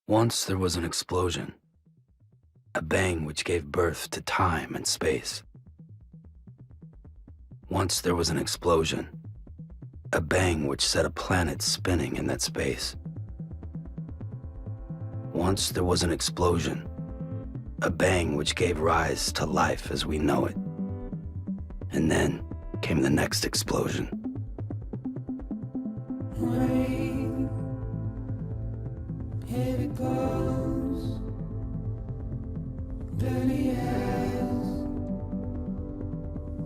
Once there was an explosion, a bang which gave birth to time and space. Once there was an explosion, a bang which set a planet spinning in that space. Once there was an explosion, a bang which gave rise to life as we know it. And then came the next explosion. Here it goes, dirty eyes,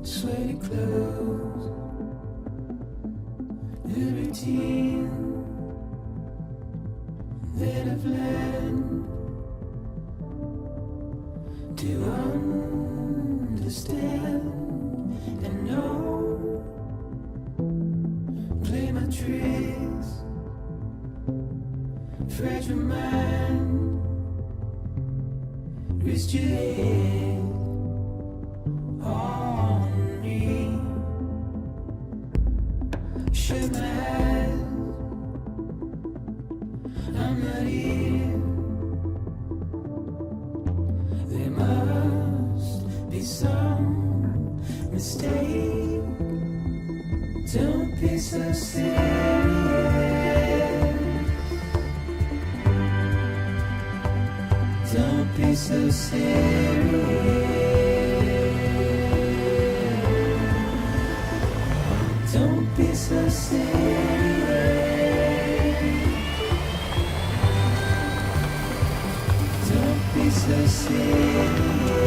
sweaty clothes, the routine that I've learned to understand and know, play my tricks. Fragile mind, rest your head on me. Shut my eyes, I'm not here. There must be some mistake. Don't be so serious. Don't be so serious. Don't be so serious. Don't be so serious.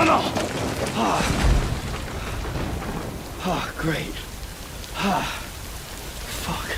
No. Great. Fuck.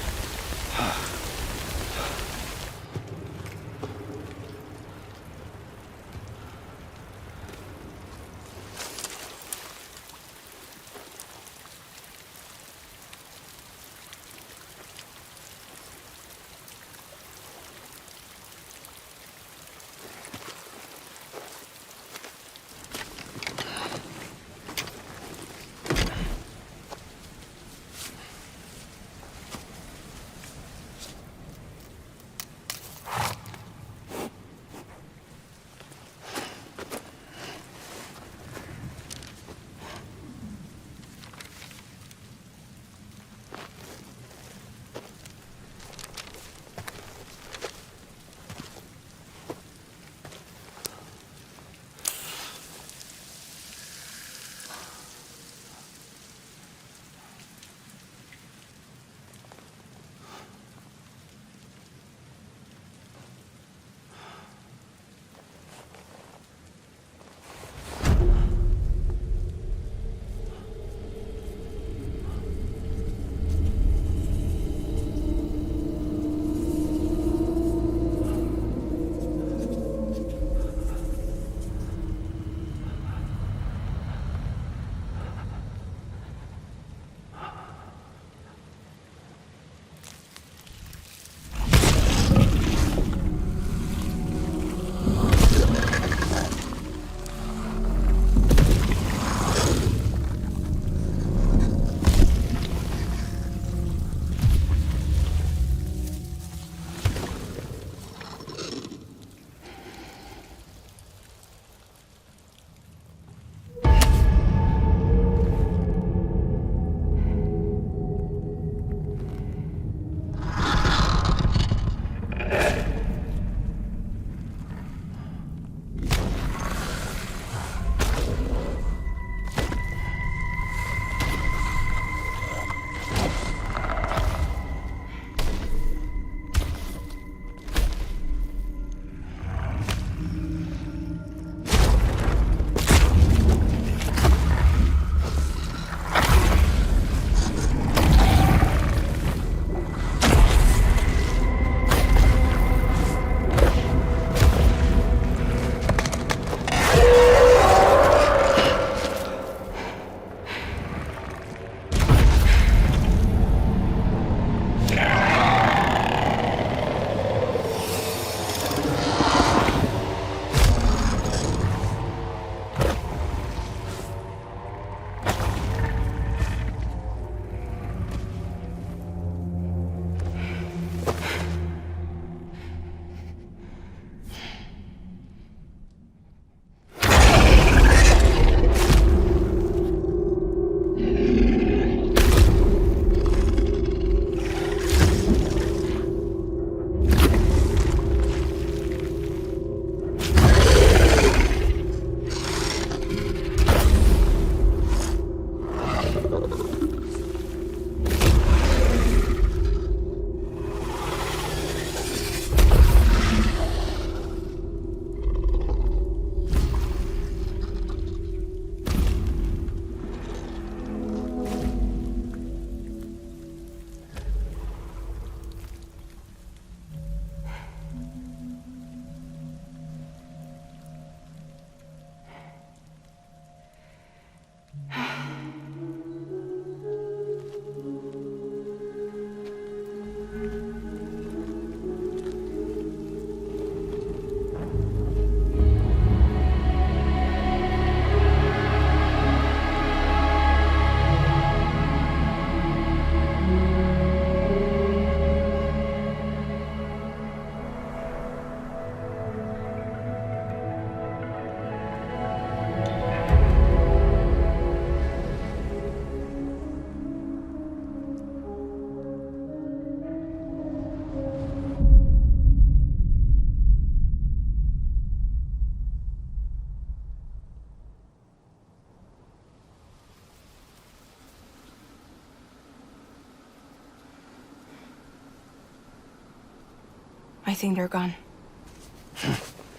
I think they're gone.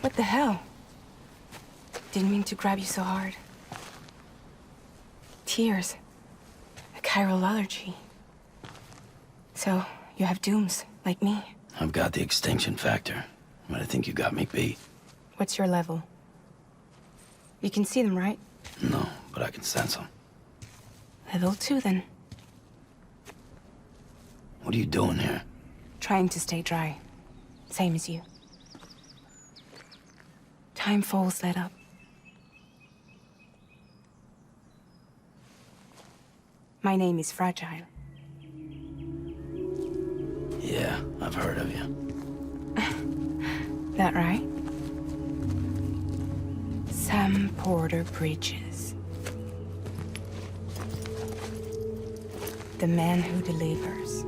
What the hell? Didn't mean to grab you so hard. Tears. A chiral allergy. So, you have dooms, like me. I've got the extinction factor, but I think you got me beat. What's your level? You can see them, right? No, but I can sense them. Level 2, then. What are you doing here? Trying to stay dry. Same as you. Time falls let up. My name is Fragile. Yeah, I've heard of you. That right? Sam Porter Bridges. The man who delivers.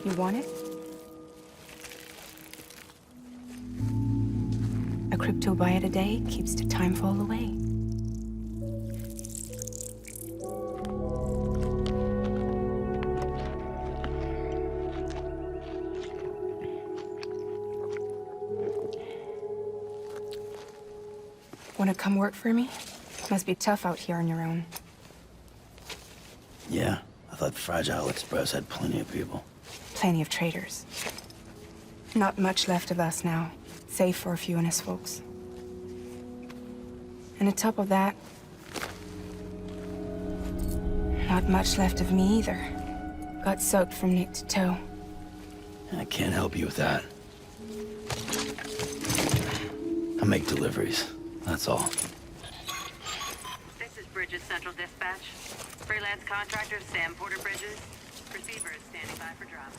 You want it? A crypto buy a day keeps the time fall away. Wanna come work for me? Must be tough out here on your own. Yeah, I thought Fragile Express had plenty of people. Plenty of traitors. Not much left of us now, save for a few honest folks. And on top of that, not much left of me either. Got soaked from neck to toe. I can't help you with that. I make deliveries, that's all. This is Bridges Central Dispatch. Freelance contractor Sam Porter Bridges. Receiver is standing by for drop.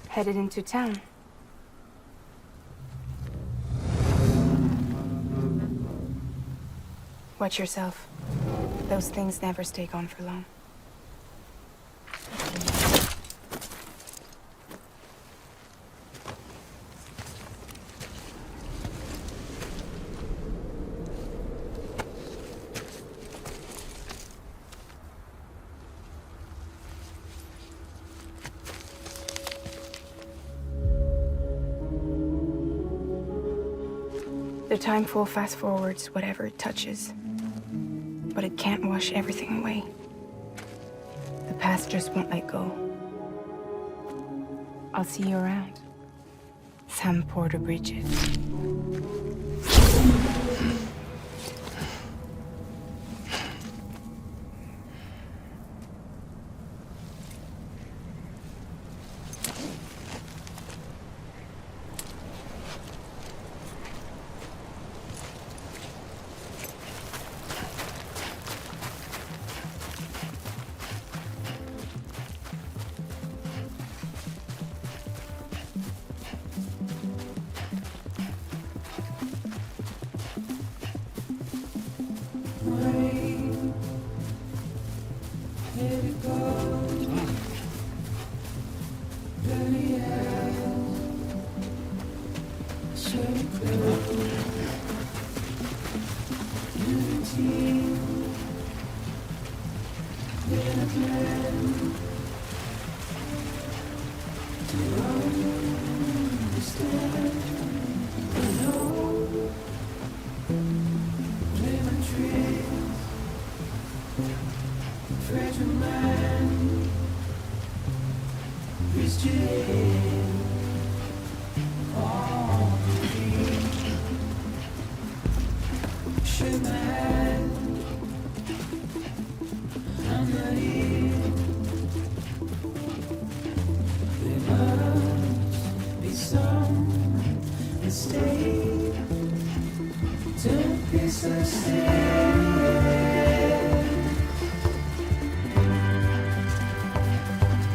Headed into town. Watch yourself. Those things never stay gone for long. The time full fast forwards whatever it touches. But it can't wash everything away. The past just won't let go. I'll see you around. Sam Porter Bridges.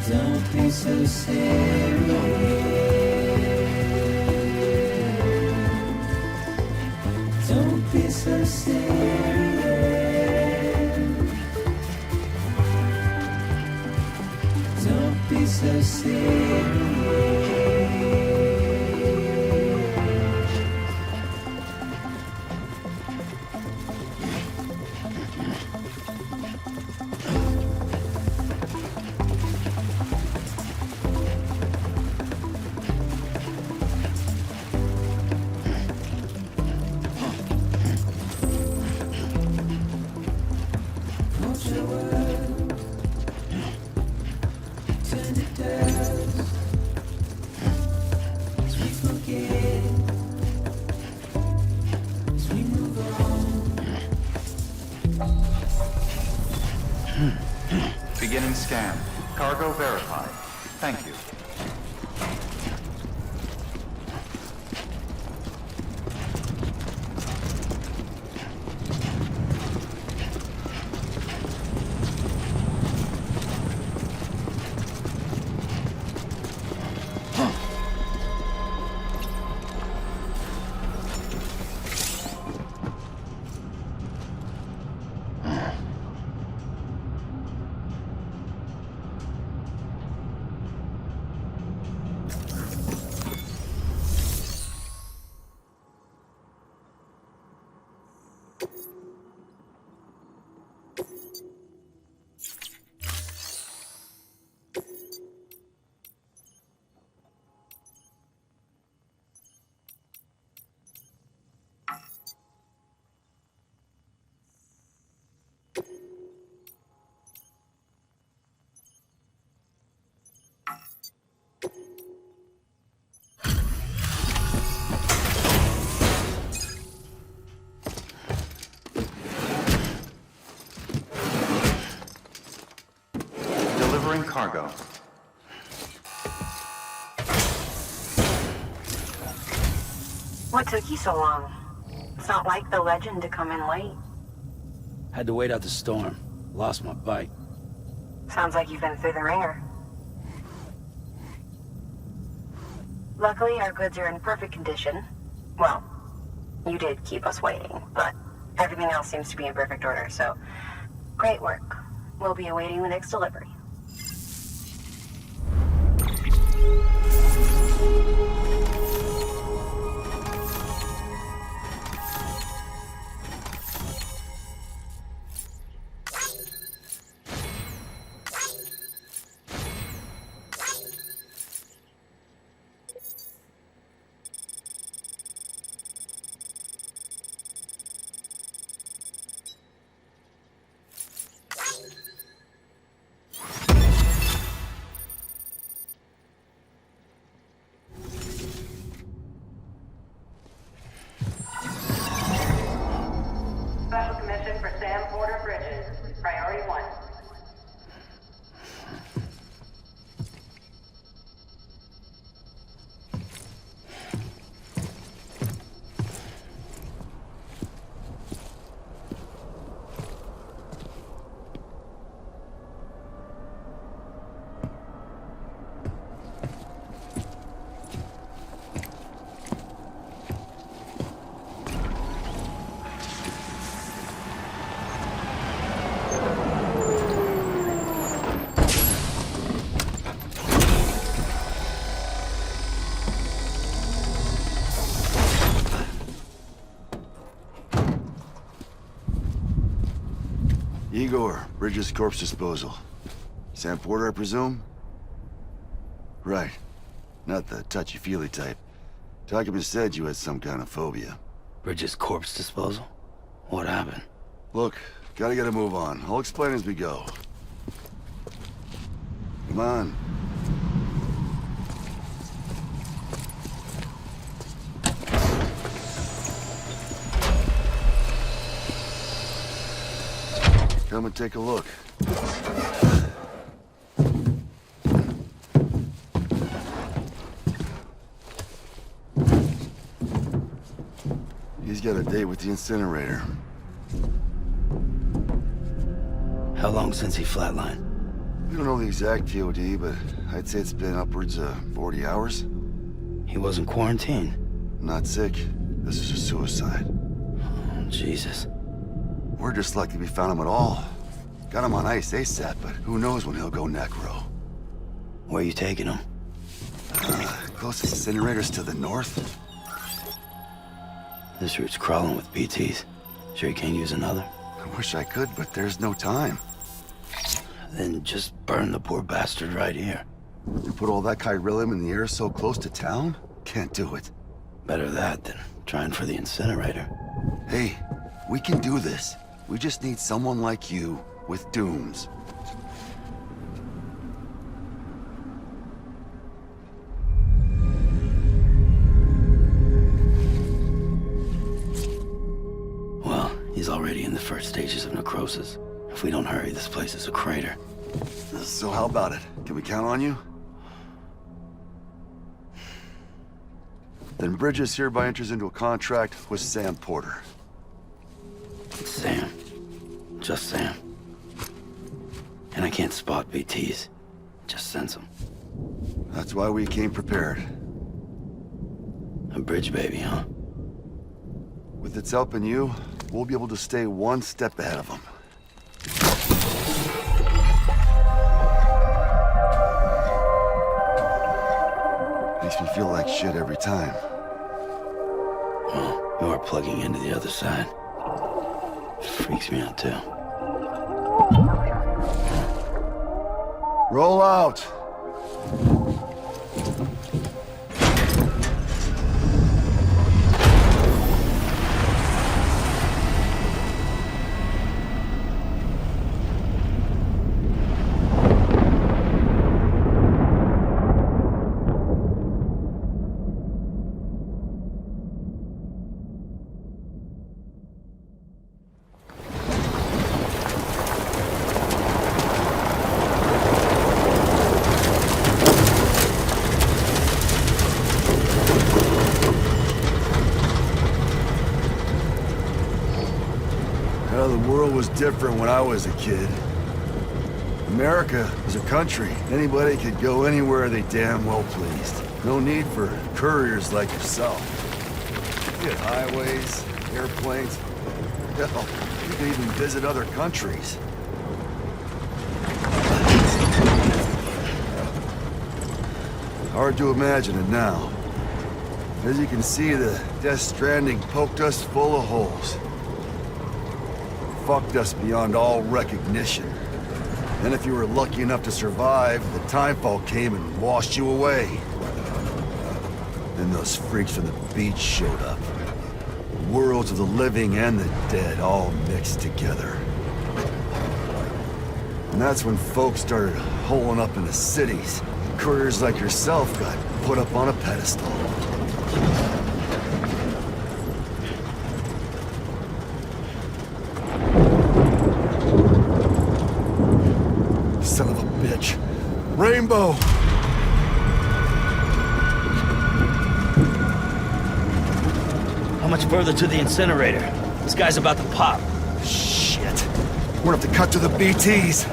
Don't be so so serious. Don't be so serious. Don't be so serious. Beginning scan. Cargo verified. Thank you. Delivering cargo. What took you so long? It's not like the legend to come in late. Had to wait out the storm. Lost my bike. Sounds like you've been through the ringer. Luckily, our goods are in perfect condition. Well, you did keep us waiting, but everything else seems to be in perfect order, so great work. We'll be awaiting the next delivery. Special commission for Sam Porter Bridges. Priority 1. Igor, Bridges corpse disposal. Sam Porter, I presume? Right. Not the touchy-feely type. Document said you had some kind of phobia. Bridges' corpse disposal? What happened? Look, gotta get a move on. I'll explain as we go. Come on. Come and take a look. He's got a date with the incinerator. How long since he flatlined? We don't know the exact POD, but I'd say it's been upwards of 40 hours. He wasn't quarantined. Not sick. This is a suicide. Oh, Jesus. We're just lucky we found him at all. Got him on ice ASAP, but who knows when he'll go necro. Where you taking him? Closest incinerators to the north. This route's crawling with BTs. Sure you can't use another? I wish I could, but there's no time. Then just burn the poor bastard right here. You put all that chiralium in the air so close to town? Can't do it. Better that than trying for the incinerator. Hey, we can do this. We just need someone like you with dooms. Well, he's already in the first stages of necrosis. If we don't hurry, this place is a crater. So how about it? Can we count on you? Then Bridges hereby enters into a contract with Sam Porter. Sam. Just Sam. And I can't spot BTs. Just sense them. That's why we came prepared. A bridge baby, huh? With its help and you, we'll be able to stay one step ahead of them. Makes me feel like shit every time. Well, you are plugging into the other side. Freaks me out, too. Roll out! The world was different when I was a kid. America was a country. Anybody could go anywhere they damn well pleased. No need for couriers like yourself. You had highways, airplanes. Hell, you could even visit other countries. Hard to imagine it now. As you can see, the Death Stranding poked us full of holes. Fucked us beyond all recognition. And if you were lucky enough to survive, the timefall came and washed you away. Then those freaks from the beach showed up. Worlds of the living and the dead all mixed together. And that's when folks started holing up in the cities. Couriers like yourself got put up on a pedestal. Son of a bitch. Rainbow! How much further to the incinerator? This guy's about to pop. Shit. We're gonna have to cut to the BTs.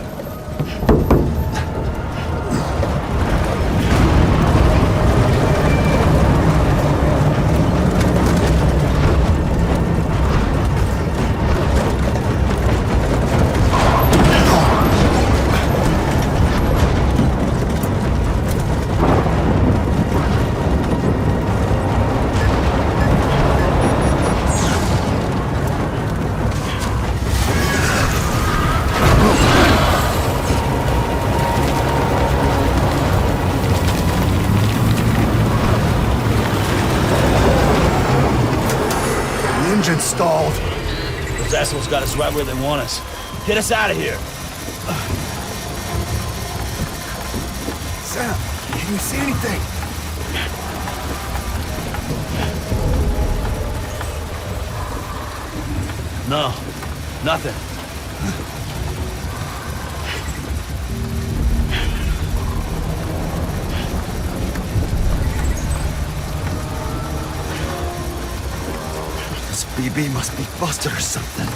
Stalled. Those assholes got us right where they want us. Get us out of here. Sam, can you see anything? No, nothing. BB must be busted or something.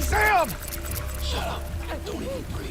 Sam! Shut up. Don't even breathe.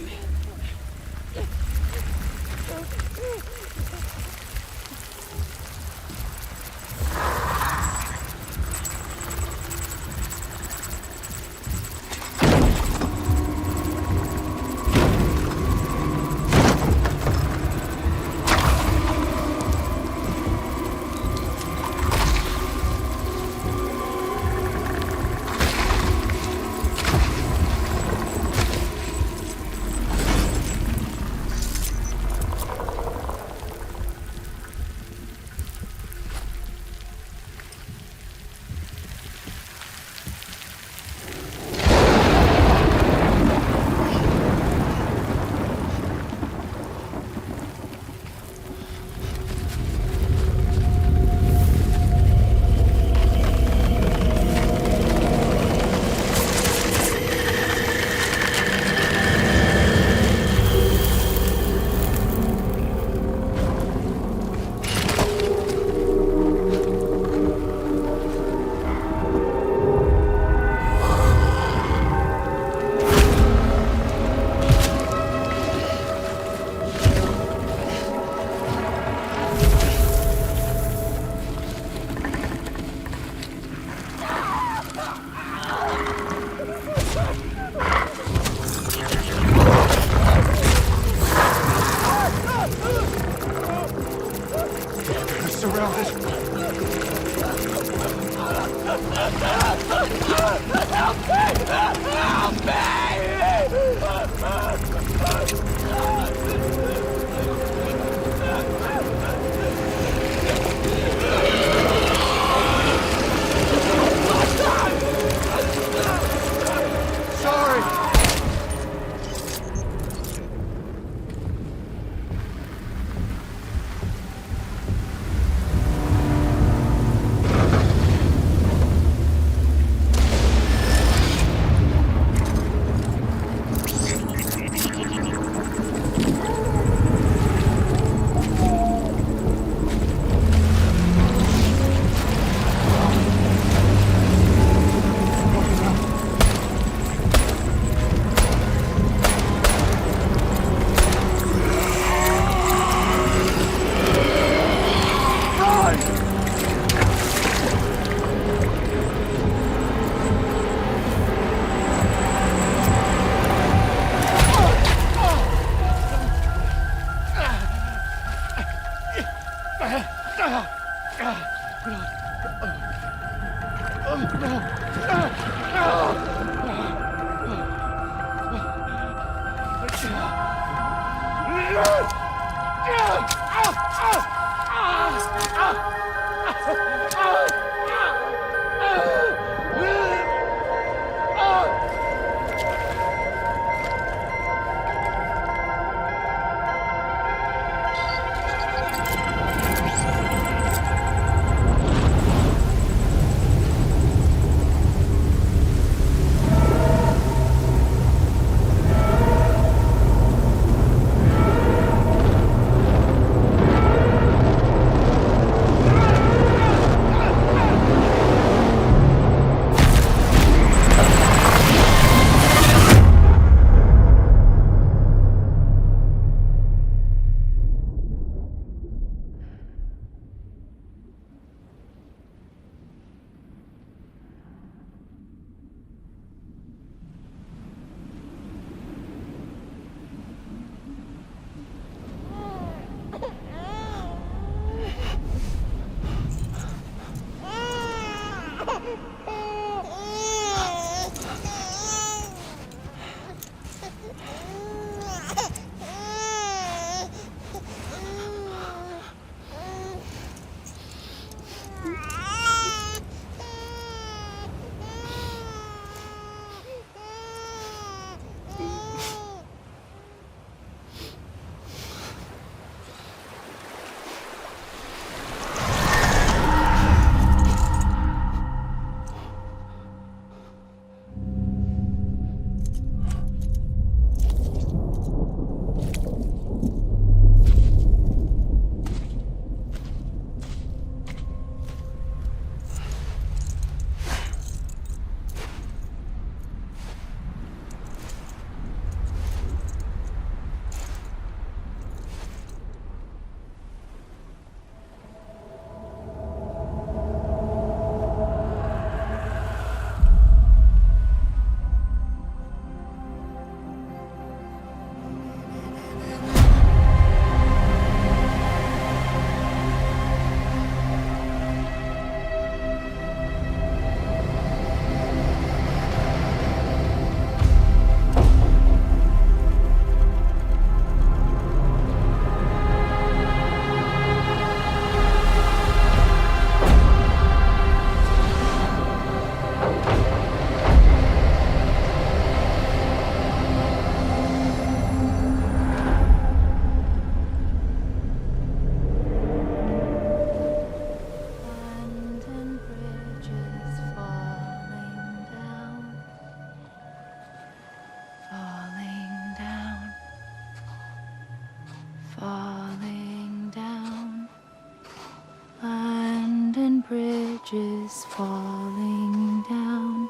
bridges falling down,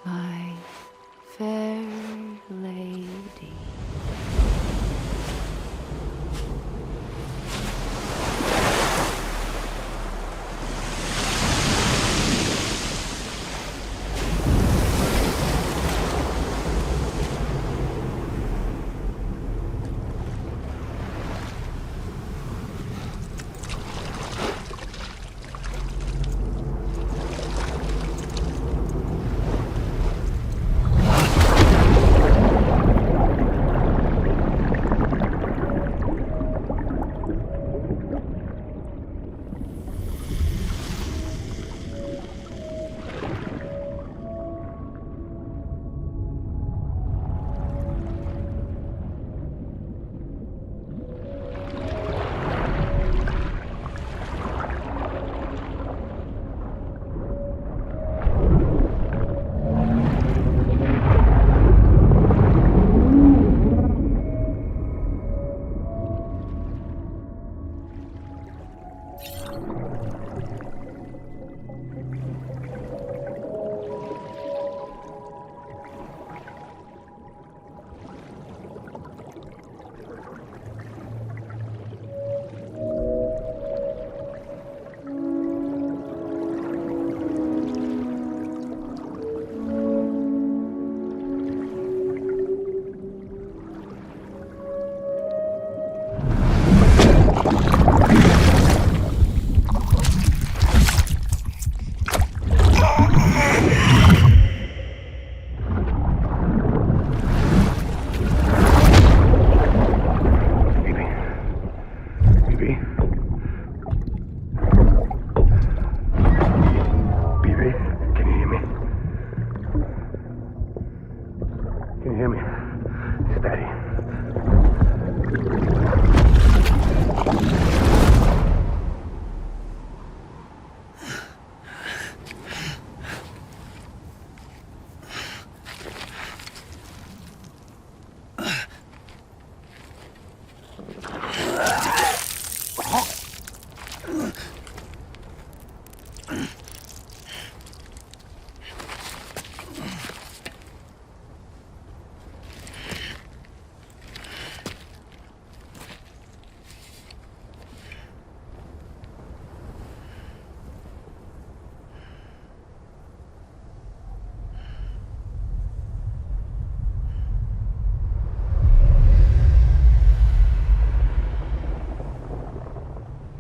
my fair lady.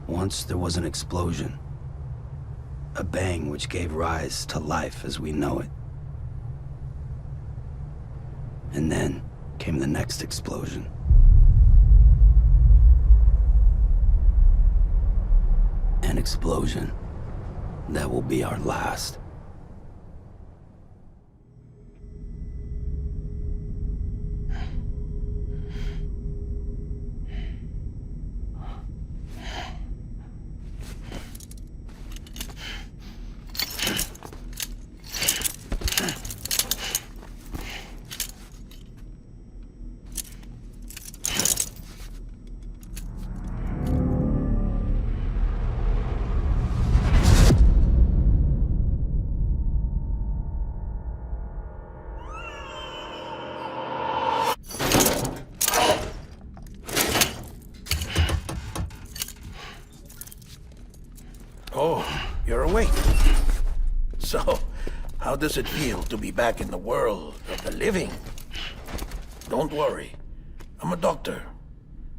Once there was an explosion. A bang which gave rise to life as we know it. And then came the next explosion. An explosion that will be our last. Oh, you're awake. So, how does it feel to be back in the world of the living? Don't worry. I'm a doctor.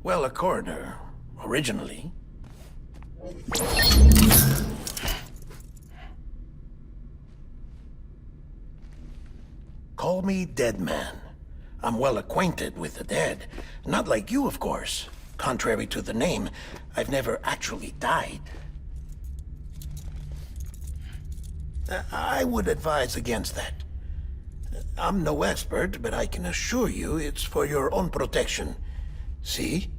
Well, a coroner, originally. Call me Dead Man. I'm well acquainted with the dead. Not like you, of course. Contrary to the name, I've never actually died. I would advise against that. I'm no expert, but I can assure you it's for your own protection. See?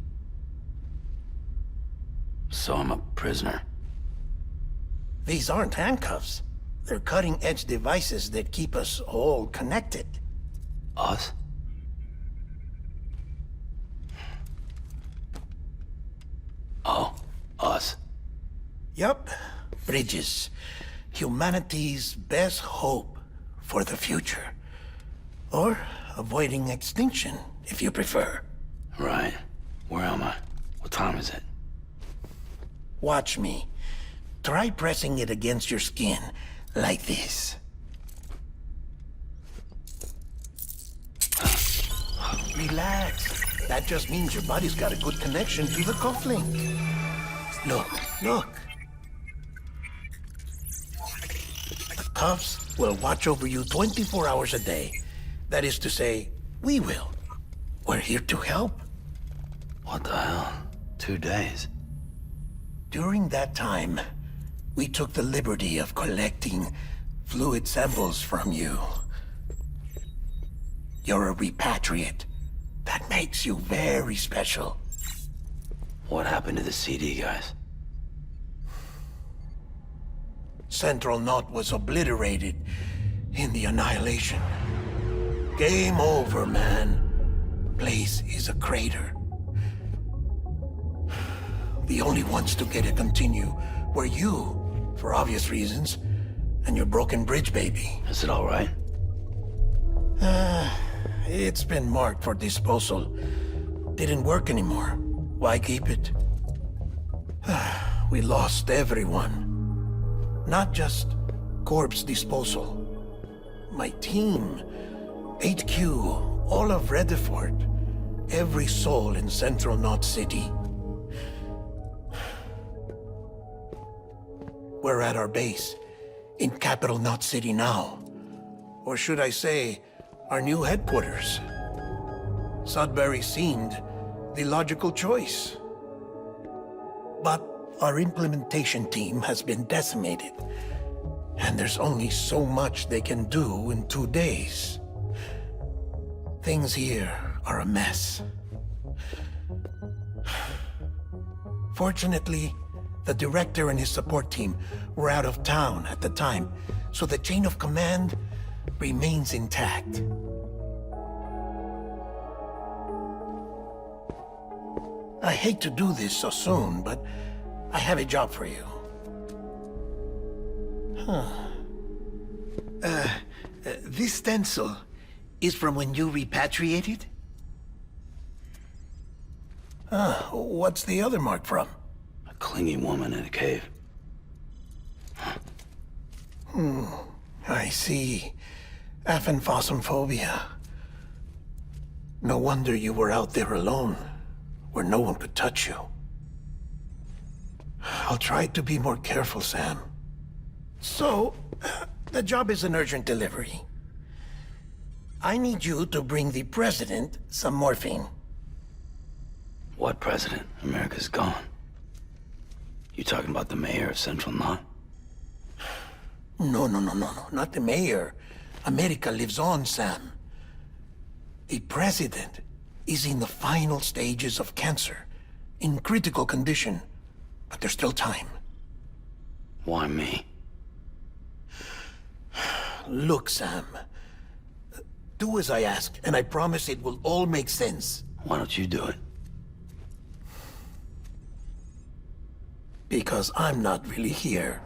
So I'm a prisoner. These aren't handcuffs. They're cutting-edge devices that keep us all connected. Us? Oh, us. Yup. bridges. Humanity's best hope for the future. Or avoiding extinction, if you prefer. Right. Where am I? What time is it? Watch me. Try pressing it against your skin, like this. Relax. That just means your body's got a good connection to the cufflink. Look, look. The cuffs will watch over you 24 hours a day. That is to say, we will. We're here to help. What the hell? 2 days? During that time, we took the liberty of collecting fluid samples from you. You're a repatriate. That makes you very special. What happened to the CD guys? Central Knot was obliterated in the annihilation. Game over, man. Place is a crater. The only ones to get to continue were you, for obvious reasons, and your broken bridge baby. Is it all right? It's been marked for disposal. Didn't work anymore. Why keep it? We lost everyone. Not just corpse disposal. My team, HQ, all of Redefort, every soul in Central Knot City. We're at our base, in Capital Knot City now. Or should I say, our new headquarters. Sudbury seemed the logical choice. But our implementation team has been decimated, and there's only so much they can do in 2 days. Things here are a mess. Fortunately, the director and his support team were out of town at the time, so the chain of command remains intact. I hate to do this so soon, but I have a job for you. This stencil is from when you repatriated? What's the other mark from? A clingy woman in a cave. I see. Aphenphosmphobia. No wonder you were out there alone, where no one could touch you. I'll try to be more careful, Sam. So, the job is an urgent delivery. I need you to bring the president some morphine. What president? America's gone. You talking about the mayor of Central Knot? No, not the mayor. America lives on, Sam. The president is in the final stages of cancer, in critical condition, but there's still time. Why me? Look, Sam. Do as I ask, and I promise it will all make sense. Why don't you do it? Because I'm not really here.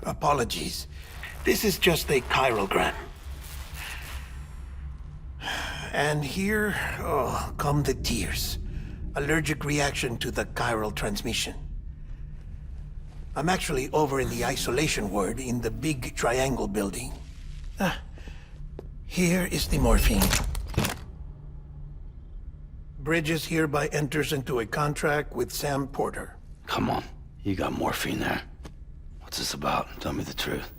Apologies. This is just a chirogram. And here, come the tears. Allergic reaction to the chiral transmission. I'm actually over in the isolation ward in the big triangle building. Here is the morphine. Bridges hereby enters into a contract with Sam Porter. Come on. You got morphine there. What's this about? Tell me the truth.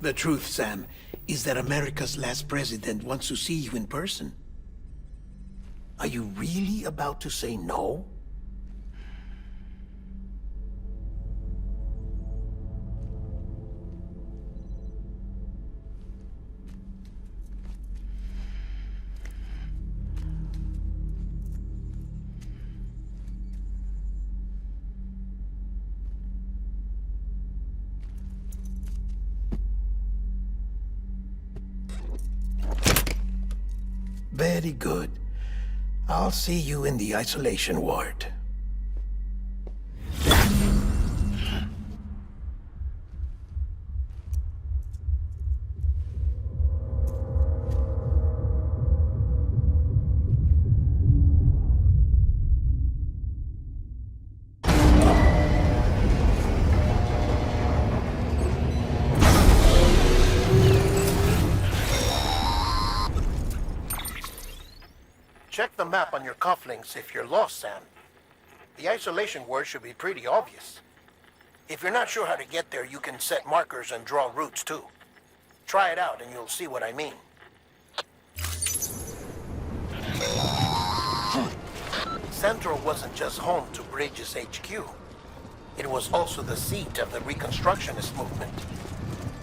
The truth, Sam, is that America's last president wants to see you in person. Are you really about to say no? Very good. I'll see you in the isolation ward. Check the map on your cufflinks if you're lost, Sam. The isolation word should be pretty obvious. If you're not sure how to get there, you can set markers and draw routes too. Try it out and you'll see what I mean. Central wasn't just home to Bridges HQ. It was also the seat of the Reconstructionist movement.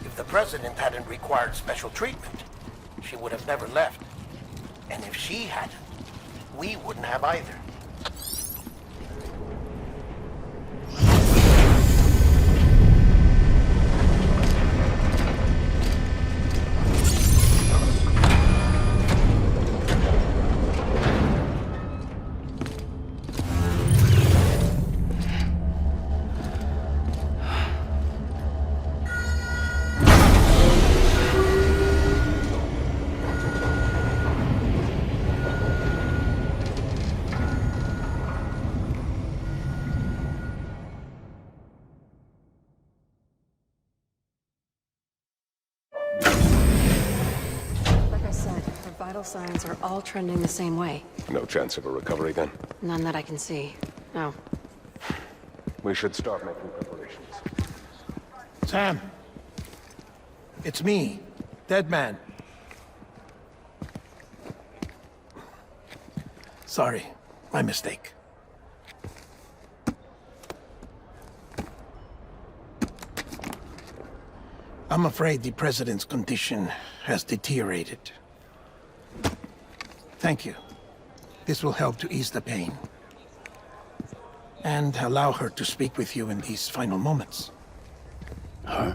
If the president hadn't required special treatment, she would have never left. And if she hadn't, we wouldn't have either. Vital signs are all trending the same way. No chance of a recovery then? None that I can see. No. We should start making preparations. Sam! It's me, Dead Man. Sorry, my mistake. I'm afraid the president's condition has deteriorated. Thank you. This will help to ease the pain. And allow her to speak with you in these final moments. Huh?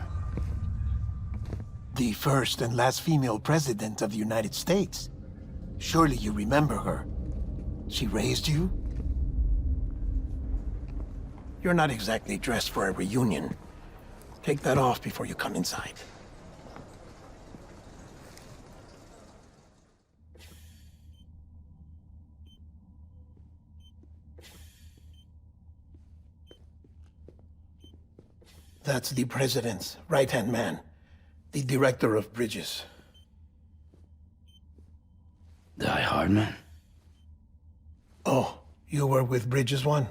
The first and last female president of the United States. Surely you remember her. She raised you? You're not exactly dressed for a reunion. Take that off before you come inside. That's the president's right-hand man, the director of bridges. Die Hardman? Oh, you were with Bridges 1?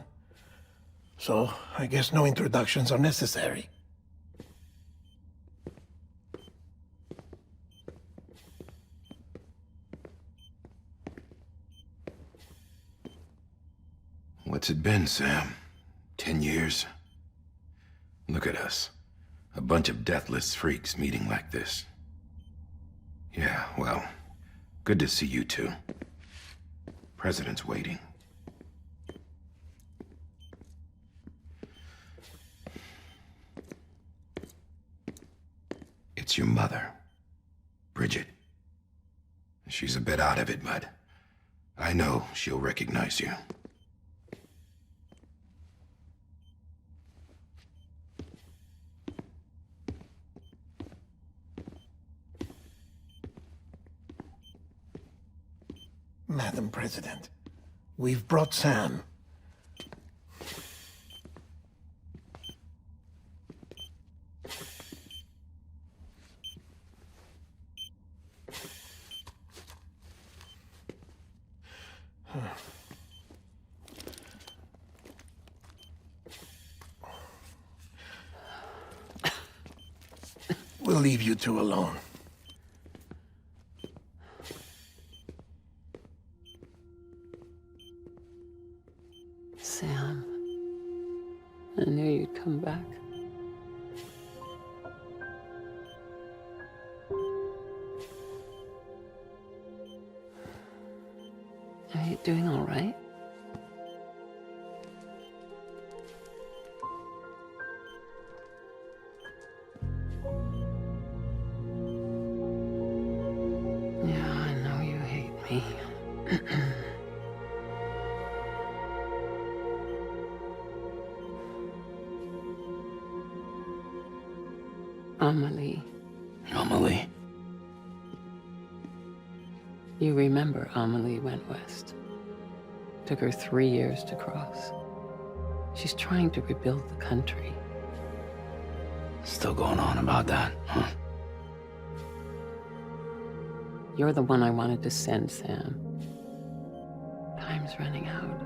So, I guess no introductions are necessary. What's it been, Sam? 10 years? Look at us. A bunch of deathless freaks meeting like this. Yeah, well, good to see you two. President's waiting. It's your mother, Bridget. She's a bit out of it, but I know she'll recognize you. Madam President, we've brought Sam. We'll leave you two alone. Sam, I knew you'd come back. Are you doing all right? Yeah, I know you hate me. Amelie. Amelie? You remember Amelie went west. Took her 3 years to cross. She's trying to rebuild the country. Still going on about that, huh? You're the one I wanted to send, Sam. Time's running out.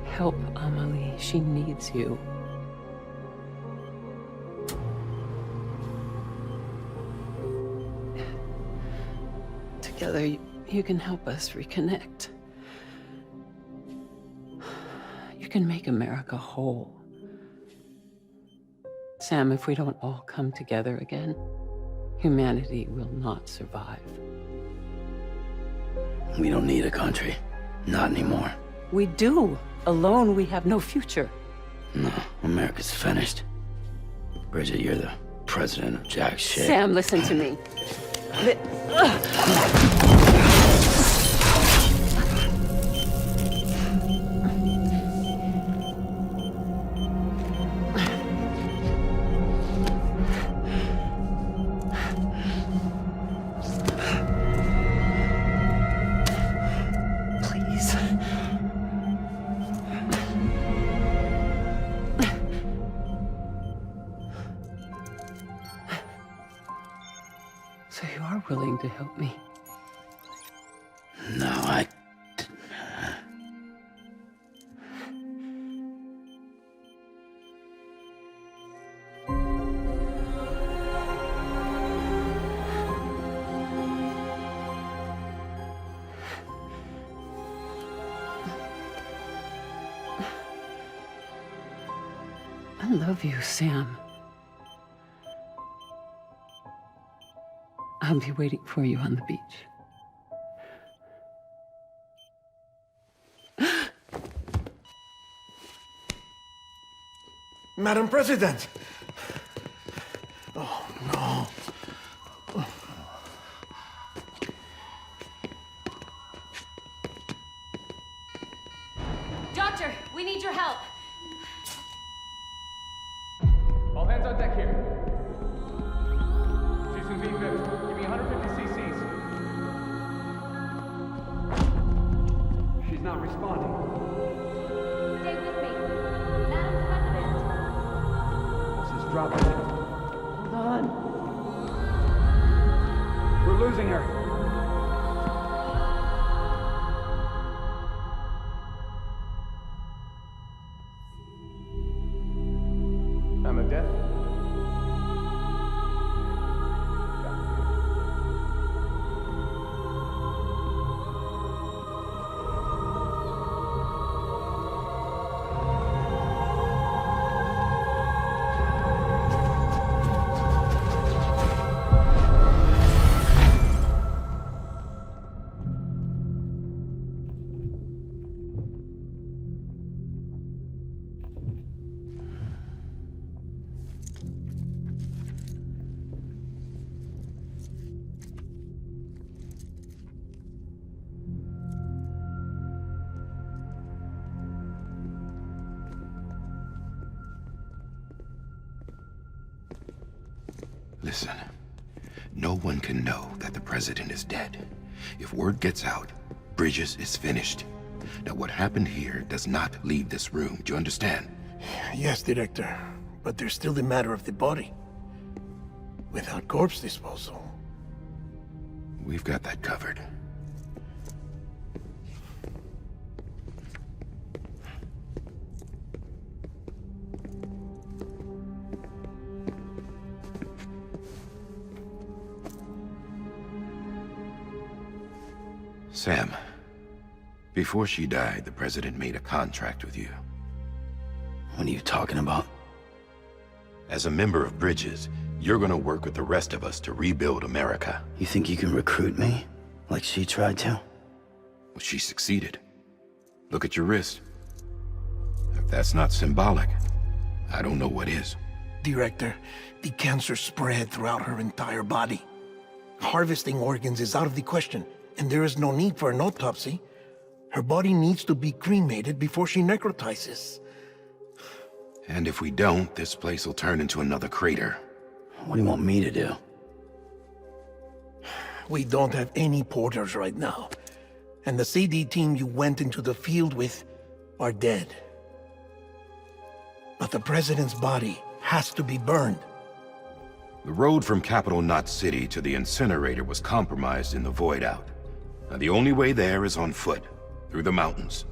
Help Amelie. She needs you. Together, you can help us reconnect. You can make America whole. Sam, if we don't all come together again, humanity will not survive. We don't need a country. Not anymore. We do. Alone, we have no future. No, America's finished. Bridget, you're the president of jack shit. Sam, listen to me. So you are willing to help me? No, I love you, Sam. I'll be waiting for you on the beach. Madam President! Oh, no. Doctor, we need your help. All hands on deck here. She's gonna be good. Give me 150 cc's. She's not responding. Stay with me. Madam President. This is dropping. Hold on. We're losing her. I'm a death. Listen, no one can know that the president is dead. If word gets out, Bridges is finished. Now, what happened here does not leave this room. Do you understand? Yes, Director. But there's still the matter of the body. Without corpse disposal. We've got that covered. Sam, before she died, the president made a contract with you. What are you talking about? As a member of Bridges, you're gonna work with the rest of us to rebuild America. You think you can recruit me? Like she tried to? Well, she succeeded. Look at your wrist. If that's not symbolic, I don't know what is. Director, the cancer spread throughout her entire body. Harvesting organs is out of the question, and there is no need for an autopsy. Her body needs to be cremated before she necrotizes. And if we don't, this place will turn into another crater. What do you want me to do? We don't have any porters right now. And the CD team you went into the field with are dead. But the president's body has to be burned. The road from Capital Knot City to the incinerator was compromised in the void out. Now the only way there is on foot, through the mountains.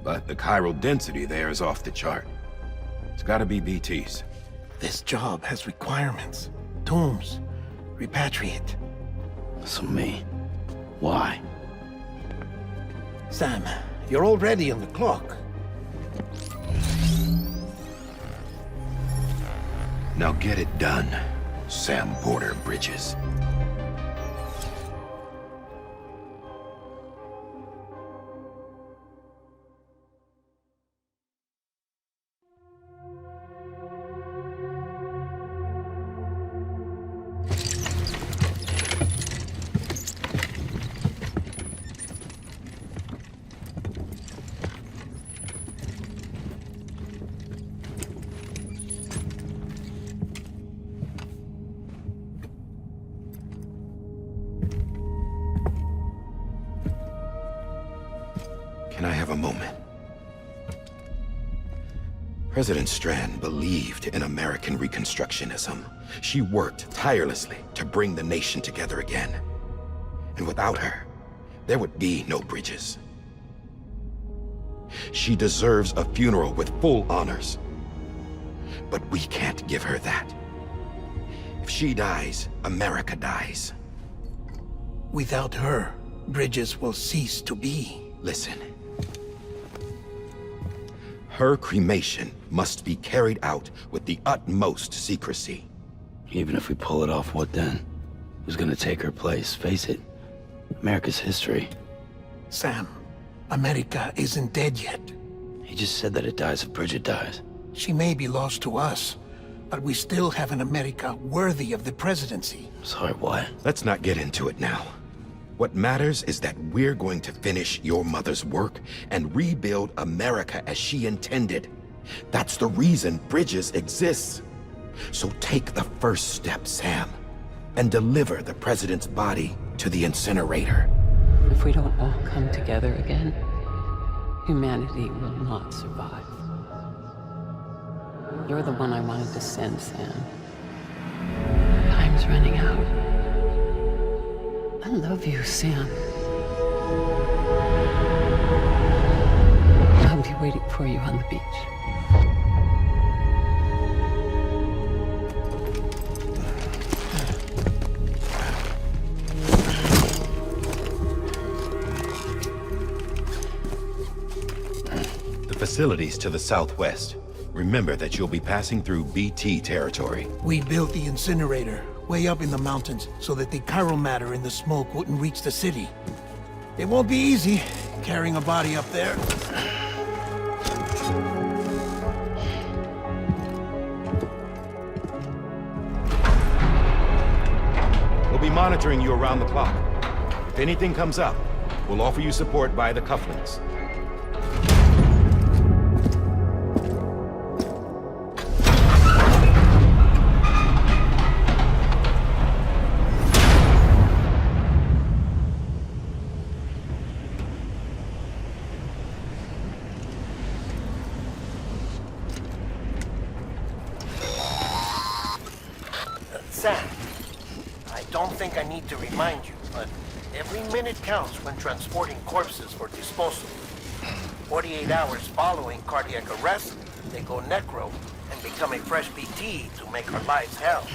But the chiral density there is off the chart. It's gotta be BT's. This job has requirements. Tombs. Repatriate. So me. Why? Sam, you're already on the clock. Now get it done, Sam Porter Bridges. Can I have a moment? President Strand believed in American Reconstructionism. She worked tirelessly to bring the nation together again. And without her, there would be no Bridges. She deserves a funeral with full honors. But we can't give her that. If she dies, America dies. Without her, Bridges will cease to be. Listen. Her cremation must be carried out with the utmost secrecy. Even if we pull it off, what then? Who's gonna take her place? Face it, America's history. Sam, America isn't dead yet. He just said that it dies if Bridget dies. She may be lost to us, but we still have an America worthy of the presidency. Sorry, what? Let's not get into it now. What matters is that we're going to finish your mother's work and rebuild America as she intended. That's the reason Bridges exists. So take the first step, Sam, and deliver the president's body to the incinerator. If we don't all come together again, humanity will not survive. You're the one I wanted to send, Sam. Time's running out. I love you, Sam. I'll be waiting for you on the beach. The facilities to the southwest. Remember that you'll be passing through BT territory. We built the incinerator way up in the mountains so that the chiral matter in the smoke wouldn't reach the city. It won't be easy carrying a body up there. We'll be monitoring you around the clock. If anything comes up, we'll offer you support via the cufflinks. Sam, I don't think I need to remind you, but every minute counts when transporting corpses for disposal. 48 hours following cardiac arrest, they go necro and become a fresh BT to make our lives hell.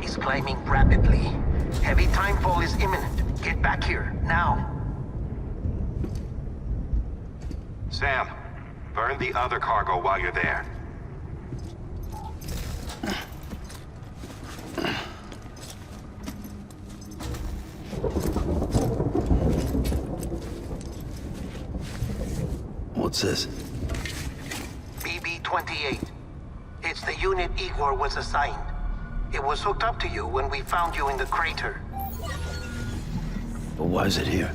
is climbing rapidly. Heavy timefall is imminent. Get back here, now. Sam, burn the other cargo while you're there. What's this? BB-28. It's the unit Igor was assigned. It was hooked up to you when we found you in the crater. But why is it here?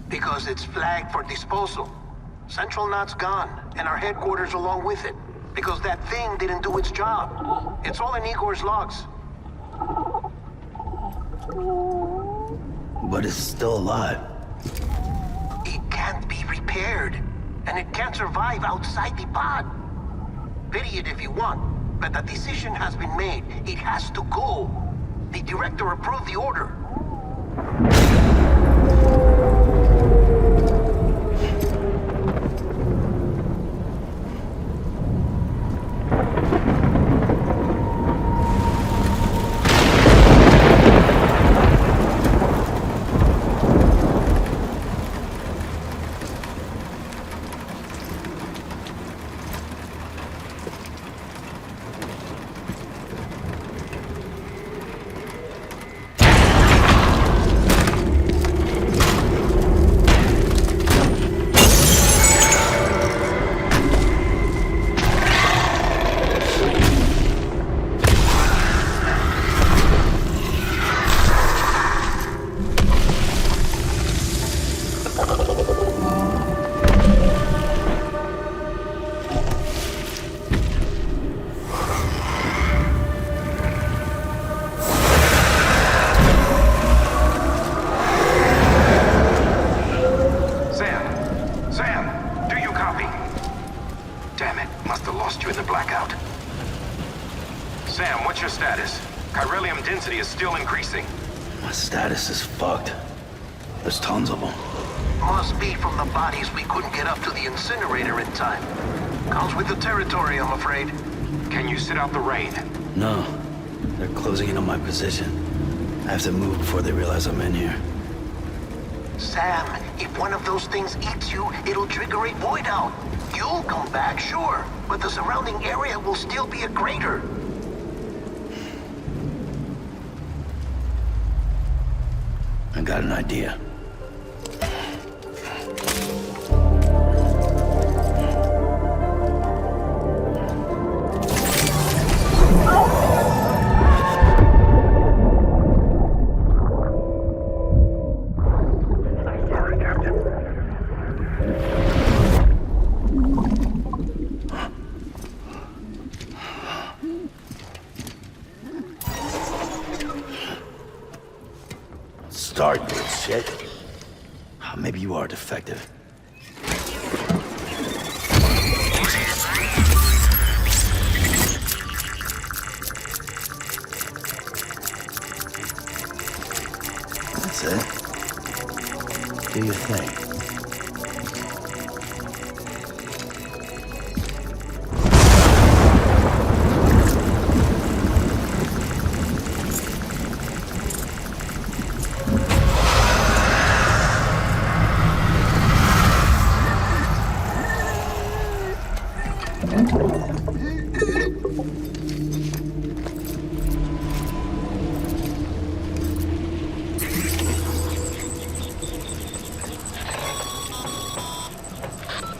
Because it's flagged for disposal. Central Knot's gone, and our headquarters along with it. Because that thing didn't do its job. It's all in Igor's logs. But it's still alive. It can't be repaired, and it can't survive outside the pod. Pity it if you want, but the decision has been made. It has to go. The director approved the order. My status is fucked. There's tons of them. Must be from the bodies we couldn't get up to the incinerator in time. Comes with the territory, I'm afraid. Can you sit out the rain? No. They're closing in on my position. I have to move before they realize I'm in here. Sam, if one of those things eats you, it'll trigger a void out. You'll come back, sure, but the surrounding area will still be a crater. I got an idea. Start, you shit. Maybe you are defective. That's it. Do your thing.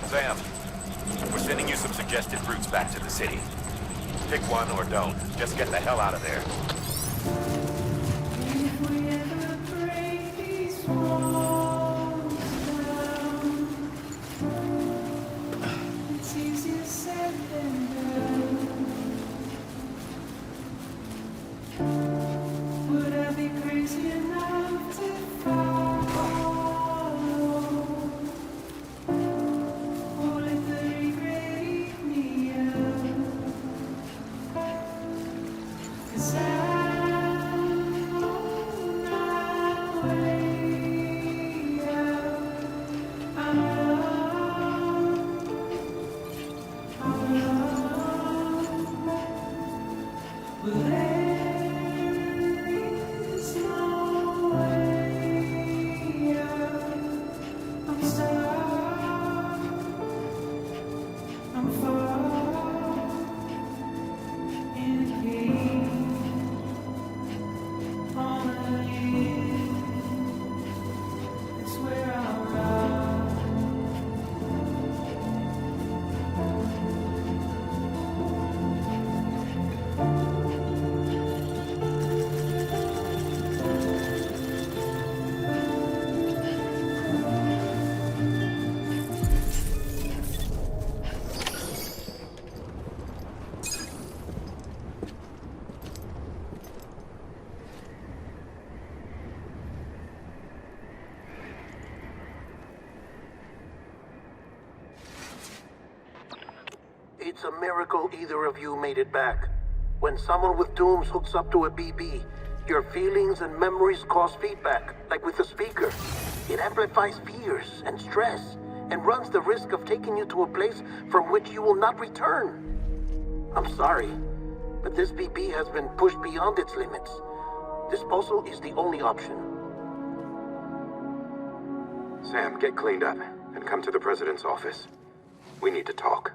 Sam, we're sending you some suggested routes back to the city. Pick one or don't. Just get the hell out of there. a miracle either of you made it back. When someone with dooms hooks up to a BB, your feelings and memories cause feedback, like with a speaker. It amplifies fears and stress, and runs the risk of taking you to a place from which you will not return. I'm sorry, but this BB has been pushed beyond its limits. Disposal is the only option. Sam, get cleaned up and come to the president's office. We need to talk.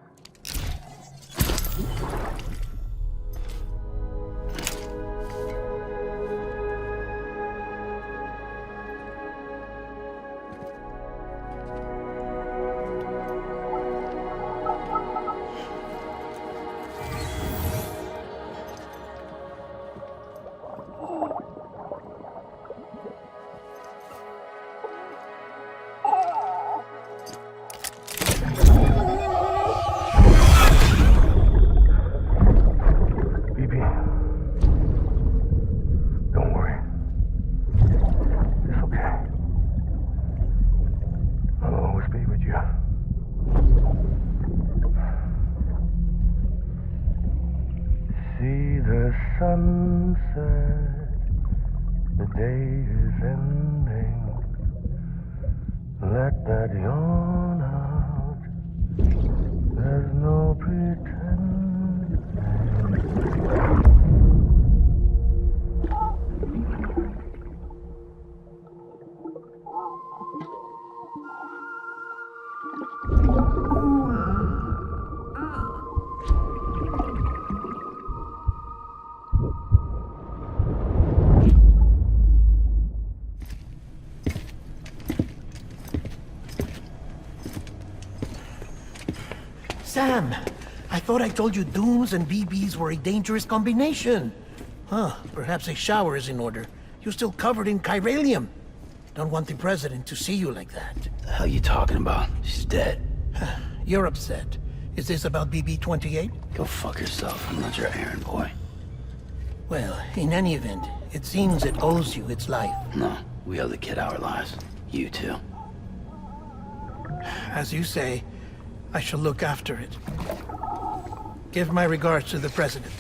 Sunset, the day is ending. Let that yawn out. There's no pretending. Sam, I thought I told you dooms and BBs were a dangerous combination. Huh, perhaps a shower is in order. You're still covered in chiralium. Don't want the president to see you like that. The hell you talking about? She's dead. You're upset. Is this about BB-28? Go fuck yourself. I'm not your errand boy. Well, in any event, it seems it owes you its life. No, we owe the kid our lives. You too. As you say, I shall look after it. Give my regards to the president.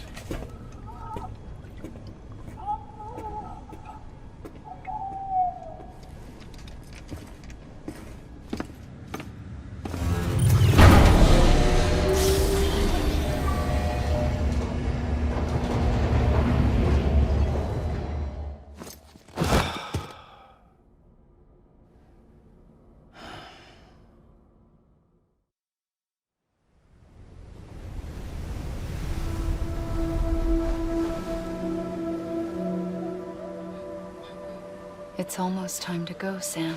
It's almost time to go, Sam.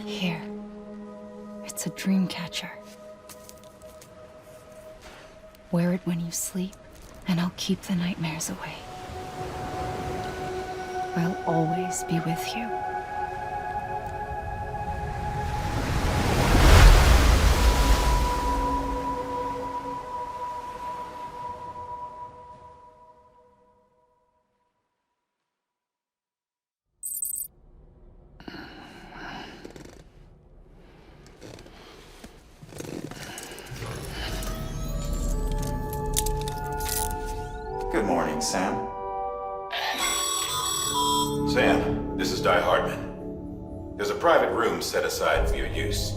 Here. It's a dream catcher. Wear it when you sleep, and I'll keep the nightmares away. I'll always be with you. Good morning, Sam. Sam, this is Di Hardman. There's a private room set aside for your use.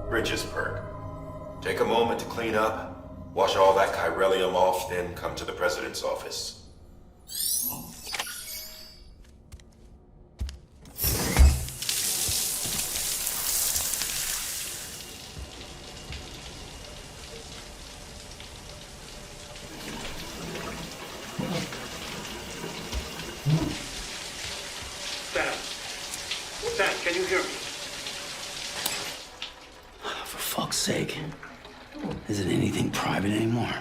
Bridges perk. Take a moment to clean up, wash all that chiralium off, then come to the president's office. Sam, can you hear me? For fuck's sake. Isn't anything private anymore?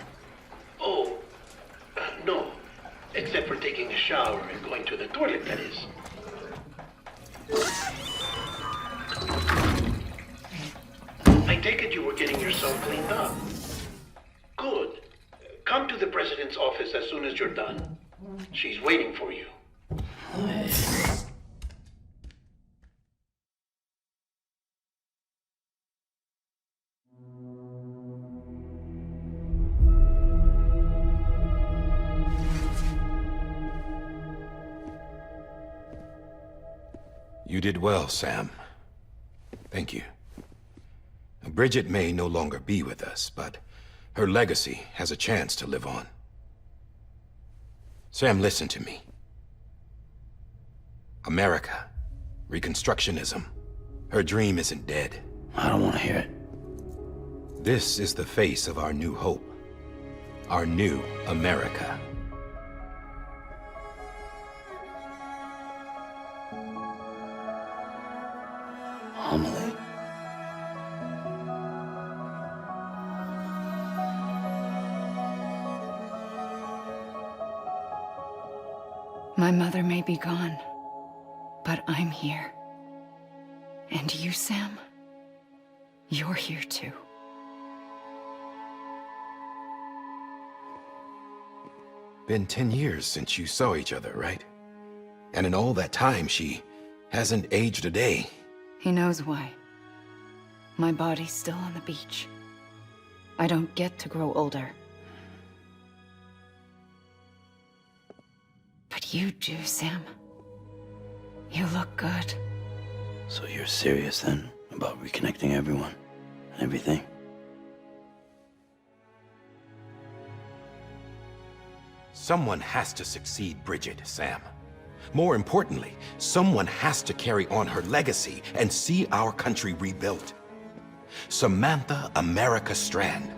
Oh, no. Except for taking a shower and going to the toilet, that is. I take it you were getting yourself cleaned up. Good. Come to the president's office as soon as you're done. She's waiting for you. You did well, Sam. Thank you. Bridget may no longer be with us, but her legacy has a chance to live on. Sam, listen to me. America, Reconstructionism, her dream isn't dead. I don't want to hear it. This is the face of our new hope. Our new America. Homily. My mother may be gone, but I'm here. And you, Sam? You're here too. Been 10 years since you saw each other, right? And in all that time, she hasn't aged a day. He knows why. My body's still on the beach. I don't get to grow older. But you do, Sam. You look good. So you're serious then about reconnecting everyone and everything? Someone has to succeed Bridget, Sam. More importantly, someone has to carry on her legacy and see our country rebuilt. Samantha America Strand,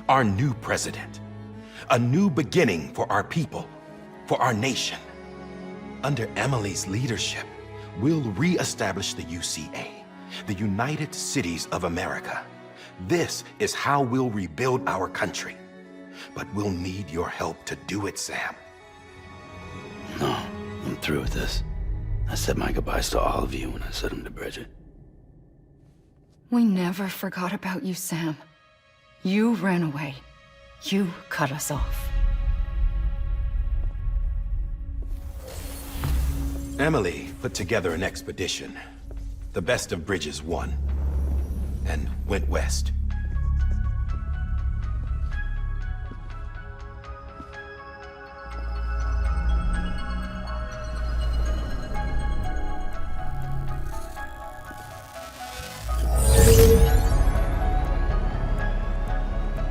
our new president. A new beginning for our people, for our nation. Under Emily's leadership, we'll re-establish the UCA, the United Cities of America. This is how we'll rebuild our country. But we'll need your help to do it, Sam. No, I'm through with this. I said my goodbyes to all of you when I said them to Bridget. We never forgot about you, Sam. You ran away. You cut us off. Emily put together an expedition. The best of Bridges won. And went west.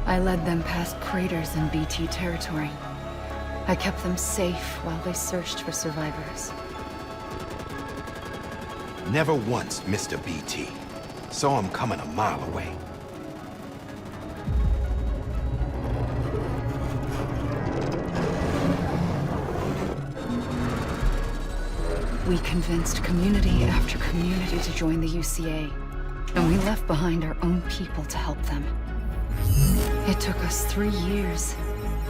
I led them past craters in BT territory. I kept them safe while they searched for survivors. Never once missed a BT. Saw him coming a mile away. We convinced community after community to join the UCA, and we left behind our own people to help them. It took us 3 years,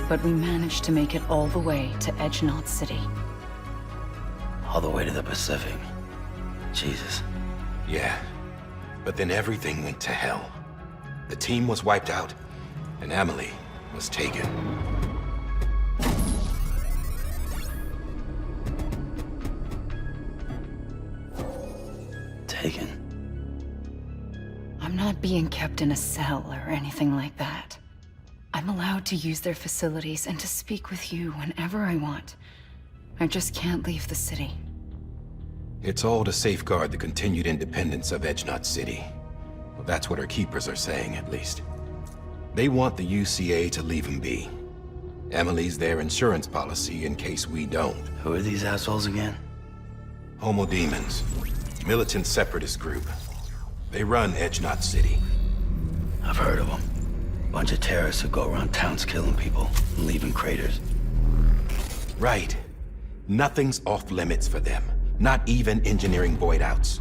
but we managed to make it all the way to Edgenot City. All the way to the Pacific. Jesus. Yeah, but then everything went to hell. The team was wiped out, and Emily was taken. Taken? I'm not being kept in a cell or anything like that. I'm allowed to use their facilities and to speak with you whenever I want. I just can't leave the city. It's all to safeguard the continued independence of Edgenot City. Well, that's what our keepers are saying, at least. They want the UCA to leave him be. Emily's their insurance policy in case we don't. Who are these assholes again? Homo Demons. Militant separatist group. They run Edgenot City. I've heard of them. Bunch of terrorists who go around towns killing people and leaving craters. Right. Nothing's off limits for them. Not even engineering void outs.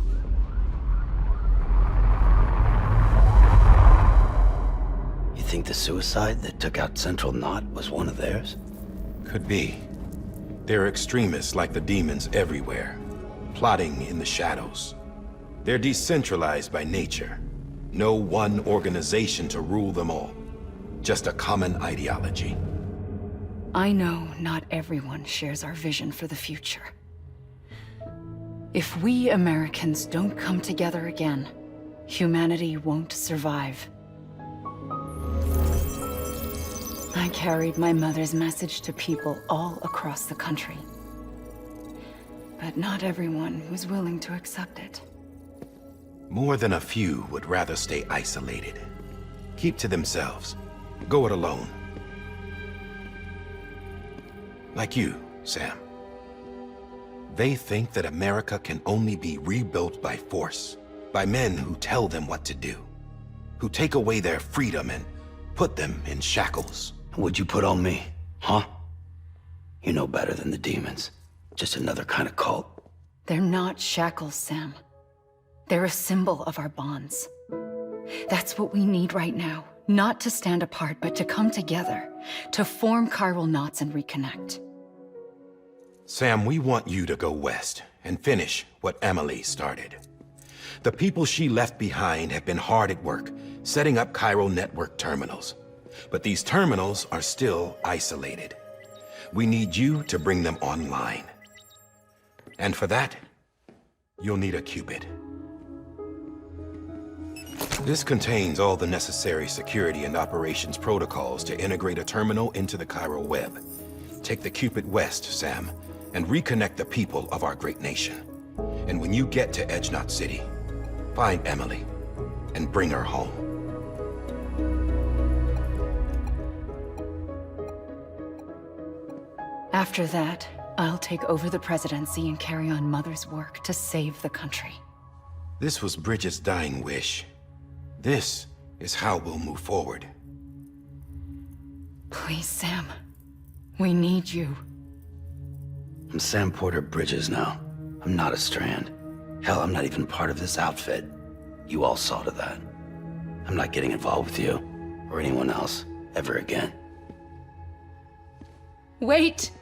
You think the suicide that took out Central Knot was one of theirs? Could be. There are extremists like the demons everywhere, plotting in the shadows. They're decentralized by nature. No one organization to rule them all. Just a common ideology. I know not everyone shares our vision for the future. If we Americans don't come together again, humanity won't survive. I carried my mother's message to people all across the country. But not everyone was willing to accept it. More than a few would rather stay isolated. Keep to themselves. Go it alone. Like you, Sam. They think that America can only be rebuilt by force, by men who tell them what to do, who take away their freedom and put them in shackles. What'd you put on me, huh? You know better than the demons. Just another kind of cult. They're not shackles, Sam. They're a symbol of our bonds. That's what we need right now. Not to stand apart, but to come together, to form chiral knots and reconnect. Sam, we want you to go west and finish what Emily started. The people she left behind have been hard at work, setting up chiral network terminals. But these terminals are still isolated. We need you to bring them online. And for that, you'll need a Cupid. This contains all the necessary security and operations protocols to integrate a terminal into the chiral web. Take the Cupid west, Sam, and reconnect the people of our great nation. And when you get to Edge Knot City, find Emily and bring her home. After that, I'll take over the presidency and carry on Mother's work to save the country. This was Bridget's dying wish. This is how we'll move forward. Please, Sam. We need you. I'm Sam Porter Bridges now. I'm not a Strand. Hell, I'm not even part of this outfit. You all saw to that. I'm not getting involved with you, or anyone else, ever again. Wait!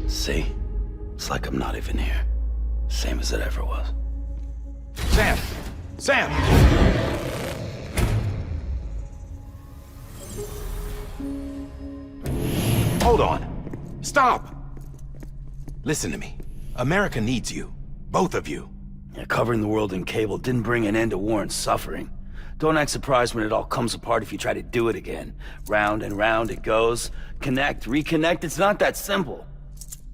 See? It's like I'm not even here. Same as it ever was. Sam! Sam! Hold on. Stop! Listen to me. America needs you. Both of you. Yeah, covering the world in cable didn't bring an end to war and suffering. Don't act surprised when it all comes apart if you try to do it again. Round and round it goes. Connect, reconnect, it's not that simple.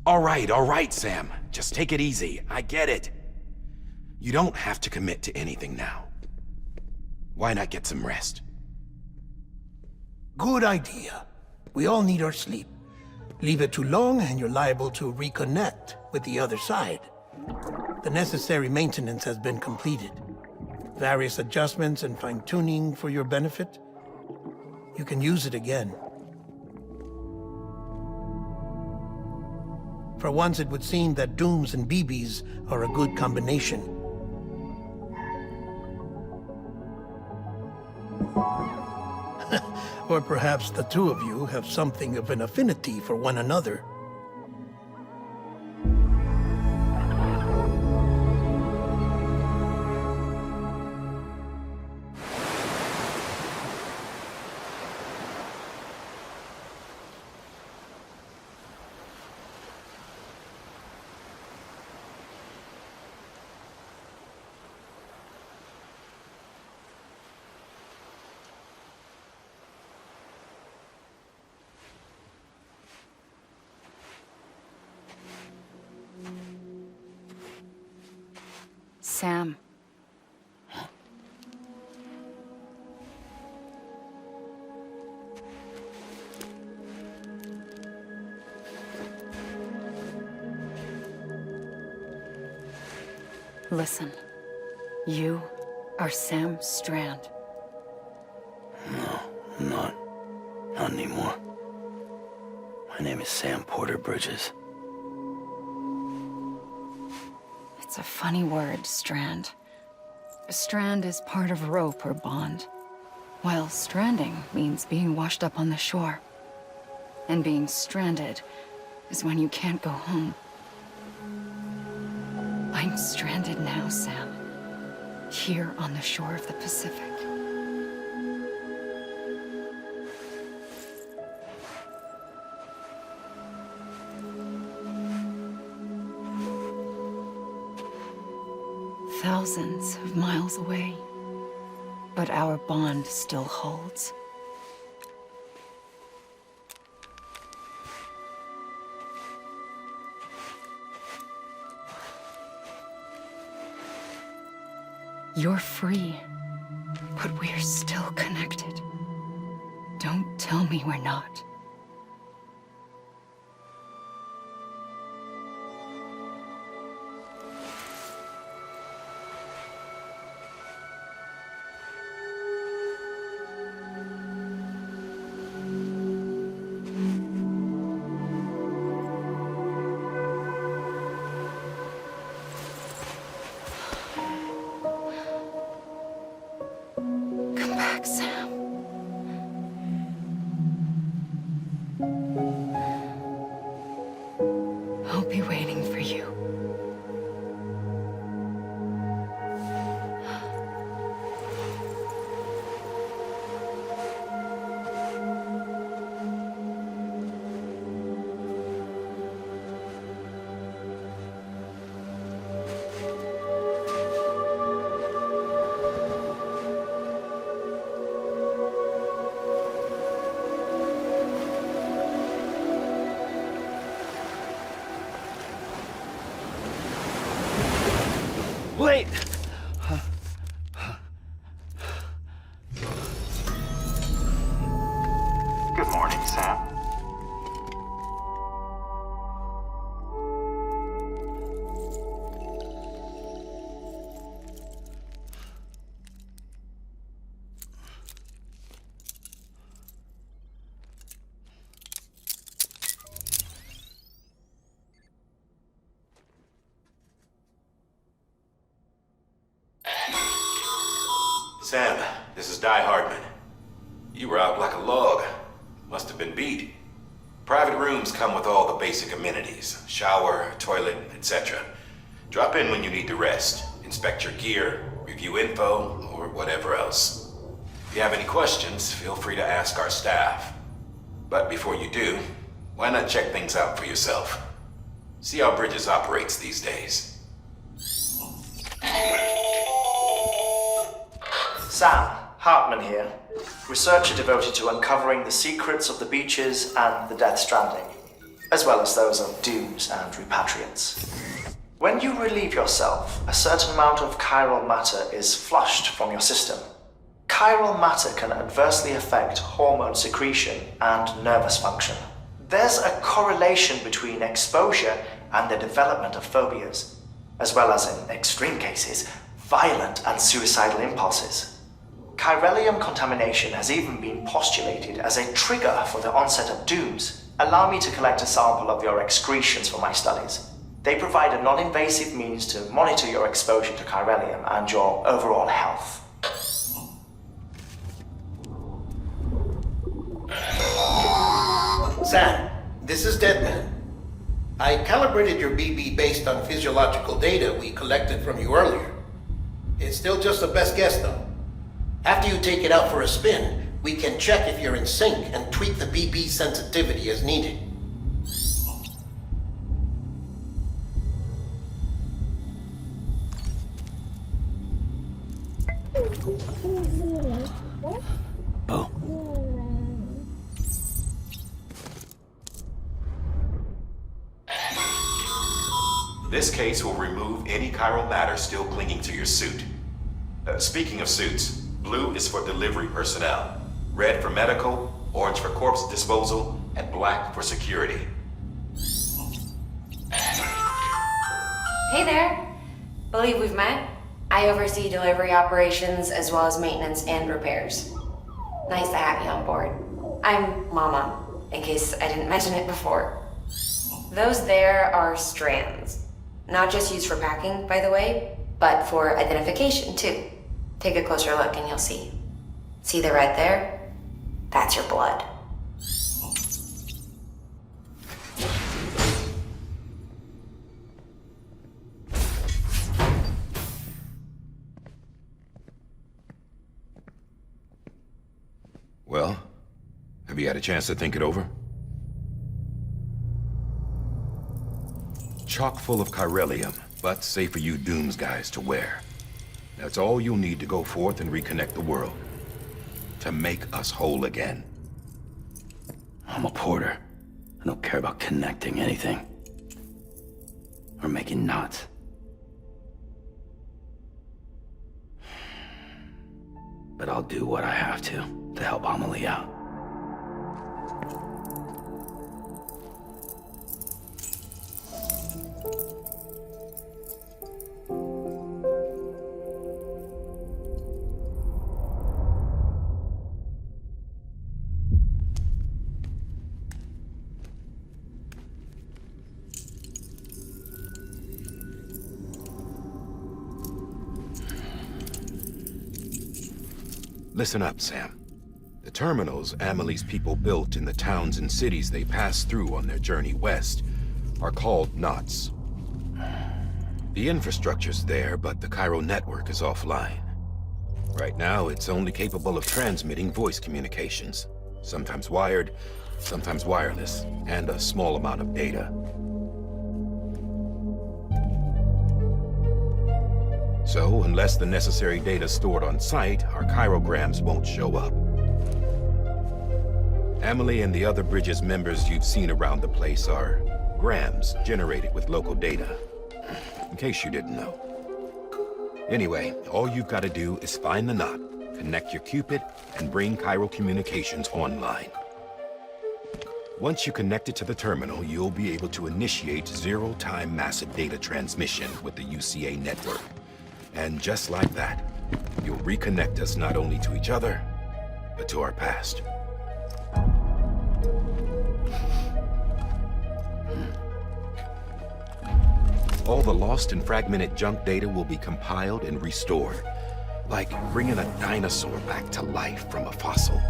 All right, Sam. Just take it easy. I get it. You don't have to commit to anything now. Why not get some rest? Good idea. We all need our sleep. Leave it too long and you're liable to reconnect with the other side. The necessary maintenance has been completed. Various adjustments and fine-tuning for your benefit. You can use it again. For once, it would seem that Dooms and BBs are a good combination. Or perhaps the two of you have something of an affinity for one another. Sam. Listen. You are Sam Strand. No, I'm not. Not anymore. My name is Sam Porter Bridges. It's a funny word, strand. A strand is part of rope or bond, while stranding means being washed up on the shore. And being stranded is when you can't go home. I'm stranded now, Sam. Here on the shore of the Pacific. Thousands of miles away, but our bond still holds. You're free, but we're still connected. Don't tell me we're not. Come back, Sam. I'll be waiting for you. Wait! Good morning, Sam. Sam, this is Die Hardman. You were out like a log. Must have been beat. Private rooms come with all the basic amenities. Shower, toilet, etc. Drop in when you need to rest. Inspect your gear, review info, or whatever else. If you have any questions, feel free to ask our staff. But before you do, why not check things out for yourself? See how Bridges operates these days. Sam, Hartman here, researcher devoted to uncovering the secrets of the beaches and the Death Stranding, as well as those of dooms and repatriates. When you relieve yourself, a certain amount of chiral matter is flushed from your system. Chiral matter can adversely affect hormone secretion and nervous function. There's a correlation between exposure and the development of phobias, as well as, in extreme cases, violent and suicidal impulses. Chiralium contamination has even been postulated as a trigger for the onset of dooms. Allow me to collect a sample of your excretions for my studies. They provide a non-invasive means to monitor your exposure to chiralium and your overall health. Sam, this is Deadman. I calibrated your BB based on physiological data we collected from you earlier. It's still just a best guess, though. After you take it out for a spin, we can check if you're in sync and tweak the BB sensitivity as needed. This case will remove any chiral matter still clinging to your suit. Speaking of suits, blue is for delivery personnel, red for medical, orange for corpse disposal, and black for security. Hey there. Believe we've met. I oversee delivery operations as well as maintenance and repairs. Nice to have you on board. I'm Mama, in case I didn't mention it before. Those there are strands. Not just used for packing, by the way, but for identification too. Take a closer look and you'll see. See the red there? That's your blood. Well, have you had a chance to think it over? Chock full of chiralium, but safe for you Dooms guys to wear. That's all you'll need to go forth and reconnect the world. To make us whole again. I'm a porter. I don't care about connecting anything. Or making knots. but I'll do what I have to help Amelie out. Listen up, Sam. The terminals Amelie's people built in the towns and cities they passed through on their journey west are called knots. The infrastructure's there, but the Cairo network is offline. Right now, it's only capable of transmitting voice communications, sometimes wired, sometimes wireless, and a small amount of data. So, unless the necessary data is stored on site, our chirograms won't show up. Amelie and the other Bridges members you've seen around the place are grams generated with local data, in case you didn't know. Anyway, all you've got to do is find the knot, connect your Cupid, and bring Cairo communications online. Once you connect it to the terminal, you'll be able to initiate zero-time massive data transmission with the UCA network. And just like that, you'll reconnect us not only to each other, but to our past. All the lost and fragmented junk data will be compiled and restored, like bringing a dinosaur back to life from a fossil.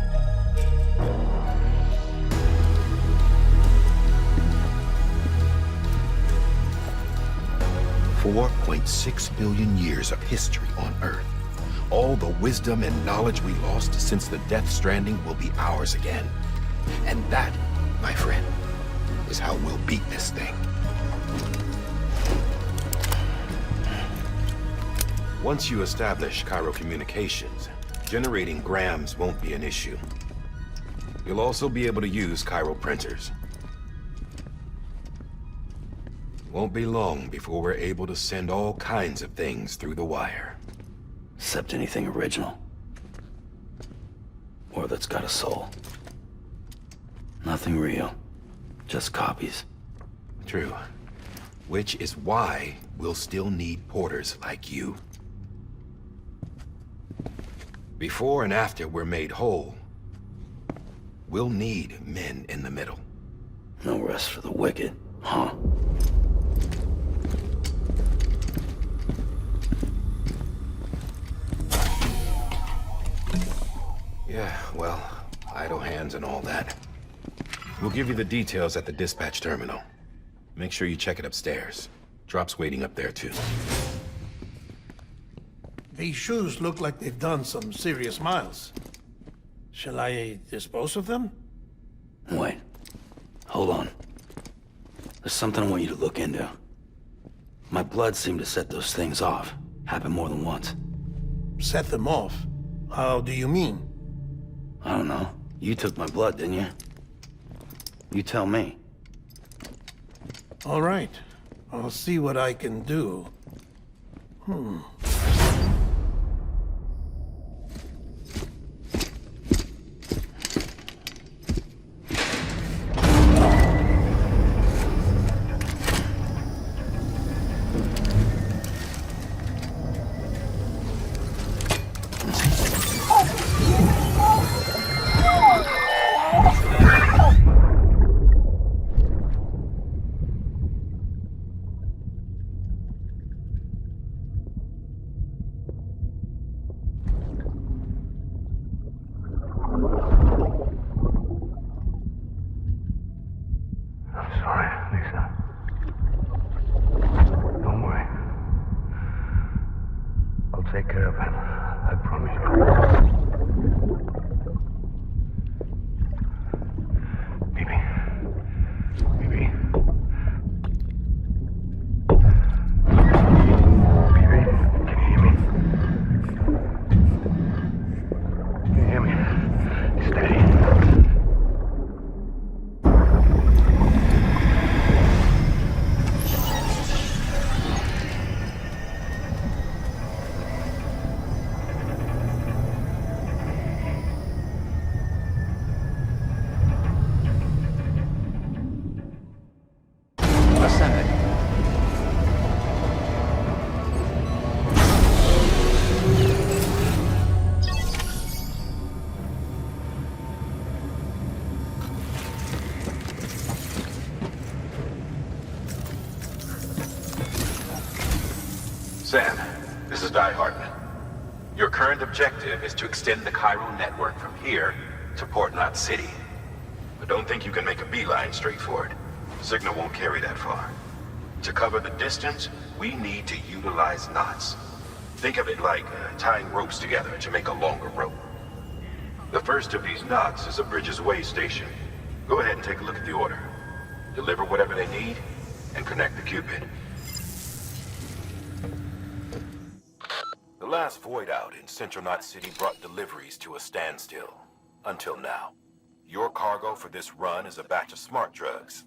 $4.6 billion years of history on Earth. All the wisdom and knowledge we lost since the Death Stranding will be ours again. And that, my friend, is how we'll beat this thing. Once you establish Cairo communications, generating grams won't be an issue. You'll also be able to use Cairo printers. Won't be long before we're able to send all kinds of things through the wire. Except anything original. Or that's got a soul. Nothing real. Just copies. True. Which is why we'll still need porters like you. Before and after we're made whole, we'll need men in the middle. No rest for the wicked, huh? Yeah, well, idle hands and all that. We'll give you the details at the dispatch terminal. Make sure you check it upstairs. Drop's waiting up there, too. These shoes look like they've done some serious miles. Shall I dispose of them? Wait. Hold on. There's something I want you to look into. My blood seemed to set those things off. Happened more than once. Set them off? How do you mean? I don't know. You took my blood, didn't you? You tell me. All right. I'll see what I can do. Take care of him. I promise you. Baby. Baby. Baby, can you hear me? Can you hear me? Steady. This is Die Hartman. Your current objective is to extend the chiral network from here to Port Knot City. But don't think you can make a beeline straight for it. The signal won't carry that far. To cover the distance, we need to utilize knots. Think of it like tying ropes together to make a longer rope. The first of these knots is a Bridges way station. Go ahead and take a look at the order. Deliver whatever they need, and connect the Cupid. The last void out in Central Knot City brought deliveries to a standstill. Until now. Your cargo for this run is a batch of smart drugs.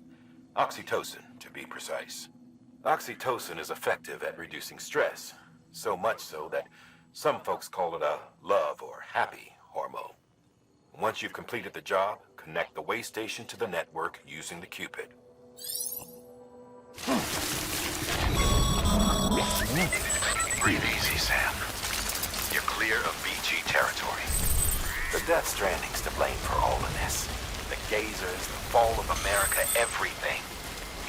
Oxytocin, to be precise. Oxytocin is effective at reducing stress. So much so that some folks call it a love or happy hormone. Once you've completed the job, connect the way station to the network using the Cupid. Breathe easy, Sam. You're clear of BG territory. The Death Stranding's to blame for all of this. The gazers, the fall of America, everything.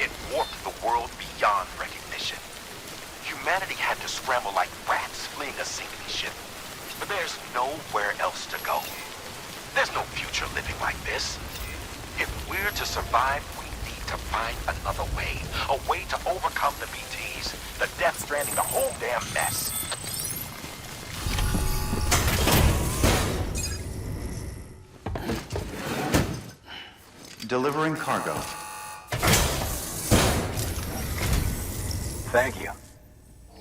It warped the world beyond recognition. Humanity had to scramble like rats fleeing a sinking ship. But there's nowhere else to go. There's no future living like this. If we're to survive, we need to find another way. A way to overcome the BTs, the Death Stranding, the whole damn mess. Delivering cargo. Thank you.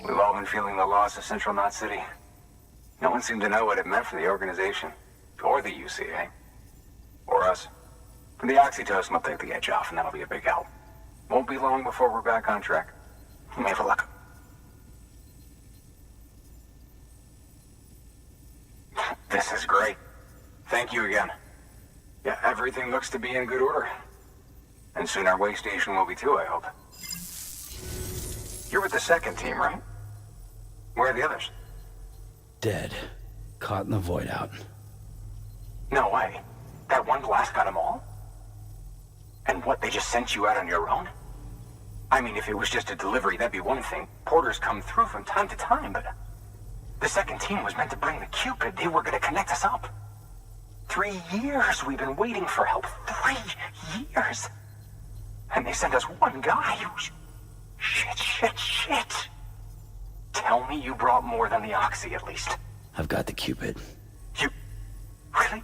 We've all been feeling the loss of Central Knot City. No one seemed to know what it meant for the organization, or the UCA, or us. The oxytocin will take the edge off, and that'll be a big help. Won't be long before we're back on track. May have luck. This is great. Thank you again. Yeah, everything looks to be in good order. And soon our way station will be too, I hope. You're with the second team, right? Where are the others? Dead. Caught in the void out. No way. That one blast got them all? And what, they just sent you out on your own? I mean, if it was just a delivery, that'd be one thing. Porters come through from time to time, but... The second team was meant to bring the Cupid. They were gonna connect us up. 3 years we've been waiting for help. 3 years! And they sent us one guy who's... Shit. Tell me you brought more than the Oxy, at least. I've got the Cupid. You... Really?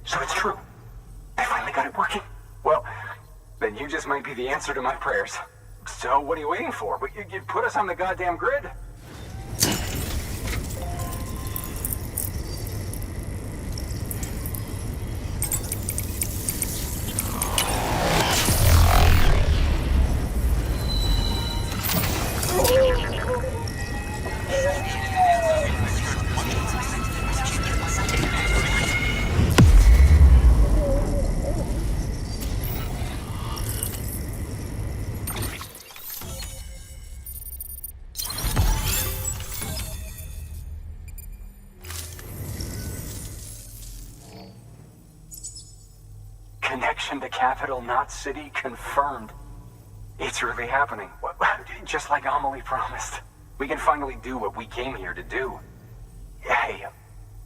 So it's true. I finally got it working. Well, then you just might be the answer to my prayers. So what are you waiting for? You put us on the goddamn grid. Connection to Capital Knot City confirmed. It's really happening. Just like Amelie promised. We can finally do what we came here to do. Hey,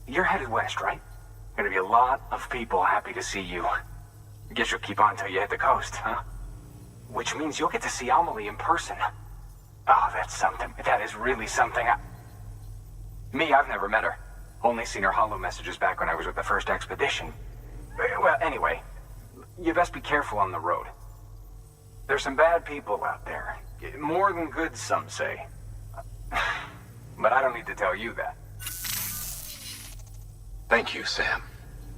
you're headed west, right? Gonna be a lot of people happy to see you. Guess you'll keep on till you hit the coast, huh? Which means you'll get to see Amelie in person. Oh, that's something. That is really something. I've never met her. Only seen her holo messages back when I was with the first expedition. Well, anyway, you best be careful on the road. There's some bad people out there. More than good, some say. But I don't need to tell you that. Thank you, Sam.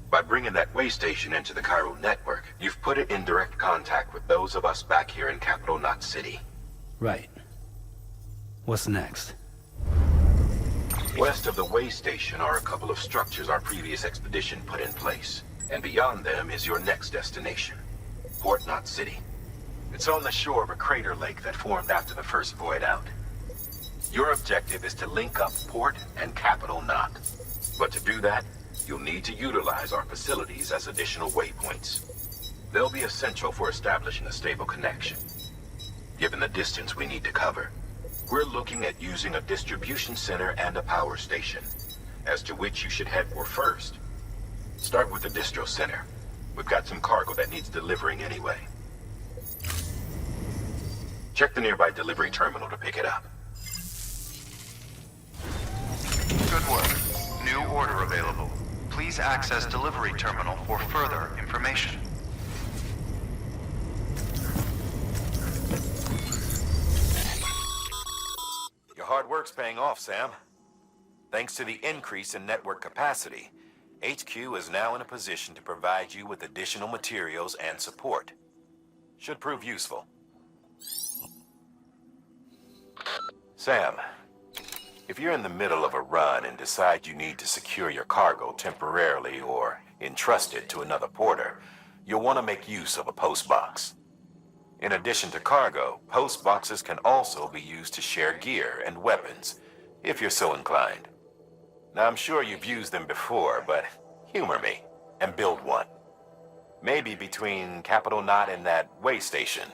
By bringing that way station into the chiral network, you've put it in direct contact with those of us back here in Capital Knot City. Right. What's next? West of the way station are a couple of structures our previous expedition put in place. And beyond them is your next destination, Port Knot City. It's on the shore of a crater lake that formed after the first void out. Your objective is to link up Port and Capital Knot. But to do that, you'll need to utilize our facilities as additional waypoints. They'll be essential for establishing a stable connection. Given the distance we need to cover, We're looking at using a distribution center and a power station, as to which you should head for first. Start with the distro center. We've got some cargo that needs delivering anyway. Check the nearby delivery terminal to pick it up. Good work. New order available. Please access delivery terminal for further information. Your hard work's paying off, Sam. Thanks to the increase in network capacity, HQ is now in a position to provide you with additional materials and support. Should prove useful. Sam, if you're in the middle of a run and decide you need to secure your cargo temporarily or entrust it to another porter, you'll want to make use of a post box. In addition to cargo, post boxes can also be used to share gear and weapons, if you're so inclined. Now, I'm sure you've used them before, but humor me and build one. Maybe between Capital Knot and that way station.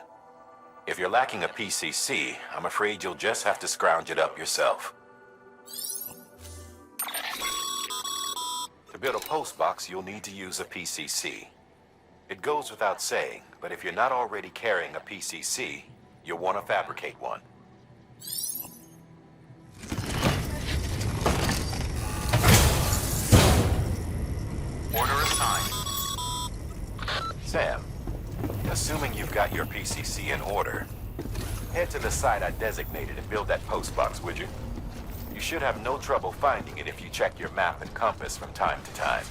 If you're lacking a PCC, I'm afraid you'll just have to scrounge it up yourself. To build a post box, you'll need to use a PCC. It goes without saying, but if you're not already carrying a PCC, you'll want to fabricate one. Order assigned. Sam, assuming you've got your PCC in order, head to the site I designated and build that post box, would you? You should have no trouble finding it if you check your map and compass from time to time.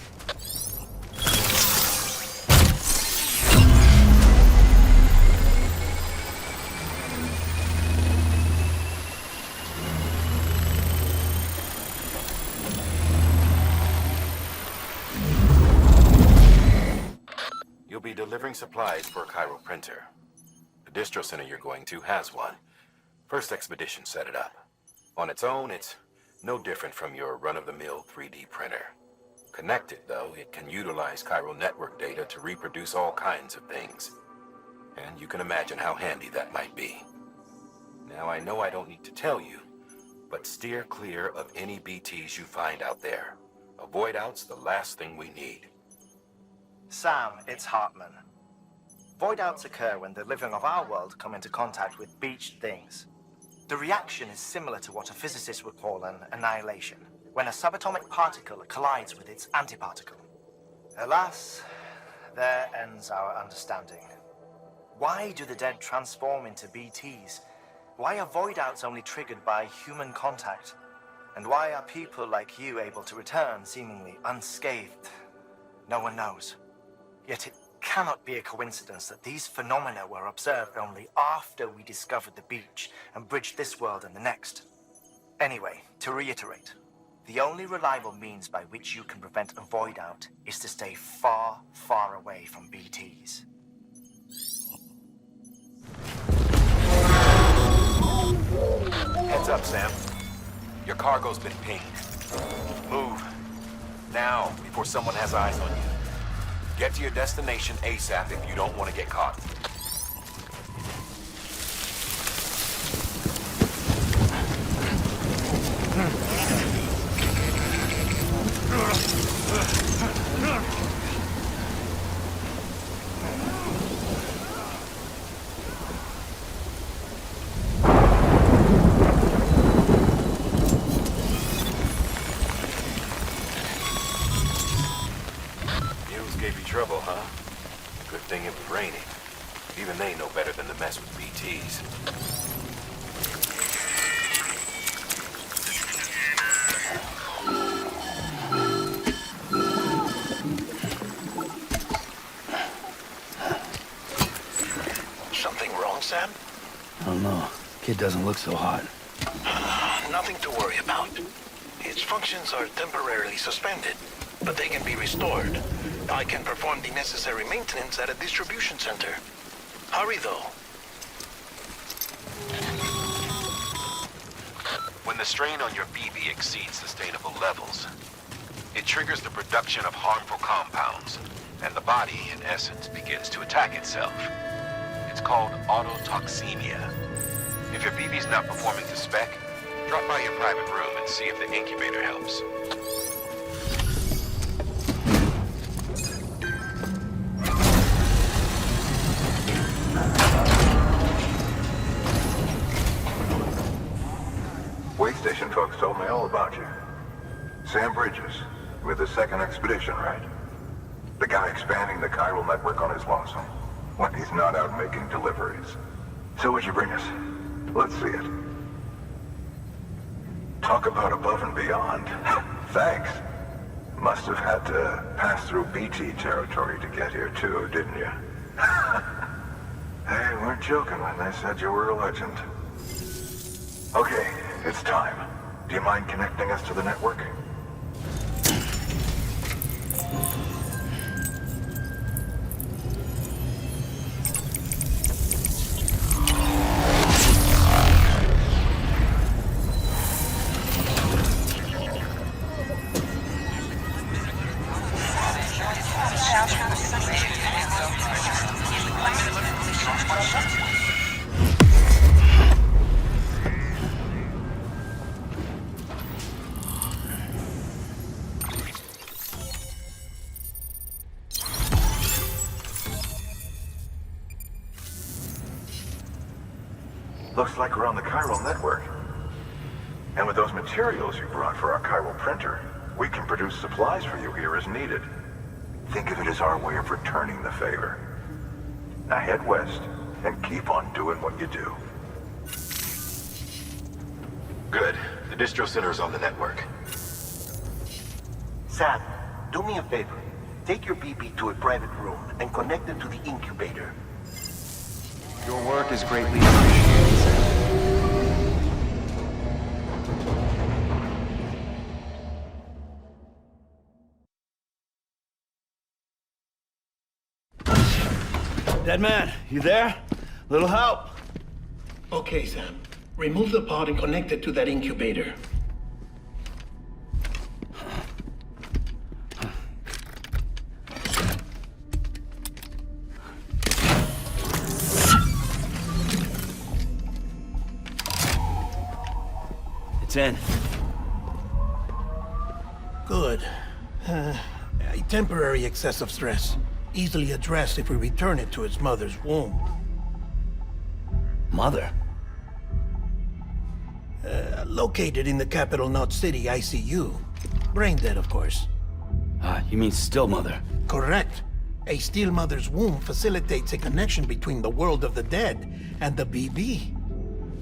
You'll be delivering supplies for a Cairo printer. The distro center you're going to has one. First expedition set it up. On its own, it's no different from your run-of-the-mill 3D printer. Connected, though, it can utilize Cairo network data to reproduce all kinds of things. And you can imagine how handy that might be. Now, I know I don't need to tell you, but steer clear of any BTs you find out there. Avoid out's the last thing we need. Sam, it's Hartman. Void outs occur when the living of our world come into contact with beached things. The reaction is similar to what a physicist would call an annihilation, when a subatomic particle collides with its antiparticle. Alas, there ends our understanding. Why do the dead transform into BTs? Why are void outs only triggered by human contact? And why are people like you able to return seemingly unscathed? No one knows. Yet it cannot be a coincidence that these phenomena were observed only after we discovered the beach and bridged this world and the next. Anyway, to reiterate, the only reliable means by which you can prevent a void out is to stay far, far away from BTs. Heads up, Sam. Your cargo's been pinged. Move. Now, before someone has eyes on you. Get to your destination ASAP if you don't want to get caught. Trouble, huh? Good thing it was raining. Even they know better than to mess with BTs. Something wrong, Sam? I don't know. Kid doesn't look so hot. Nothing to worry about. Its functions are temporarily suspended, but they can be restored. I can perform the necessary maintenance at a distribution center. Hurry, though. When the strain on your BB exceeds sustainable levels, it triggers the production of harmful compounds, and the body, in essence, begins to attack itself. It's called autotoxemia. If your BB's not performing to spec, drop by your private room and see if the incubator helps. Way station folks told me all about you. Sam Bridges, with the second expedition, right? The guy expanding the chiral network on his lonesome, when he's not out making deliveries. So what'd you bring us? Let's see it. Talk about above and beyond. Thanks. Must have had to pass through BT territory to get here too, didn't you? They weren't joking when they said you were a legend. Okay, it's time. Do you mind connecting us to the network? Looks like we're on the chiral network. And with those materials you brought for our chiral printer, we can produce supplies for you here as needed. Think of it as our way of returning the favor. Now head west and keep on doing what you do. Good. The distro center is on the network. Sam, do me a favor. Take your BB to a private room and connect it to the incubator. Your work is greatly appreciated, Sam. Dead man, you there? Little help? Okay, Sam. Remove the pod and connect it to that incubator. It's in. Good. A temporary excessive stress. Easily addressed if we return it to its mother's womb. Mother? Located in the capital Knot City ICU. Brain dead, of course. You mean still mother? Correct. A still mother's womb facilitates a connection between the world of the dead and the BB.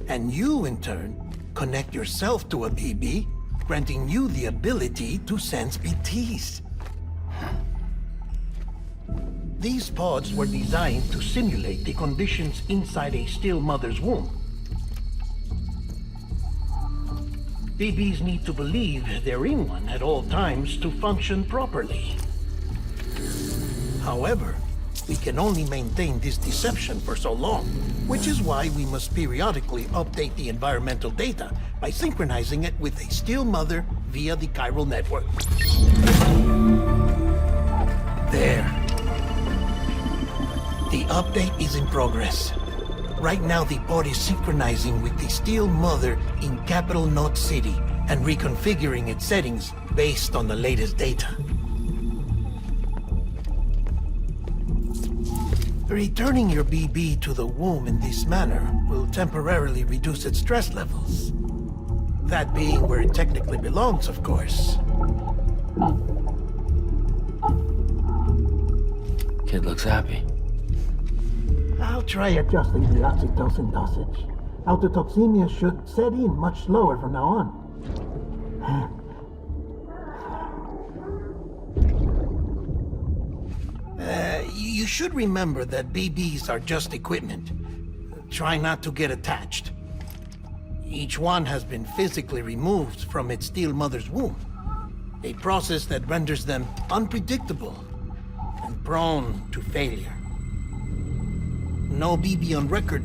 And you, in turn, connect yourself to a BB, granting you the ability to sense BTs. These pods were designed to simulate the conditions inside a still mother's womb. BBs need to believe they're in one at all times to function properly. However, we can only maintain this deception for so long, which is why we must periodically update the environmental data by synchronizing it with a still mother via the chiral network. There. The update is in progress. Right now, the pod is synchronizing with the still mother in capital Knot City and reconfiguring its settings based on the latest data. Returning your BB to the womb in this manner will temporarily reduce its stress levels. That being where it technically belongs, of course. Kid looks happy. I'll try adjusting the oxytocin dosage. Autotoxemia should set in much slower from now on. You should remember that BBs are just equipment. Try not to get attached. Each one has been physically removed from its still mother's womb. A process that renders them unpredictable and prone to failure. No BB on record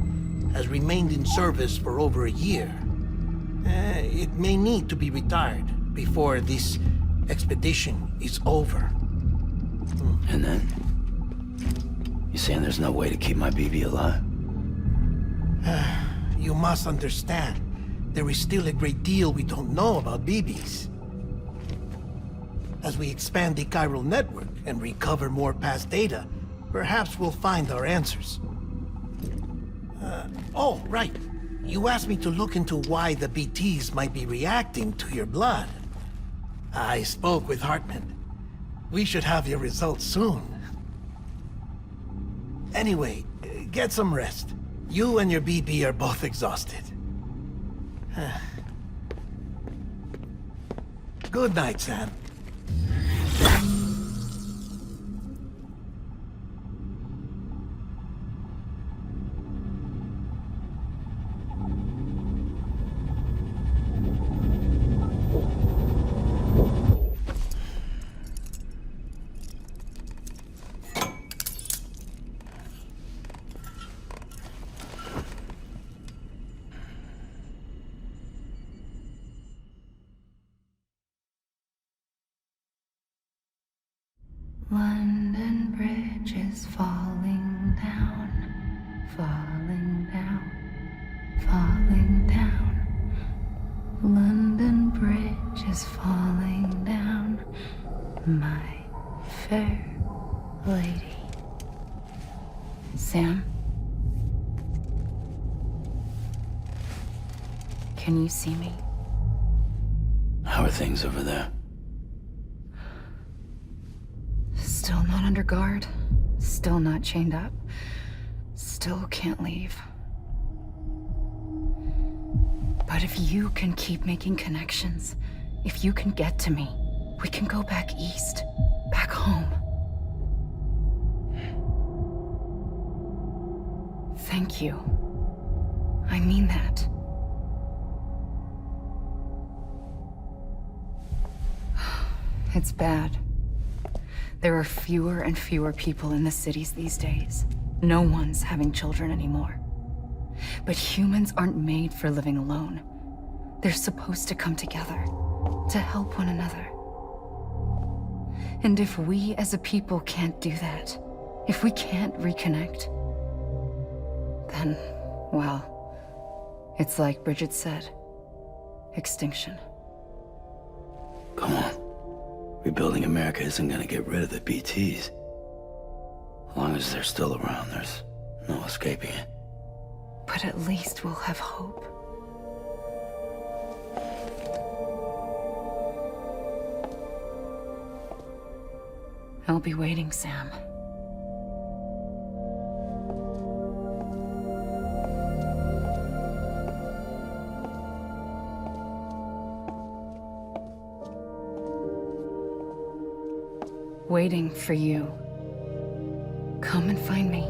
has remained in service for over a year. It may need to be retired before this expedition is over. And then? You saying there's no way to keep my BB alive? you must understand, there is still a great deal we don't know about BBs. As we expand the chiral network and recover more past data, perhaps we'll find our answers. Oh, right. You asked me to look into why the BTs might be reacting to your blood. I spoke with Hartman. We should have your results soon. Anyway, get some rest. You and your BB are both exhausted. Good night, Sam. London Bridge is falling down, falling down, falling down. London Bridge is falling down, my fair lady. Sam? Can you see me? How are things over there? Still not under guard, still not chained up, still can't leave. But if you can keep making connections, if you can get to me, we can go back east, back home. Thank you. I mean that. It's bad. There are fewer and fewer people in the cities these days. No one's having children anymore. But humans aren't made for living alone. They're supposed to come together, to help one another. And if we as a people can't do that, if we can't reconnect, then, well, it's like Bridget said, extinction. Come on. Rebuilding America isn't gonna get rid of the BTs. As long as they're still around, there's no escaping it. But at least we'll have hope. I'll be waiting, Sam. Waiting for you. Come and find me.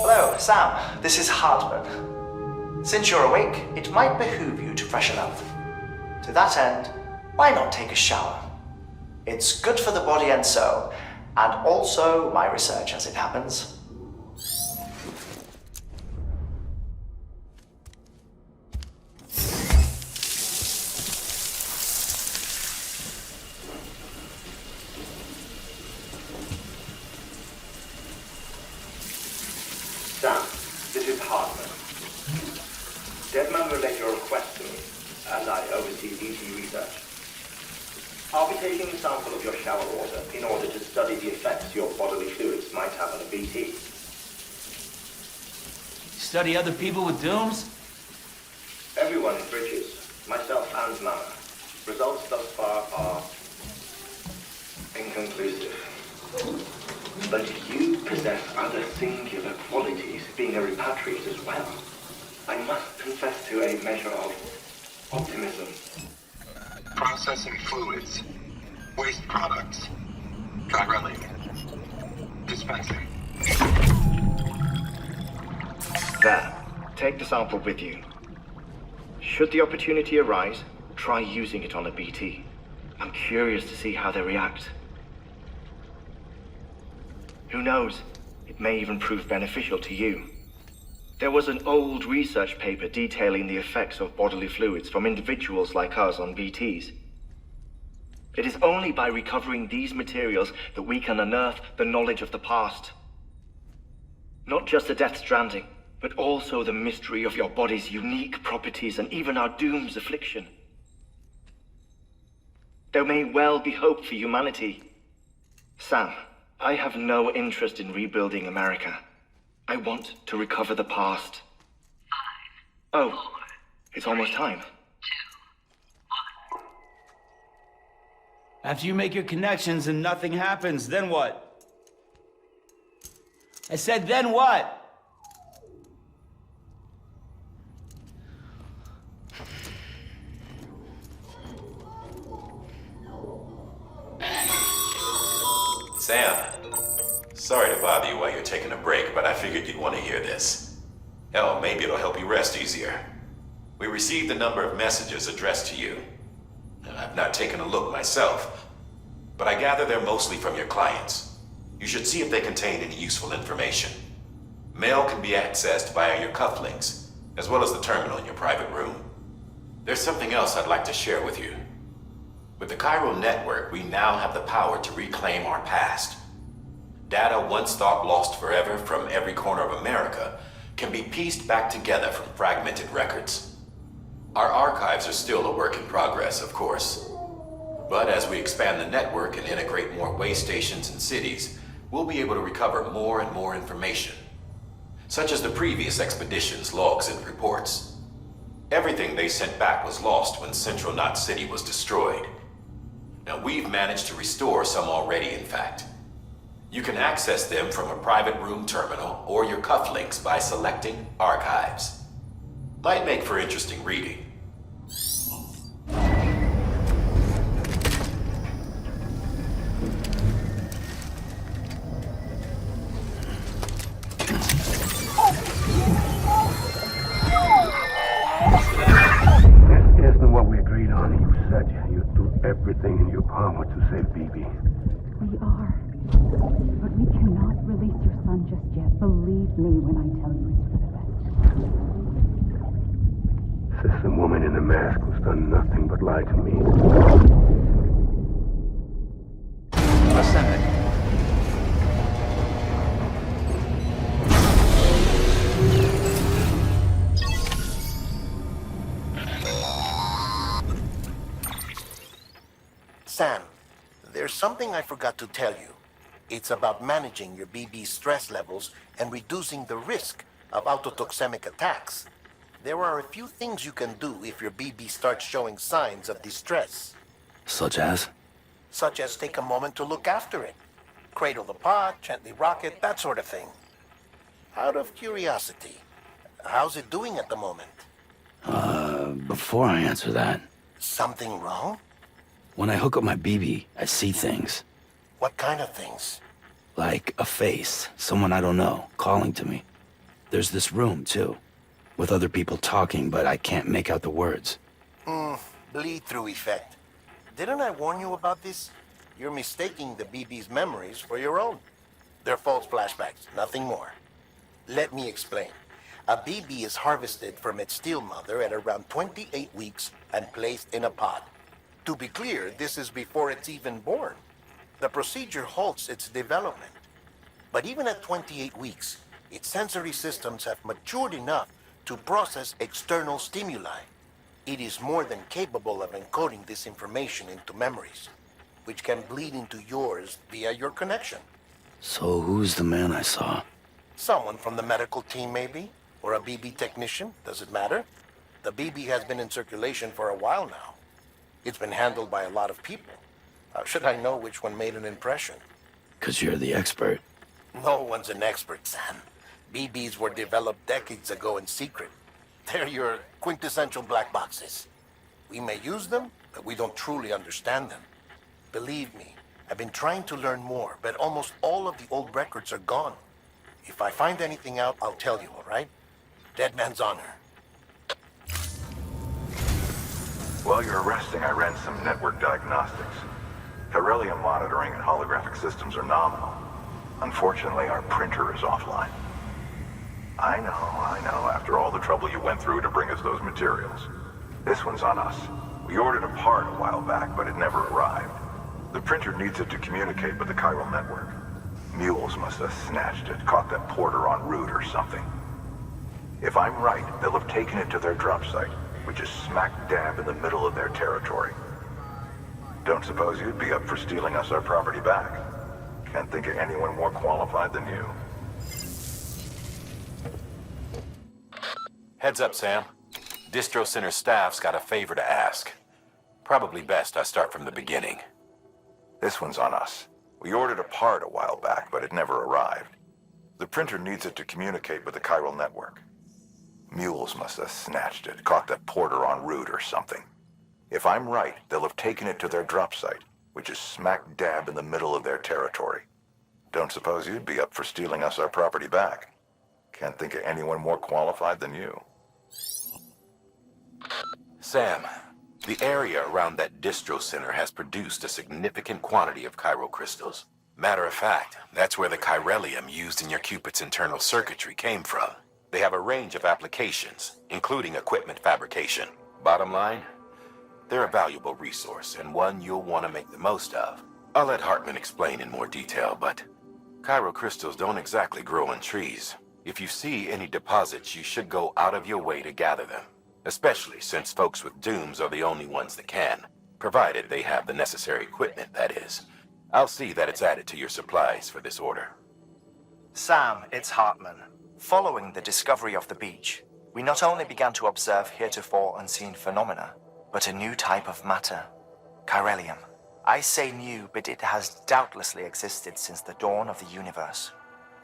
Hello, Sam. This is Hartman. Since you're awake, it might behoove you to freshen up. To that end, why not take a shower? It's good for the body and soul, and also my research as it happens. Sam, this is Hartman. Deadman relayed your request to me, as I oversee BT research. I'll be taking a sample of your shower water in order to study the effects your bodily fluids might have on a BT. Study other people with dooms? Everyone in Bridges, myself and Mama. Results thus far are inconclusive. But you possess other singular qualities, being a repatriate as well. I must confess to a measure of optimism. Processing fluids. Waste products. Chirelling. Dispensing. There. Take the sample with you. Should the opportunity arise, try using it on a BT. I'm curious to see how they react. Who knows? It may even prove beneficial to you. There was an old research paper detailing the effects of bodily fluids from individuals like us on BTs. It is only by recovering these materials that we can unearth the knowledge of the past. Not just the Death Stranding, but also the mystery of your body's unique properties and even our doom's affliction. There may well be hope for humanity. Sam, I have no interest in rebuilding America. I want to recover the past. 5, oh, 4, it's almost time. 2, 1. After you make your connections and nothing happens, then what? I said, then what? Sam, sorry to bother you while you're taking a break, but I figured you'd want to hear this. Hell, maybe it'll help you rest easier. We received a number of messages addressed to you. I've not taken a look myself, but I gather they're mostly from your clients. You should see if they contain any useful information. Mail can be accessed via your cufflinks, as well as the terminal in your private room. There's something else I'd like to share with you. With the chiral network, we now have the power to reclaim our past. Data once thought lost forever from every corner of America can be pieced back together from fragmented records. Our archives are still a work in progress, of course. But as we expand the network and integrate more way stations and cities, we'll be able to recover more and more information, such as the previous expedition's logs and reports. Everything they sent back was lost when Central Knot City was destroyed. Now, we've managed to restore some already, in fact. You can access them from a private room terminal or your cufflinks by selecting Archives. Might make for interesting reading. Isn't what we agreed on. You said you'd do everything in your power to save BB. We are. But we cannot release your son just yet. Believe me when I tell you it's for the best. Says the woman in the mask who's done nothing but lie to me. Ascending. Sam, there's something I forgot to tell you. It's about managing your BB stress levels and reducing the risk of autotoxemic attacks. There are a few things you can do if your BB starts showing signs of distress. Such as? Such as take a moment to look after it. Cradle the pot, gently rock it, that sort of thing. Out of curiosity, how's it doing at the moment? Before I answer that... Something wrong? When I hook up my BB, I see things. What kind of things? Like a face, someone I don't know, calling to me. There's this room, too, with other people talking, but I can't make out the words. Bleed-through effect. Didn't I warn you about this? You're mistaking the BB's memories for your own. They're false flashbacks, nothing more. Let me explain. A BB is harvested from its steel mother at around 28 weeks and placed in a pod. To be clear, this is before it's even born. The procedure halts its development. But even at 28 weeks, its sensory systems have matured enough to process external stimuli. It is more than capable of encoding this information into memories, which can bleed into yours via your connection. So who's the man I saw? Someone from the medical team, maybe? Or a BB technician, does it matter? The BB has been in circulation for a while now. It's been handled by a lot of people. How should I know which one made an impression? 'Cause you're the expert. No one's an expert, Sam. BBs were developed decades ago in secret. They're your quintessential black boxes. We may use them, but we don't truly understand them. Believe me, I've been trying to learn more, but almost all of the old records are gone. If I find anything out, I'll tell you, all right? Dead man's honor. While you're resting, I ran some network diagnostics. Beryllium monitoring and holographic systems are nominal. Unfortunately, our printer is offline. I know, after all the trouble you went through to bring us those materials. This one's on us. We ordered a part a while back, but it never arrived. The printer needs it to communicate with the chiral network. Mules must have snatched it, caught that porter en route or something. If I'm right, they'll have taken it to their drop site, which is smack dab in the middle of their territory. Don't suppose you'd be up for stealing us our property back? Can't think of anyone more qualified than you. Heads up, Sam. Distro Center staff's got a favor to ask. Probably best I start from the beginning. This one's on us. We ordered a part a while back, but it never arrived. The printer needs it to communicate with the chiral network. Mules must have snatched it, caught that porter en route or something. If I'm right, they'll have taken it to their drop site, which is smack dab in the middle of their territory. Don't suppose you'd be up for stealing us our property back? Can't think of anyone more qualified than you. Sam, the area around that distro center has produced a significant quantity of chiral crystals. Matter of fact, that's where the chiralium used in your Cupid's internal circuitry came from. They have a range of applications, including equipment fabrication. Bottom line, they're a valuable resource and one you'll want to make the most of. I'll let Hartman explain in more detail, but chiral crystals don't exactly grow on trees. If you see any deposits, you should go out of your way to gather them, especially since folks with dooms are the only ones that can, provided they have the necessary equipment, that is. I'll see that it's added to your supplies for this order. Sam, it's Hartman. Following the discovery of the beach, we not only began to observe heretofore unseen phenomena, but a new type of matter, chiralium. I say new, but it has doubtlessly existed since the dawn of the universe.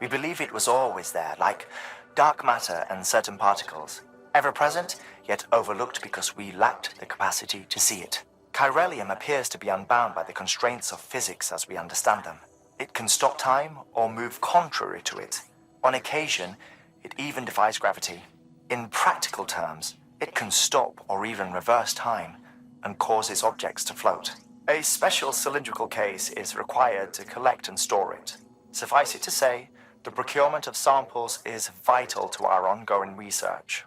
We believe it was always there, like dark matter and certain particles, ever present, yet overlooked because we lacked the capacity to see it. Chiralium appears to be unbound by the constraints of physics as we understand them. It can stop time or move contrary to it. On occasion, it even defies gravity. In practical terms, it can stop or even reverse time and causes objects to float. A special cylindrical case is required to collect and store it. Suffice it to say, the procurement of samples is vital to our ongoing research.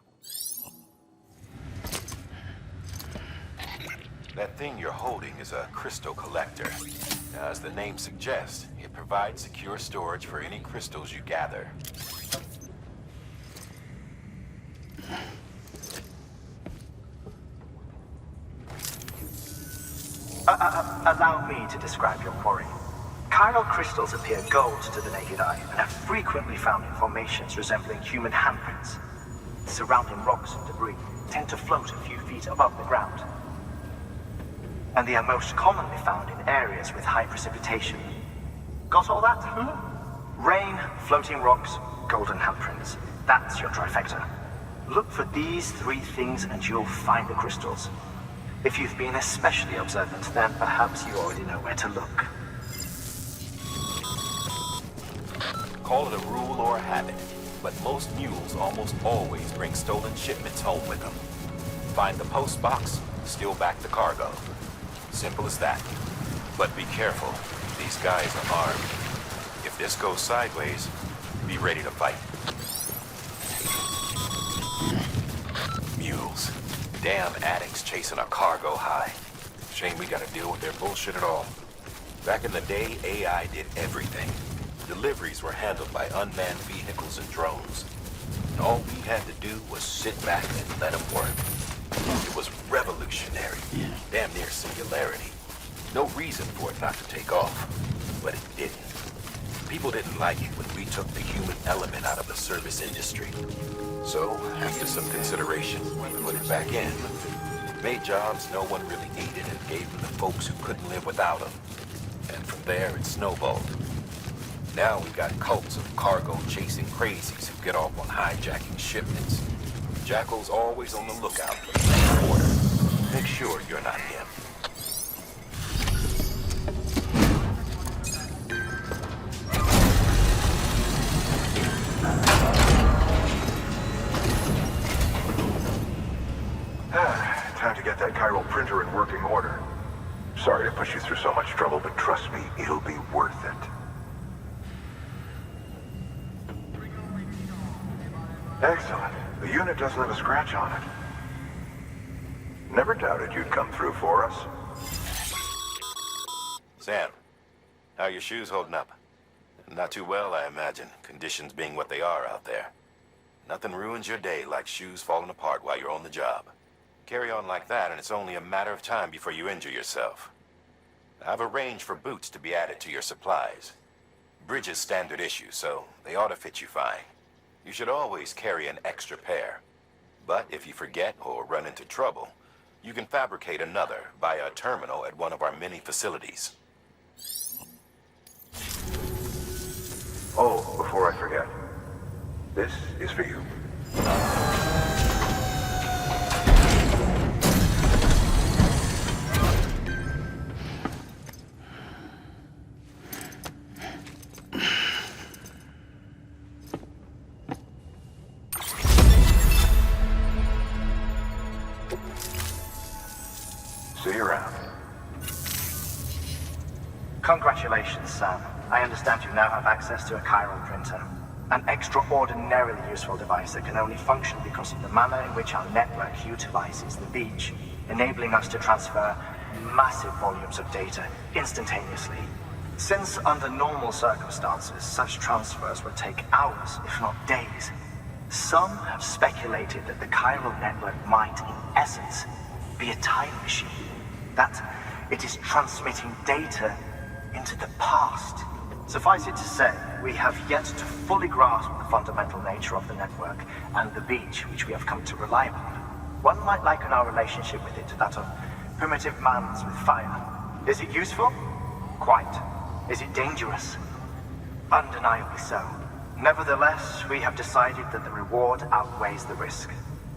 That thing you're holding is a crystal collector. As the name suggests, it provides secure storage for any crystals you gather. Allow me to describe your quarry. Chiral crystals appear gold to the naked eye and are frequently found in formations resembling human handprints. Surrounding rocks and debris tend to float a few feet above the ground. And they are most commonly found in areas with high precipitation. Got all that? Rain, floating rocks, golden handprints. That's your trifecta. Look for these three things and you'll find the crystals. If you've been especially observant, then perhaps you already know where to look. Call it a rule or a habit, but most mules almost always bring stolen shipments home with them. Find the post box, steal back the cargo. Simple as that. But be careful, these guys are armed. If this goes sideways, be ready to fight. Mules. Damn addicts chasing a cargo high. Shame we gotta deal with their bullshit at all. Back in the day, AI did everything. Deliveries were handled by unmanned vehicles and drones. And all we had to do was sit back and let them work. It was revolutionary. Damn near singularity. No reason for it not to take off. But it didn't. People didn't like it when we took the human element out of the service industry. So, after some consideration, we put it back in. Made jobs no one really needed and gave them to folks who couldn't live without them. And from there, it snowballed. Now we got cults of cargo-chasing crazies who get off on hijacking shipments. Jackal's always on the lookout for the same order. Make sure you're not him. Time to get that chiral printer in working order. Sorry to push you through so much trouble, but trust me, it'll be worth it. Excellent. The unit doesn't have a scratch on it. Never doubted you'd come through for us. Sam, how are your shoes holding up? Not too well, I imagine, conditions being what they are out there. Nothing ruins your day like shoes falling apart while you're on the job. Carry on like that and it's only a matter of time before you injure yourself. I've arranged for boots to be added to your supplies. Bridges standard issue, so they ought to fit you fine. You should always carry an extra pair. But if you forget or run into trouble, you can fabricate another via a terminal at one of our many facilities. Oh, before I forget. This is for you. See you around. Congratulations, Sam. I understand you now have access to a chiral printer. An extraordinarily useful device that can only function because of the manner in which our network utilizes the beach, enabling us to transfer massive volumes of data instantaneously. Since under normal circumstances, such transfers would take hours, if not days, some have speculated that the chiral network might, in essence, be a time machine. That it is transmitting data into the past. Suffice it to say, we have yet to fully grasp the fundamental nature of the network and the beach which we have come to rely upon. One might liken our relationship with it to that of primitive mans with fire. Is it useful? Quite. Is it dangerous? Undeniably so. Nevertheless, we have decided that the reward outweighs the risk.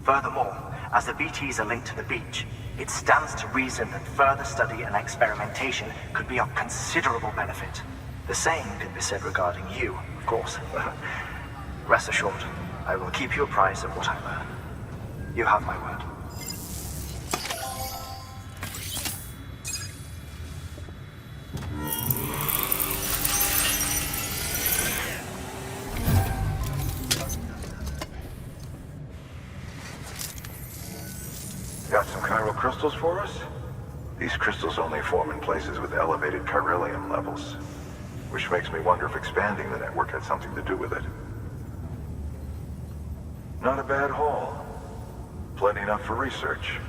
Furthermore, as the BTs are linked to the beach, it stands to reason that further study and experimentation could be of considerable benefit. The same could be said regarding you, of course. Rest assured, I will keep you apprised of what I learn. You have my word. Got some chiral crystals for us? These crystals only form in places with elevated chiralium levels, which makes me wonder if expanding the network had something to do with it. Not a bad haul. Plenty enough for research.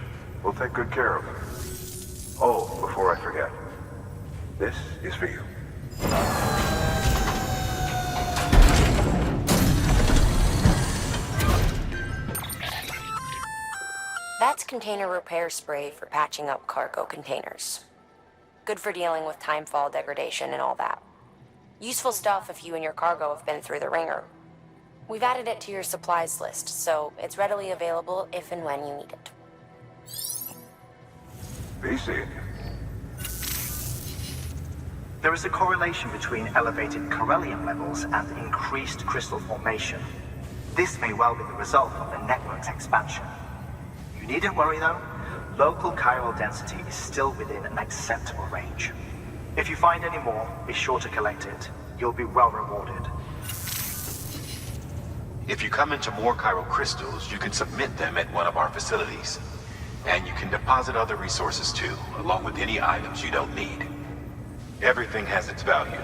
We'll take good care of it. Oh, before I forget. This is for you. That's container repair spray for patching up cargo containers. Good for dealing with timefall degradation and all that. Useful stuff if you and your cargo have been through the ringer. We've added it to your supplies list, so it's readily available if and when you need it. Be seeing you. There is a correlation between elevated chiralium levels and increased crystal formation. This may well be the result of the network's expansion. You needn't worry though. Local chiral density is still within an acceptable range. If you find any more, be sure to collect it. You'll be well rewarded. If you come into more chiral crystals, you can submit them at one of our facilities. And you can deposit other resources too, along with any items you don't need. Everything has its value.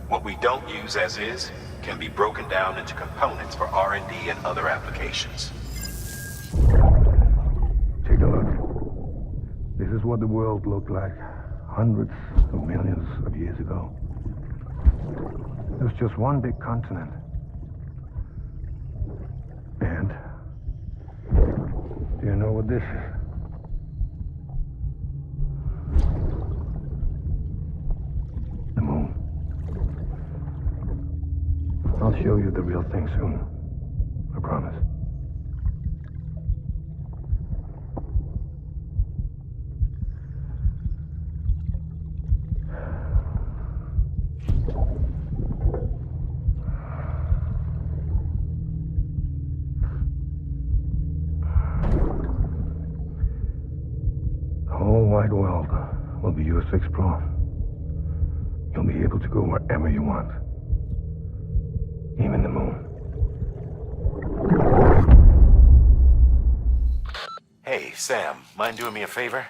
What we don't use as is can be broken down into components for R&D and other applications. Take a look. This is what the world looked like hundreds of millions of years ago. It was just one big continent. And do you know what this is? The moon. I'll show you the real thing soon. I promise. The whole wide world will be yours to explore. You'll be able to go wherever you want. Even the moon. Hey, Sam, mind doing me a favor?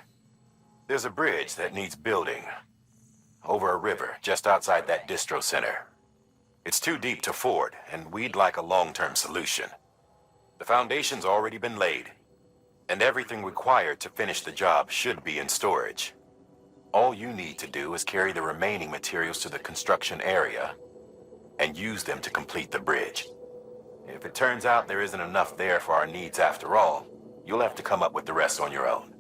There's a bridge that needs building. Over a river, just outside that distro center. It's too deep to ford, and we'd like a long-term solution. The foundation's already been laid, and everything required to finish the job should be in storage. All you need to do is carry the remaining materials to the construction area and use them to complete the bridge. If it turns out there isn't enough there for our needs after all, you'll have to come up with the rest on your own.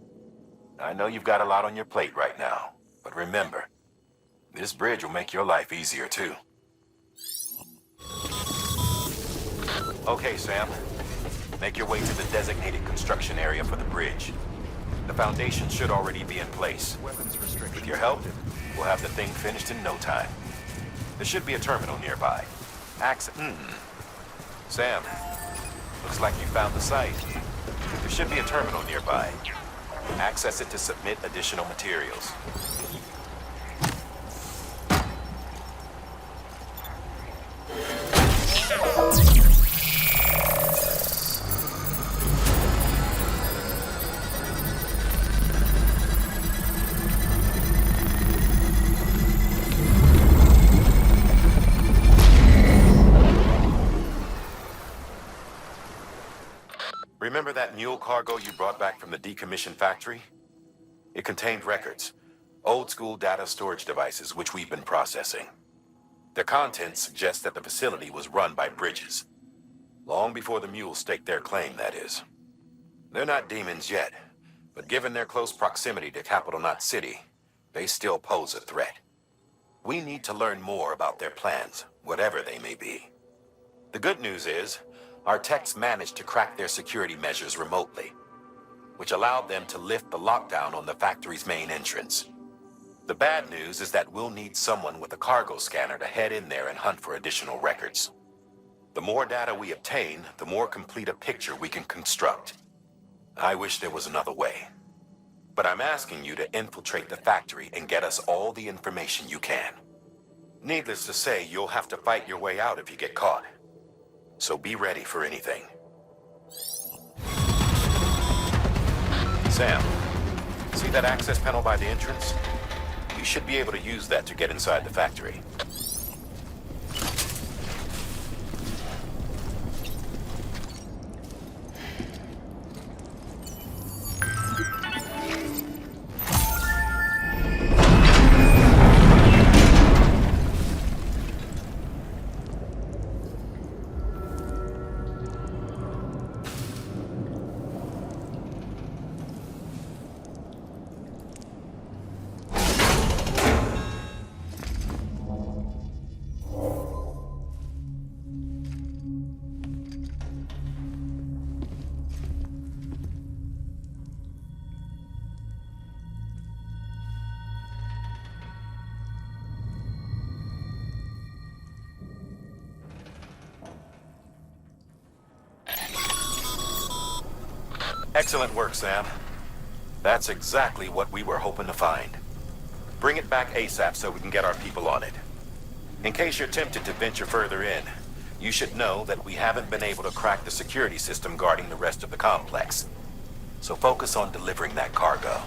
I know you've got a lot on your plate right now, but remember, this bridge will make your life easier too. Okay, Sam. Make your way to the designated construction area for the bridge. The foundation should already be in place. With your help, we'll have the thing finished in no time. There should be a terminal nearby. Sam, looks like you found the site. There should be a terminal nearby. Access it to submit additional materials. Remember that mule cargo you brought back from the decommissioned factory? It contained records, old-school data storage devices which we've been processing. Their contents suggest that the facility was run by Bridges. Long before the mules staked their claim, that is. They're not demons yet, but given their close proximity to Capital Knot City, they still pose a threat. We need to learn more about their plans, whatever they may be. The good news is, our techs managed to crack their security measures remotely, which allowed them to lift the lockdown on the factory's main entrance. The bad news is that we'll need someone with a cargo scanner to head in there and hunt for additional records. The more data we obtain, the more complete a picture we can construct. I wish there was another way. But I'm asking you to infiltrate the factory and get us all the information you can. Needless to say, you'll have to fight your way out if you get caught. So be ready for anything. Sam, see that access panel by the entrance? You should be able to use that to get inside the factory. Excellent work, Sam. That's exactly what we were hoping to find. Bring it back ASAP so we can get our people on it. In case you're tempted to venture further in, you should know that we haven't been able to crack the security system guarding the rest of the complex. So focus on delivering that cargo.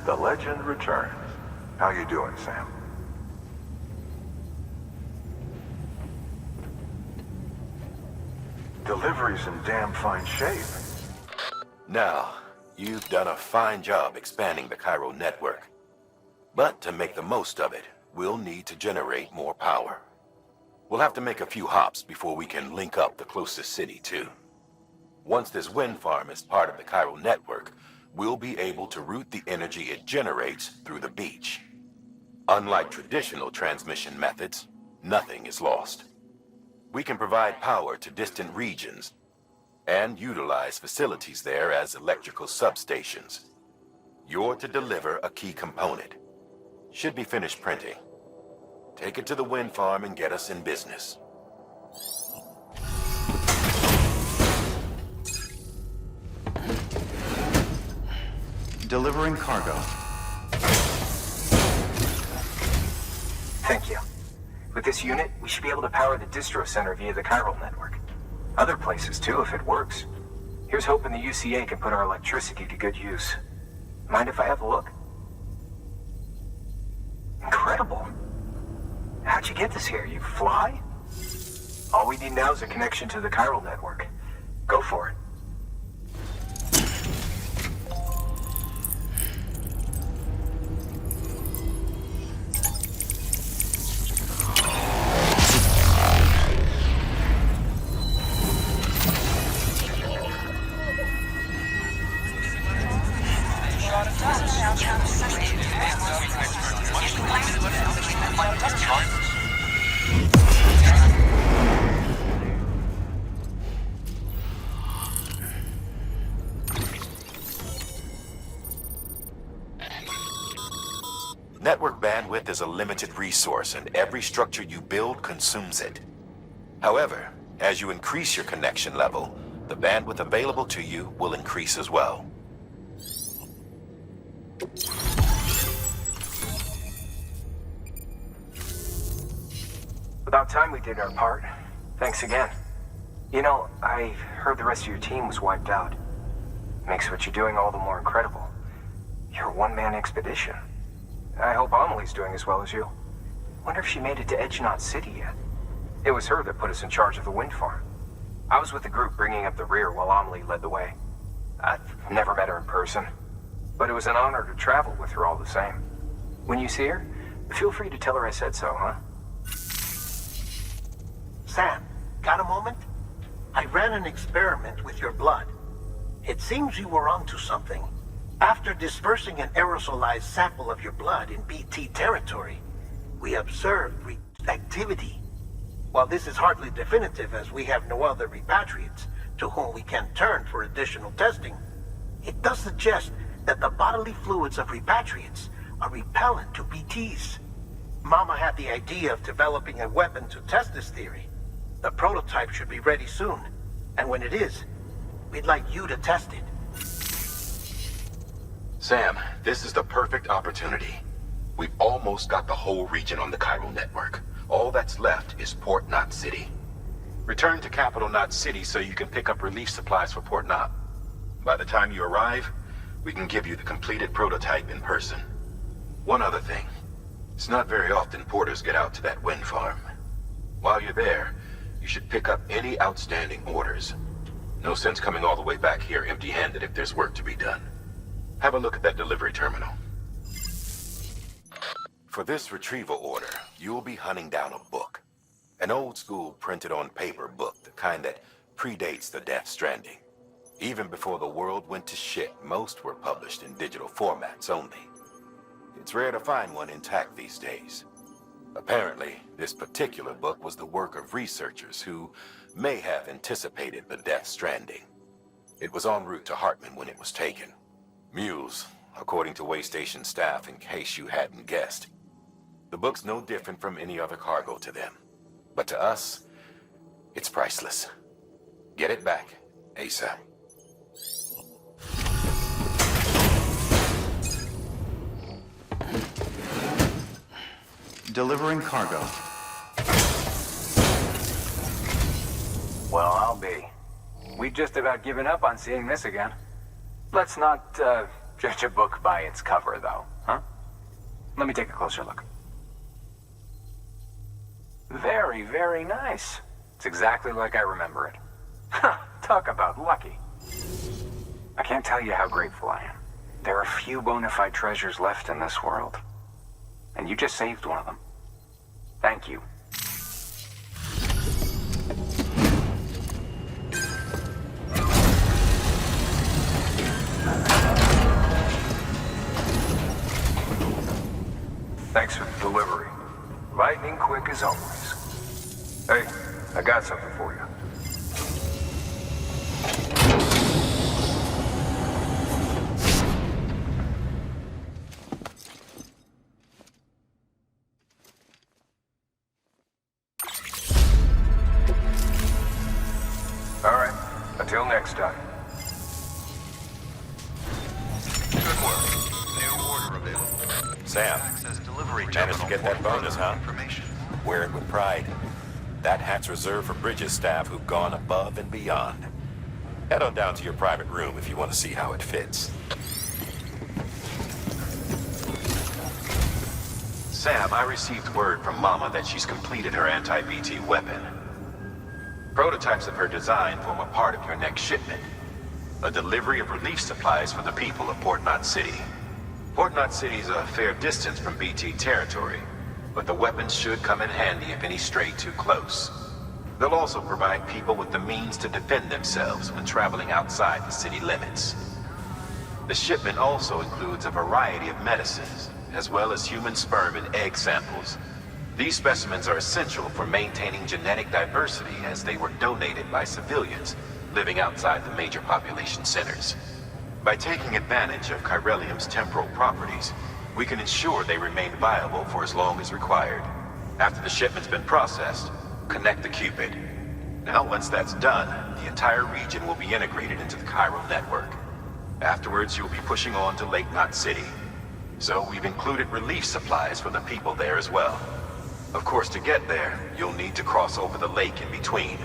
The legend returns. How you doing, Sam? Delivery's in damn fine shape. Now, you've done a fine job expanding the Cairo network. But to make the most of it, we'll need to generate more power. We'll have to make a few hops before we can link up the closest city, too. Once this wind farm is part of the Cairo network, we'll be able to route the energy it generates through the beach. Unlike traditional transmission methods, nothing is lost. We can provide power to distant regions and utilize facilities there as electrical substations. You're to deliver a key component. Should be finished printing. Take it to the wind farm and get us in business. Delivering cargo. Thank you. With this unit, we should be able to power the distro center via the chiral network. Other places too, if it works. Here's hoping the UCA can put our electricity to good use. Mind if I have a look? Incredible. How'd you get this here? You fly? All we need now is a connection to the chiral network. Go for it. Network bandwidth is a limited resource, and every structure you build consumes it. However, as you increase your connection level, the bandwidth available to you will increase as well. About time we did our part. Thanks again. You know, I heard the rest of your team was wiped out. Makes what you're doing all the more incredible. You're a one-man expedition. I hope Amelie's doing as well as you. Wonder if she made it to Edgenot City yet. It was her that put us in charge of the wind farm. I was with the group bringing up the rear while Amelie led the way. I've never met her in person, but it was an honor to travel with her all the same. When you see her, feel free to tell her I said so, huh? Sam, got a moment? I ran an experiment with your blood. It seems you were onto something. After dispersing an aerosolized sample of your blood in BT territory, we observed activity. While this is hardly definitive as we have no other repatriates to whom we can turn for additional testing, it does suggest that the bodily fluids of repatriates are repellent to BTs. Mama had the idea of developing a weapon to test this theory. The prototype should be ready soon, and when it is, we'd like you to test it. Sam, this is the perfect opportunity. We've almost got the whole region on the chiral network. All that's left is Port Knot City. Return to Capital Knot City so you can pick up relief supplies for Port Knot. By the time you arrive, we can give you the completed prototype in person. One other thing. It's not very often porters get out to that wind farm. While you're there, you should pick up any outstanding orders. No sense coming all the way back here empty-handed if there's work to be done. Have a look at that delivery terminal. For this retrieval order, you'll be hunting down a book. An old-school printed-on-paper book, the kind that predates the Death Stranding. Even before the world went to shit, most were published in digital formats only. It's rare to find one intact these days. Apparently, this particular book was the work of researchers who may have anticipated the Death Stranding. It was en route to Hartman when it was taken. Mules, according to Waystation staff, in case you hadn't guessed. The book's no different from any other cargo to them. But to us, it's priceless. Get it back, ASAP. Delivering cargo. Well, I'll be. We've just about given up on seeing this again. Let's not judge a book by its cover, though, huh? Let me take a closer look. Very, very nice. It's exactly like I remember it. Talk about lucky. I can't tell you how grateful I am. There are few bona fide treasures left in this world. And you just saved one of them. Thank you. Thanks for the delivery. Lightning quick as always. Hey, I got something for you. All right, until next time. Good work. Sam, managed to get that bonus, huh? Wear it with pride. That hat's reserved for Bridges staff who've gone above and beyond. Head on down to your private room if you want to see how it fits. Sam, I received word from Mama that she's completed her anti-BT weapon. Prototypes of her design form a part of your next shipment. A delivery of relief supplies for the people of Port Knot City. Port Knot City is a fair distance from BT territory, but the weapons should come in handy if any stray too close. They'll also provide people with the means to defend themselves when traveling outside the city limits. The shipment also includes a variety of medicines, as well as human sperm and egg samples. These specimens are essential for maintaining genetic diversity as they were donated by civilians living outside the major population centers. By taking advantage of chiralium's temporal properties, we can ensure they remain viable for as long as required. After the shipment's been processed, connect the Cupid. Now, once that's done, the entire region will be integrated into the chiral network. Afterwards, you'll be pushing on to Lake Knot City. So we've included relief supplies for the people there as well. Of course, to get there, you'll need to cross over the lake in between.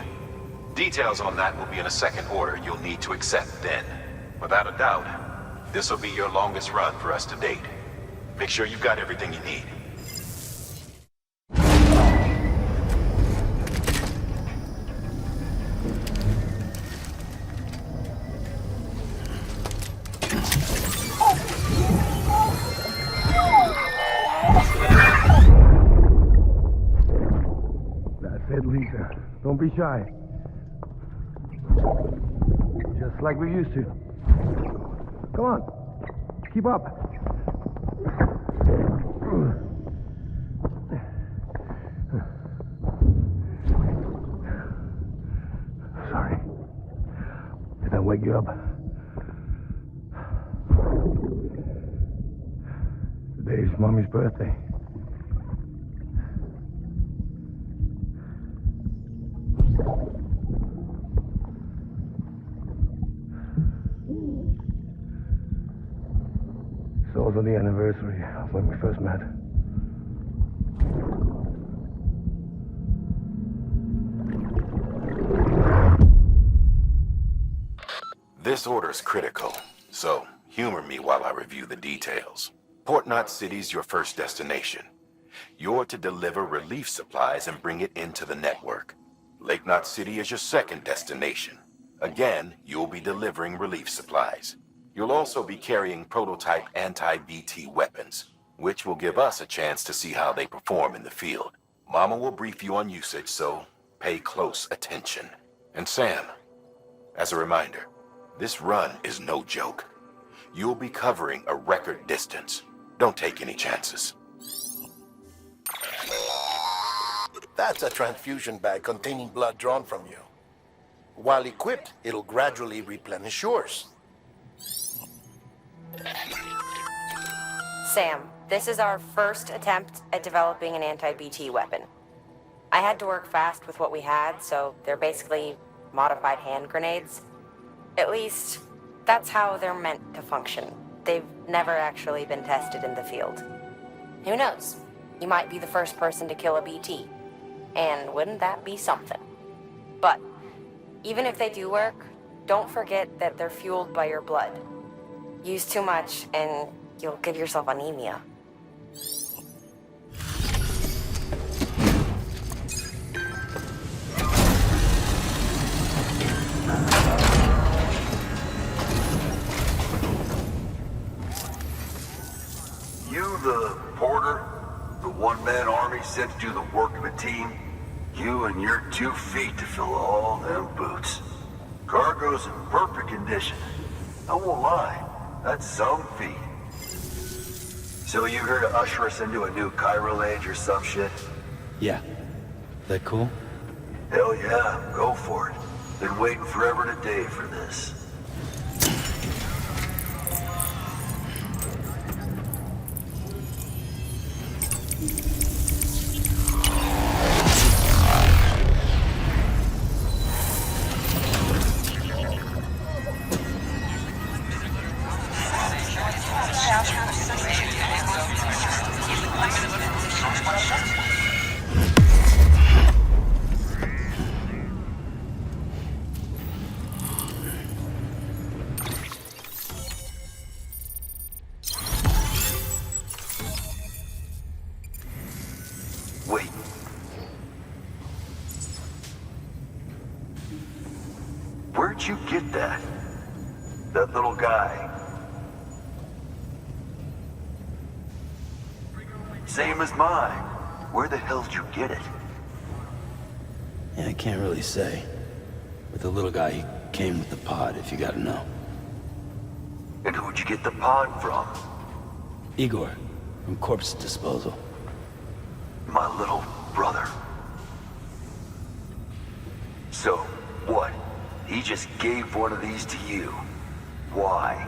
Details on that will be in a second order you'll need to accept then. Without a doubt, this will be your longest run for us to date. Make sure you've got everything you need. That's it, Lisa. Don't be shy. Just like we used to. Come on. Keep up. Sorry. Did I wake you up? Today's Mommy's birthday. It's also the anniversary of when we first met. This order is critical, so humor me while I review the details. Port Knot City's your first destination. You're to deliver relief supplies and bring it into the network. Lake Knot City is your second destination. Again, you'll be delivering relief supplies. You'll also be carrying prototype anti-BT weapons, which will give us a chance to see how they perform in the field. Mama will brief you on usage, so pay close attention. And Sam, as a reminder, this run is no joke. You'll be covering a record distance. Don't take any chances. That's a transfusion bag containing blood drawn from you. While equipped, it'll gradually replenish yours. Sam, this is our first attempt at developing an anti-BT weapon. I had to work fast with what we had, so they're basically modified hand grenades. At least, that's how they're meant to function. They've never actually been tested in the field. Who knows? You might be the first person to kill a BT. And wouldn't that be something? But, even if they do work, don't forget that they're fueled by your blood. Use too much, and you'll give yourself anemia. You the porter? The one-man army sent to do the work of a team? You and your 2 feet to fill all them boots. Cargo's in perfect condition. I won't lie, that's some feat. So you here to usher us into a new chiral age or some shit? Yeah. That cool? Hell yeah, go for it. Been waiting forever and a day for this. you get that? That little guy? Same as mine. Where the hell did you get it? Yeah, I can't really say. With the little guy, he came with the pod, if you gotta know. And who'd you get the pod from? Igor, from Corpse Disposal. My little brother. So, what? He just gave one of these to you. Why?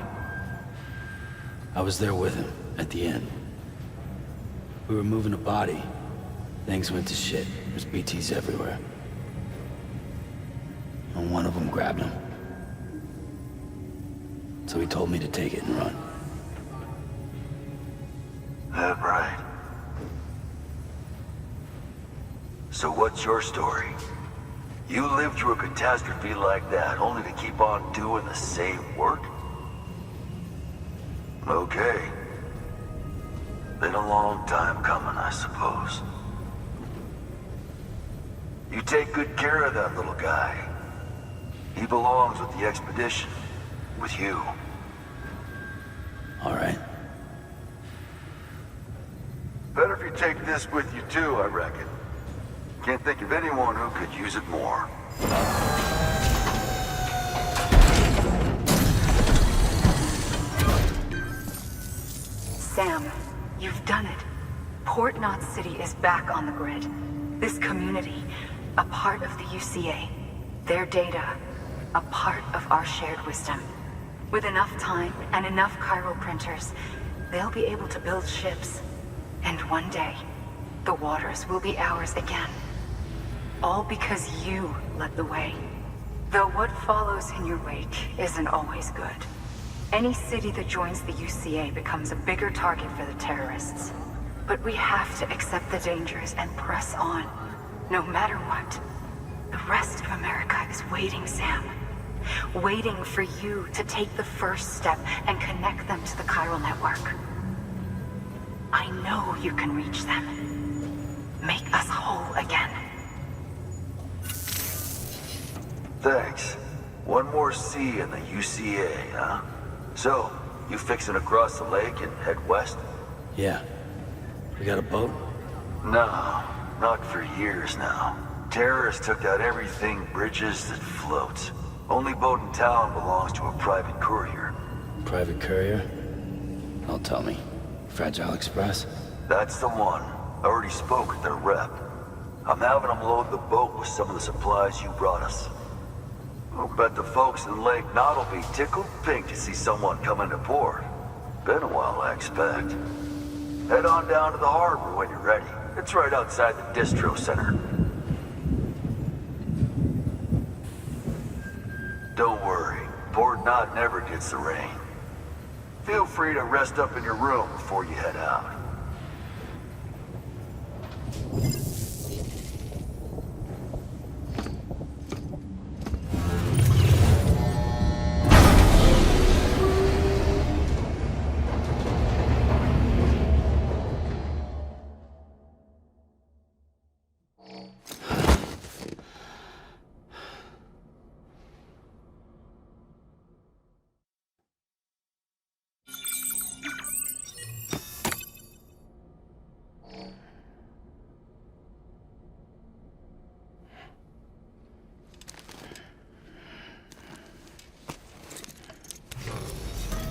I was there with him, at the end. We were moving a body. Things went to shit. There's BTs everywhere. And one of them grabbed him. So he told me to take it and run. That right. So what's your story? You lived through a catastrophe like that, only to keep on doing the same work? Okay. Been a long time coming, I suppose. You take good care of that little guy. He belongs with the expedition. With you. All right. Better if you take this with you too, I reckon. Can't think of anyone who could use it more. Sam, you've done it. Port Knot City is back on the grid. This community, a part of the UCA. Their data, a part of our shared wisdom. With enough time and enough chiral printers, they'll be able to build ships. And one day, the waters will be ours again. All because you led the way. Though what follows in your wake isn't always good. Any city that joins the UCA becomes a bigger target for the terrorists. But we have to accept the dangers and press on, no matter what. The rest of America is waiting, Sam. Waiting for you to take the first step and connect them to the chiral network. I know you can reach them. Make us whole again. Thanks. One more C in the UCA, huh? So, you fixing to cross the lake and head west? Yeah. We got a boat? No, not for years now. Terrorists took out everything bridges that floats. Only boat in town belongs to a private courier. Private courier? Don't tell me. Fragile Express? That's the one. I already spoke with their rep. I'm having them load the boat with some of the supplies you brought us. I'll bet the folks in Lake Knot will be tickled pink to see someone come into port. Been a while, I expect. Head on down to the harbor when you're ready. It's right outside the distro center. Don't worry, Port Knot never gets the rain. Feel free to rest up in your room before you head out.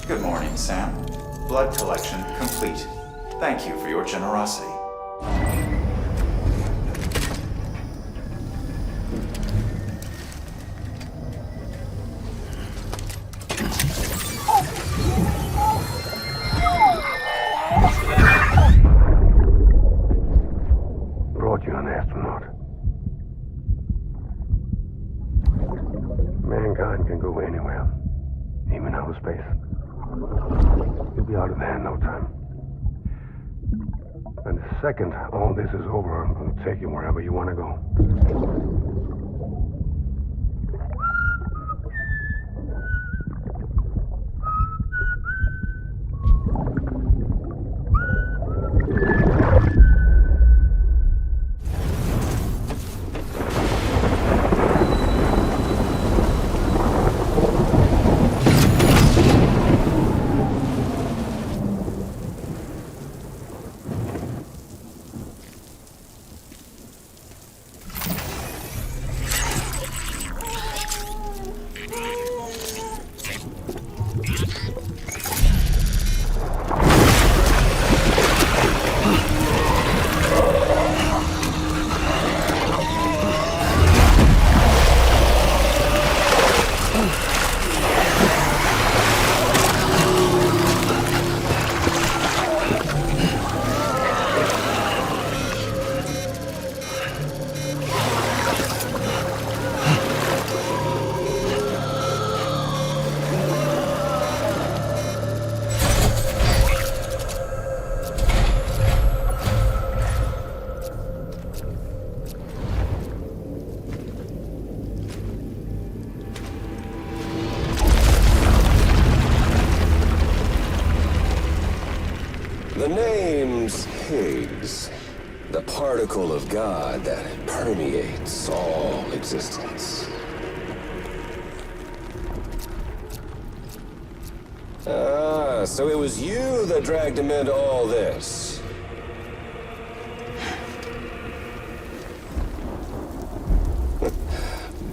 Good morning, Sam. Blood collection complete. Thank you for your generosity. Brought you an astronaut. Mankind can go anywhere, even outer space. You'll be out of there in no time. And the second all this is over, I'm going to take you wherever you want to go. Higgs, the particle of God that permeates all existence. Ah, so it was you that dragged him into all this.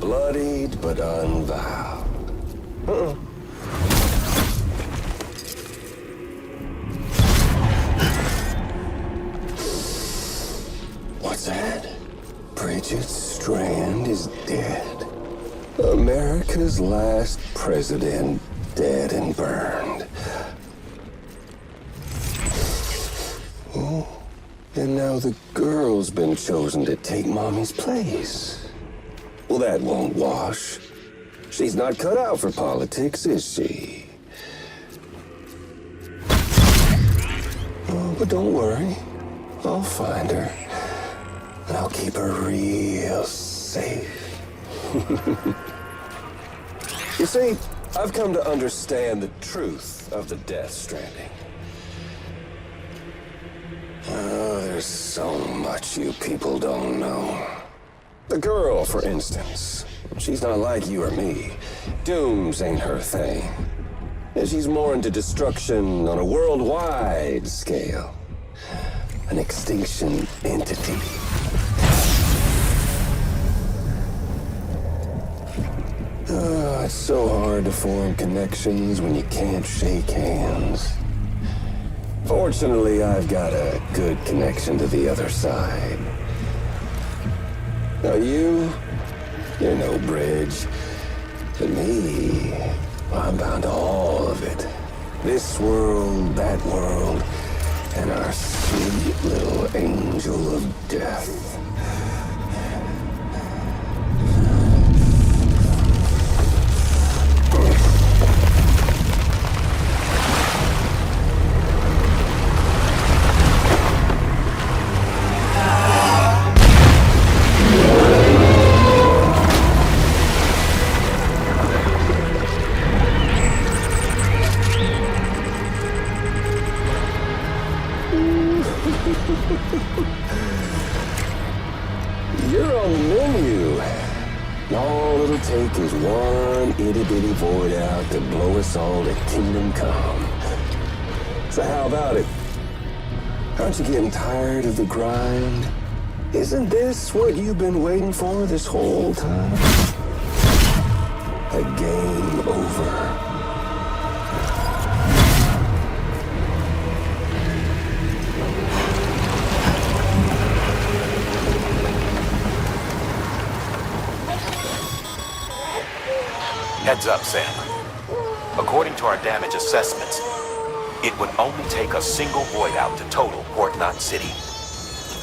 Bloodied but unvowed. What's that? Bridget Strand is dead. America's last president dead and burned. Oh, and now the girl's been chosen to take Mommy's place. Well, that won't wash. She's not cut out for politics, is she? Oh, but don't worry. I'll find her. And I'll keep her real safe. You see, I've come to understand the truth of the Death Stranding. Oh, there's so much you people don't know. The girl, for instance, she's not like you or me. Dooms ain't her thing. And she's more into destruction on a worldwide scale. An extinction entity. Oh, it's so hard to form connections when you can't shake hands. Fortunately, I've got a good connection to the other side. Now you're no bridge. To me, I'm bound to all of it. This world, that world, and our sweet little angel of death. You're on the menu. All it'll take is one itty-bitty void out to blow us all to kingdom come. So how about it? Aren't you getting tired of the grind? Isn't this what you've been waiting for this whole time? A game over. Heads up, Sam. According to our damage assessments, it would only take a single void out to total Port Knot City.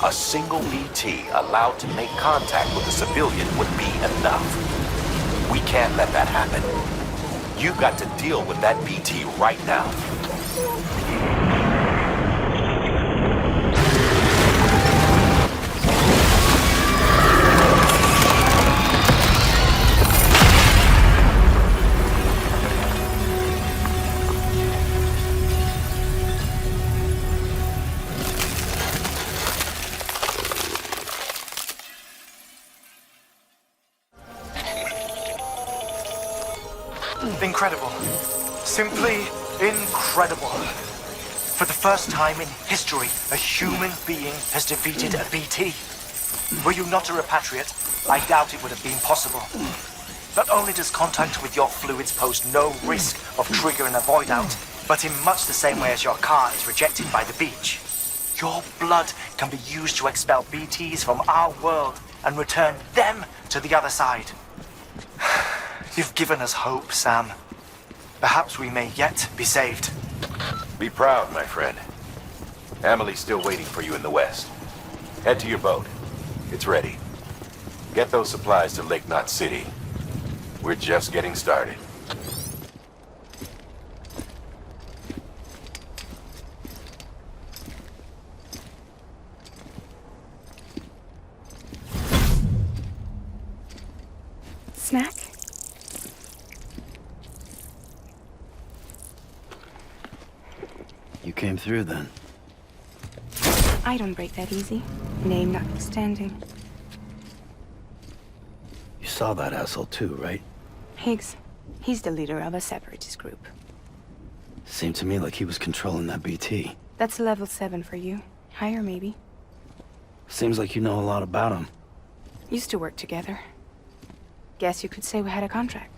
A single BT allowed to make contact with a civilian would be enough. We can't let that happen. You've got to deal with that BT right now. Incredible. Simply incredible. For the first time in history, a human being has defeated a BT. Were you not a repatriate, I doubt it would have been possible. Not only does contact with your fluids pose no risk of triggering a void out, but in much the same way as your car is rejected by the beach. Your blood can be used to expel BTs from our world and return them to the other side. You've given us hope, Sam. Perhaps we may yet be saved. Be proud, my friend. Amelie's still waiting for you in the west. Head to your boat. It's ready. Get those supplies to Lake Knot City. We're just getting started. Snack? You came through then. I don't break that easy. Name notwithstanding. You saw that asshole too, right? Higgs. He's the leader of a separatist group. Seemed to me like he was controlling that BT. That's level 7 for you. Higher, maybe. Seems like you know a lot about him. Used to work together. Guess you could say we had a contract.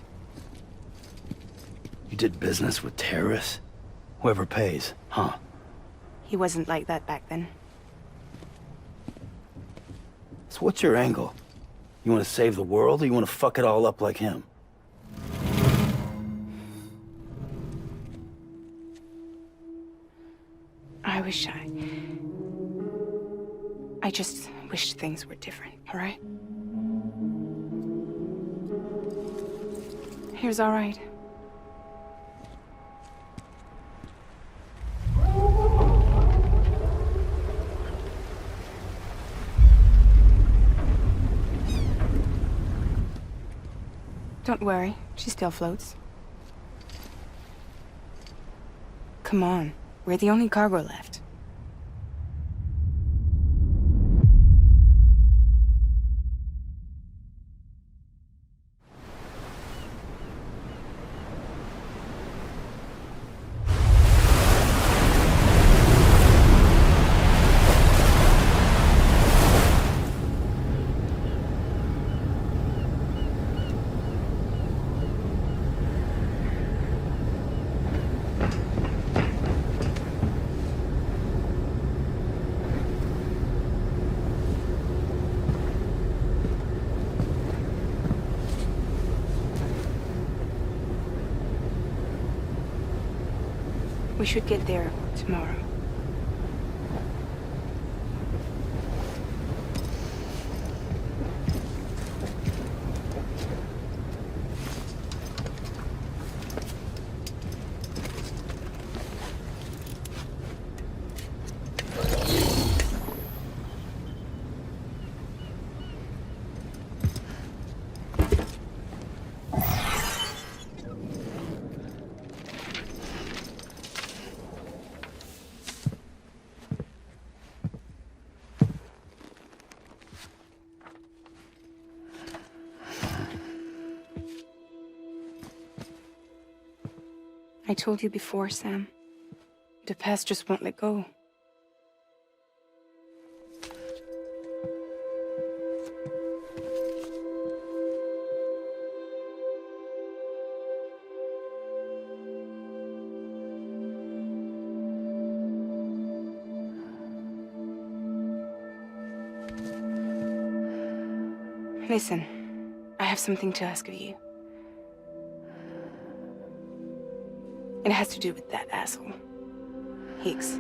You did business with terrorists? Whoever pays, huh? He wasn't like that back then. So what's your angle? You want to save the world, or you want to fuck it all up like him? I just wished things were different, all right? Here's all right. Don't worry, she still floats. Come on, we're the only cargo left. We should get there tomorrow. I told you before, Sam. The past just won't let go. Listen, I have something to ask of you. It has to do with that asshole, Higgs.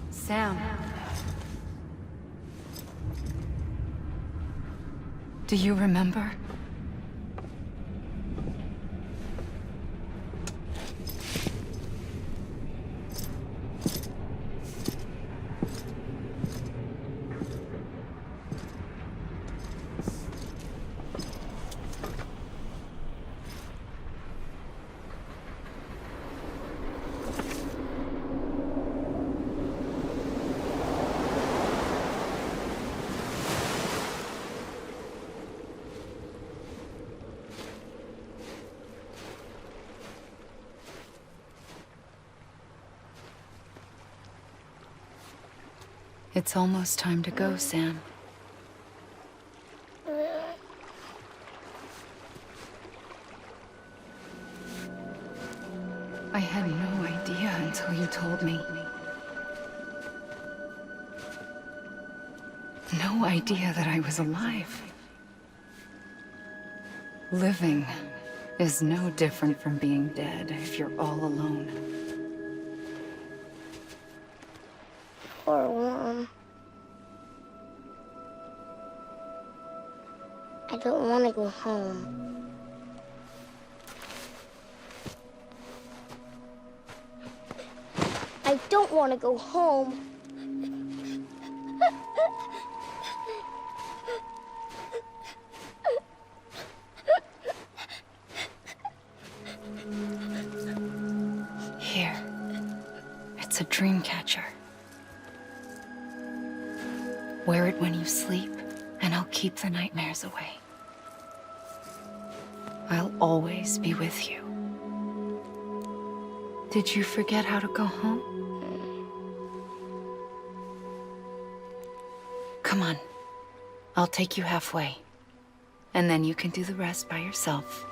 Sam. Do you remember? It's almost time to go, Sam. I had no idea until you told me. No no idea that I was alive. Living is no different from being dead if you're all alone. Poor Mom. I don't want to go home. I don't want to go home. Here. It's a dream catcher. Wear it when you sleep, and I'll keep the nightmares away. I'll always be with you. Did you forget how to go home? Come on. I'll take you halfway. And then you can do the rest by yourself.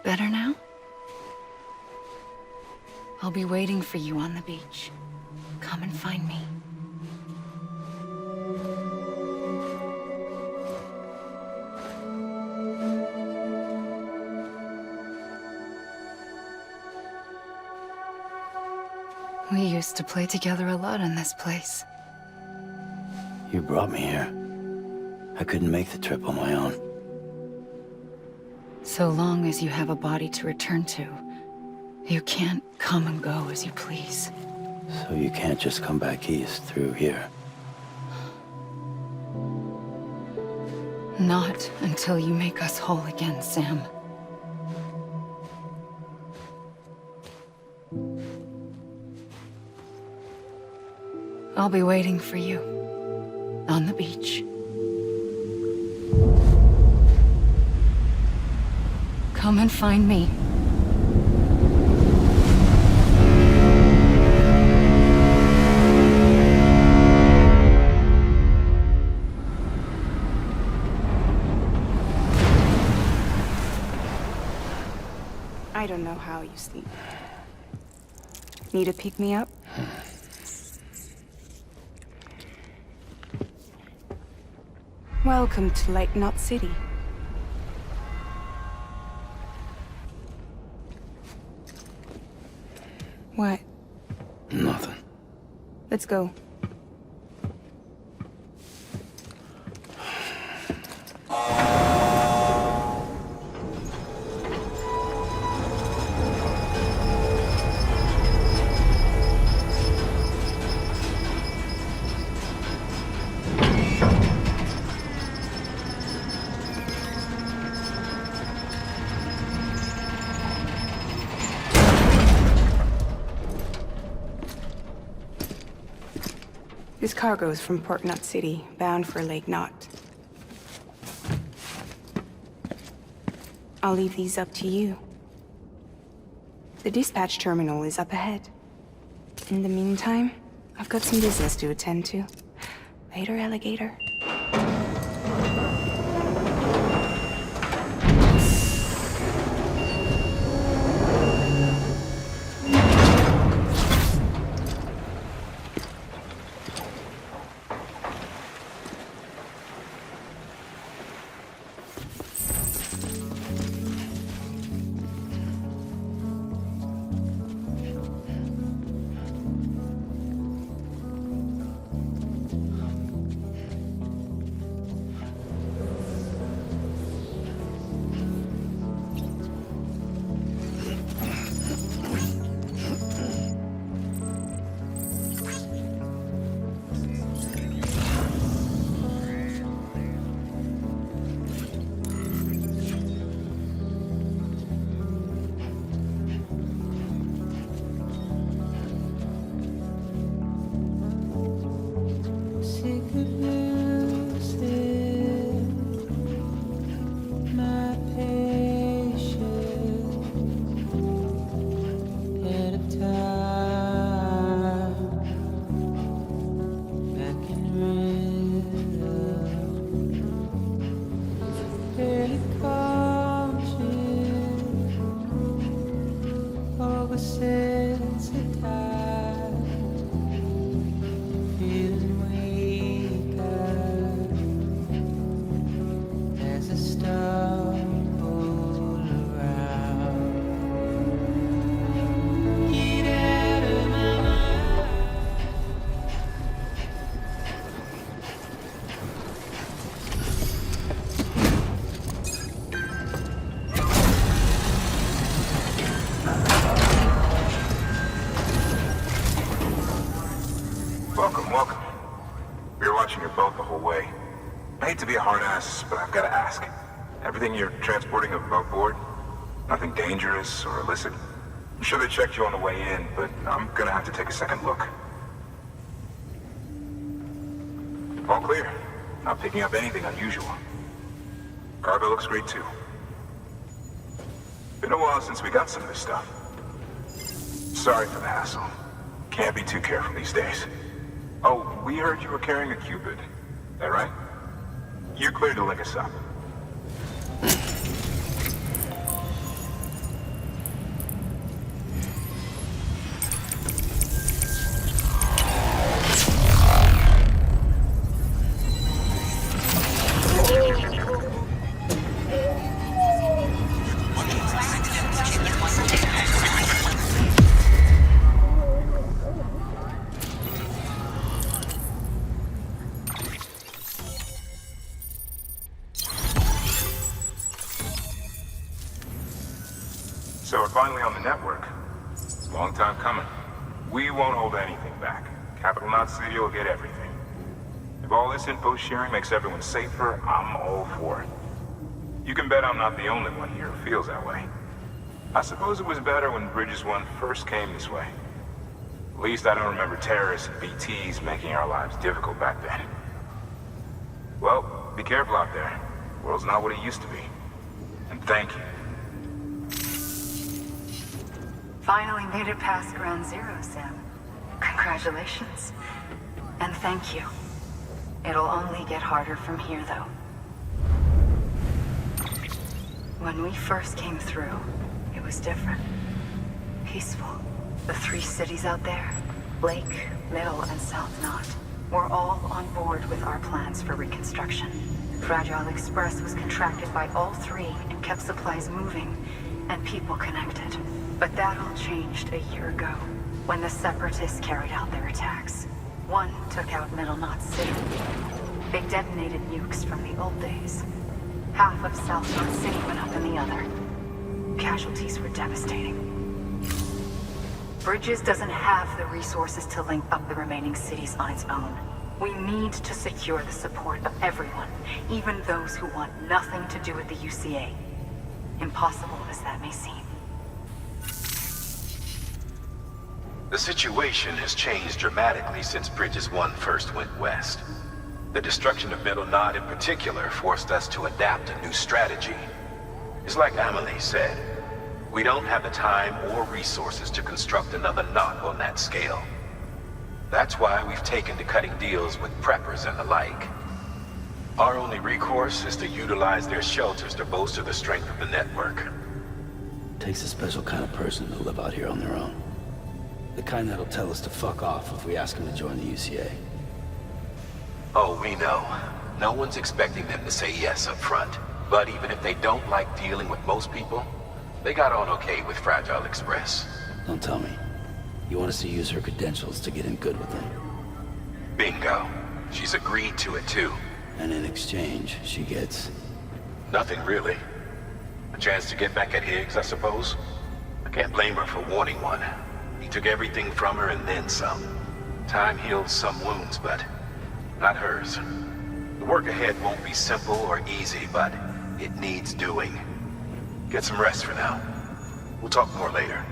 Better now? I'll be waiting for you on the beach. Come and find me. We used to play together a lot in this place. You brought me here. I couldn't make the trip on my own. So long as you have a body to return to, you can't come and go as you please. So you can't just come back east through here? Not until you make us whole again, Sam. I'll be waiting for you on the beach. Come and find me. I don't know how you sleep. Need a pick-me-up? Welcome to Lake Knot City. What? Nothing. Let's go. This cargo is from Port Knot City, bound for Lake Knot. I'll leave these up to you. The dispatch terminal is up ahead. In the meantime, I've got some business to attend to. Later, alligator. Welcome, welcome. We were watching your boat the whole way. I hate to be a hard ass, but I've got to ask. Everything you're transporting above board? Nothing dangerous or illicit? I'm sure they checked you on the way in, but I'm gonna have to take a second look. All clear. Not picking up anything unusual. Cargo looks great too. Been a while since we got some of this stuff. Sorry for the hassle. Can't be too careful these days. Oh, we heard you were carrying a Cupid. That right? You're clear to link us up. So we're finally on the network. It's a long time coming. We won't hold anything back. Capital Knot City will get everything. If all this info sharing makes everyone safer, I'm all for it. You can bet I'm not the only one here who feels that way. I suppose it was better when Bridges 1 first came this way. At least I don't remember terrorists and BTs making our lives difficult back then. Well, be careful out there. The world's not what it used to be. And thank you. Finally made it past Ground Zero, Sam. Congratulations. And thank you. It'll only get harder from here, though. When we first came through, it was different. Peaceful. The 3 cities out there, Lake, Middle, and South Knot, were all on board with our plans for reconstruction. Fragile Express was contracted by all 3 and kept supplies moving and people connected. But that all changed a year ago, when the Separatists carried out their attacks. One took out Middle Knot City. They detonated nukes from the old days. Half of South Knot City went up in the other. Casualties were devastating. Bridges doesn't have the resources to link up the remaining cities on its own. We need to secure the support of everyone, even those who want nothing to do with the UCA. Impossible as that may seem. The situation has changed dramatically since Bridges 1 first went west. The destruction of Middle Knot in particular forced us to adapt a new strategy. It's like Amelie said, we don't have the time or resources to construct another knot on that scale. That's why we've taken to cutting deals with preppers and the like. Our only recourse is to utilize their shelters to bolster the strength of the network. Takes a special kind of person to live out here on their own. The kind that'll tell us to fuck off if we ask them to join the UCA. Oh, we know. No one's expecting them to say yes up front. But even if they don't like dealing with most people, they got on okay with Fragile Express. Don't tell me. You want us to use her credentials to get in good with them? Bingo. She's agreed to it too. And in exchange, she gets... Nothing really. A chance to get back at Higgs, I suppose. I can't blame her for wanting one. He took everything from her and then some. Time heals some wounds, but not hers. The work ahead won't be simple or easy, but it needs doing. Get some rest for now. We'll talk more later.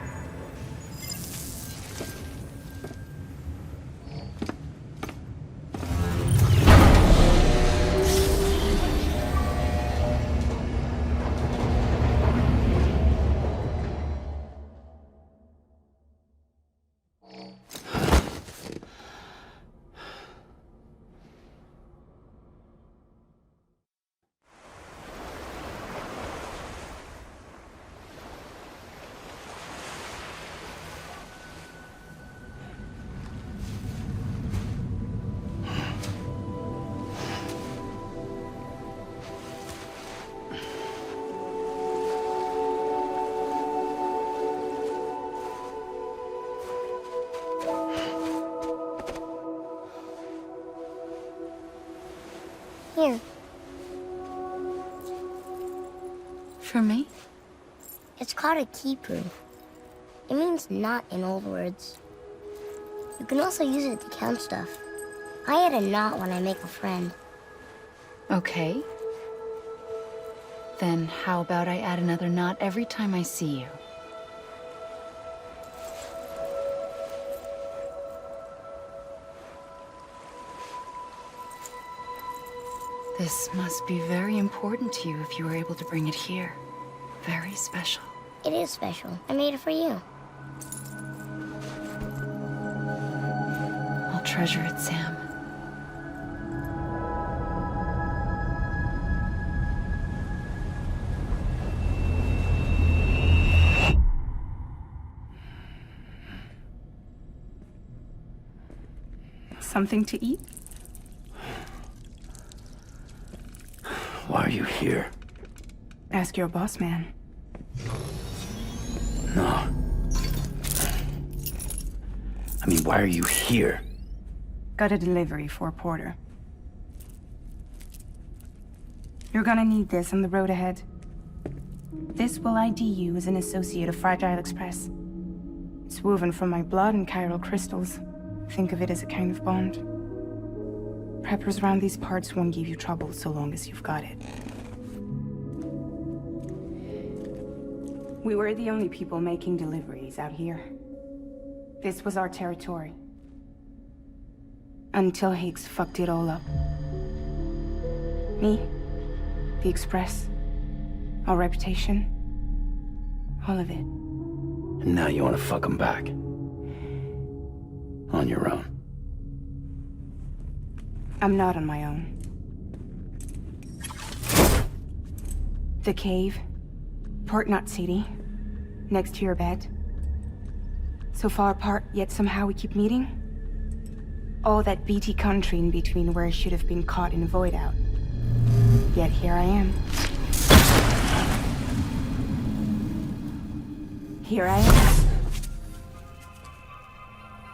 Here. For me? It's called a key proof. It means not in old words. You can also use it to count stuff. I add a knot when I make a friend. Okay. Then how about I add another knot every time I see you? This must be very important to you if you were able to bring it here. Very special. It is special. I made it for you. I'll treasure it, Sam. Something to eat? Why are you here? Ask your boss man. No. I mean, why are you here? Got a delivery for Porter. You're gonna need this on the road ahead. This will ID you as an associate of Fragile Express. It's woven from my blood and chiral crystals. Think of it as a kind of bond. Preppers around these parts won't give you trouble so long as you've got it. We were the only people making deliveries out here. This was our territory. Until Higgs fucked it all up. Me, the Express, our reputation, all of it. And now you want to fuck him back. On your own. I'm not on my own. The cave, Port Knot City, next to your bed. So far apart, yet somehow we keep meeting. All that BT country in between where I should have been caught in a void out. Yet here I am. Here I am.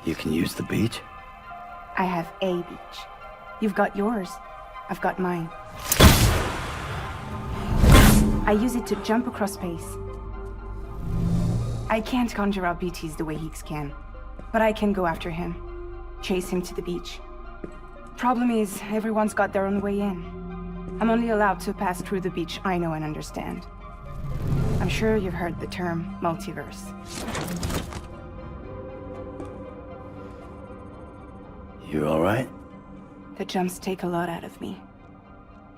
You can use the beach? I have a beach. You've got yours. I've got mine. I use it to jump across space. I can't conjure up BTs the way Higgs can, but I can go after him, chase him to the beach. Problem is, everyone's got their own way in. I'm only allowed to pass through the beach I know and understand. I'm sure you've heard the term multiverse. You all right? The jumps take a lot out of me.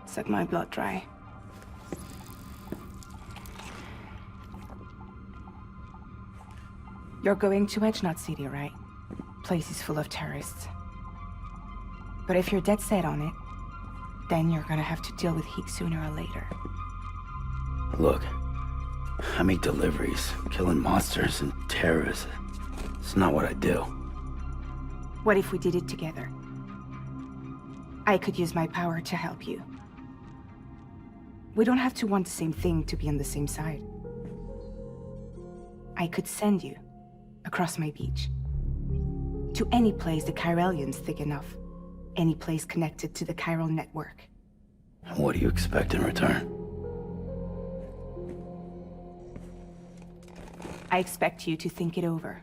Suck my blood dry. You're going to Edge Knot City, right? Place is full of terrorists. But if you're dead set on it, then you're gonna have to deal with Higgs sooner or later. Look, I make deliveries, killing monsters and terrorists. It's not what I do. What if we did it together? I could use my power to help you. We don't have to want the same thing to be on the same side. I could send you across my beach. To any place the Chiralian's thick enough. Any place connected to the chiral network. What do you expect in return? I expect you to think it over.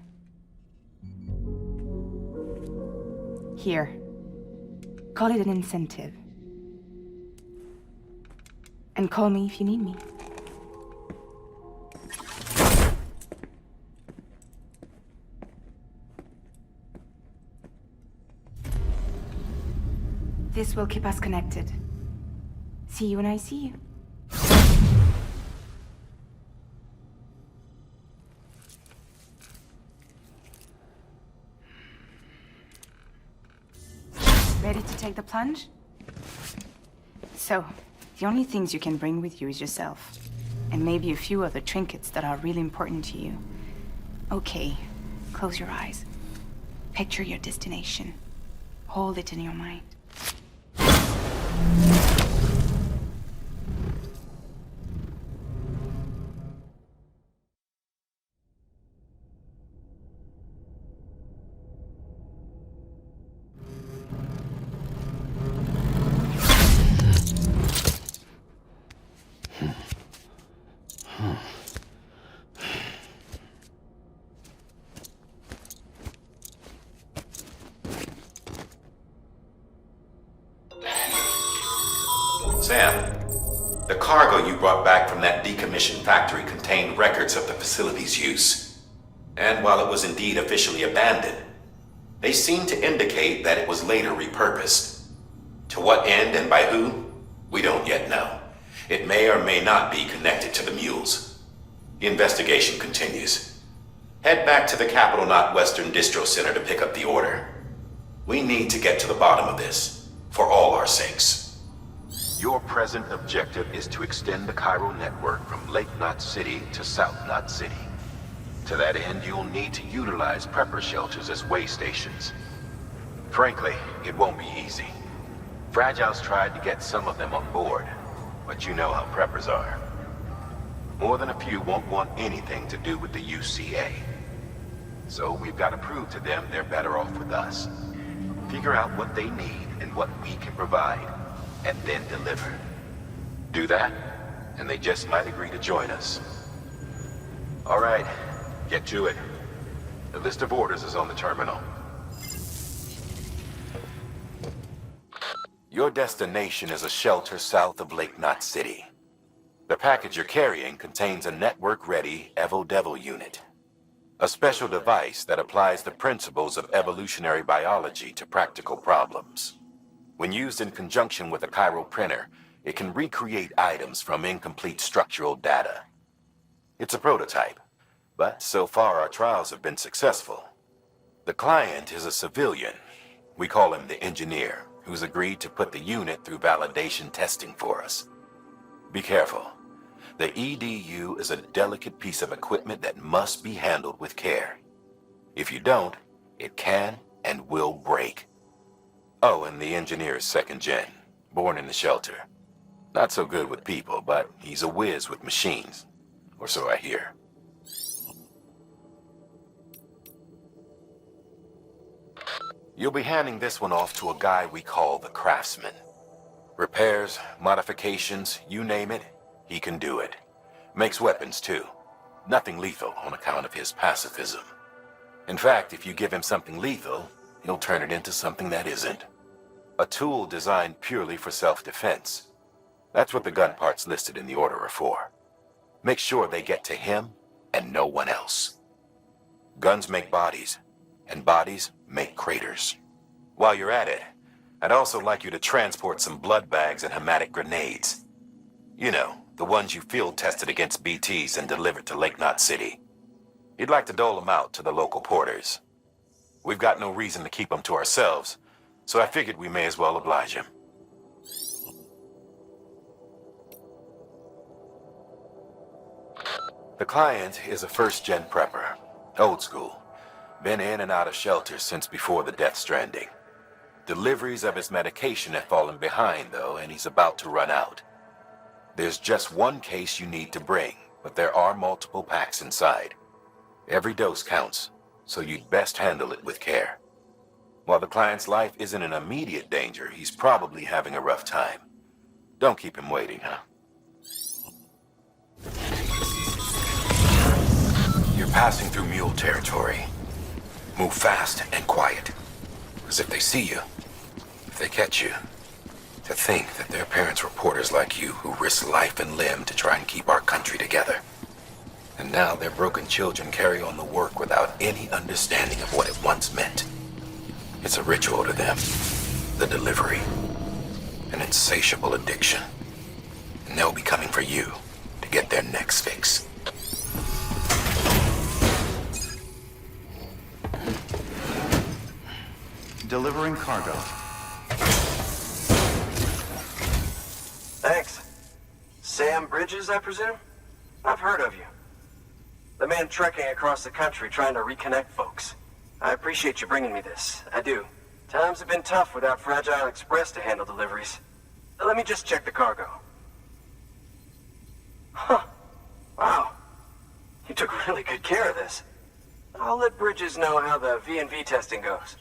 Here. Call it an incentive. And call me if you need me. This will keep us connected. See you when I see you. Ready to take the plunge? So, the only things you can bring with you is yourself. And maybe a few other trinkets that are really important to you. Okay, close your eyes. Picture your destination. Hold it in your mind. Sam, the cargo you brought back from that decommissioned factory contained records of the facility's use. And while it was indeed officially abandoned, they seem to indicate that it was later repurposed. To what end and by who? We don't yet know. It may or may not be connected to the mules. The investigation continues. Head back to the Capital Knot Western Distro Center to pick up the order. We need to get to the bottom of this, for all our sakes. Your present objective is to extend the Cairo network from Lake Knot City to South Knot City. To that end, you'll need to utilize prepper shelters as way stations. Frankly, it won't be easy. Fragile's tried to get some of them on board, but you know how preppers are. More than a few won't want anything to do with the UCA. So we've got to prove to them they're better off with us. Figure out what they need and what we can provide, and then deliver. Do that, and they just might agree to join us. All right, get to it. The list of orders is on the terminal. Your destination is a shelter south of Lake Knot City. The package you're carrying contains a network-ready Evo-Devil unit. A special device that applies the principles of evolutionary biology to practical problems. When used in conjunction with a chiral printer, it can recreate items from incomplete structural data. It's a prototype, but so far our trials have been successful. The client is a civilian. We call him the engineer, who's agreed to put the unit through validation testing for us. Be careful. The EDU is a delicate piece of equipment that must be handled with care. If you don't, it can and will break. Oh, and the engineer is second gen, born in the shelter. Not so good with people, but he's a whiz with machines, or so I hear. You'll be handing this one off to a guy we call the Craftsman. Repairs, modifications, you name it, he can do it. Makes weapons too. Nothing lethal on account of his pacifism. In fact, if you give him something lethal, he'll turn it into something that isn't. A tool designed purely for self-defense. That's what the gun parts listed in the order are for. Make sure they get to him and no one else. Guns make bodies, and bodies make craters. While you're at it, I'd also like you to transport some blood bags and hematic grenades. You know, the ones you field tested against BTs and delivered to Lake Knot City. You'd like to dole them out to the local porters. We've got no reason to keep them to ourselves, so I figured we may as well oblige him. The client is a first-gen prepper, old school. Been in and out of shelters since before the death stranding. Deliveries of his medication have fallen behind, though, and he's about to run out. There's just one case you need to bring, but there are multiple packs inside. Every dose counts, so you'd best handle it with care. While the client's life isn't in immediate danger, he's probably having a rough time. Don't keep him waiting, huh? You're passing through mule territory. Move fast and quiet. Because if they see you, if they catch you, to think that their parents were porters like you who risked life and limb to try and keep our country together. And now their broken children carry on the work without any understanding of what it once meant. It's a ritual to them, the delivery, an insatiable addiction. And they'll be coming for you to get their next fix. Delivering cargo. Thanks. Sam Bridges, I presume? I've heard of you. The man trekking across the country trying to reconnect folks. I appreciate you bringing me this. I do. Times have been tough without Fragile Express to handle deliveries. Let me just check the cargo. Huh. Wow. You took really good care of this. I'll let Bridges know how the V&V testing goes.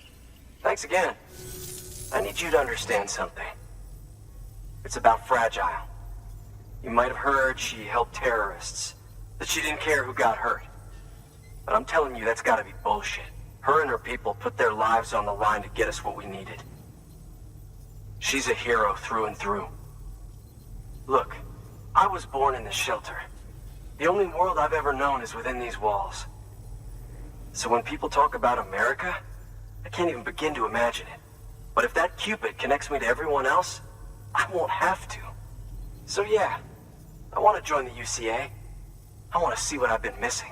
Thanks again. I need you to understand something. It's about Fragile. You might have heard she helped terrorists, that she didn't care who got hurt. But I'm telling you, that's gotta be bullshit. Her and her people put their lives on the line to get us what we needed. She's a hero through and through. Look, I was born in the shelter. The only world I've ever known is within these walls. So when people talk about America, I can't even begin to imagine it. But if that Cupid connects me to everyone else, I won't have to. So yeah, I want to join the UCA. I want to see what I've been missing.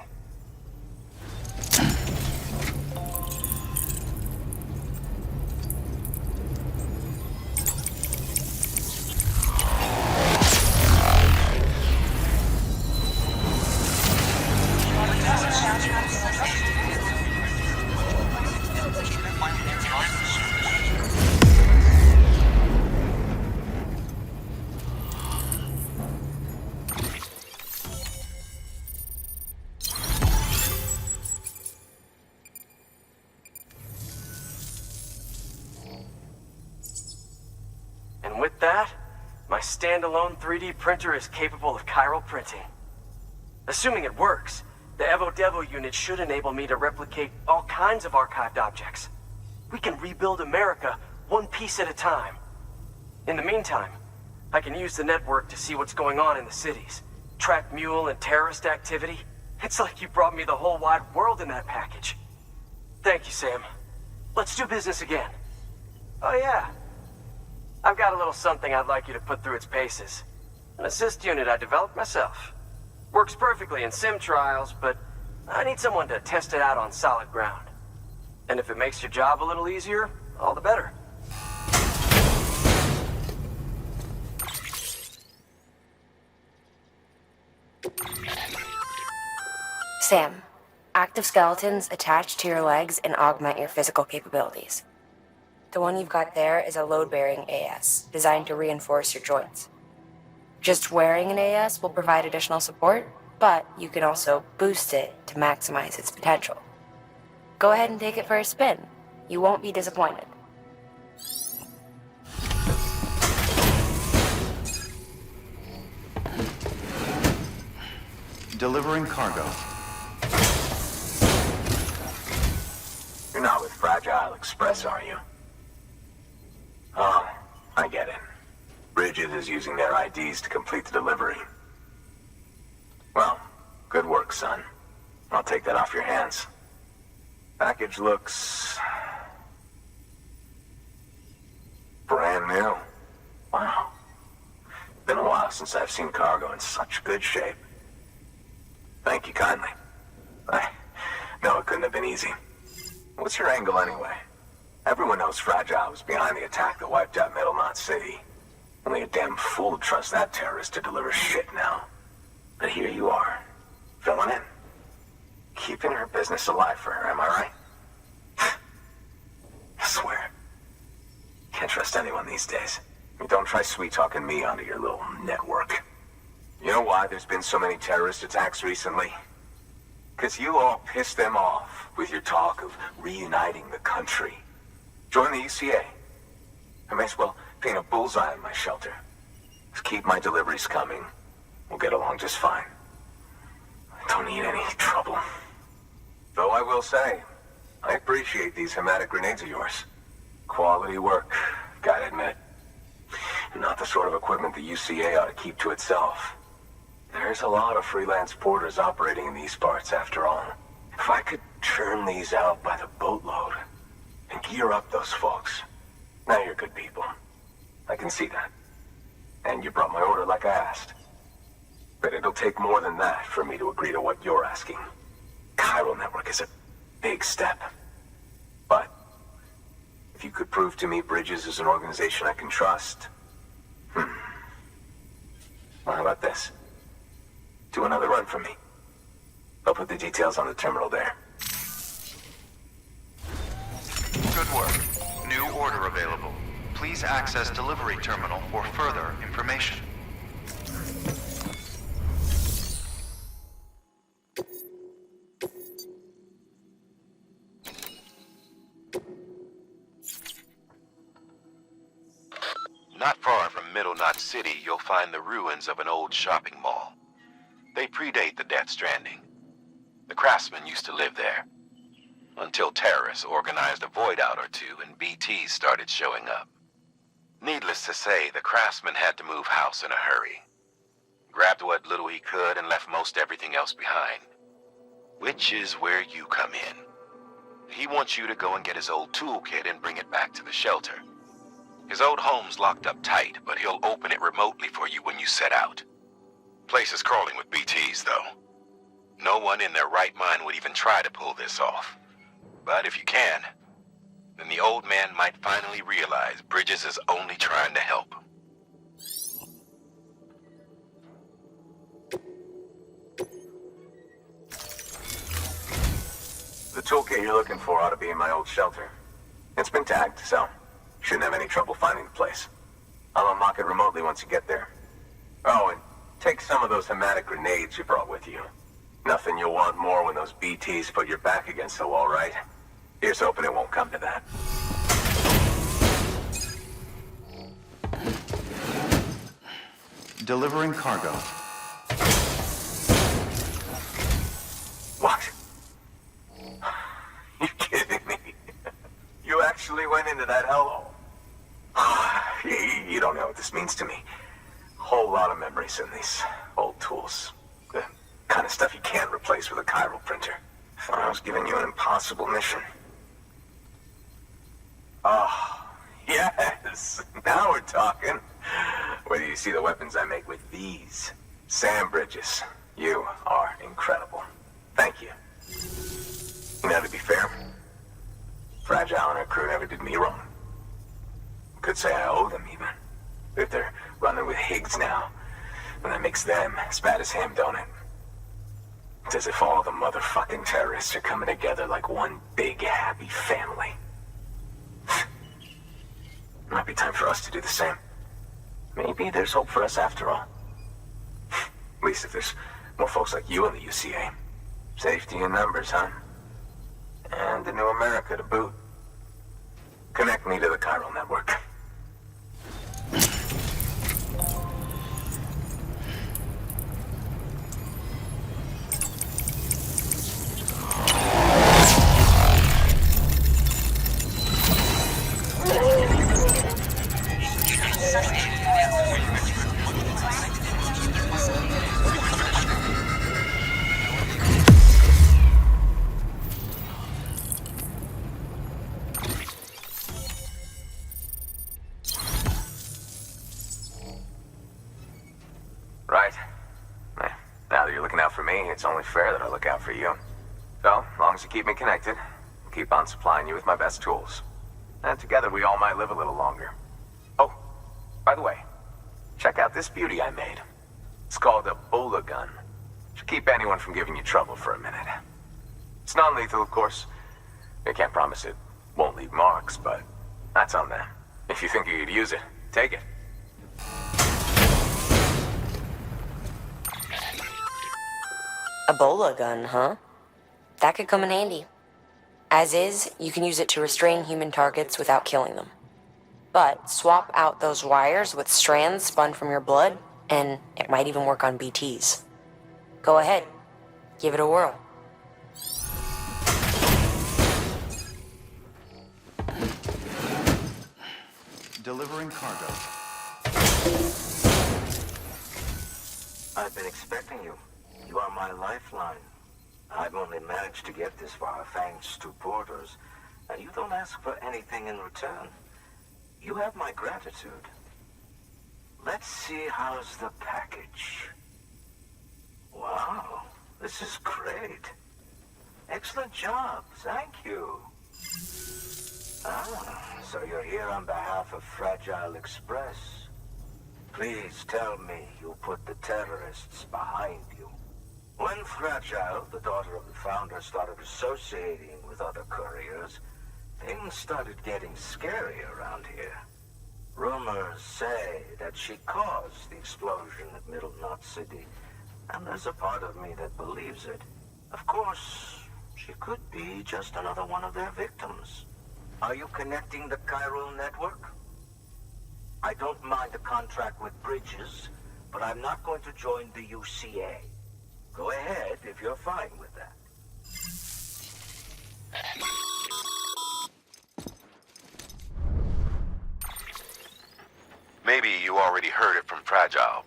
And with that, my standalone 3D printer is capable of chiral printing. Assuming it works, the Evo Devo unit should enable me to replicate all kinds of archived objects. We can rebuild America one piece at a time. In the meantime, I can use the network to see what's going on in the cities, track mule and terrorist activity. It's like you brought me the whole wide world in that package. Thank you, Sam. Let's do business again. Oh yeah. I've got a little something I'd like you to put through its paces. An assist unit I developed myself. Works perfectly in sim trials, but I need someone to test it out on solid ground. And if it makes your job a little easier, all the better. Sam, active skeletons attach to your legs and augment your physical capabilities. The one you've got there is a load-bearing AS, designed to reinforce your joints. Just wearing an AS will provide additional support, but you can also boost it to maximize its potential. Go ahead and take it for a spin. You won't be disappointed. Delivering cargo. You're not with Fragile Express, are you? Oh, I get it. Bridges is using their IDs to complete the delivery. Well, good work, son. I'll take that off your hands. Package looks... brand new. Wow. Been a while since I've seen cargo in such good shape. Thank you kindly. I know it couldn't have been easy. What's your angle anyway? Everyone knows Fragile was behind the attack that wiped out Middlemont City. Only a damn fool would trust that terrorist to deliver shit now. But here you are, filling in. Keeping her business alive for her, am I right? I swear. Can't trust anyone these days. You don't try sweet-talking me onto your little network. You know why there's been so many terrorist attacks recently? Because you all pissed them off with your talk of reuniting the country. Join the UCA. I may as well paint a bullseye on my shelter. Just keep my deliveries coming. We'll get along just fine. I don't need any trouble. Though I will say, I appreciate these hematic grenades of yours. Quality work, gotta admit. Not the sort of equipment the UCA ought to keep to itself. There's a lot of freelance porters operating in these parts, after all. If I could churn these out by the boatload and gear up those folks. Now you're good people. I can see that. And you brought my order like I asked. But it'll take more than that for me to agree to what you're asking. Chiral Network is a big step. But if you could prove to me Bridges is an organization I can trust... Well, how about this? Do another run for me. I'll put the details on the terminal there. Good work. New order available. Please access delivery terminal for further information. Not far from Middle Knot City, you'll find the ruins of an old shopping mall. They predate the Death Stranding. The craftsmen used to live there. Until terrorists organized a void out or two and BTs started showing up. Needless to say, the craftsman had to move house in a hurry. Grabbed what little he could and left most everything else behind. Which is where you come in. He wants you to go and get his old toolkit and bring it back to the shelter. His old home's locked up tight, but he'll open it remotely for you when you set out. Place is crawling with BTs, though. No one in their right mind would even try to pull this off. But if you can, then the old man might finally realize Bridges is only trying to help. The toolkit you're looking for ought to be in my old shelter. It's been tagged, so shouldn't have any trouble finding the place. I'll unlock it remotely once you get there. Oh, and take some of those hematic grenades you brought with you. Nothing you'll want more when those BTs put your back against the wall, right? Here's hoping it won't come to that. Delivering cargo. What? You kidding me? You actually went into that hellhole? You don't know what this means to me. Whole lot of memories in these old tools. The kind of stuff you can't replace with a chiral printer. Thought I was giving you an impossible mission. Oh, yes. Now we're talking. Whether you see the weapons I make with these. Sam Bridges, you are incredible. Thank you. Now, to be fair, Fragile and her crew never did me wrong. Could say I owe them, even. If they're running with Higgs now, and that makes them as bad as him, don't it? It's as if all the motherfucking terrorists are coming together like one big, happy family. Might be time for us to do the same. Maybe there's hope for us after all. At least if there's more folks like you in the UCA. Safety in numbers, huh? And the new America to boot. Connect me to the chiral network. Right. Now that you're looking out for me, it's only fair that I look out for you. So, as long as you keep me connected, I'll keep on supplying you with my best tools. And together we all might live a little longer. Oh, by the way, check out this beauty I made. It's called a Bola gun. Should keep anyone from giving you trouble for a minute. It's non-lethal, of course. I can't promise it won't leave marks, but that's on them. If you think you could use it, take it. A Bola gun, huh? That could come in handy. As is, you can use it to restrain human targets without killing them. But swap out those wires with strands spun from your blood, and it might even work on BTs. Go ahead. Give it a whirl. Delivering cargo. I've been expecting you. You are my lifeline. I've only managed to get this far thanks to porters, and you don't ask for anything in return. You have my gratitude. Let's see, how's the package? Wow, this is great. Excellent job, thank you. Ah, so you're here on behalf of Fragile Express. Please tell me you put the terrorists behind you. When Fragile, the daughter of the founder, started associating with other couriers, things started getting scary around here. Rumors say that she caused the explosion at Middle Knot City, and there's a part of me that believes it. Of course, she could be just another one of their victims. Are you connecting the chiral network? I don't mind a contract with Bridges, but I'm not going to join the UCA. Go ahead if you're fine with that. Maybe you already heard it from Fragile,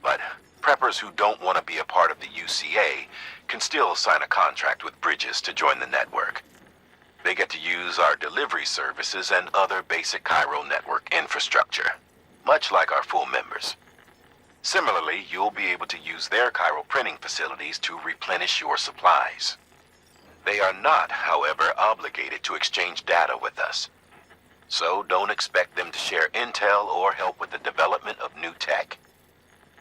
but preppers who don't want to be a part of the UCA can still sign a contract with Bridges to join the network. They get to use our delivery services and other basic Cairo network infrastructure, much like our full members. Similarly, you'll be able to use their Cairo printing facilities to replenish your supplies. They are not, however, obligated to exchange data with us. So don't expect them to share intel or help with the development of new tech.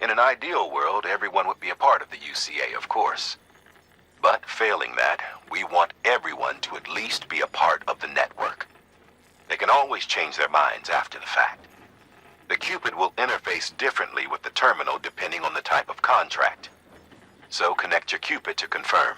In an ideal world, everyone would be a part of the UCA, of course. But failing that, we want everyone to at least be a part of the network. They can always change their minds after the fact. The Cupid will interface differently with the terminal depending on the type of contract. So connect your Cupid to confirm.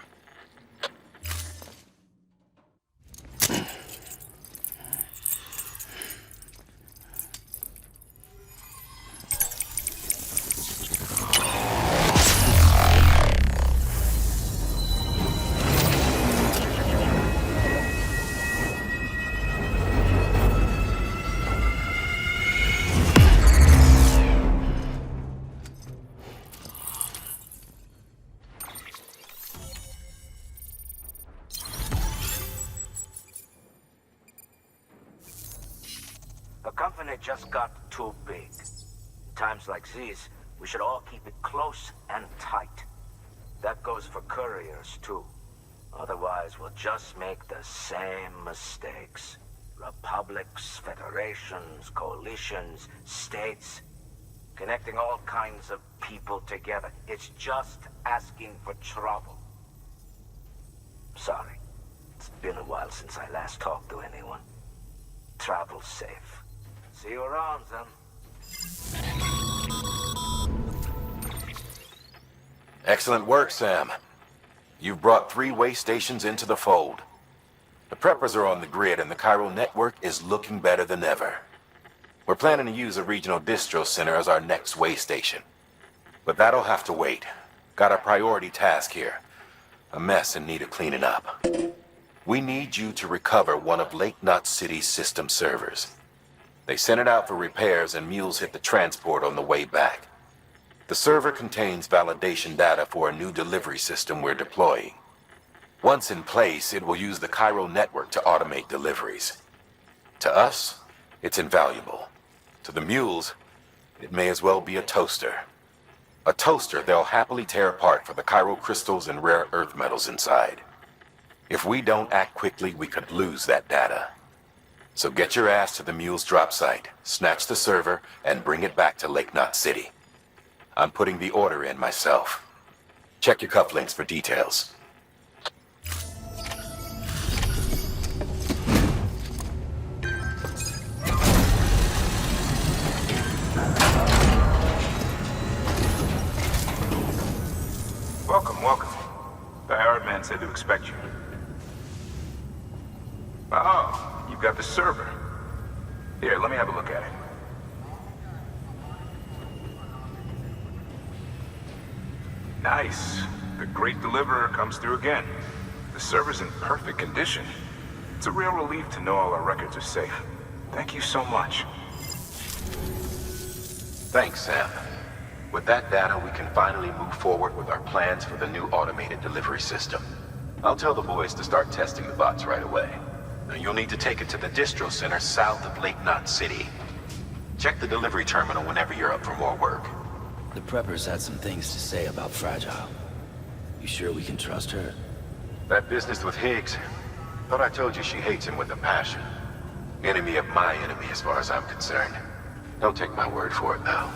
Just got too big. Times like these, we should all keep it close and tight. That goes for couriers, too. Otherwise, we'll just make the same mistakes. Republics, federations, coalitions, states, connecting all kinds of people together. It's just asking for trouble. Sorry. It's been a while since I last talked to anyone. Travel safe. See you around, then. Excellent work, Sam. You've brought 3 way stations into the fold. The preppers are on the grid and the Cairo network is looking better than ever. We're planning to use a regional distro center as our next way station. But that'll have to wait. Got a priority task here. A mess in need of cleaning up. We need you to recover one of Lake Knot City's system servers. They sent it out for repairs and mules hit the transport on the way back. The server contains validation data for a new delivery system we're deploying. Once in place, it will use the Cairo network to automate deliveries. To us, it's invaluable. To the mules, it may as well be a toaster. A toaster they'll happily tear apart for the Cairo crystals and rare earth metals inside. If we don't act quickly, we could lose that data. So get your ass to the mule's drop site, snatch the server, and bring it back to Lake Knot City. I'm putting the order in myself. Check your cufflinks for details. Welcome, welcome. The hired man said to expect you. Oh, you've got the server. Here, let me have a look at it. Nice. The great deliverer comes through again. The server's in perfect condition. It's a real relief to know all our records are safe. Thank you so much. Thanks, Sam. With that data, we can finally move forward with our plans for the new automated delivery system. I'll tell the boys to start testing the bots right away. Now, you'll need to take it to the distro center south of Lake Knot City. Check the delivery terminal whenever you're up for more work. The preppers had some things to say about Fragile. You sure we can trust her? That business with Higgs, thought I told you she hates him with a passion. Enemy of my enemy as far as I'm concerned. Don't take my word for it, though.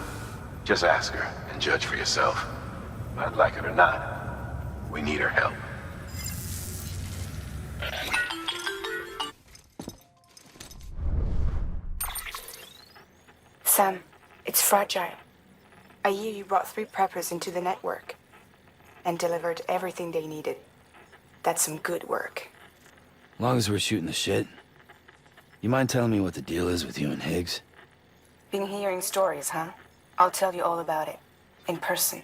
Just ask her and judge for yourself. I'd like it or not, we need her help. Sam, it's Fragile. I hear you brought 3 preppers into the network and delivered everything they needed. That's some good work. As long as we're shooting the shit. You mind telling me what the deal is with you and Higgs? Been hearing stories, huh? I'll tell you all about it. In person.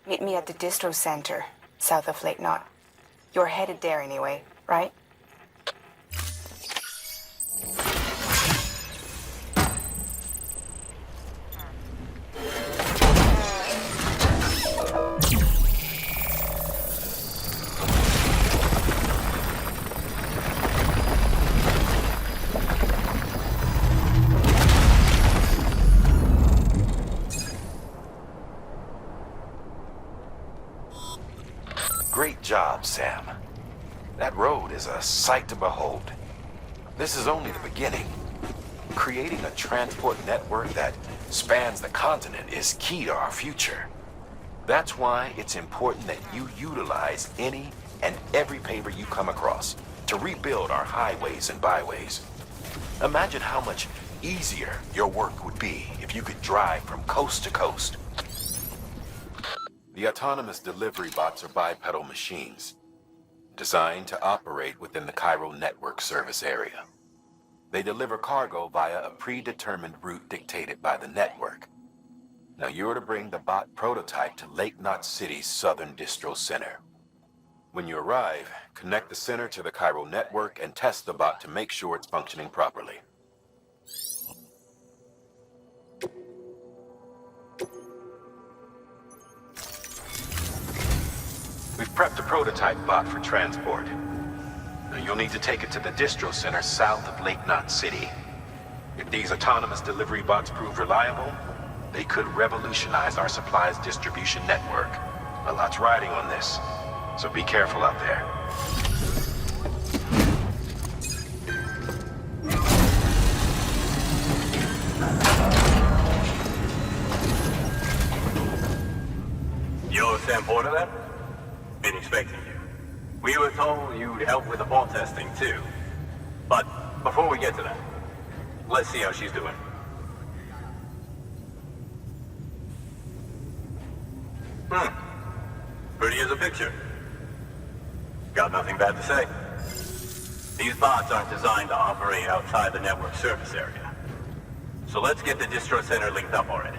Meet me at the distro center, south of Lake Knot. You're headed there anyway, right? job, Sam. That road is a sight to behold. This is only the beginning. Creating a transport network that spans the continent is key to our future. That's why it's important that you utilize any and every paper you come across to rebuild our highways and byways. Imagine how much easier your work would be if you could drive from coast to coast. The autonomous delivery bots are bipedal machines, designed to operate within the Cairo network service area. They deliver cargo via a predetermined route dictated by the network. Now you're to bring the bot prototype to Lake Knot City's southern distro center. When you arrive, connect the center to the Cairo network and test the bot to make sure it's functioning properly. We've prepped a prototype bot for transport. Now you'll need to take it to the distro center south of Lake Knot City. If these autonomous delivery bots prove reliable, they could revolutionize our supplies distribution network. A lot's riding on this, so be careful out there. You're Sam Porter then? Been expecting you. We were told you'd help with the ball testing too. But before we get to that, let's see how she's doing. Pretty as a picture. Got nothing bad to say. These bots aren't designed to operate outside the network service area. So let's get the distro center linked up already.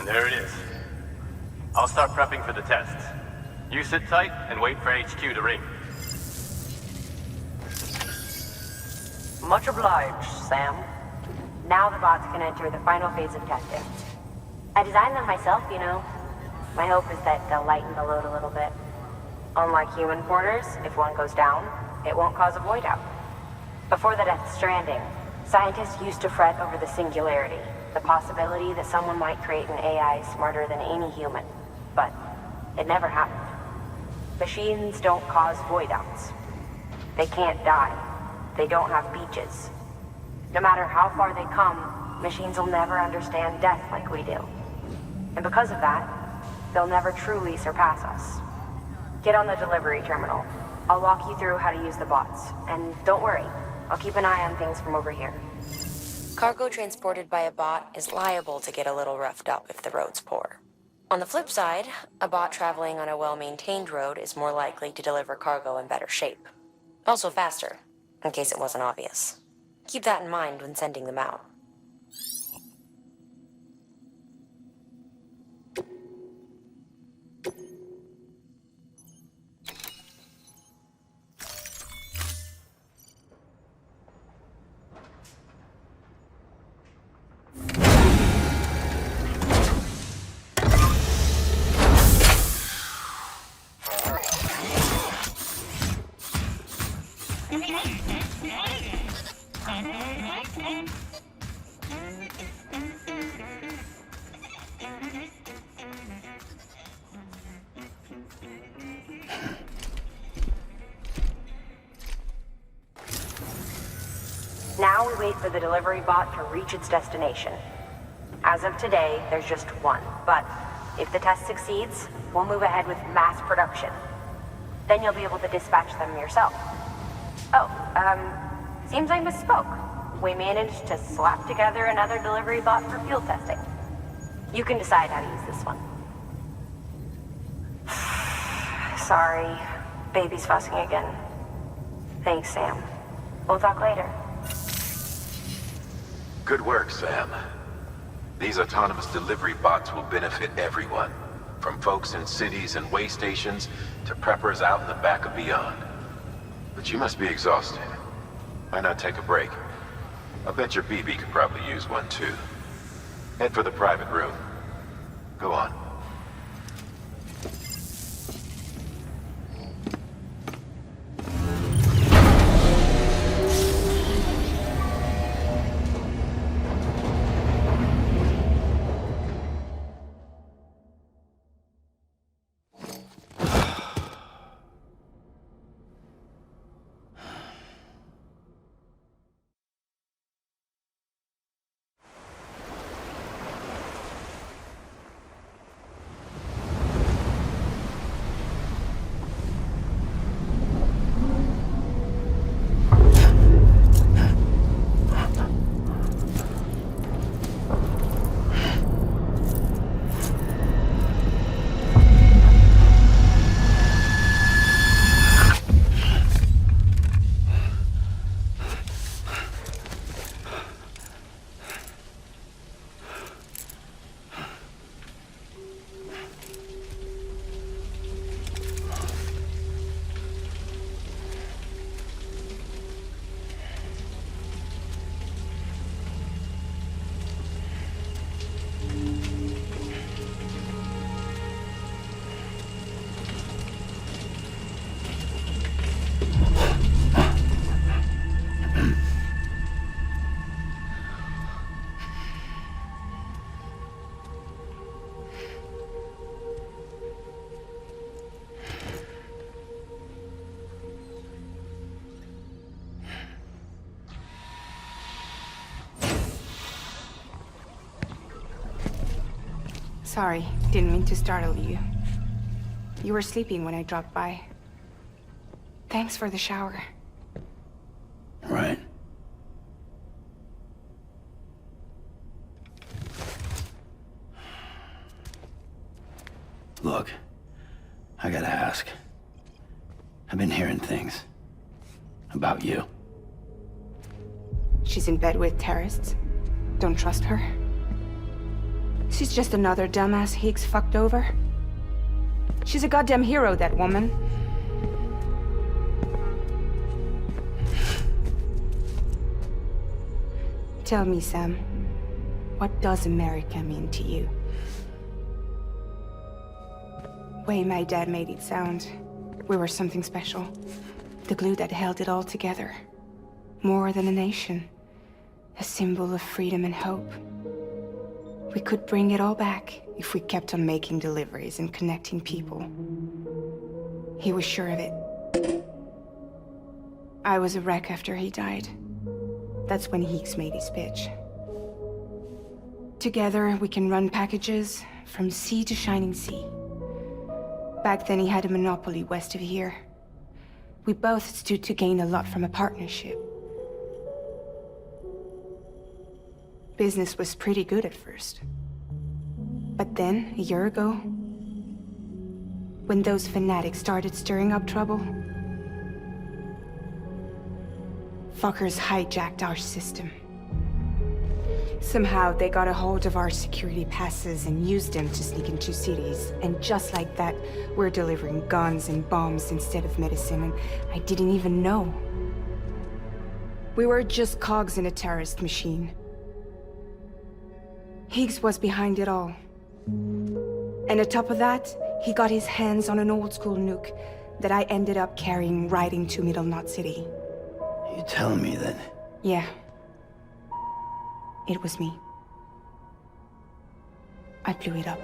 There it is. I'll start prepping for the tests. You sit tight and wait for HQ to ring. Much obliged, Sam. Now the bots can enter the final phase of testing. I designed them myself, you know. My hope is that they'll lighten the load a little bit. Unlike human porters, if one goes down, it won't cause a void out. Before the Death Stranding, scientists used to fret over the singularity, the possibility that someone might create an AI smarter than any human. But it never happened. Machines don't cause void outs. They can't die. They don't have beaches. No matter how far they come, machines will never understand death like we do. And because of that, they'll never truly surpass us. Get on the delivery terminal. I'll walk you through how to use the bots. And don't worry, I'll keep an eye on things from over here. Cargo transported by a bot is liable to get a little roughed up if the road's poor. On the flip side, a bot traveling on a well-maintained road is more likely to deliver cargo in better shape. Also faster, in case it wasn't obvious. Keep that in mind when sending them out. Now we wait for the delivery bot to reach its destination. As of today, there's just one, but if the test succeeds, we'll move ahead with mass production. Then you'll be able to dispatch them yourself. Oh, seems I misspoke. We managed to slap together another delivery bot for field testing. You can decide how to use this one. Sorry, baby's fussing again. Thanks, Sam. We'll talk later. Good work, Sam. These autonomous delivery bots will benefit everyone, from folks in cities and way stations to preppers out in the back and beyond. But you must be exhausted. Why not take a break? I bet your BB could probably use one too. Head for the private room. Go on. Sorry, didn't mean to startle you. You were sleeping when I dropped by. Thanks for the shower. Right. Look, I gotta ask. I've been hearing things about you. She's in bed with terrorists. Don't trust her. She's just another dumbass Higgs fucked over. She's a goddamn hero, that woman. Tell me, Sam, what does America mean to you? Way my dad made it sound, we were something special. The glue that held it all together. More than a nation. A symbol of freedom and hope. We could bring it all back if we kept on making deliveries and connecting people. He was sure of it. I was a wreck after he died. That's when Higgs made his pitch. Together, we can run packages from sea to shining sea. Back then, he had a monopoly west of here. We both stood to gain a lot from a partnership. Business was pretty good at first. But then, a year ago, when those fanatics started stirring up trouble, fuckers hijacked our system. Somehow, they got a hold of our security passes and used them to sneak into cities. And just like that, we're delivering guns and bombs instead of medicine, and I didn't even know. We were just cogs in a terrorist machine. Higgs was behind it all. And on top of that, he got his hands on an old-school nuke that I ended up carrying right into Middle Knot City. You telling me that? Yeah. It was me. I blew it up.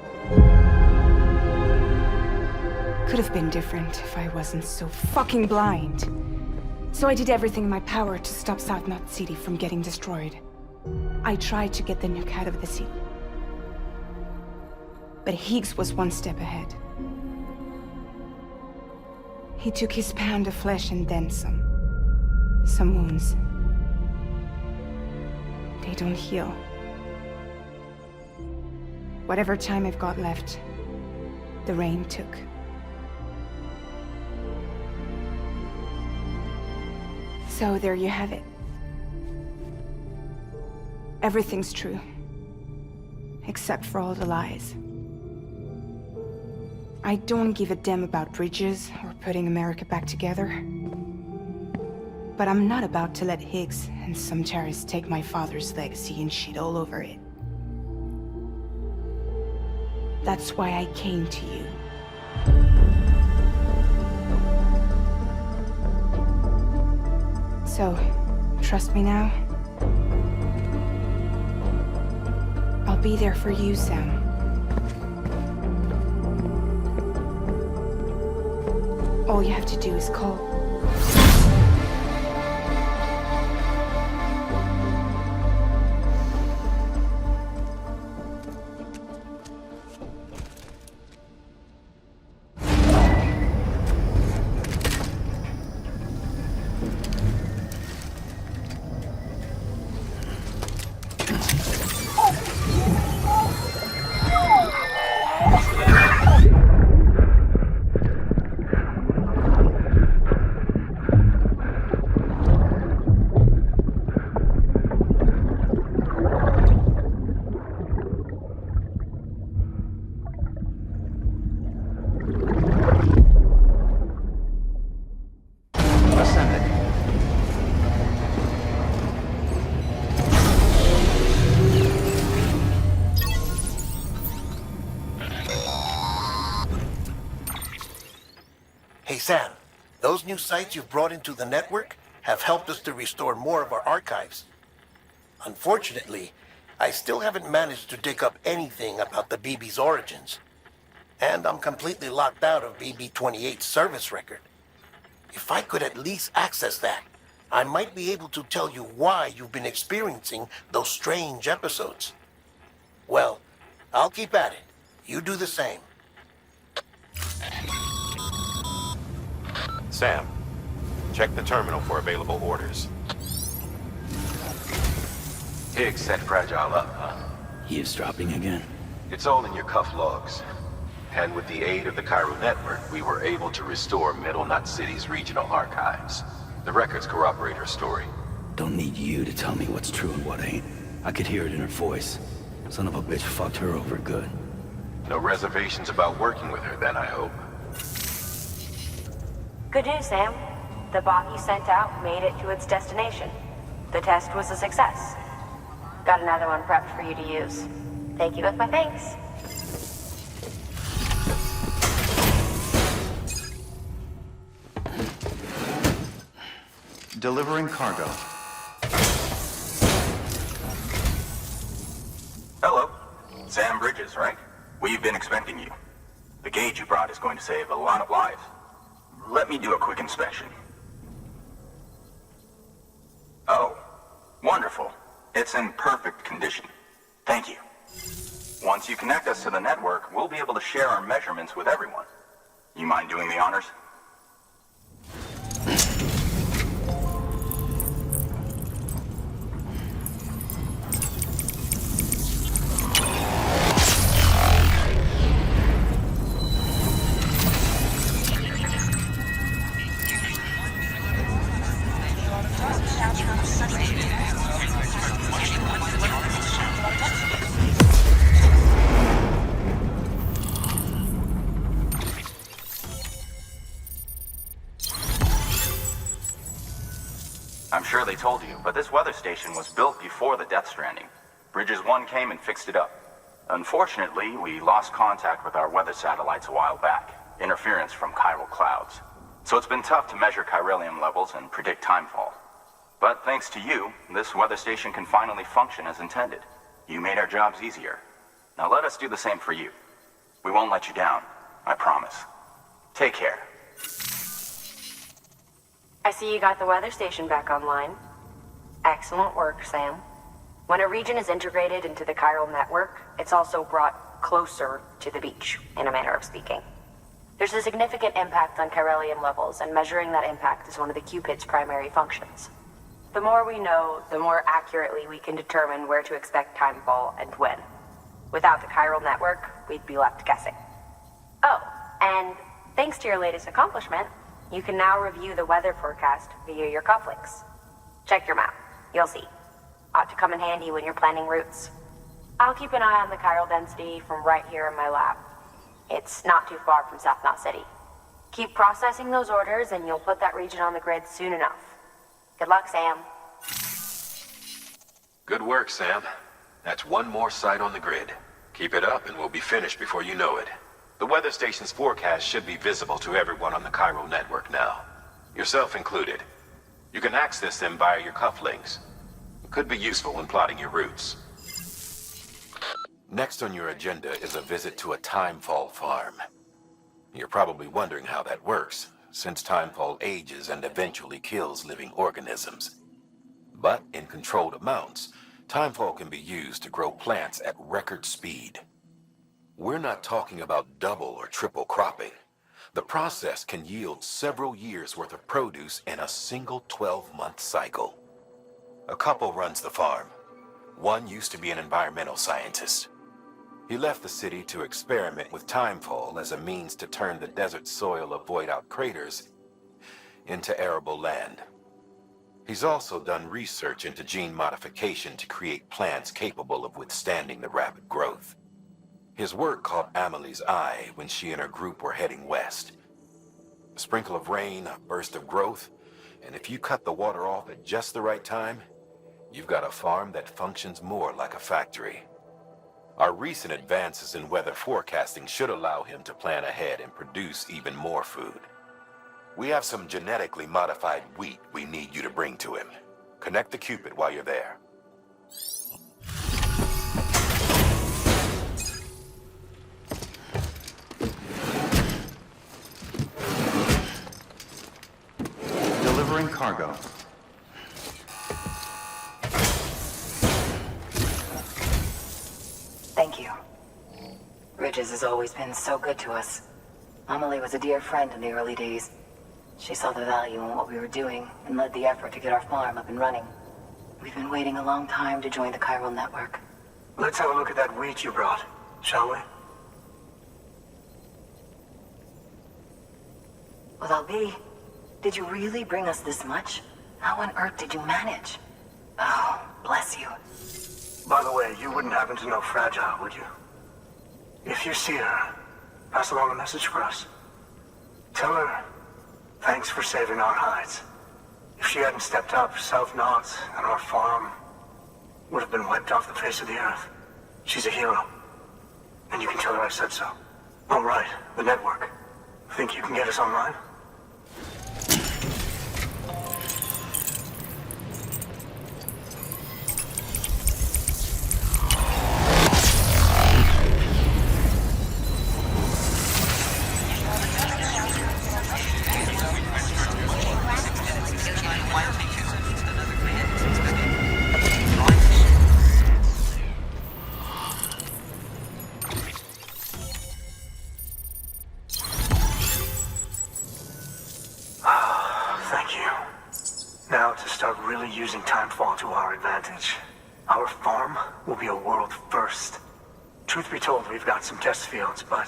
Could have been different if I wasn't so fucking blind. So I did everything in my power to stop South Knot City from getting destroyed. I tried to get the nuke out of the city. But Higgs was one step ahead. He took his pound of flesh and then some. Some wounds. They don't heal. Whatever time I've got left, the rain took. So there you have it. Everything's true. Except for all the lies. I don't give a damn about bridges or putting America back together. But I'm not about to let Higgs and some terrorists take my father's legacy and shit all over it. That's why I came to you. So, trust me now? I'll be there for you, Sam. All you have to do is call. Hey Sam, those new sites you've brought into the network have helped us to restore more of our archives. Unfortunately, I still haven't managed to dig up anything about the BB's origins. And I'm completely locked out of BB-28's service record. If I could at least access that, I might be able to tell you why you've been experiencing those strange episodes. Well, I'll keep at it. You do the same. Sam, check the terminal for available orders. Higgs set Fragile up, huh? Eavesdropping again? It's all in your cuff logs. And with the aid of the Cairo network, we were able to restore Middle Knot City's regional archives. The records corroborate her story. Don't need you to tell me what's true and what ain't. I could hear it in her voice. Son of a bitch fucked her over good. No reservations about working with her then, I hope. Good news, Sam. The bot you sent out made it to its destination. The test was a success. Got another one prepped for you to use. Thank you with my thanks. Delivering cargo. Hello. Sam Bridges, right? We've been expecting you. The gauge you brought is going to save a lot of lives. Let me do a quick inspection. Oh, wonderful. It's in perfect condition. Thank you. Once you connect us to the network, we'll be able to share our measurements with everyone. You mind doing the honors? I'm sure they told you, but this weather station was built before the Death Stranding. Bridges 1 came and fixed it up. Unfortunately, we lost contact with our weather satellites a while back. Interference from chiral clouds. So it's been tough to measure chiralium levels and predict timefall. But thanks to you, this weather station can finally function as intended. You made our jobs easier. Now let us do the same for you. We won't let you down, I promise. Take care. I see you got the weather station back online. Excellent work, Sam. When a region is integrated into the chiral network, it's also brought closer to the beach, in a manner of speaking. There's a significant impact on chiralium levels, and measuring that impact is one of the Cupid's primary functions. The more we know, the more accurately we can determine where to expect timefall and when. Without the chiral network, we'd be left guessing. Oh, and thanks to your latest accomplishment, you can now review the weather forecast via your cufflinks. Check your map. You'll see. Ought to come in handy when you're planning routes. I'll keep an eye on the chiral density from right here in my lab. It's not too far from South Knot City. Keep processing those orders and you'll put that region on the grid soon enough. Good luck, Sam. Good work, Sam. That's one more site on the grid. Keep it up and we'll be finished before you know it. The weather station's forecast should be visible to everyone on the chiral network now. Yourself included. You can access them via your cufflinks. It could be useful when plotting your routes. Next on your agenda is a visit to a timefall farm. You're probably wondering how that works, since timefall ages and eventually kills living organisms. But in controlled amounts, timefall can be used to grow plants at record speed. We're not talking about double or triple cropping. The process can yield several years' worth of produce in a single 12-month cycle. A couple runs the farm. One used to be an environmental scientist. He left the city to experiment with timefall as a means to turn the desert soil of void-out craters into arable land. He's also done research into gene modification to create plants capable of withstanding the rapid growth. His work caught Amelie's eye when she and her group were heading west. A sprinkle of rain, a burst of growth, and if you cut the water off at just the right time, you've got a farm that functions more like a factory. Our recent advances in weather forecasting should allow him to plan ahead and produce even more food. We have some genetically modified wheat we need you to bring to him. Connect the Cupid while you're there. Delivering cargo. Thank you. Bridges has always been so good to us. Amelie was a dear friend in the early days. She saw the value in what we were doing and led the effort to get our farm up and running. We've been waiting a long time to join the chiral network. Let's have a look at that wheat you brought, shall we? Well, I'll be. Did you really bring us this much? How on earth did you manage? Oh, bless you. By the way, you wouldn't happen to know Fragile, would you? If you see her, pass along a message for us. Tell her, thanks for saving our hides. If she hadn't stepped up, South Knot and our farm would have been wiped off the face of the earth. She's a hero. And you can tell her I said so. All right, the network. Think you can get us online? Using timefall to our advantage. Our farm will be a world first. Truth be told, we've got some test fields, but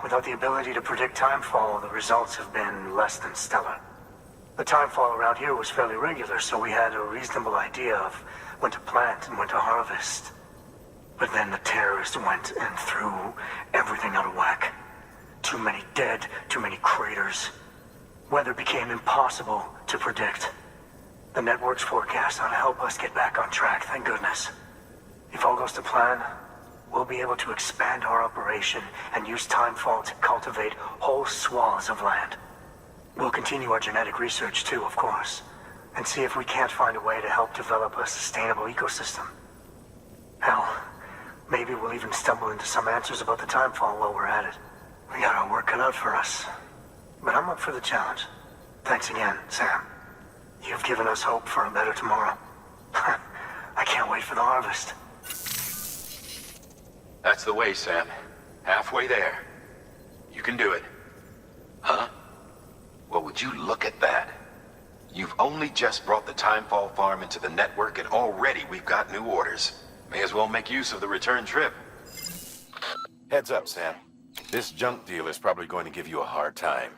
without the ability to predict timefall, the results have been less than stellar. The timefall around here was fairly regular, so we had a reasonable idea of when to plant and when to harvest. But then the terrorists went and threw everything out of whack. Too many dead, too many craters. Weather became impossible to predict. The network's forecast ought to help us get back on track, thank goodness. If all goes to plan, we'll be able to expand our operation and use timefall to cultivate whole swaths of land. We'll continue our genetic research too, of course, and see if we can't find a way to help develop a sustainable ecosystem. Hell, maybe we'll even stumble into some answers about the timefall while we're at it. We got our work cut out for us, but I'm up for the challenge. Thanks again, Sam. You've given us hope for a better tomorrow. I can't wait for the harvest. That's the way, Sam. Halfway there. You can do it. Huh? Well, would you look at that? You've only just brought the timefall farm into the network and already we've got new orders. May as well make use of the return trip. Heads up, Sam. This junk deal is probably going to give you a hard time.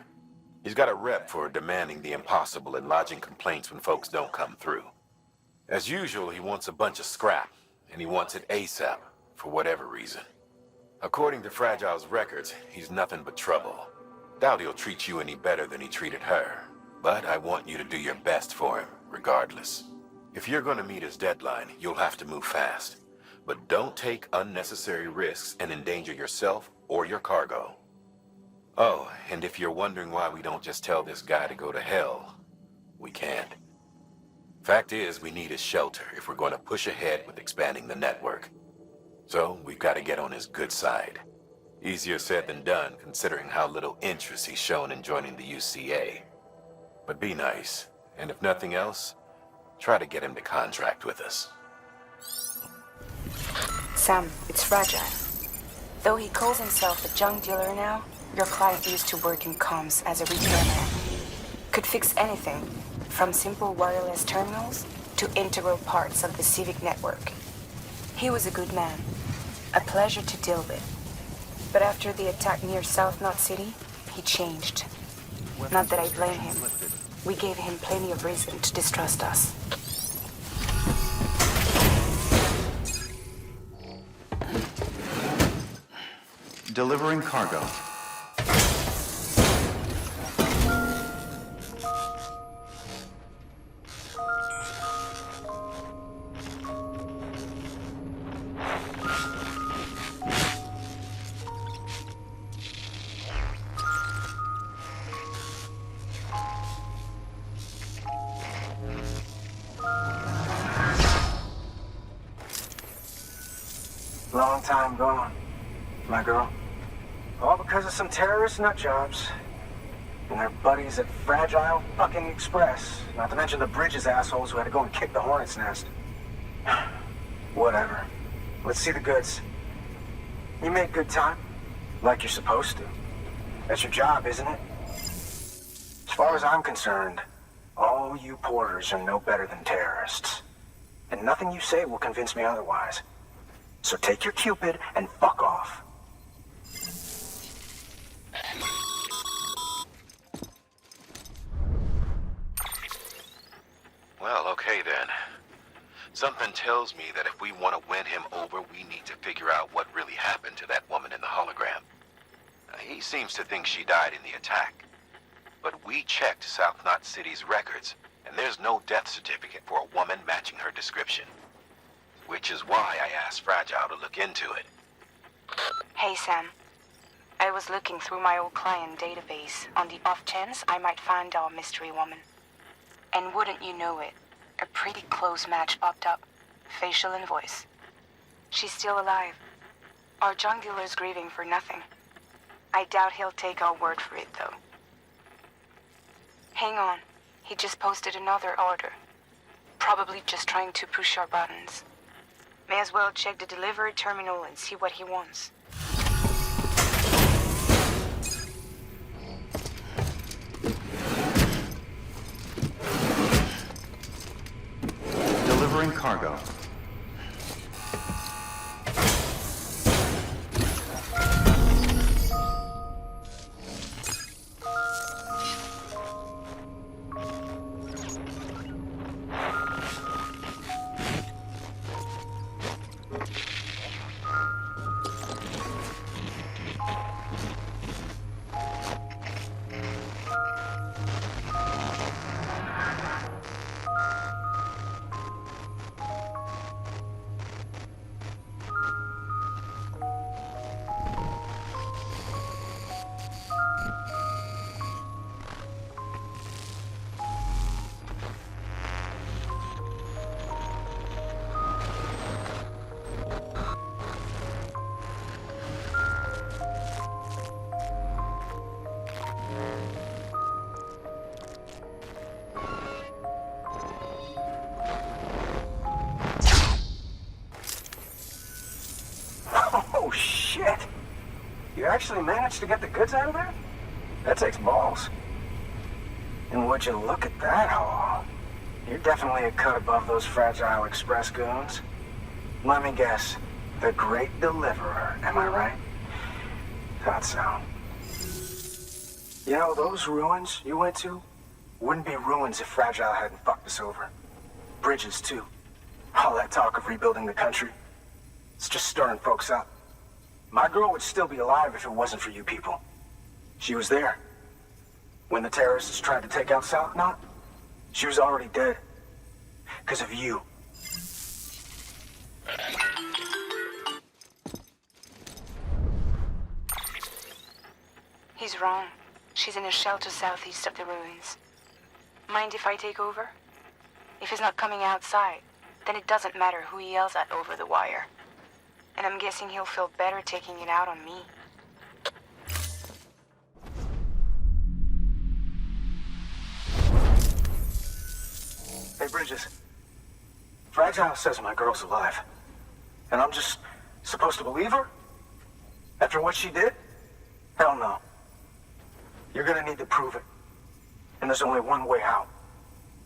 He's got a rep for demanding the impossible and lodging complaints when folks don't come through. As usual, he wants a bunch of scrap, and he wants it ASAP, for whatever reason. According to Fragile's records, he's nothing but trouble. Doubt he'll treat you any better than he treated her, but I want you to do your best for him, regardless. If you're gonna meet his deadline, you'll have to move fast. But don't take unnecessary risks and endanger yourself or your cargo. Oh, and if you're wondering why we don't just tell this guy to go to hell, we can't. Fact is, we need his shelter if we're going to push ahead with expanding the network. So, we've got to get on his good side. Easier said than done, considering how little interest he's shown in joining the UCA. But be nice, and if nothing else, try to get him to contract with us. Sam, it's Fragile. Though he calls himself a junk dealer now, your client used to work in comms as a repairman. Could fix anything, from simple wireless terminals to integral parts of the civic network. He was a good man, a pleasure to deal with. But after the attack near South Knot City, he changed. Not that I blame him. We gave him plenty of reason to distrust us. Delivering cargo. Long time gone, my girl. All because of some terrorist nutjobs. And their buddies at Fragile fucking Express. Not to mention the Bridges assholes who had to go and kick the hornet's nest. Whatever. Let's see the goods. You make good time. Like you're supposed to. That's your job, isn't it? As far as I'm concerned, all you porters are no better than terrorists. And nothing you say will convince me otherwise. So take your Cupid and fuck off. Well, okay then. Something tells me that if we want to win him over, we need to figure out what really happened to that woman in the hologram. He seems to think she died in the attack. But we checked South Knot City's records, and there's no death certificate for a woman matching her description. Which is why I asked Fragile to look into it. Hey, Sam. I was looking through my old client database on the off chance I might find our mystery woman. And wouldn't you know it, a pretty close match popped up. Facial and voice. She's still alive. Our junk dealer's grieving for nothing. I doubt he'll take our word for it, though. Hang on. He just posted another order. Probably just trying to push our buttons. May as well check the delivery terminal and see what he wants. Delivering cargo. Oh, shit! You actually managed to get the goods out of there? That takes balls. And would you look at that haul? You're definitely a cut above those Fragile Express goons. Let me guess. The Great Deliverer, am I right? Thought so. You know, those ruins you went to wouldn't be ruins if Fragile hadn't fucked us over. Bridges, too. All that talk of rebuilding the country, it's just stirring folks up. My girl would still be alive if it wasn't for you people. She was there. When the terrorists tried to take out South Knot, she was already dead. Because of you. He's wrong. She's in a shelter southeast of the ruins. Mind if I take over? If he's not coming outside, then it doesn't matter who he yells at over the wire. And I'm guessing he'll feel better taking it out on me. Hey, Bridges. Fragile says my girl's alive. And I'm just supposed to believe her? After what she did? Hell no. You're gonna need to prove it. And there's only one way out.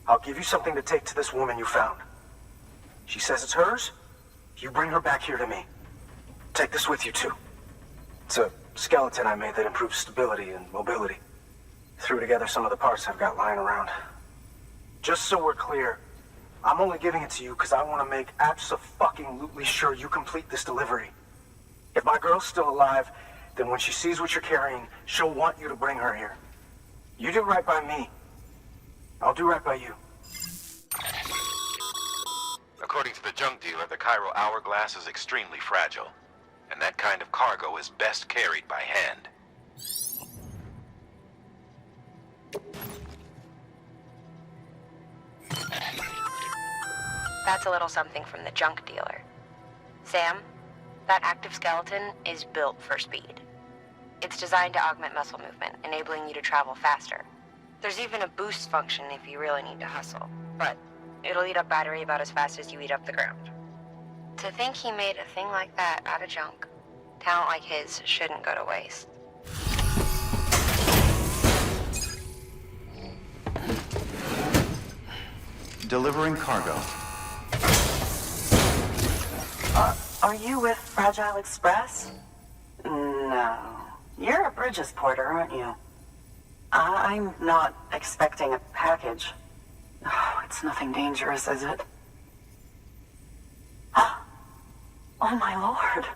I'll give you something to take to this woman you found. She says it's hers. You bring her back here to me. Take this with you, too. It's a skeleton I made that improves stability and mobility. Threw together some of the parts I've got lying around. Just so we're clear, I'm only giving it to you because I want to make abso-fucking-lutely sure you complete this delivery. If my girl's still alive, then when she sees what you're carrying, she'll want you to bring her here. You do right by me. I'll do right by you. According to the junk dealer, the Cairo hourglass is extremely fragile, and that kind of cargo is best carried by hand. That's a little something from the junk dealer. Sam, that active skeleton is built for speed. It's designed to augment muscle movement, enabling you to travel faster. There's even a boost function if you really need to hustle, but it'll eat up battery about as fast as you eat up the ground. To think he made a thing like that out of junk, talent like his shouldn't go to waste. Delivering cargo. Are you with Fragile Express? No. You're a Bridges porter, aren't you? I'm not expecting a package. Oh, it's nothing dangerous, is it? Oh my lord.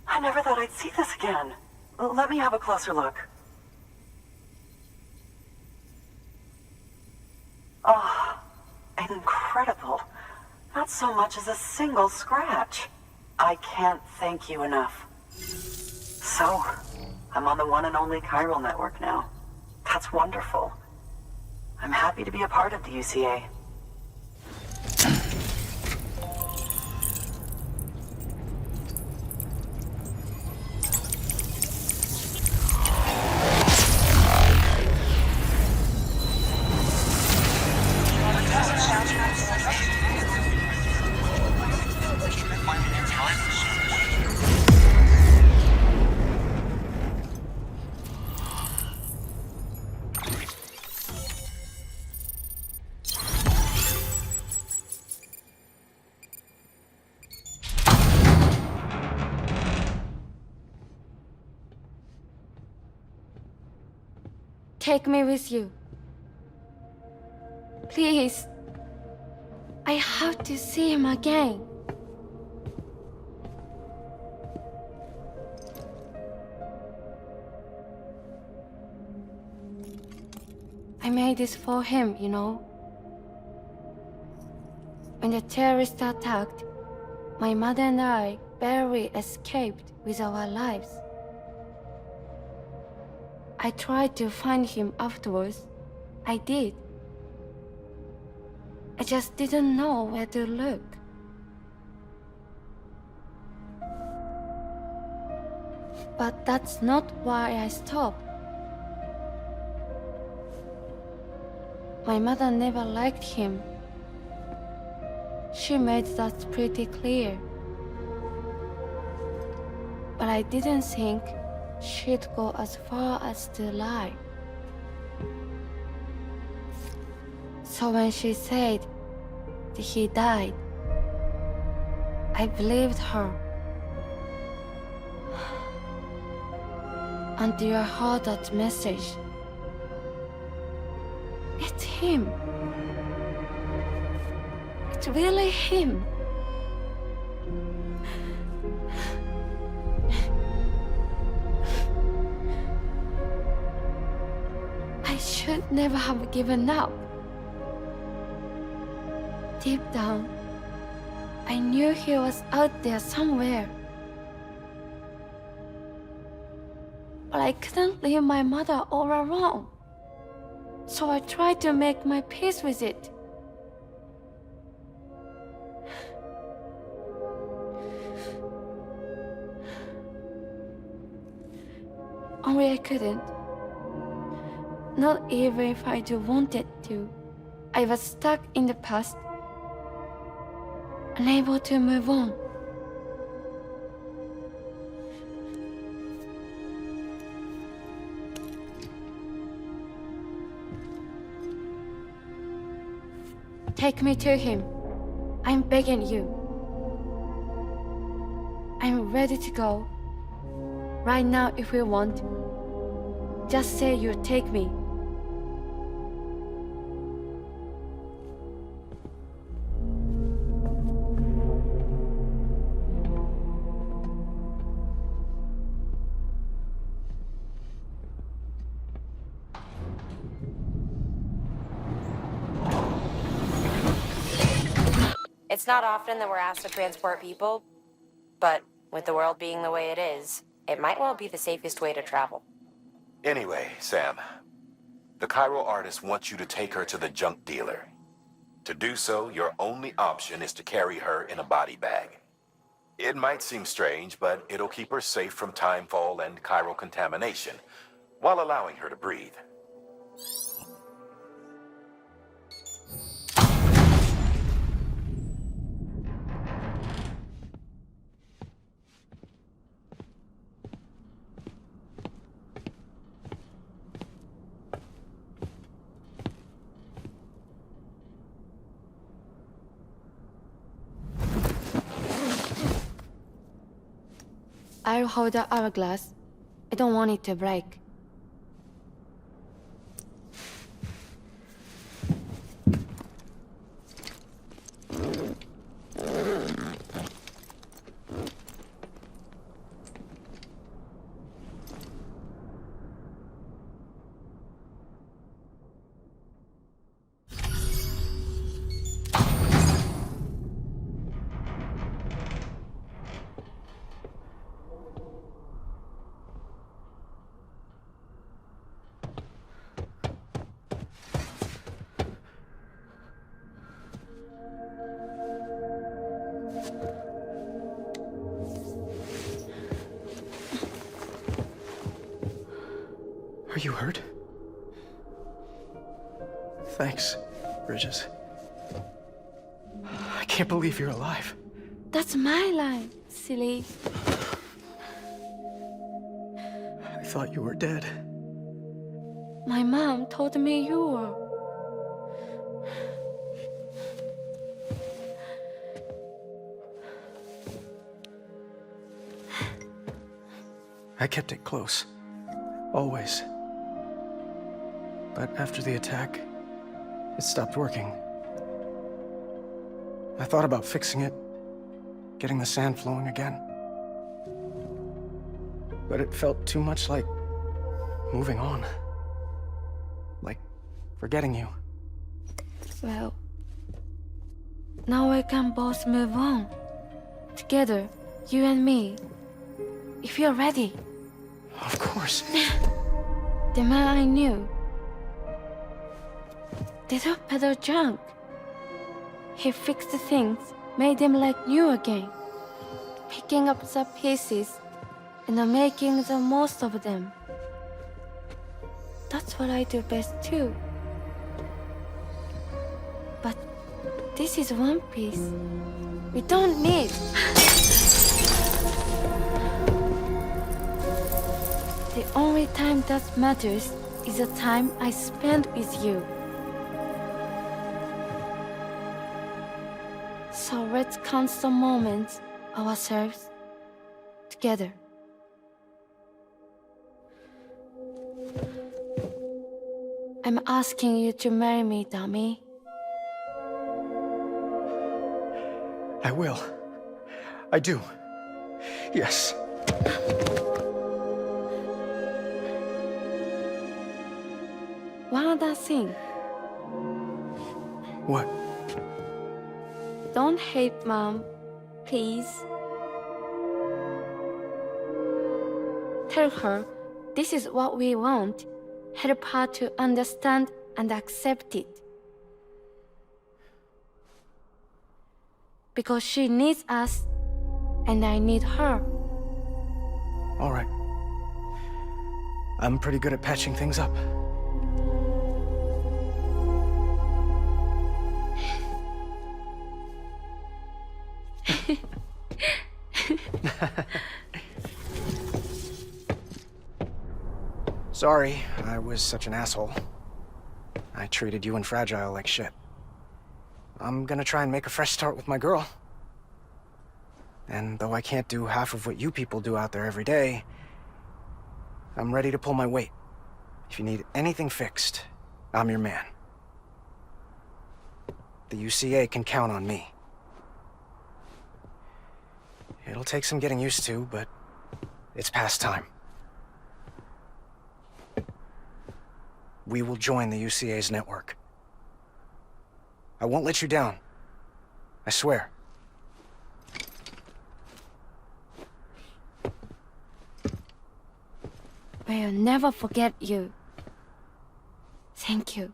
I never thought I'd see this again. Let me have a closer look. Oh, incredible. Not so much as a single scratch. I can't thank you enough. So, I'm on the one and only chiral network now. That's wonderful. I'm happy to be a part of the UCA. Take me with you. Please. I have to see him again. I made this for him, you know. When the terrorists attacked, my mother and I barely escaped with our lives. I tried to find him afterwards. I did. I just didn't know where to look. But that's not why I stopped. My mother never liked him. She made that pretty clear. But I didn't think she'd go as far as to lie. So when she said that he died, I believed her. Until I heard that message. It's him. it really him? I should never have given up. Deep down, I knew he was out there somewhere. But I couldn't leave my mother all alone. So I tried to make my peace with it. Only I couldn't. Not even if I do wanted to. I was stuck in the past, unable to move on. Take me to him. I'm begging you. I'm ready to go. Right now if you want. Just say you take me. It's not often that we're asked to transport people, but with the world being the way it is, it might well be the safest way to travel. Anyway, Sam, the Cairo artist wants you to take her to the junk dealer. To do so, your only option is to carry her in a body bag. It might seem strange, but it'll keep her safe from timefall and chiral contamination, while allowing her to breathe. I'll hold the hourglass. I don't want it to break. Are you hurt? Thanks, Bridges. I can't believe you're alive. That's my line, silly. I thought you were dead. My mom told me you were. I kept it close. Always. But after the attack, it stopped working. I thought about fixing it, getting the sand flowing again. But it felt too much like moving on. Like forgetting you. Well, now we can both move on. Together, you and me. If you're ready. Of course. The man I knew. Didn't peddle junk. He fixed things, made them like new again. Picking up the pieces and making the most of them. That's what I do best too. But this is one piece. We don't need. The only time that matters is the time I spend with you. So let's count the moments ourselves together. I'm asking you to marry me, dummy. will. I do. Yes. One other thing. What? Don't hate Mom, please. Tell her this is what we want. Help her to understand and accept it. Because she needs us, and I need her. All right. I'm pretty good at patching things up. Sorry, I was such an asshole. I treated you and Fragile like shit. I'm gonna try and make a fresh start with my girl. And though I can't do half of what you people do out there every day, I'm ready to pull my weight. If you need anything fixed, I'm your man. The UCA can count on me. It'll take some getting used to, but it's past time. We will join the UCA's network. I won't let you down. I swear. We'll never forget you. Thank you.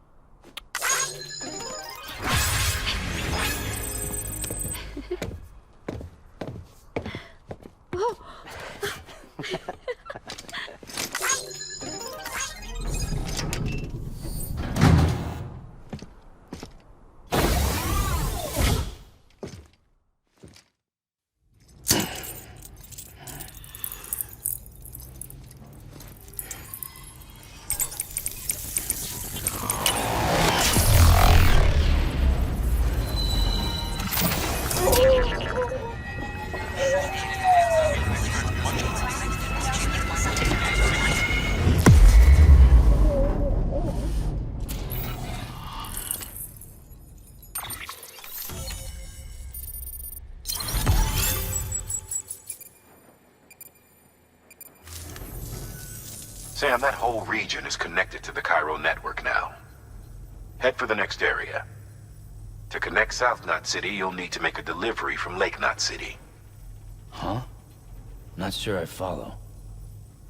Sam, that whole region is connected to the Cairo network now. Head for the next area. To connect South Knot City, you'll need to make a delivery from Lake Knot City. Huh? Not sure I follow.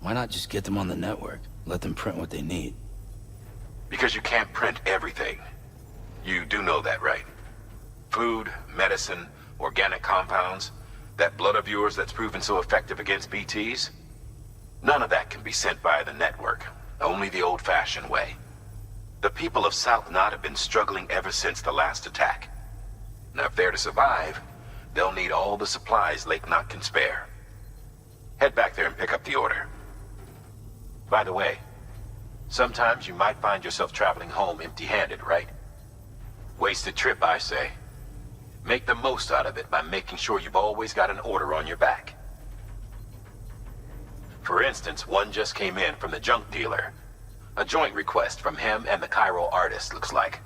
Why not just get them on the network? Let them print what they need. Because you can't print everything. You do know that, right? Food, medicine, organic compounds, that blood of yours that's proven so effective against BTs? None of that can be sent via the network. Only the old-fashioned way. The people of South Knot have been struggling ever since the last attack. Now, if they're to survive, they'll need all the supplies Lake Knot can spare. Head back there and pick up the order. By the way, sometimes you might find yourself traveling home empty-handed, right? Wasted trip, I say. Make the most out of it by making sure you've always got an order on your back. For instance, one just came in from the junk dealer. A joint request from him and the Cairo artist, looks like.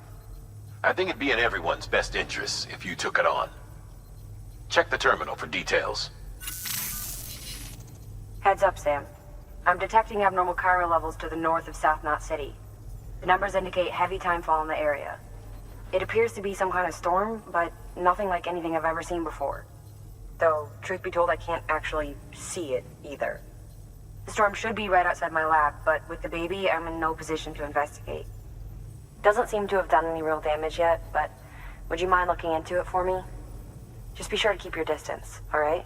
I think it'd be in everyone's best interest if you took it on. Check the terminal for details. Heads up, Sam. I'm detecting abnormal Cairo levels to the north of South Knot City. The numbers indicate heavy timefall in the area. It appears to be some kind of storm, but nothing like anything I've ever seen before. Though, truth be told, I can't actually see it either. The storm should be right outside my lab, but with the baby, I'm in no position to investigate. Doesn't seem to have done any real damage yet, but would you mind looking into it for me? Just be sure to keep your distance, all right?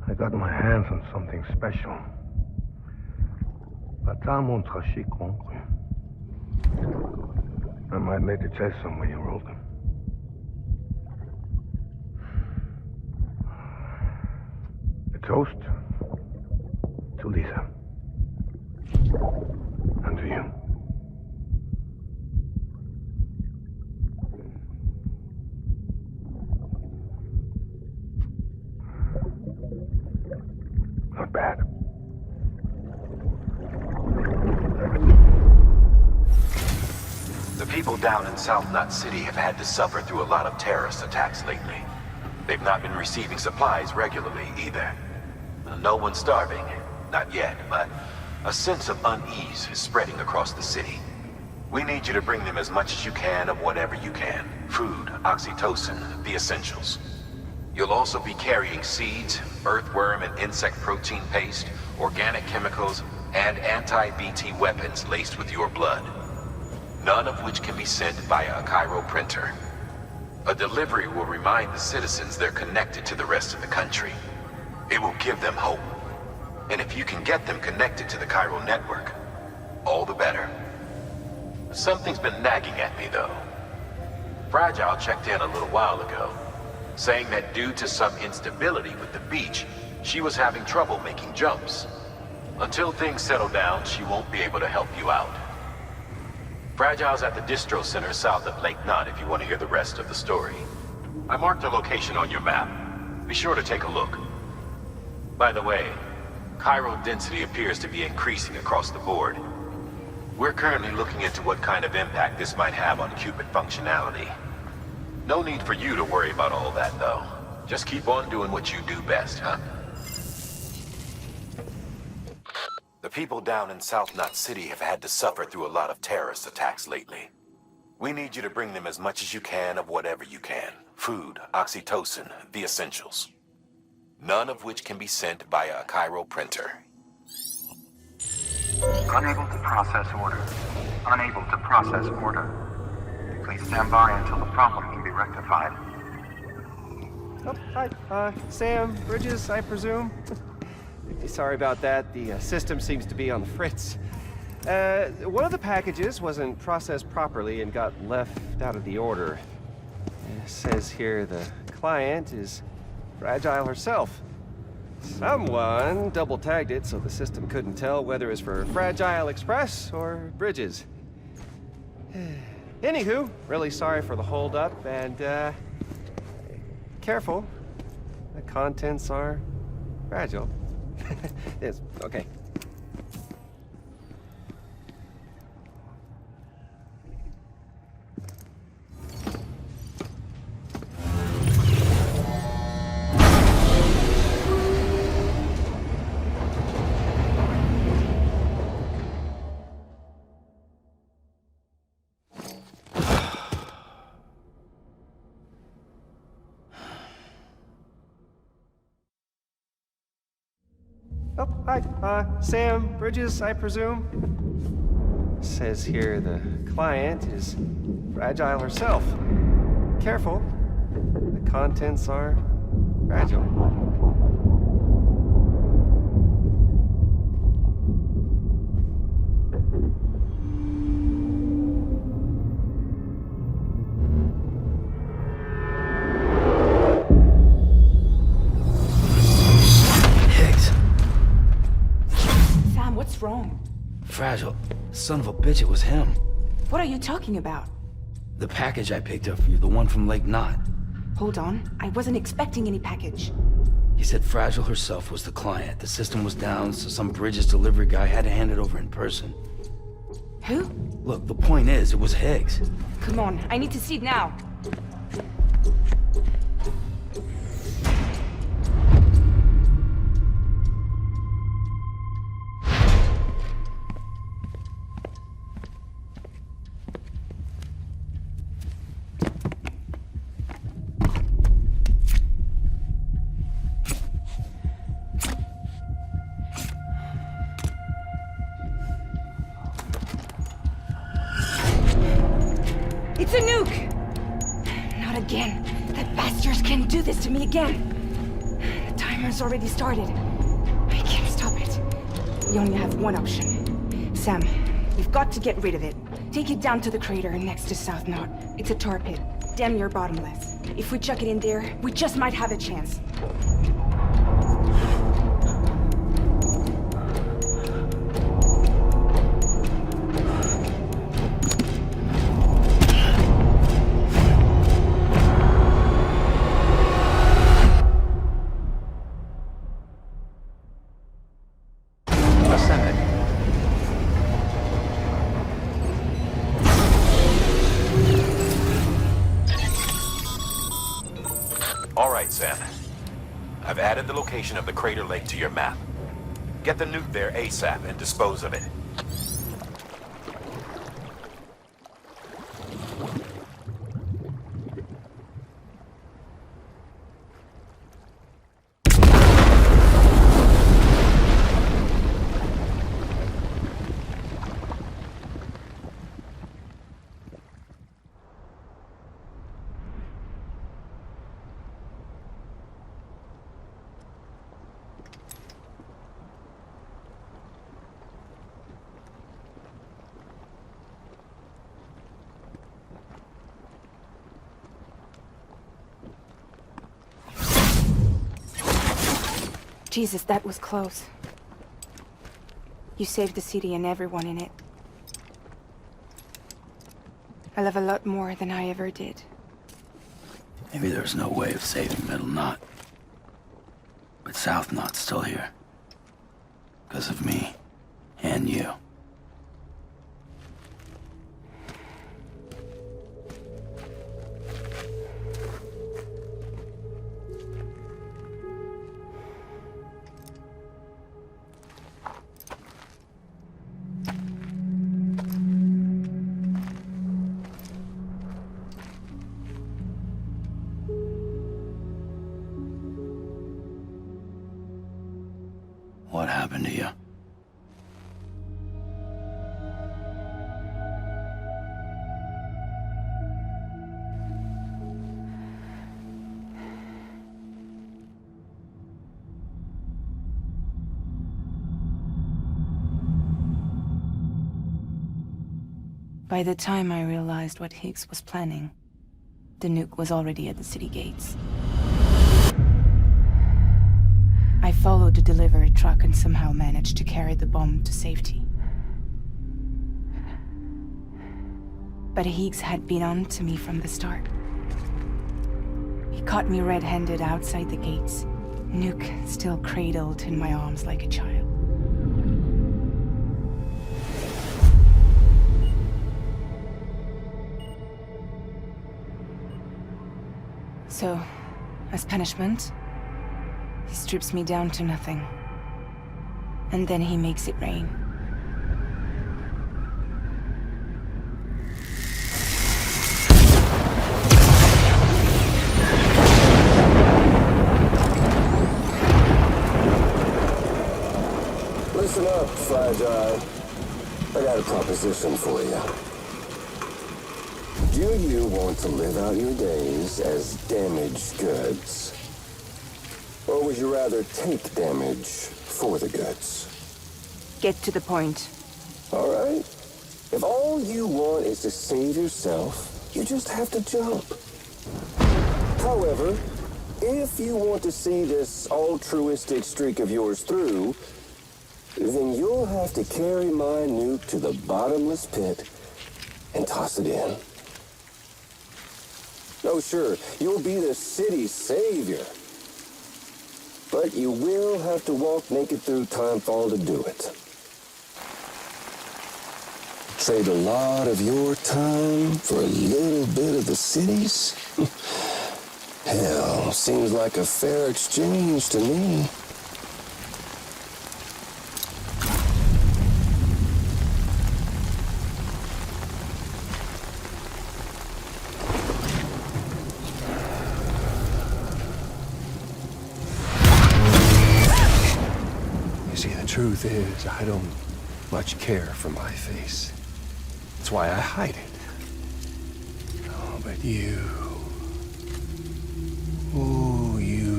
I got my hands on something special. I might later test them when you roll them. A toast to Lisa. And to you. Not bad. The people down in South Knot City have had to suffer through a lot of terrorist attacks lately. They've not been receiving supplies regularly either. No one's starving, not yet, but a sense of unease is spreading across the city. We need you to bring them as much as you can of whatever you can. Food, oxytocin, the essentials. You'll also be carrying seeds, earthworm and insect protein paste, organic chemicals, and anti-BT weapons laced with your blood. None of which can be sent via a Cairo printer. A delivery will remind the citizens they're connected to the rest of the country. It will give them hope. And if you can get them connected to the Cairo network, all the better. Something's been nagging at me, though. Fragile checked in a little while ago, saying that due to some instability with the beach, she was having trouble making jumps. Until things settle down, she won't be able to help you out. Fragile's at the distro center south of Lake Knot if you want to hear the rest of the story. I marked the location on your map. Be sure to take a look. By the way, Cairo density appears to be increasing across the board. We're currently looking into what kind of impact this might have on Cupid functionality. No need for you to worry about all that, though. Just keep on doing what you do best, huh? The people down in South Knot City have had to suffer through a lot of terrorist attacks lately. We need you to bring them as much as you can of whatever you can. Food, oxytocin, the essentials. None of which can be sent via a Cairo printer. Unable to process order. Unable to process order. Please stand by until the problem can be rectified. Oh, hi. Sam, Bridges, I presume? Sorry about that. The system seems to be on the fritz. One of the packages wasn't processed properly and got left out of the order. It says here the client is Fragile herself. Someone double-tagged it so the system couldn't tell whether it was for Fragile Express or Bridges. Anywho, really sorry for the hold-up, and, careful. The contents are fragile. Yes, okay. Oh, hi. Sam, Bridges, I presume? Says here the client is Fragile herself. Careful. The contents are fragile. Wrong? Fragile. Son of a bitch, it was him. What are you talking about? The package I picked up for you, the one from Lake Knot. Hold on. I wasn't expecting any package. He said Fragile herself was the client. The system was down, so some Bridges delivery guy had to hand it over in person. Who? Look, the point is, it was Higgs. Come on, I need to see it now. It's a nuke! Not again. That bastard can't do this to me again. The timer's already started. I can't stop it. We only have one option. Sam, we've got to get rid of it. Take it down to the crater next to South Knot. It's a tar pit, damn near bottomless. If we chuck it in there, we just might have a chance. Sam. I've added the location of the crater lake to your map. Get the nuke there ASAP and dispose of it. Jesus, that was close. You saved the city and everyone in it. I love a lot more than I ever did. Maybe there's no way of saving Middle Knot. But South Knot's still here. Because of me. And you. What happened to you? By the time I realized what Higgs was planning, the nuke was already at the city gates. I followed the delivery truck and somehow managed to carry the bomb to safety. But Higgs had been on to me from the start. He caught me red-handed outside the gates, nuke still cradled in my arms like a child. So, as punishment, he strips me down to nothing. And then he makes it rain. Listen up, Fragile. I got a proposition for you. Do you want to live out your days as damaged goods? Or would you rather take damage for the goods? Get to the point. All right. If all you want is to save yourself, you just have to jump. However, if you want to see this altruistic streak of yours through, then you'll have to carry my nuke to the bottomless pit and toss it in. Oh, sure, you'll be the city's savior. But you will have to walk naked through Timefall to do it. Trade a lot of your time for a little bit of the city's? Hell, seems like a fair exchange to me. Truth is, I don't much care for my face. That's why I hide it. Oh, but you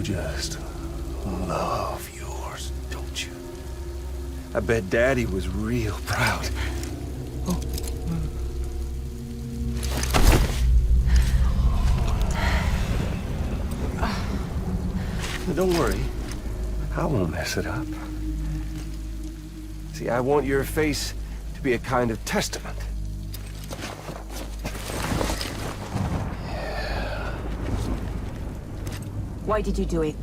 just love yours, don't you? I bet Daddy was real proud. Oh. Don't worry. I won't mess it up. See, I want your face to be a kind of testament. Why did you do it?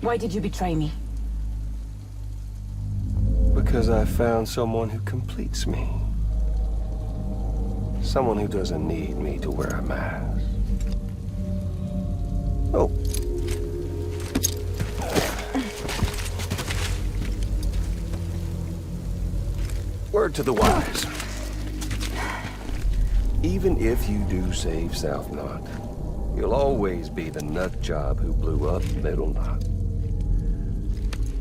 Why did you betray me? Because I found someone who completes me. Someone who doesn't need me to wear a mask. Oh. Word to the wise. Even if you do save South Knot, you'll always be the nut job who blew up Middle Knot.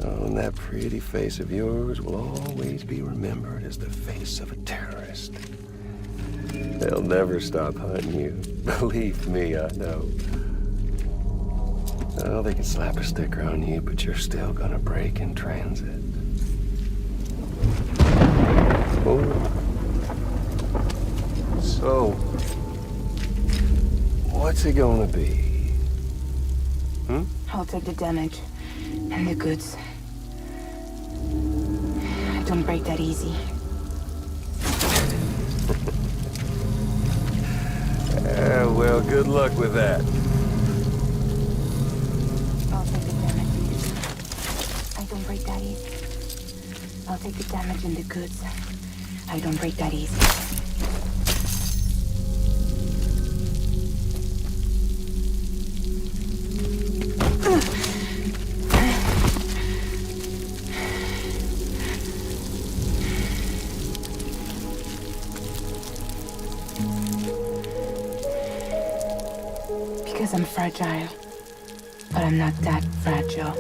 Oh, and that pretty face of yours will always be remembered as the face of a terrorist. They'll never stop hunting you. Believe me, I know. Oh, they can slap a sticker on you, but you're still gonna break in transit. Oh. So, what's it gonna be? I'll take the damage and the goods. I don't break that easy. Well, good luck with that. I'll take the damage. I don't break that easy. I'll take the damage and the goods. I don't break that easy. Because I'm fragile, but I'm not that fragile.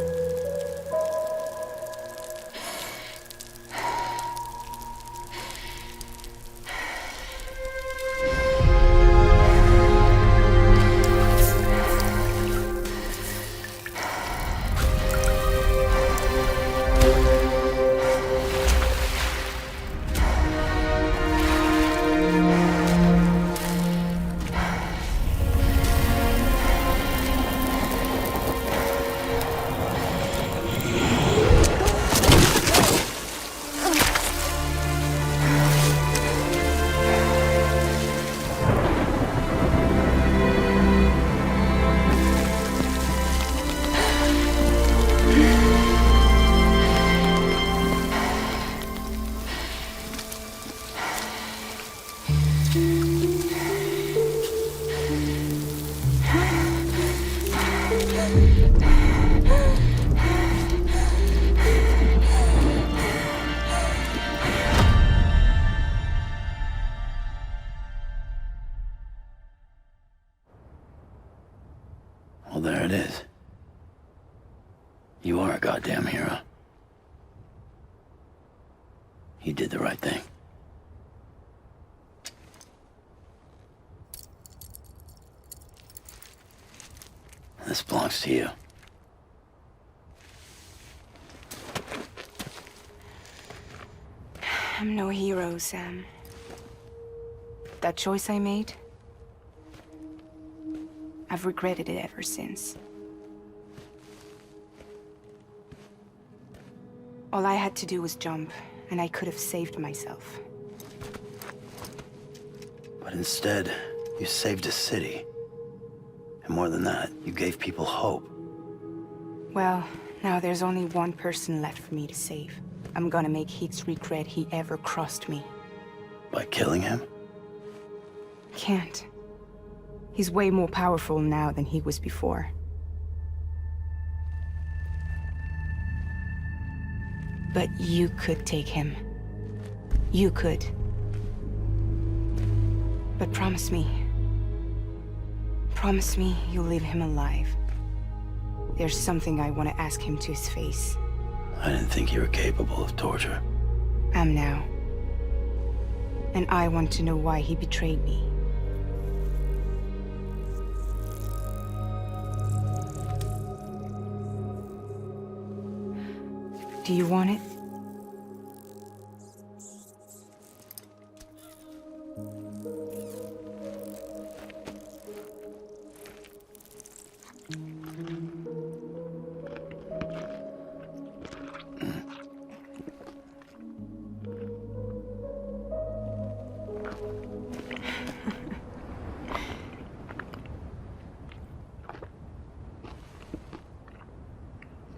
Well, there it is. You are a goddamn hero. You did the right thing. This belongs to you. I'm no hero, Sam. That choice I made, I've regretted it ever since. All I had to do was jump, and I could have saved myself. But instead, you saved a city. And more than that, you gave people hope. Well, now there's only one person left for me to save. I'm gonna make Heath's regret he ever crossed me. By killing him? Can't. He's way more powerful now than he was before. But you could take him. You could. But promise me. Promise me you'll leave him alive. There's something I want to ask him to his face. I didn't think you were capable of torture. Am now. And I want to know why he betrayed me. Do you want it?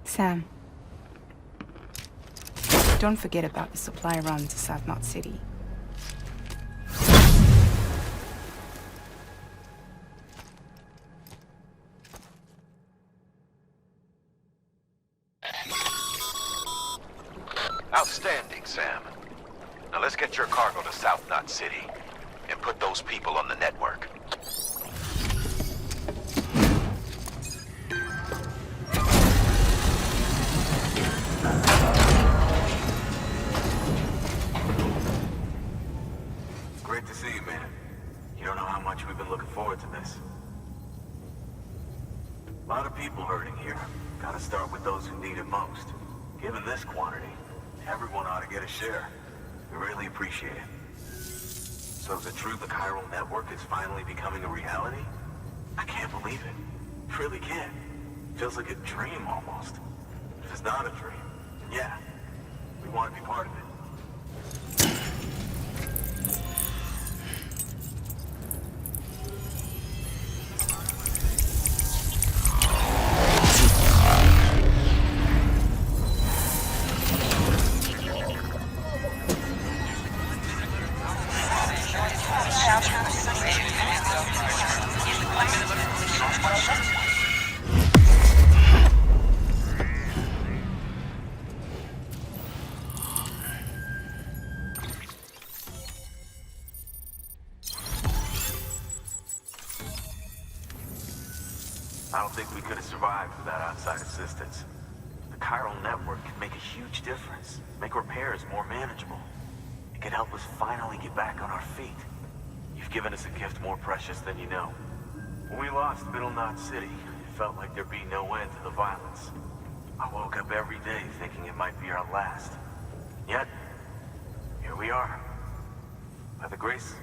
Sam, don't forget about the supply run to South Knot City. Outstanding, Sam. Now let's get your cargo to South Knot City and put those people on the network. Great to see you, man. You don't know how much we've been looking forward to this. A lot of people hurting here. Gotta start with those who need it most. Given this quantity, everyone ought to get a share. We really appreciate it. So is it true the chiral network is finally becoming a reality? I can't believe it. Really can't. Feels like a dream almost. If it's not a dream, then yeah, we want to be part of it. I don't think we could have survived without outside assistance. The chiral network can make a huge difference, make repairs more manageable. It could help us finally get back on our feet. You've given us a gift more precious than you know. When we lost Middle Knot City, it felt like there'd be no end to the violence. I woke up every day thinking it might be our last. Yet, here we are. By the grace...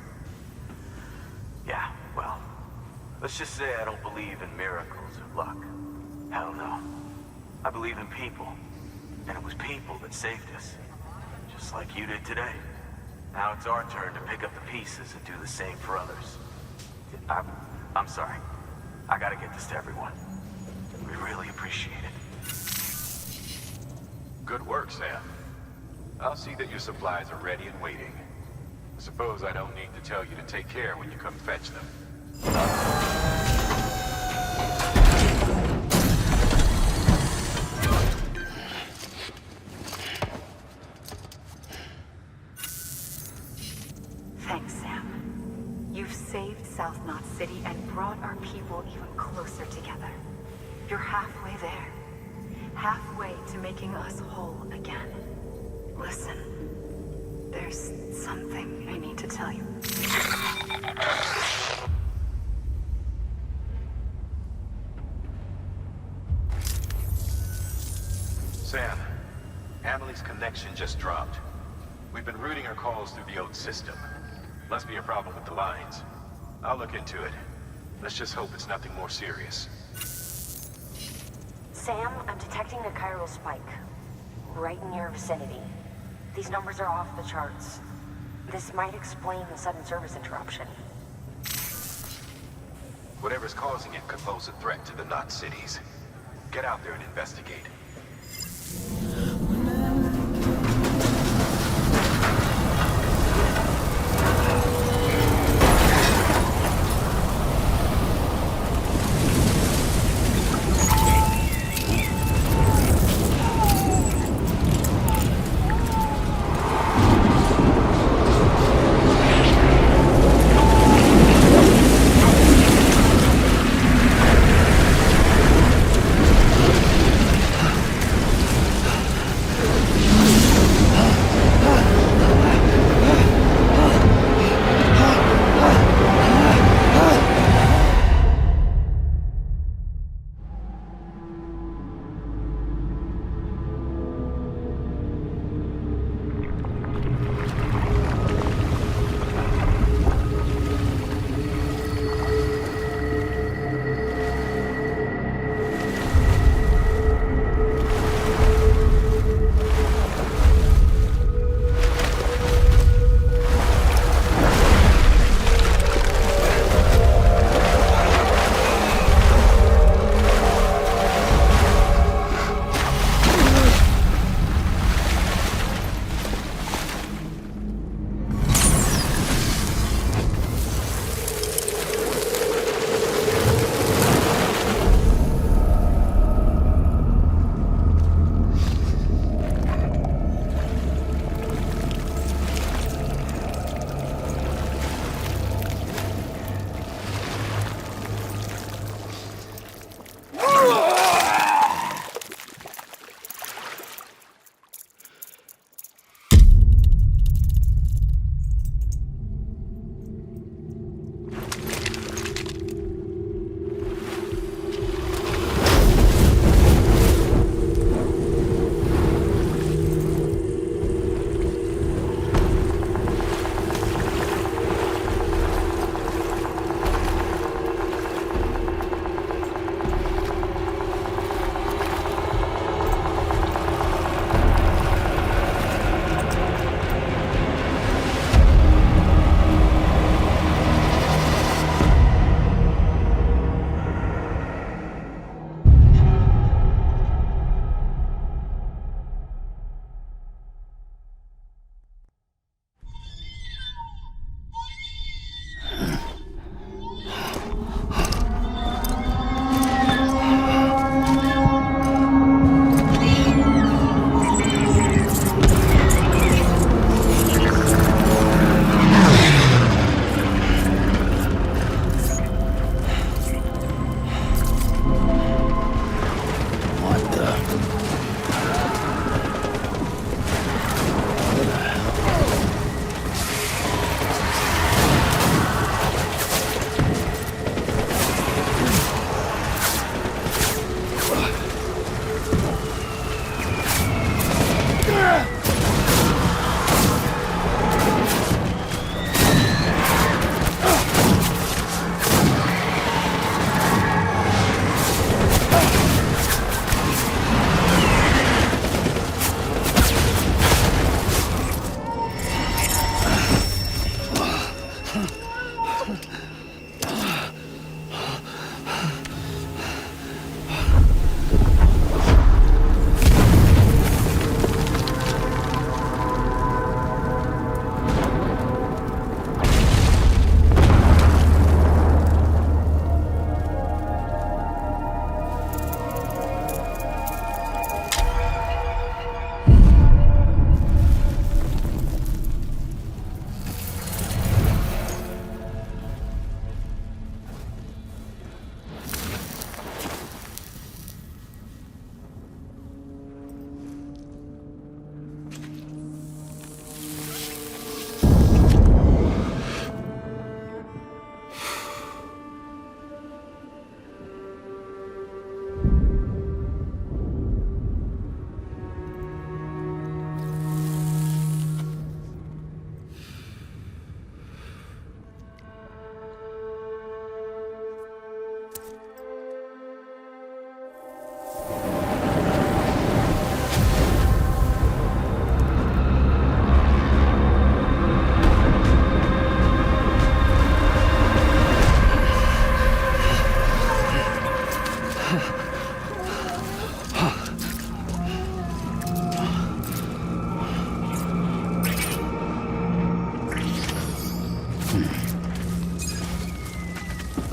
Yeah, well... Let's just say I don't believe in miracles or luck. Hell no. I believe in people. And it was people that saved us. Just like you did today. Now it's our turn to pick up the pieces and do the same for others. I'm sorry. I gotta get this to everyone. We really appreciate it. Good work, Sam. I'll see that your supplies are ready and waiting. I suppose I don't need to tell you to take care when you come fetch them. Thanks, Sam. You've saved South Knot City and brought our people even closer together. You're halfway there. Halfway to making us whole again. Listen, there's something I need to tell you. Sam, Emily's connection just dropped. We've been routing her calls through the old system. Must be a problem with the lines. I'll look into it. Let's just hope it's nothing more serious. Sam, I'm detecting a chiral spike. Right in your vicinity. These numbers are off the charts. This might explain the sudden service interruption. Whatever's causing it could pose a threat to the Knot cities. Get out there and investigate.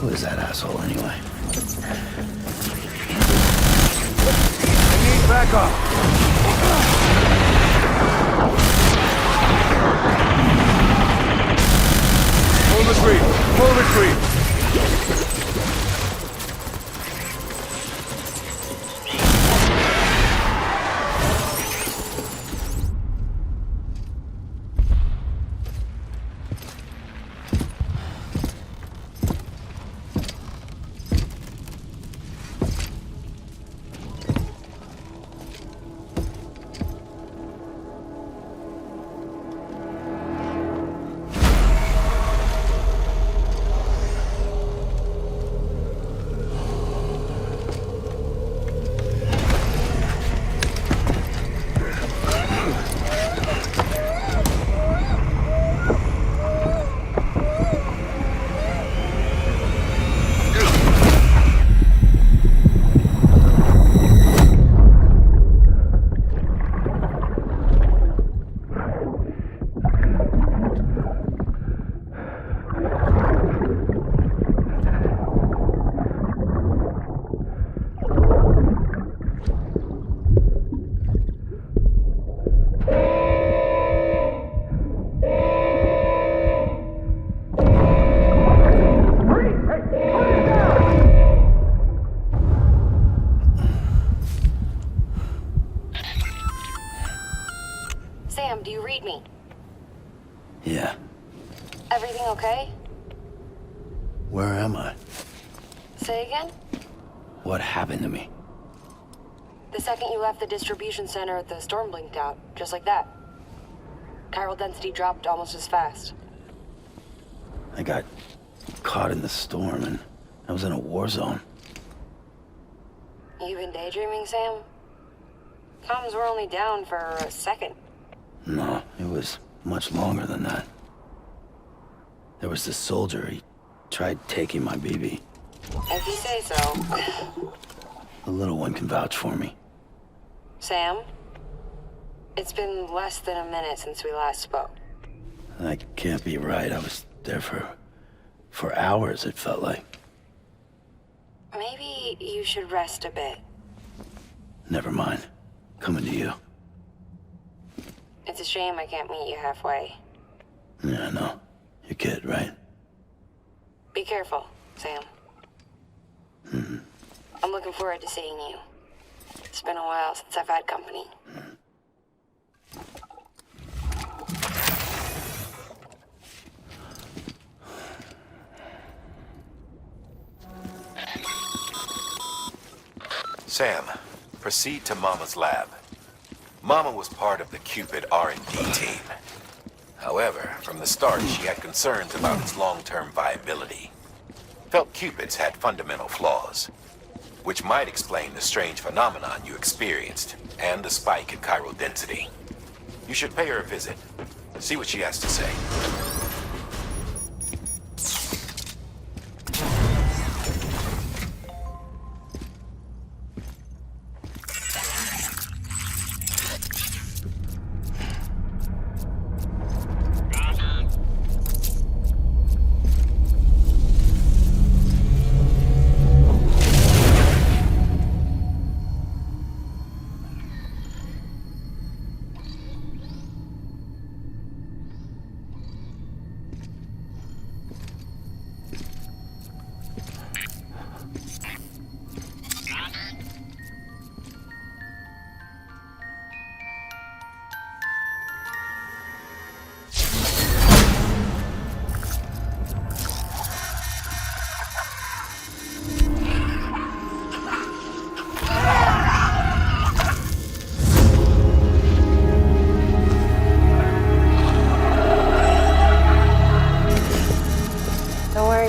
Who is that asshole anyway? I need backup. Full retreat. Full retreat. Sam, do you read me? Yeah. Everything okay? Where am I? Say again? What happened to me? The second you left the distribution center, the storm blinked out, just like that. Chiral density dropped almost as fast. I got caught in the storm and I was in a war zone. You been daydreaming, Sam? Comms were only down for a second. No, it was much longer than that. There was this soldier, he tried taking my BB. If you say so. The little one can vouch for me. Sam? It's been less than a minute since we last spoke. That can't be right. I was there for hours, it felt like. Maybe you should rest a bit. Never mind. Coming to you. It's a shame I can't meet you halfway. Yeah, I know. Your kid, right? Be careful, Sam. Mm-hmm. I'm looking forward to seeing you. It's been a while since I've had company. Sam, proceed to Mama's lab. Mama was part of the Cupid R&D team. However, from the start, she had concerns about its long-term viability. Felt Cupids had fundamental flaws, which might explain the strange phenomenon you experienced and the spike in chiral density. You should pay her a visit. See what she has to say.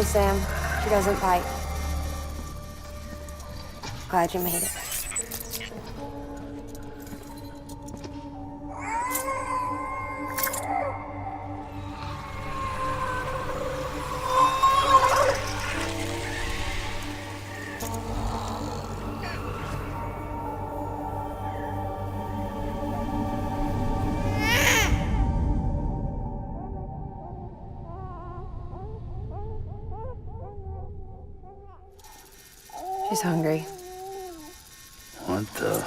Sam. She doesn't bite. Glad you made it. She's hungry. What the?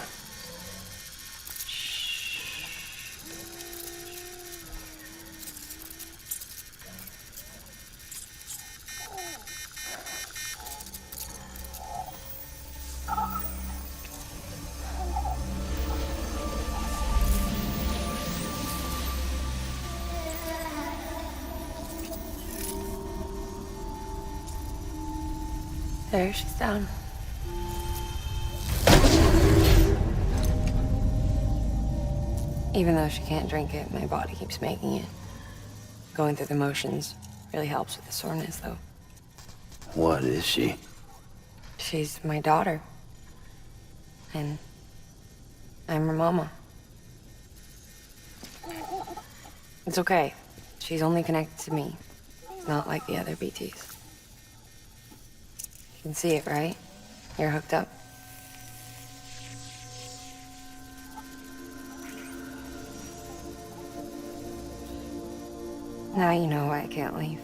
There, she's down. Even though she can't drink it, my body keeps making it. Going through the motions really helps with the soreness, though. What is she? She's my daughter. And I'm her mama. It's okay. She's only connected to me. It's not like the other BTs. You can see it, right? You're hooked up. Now you know why I can't leave.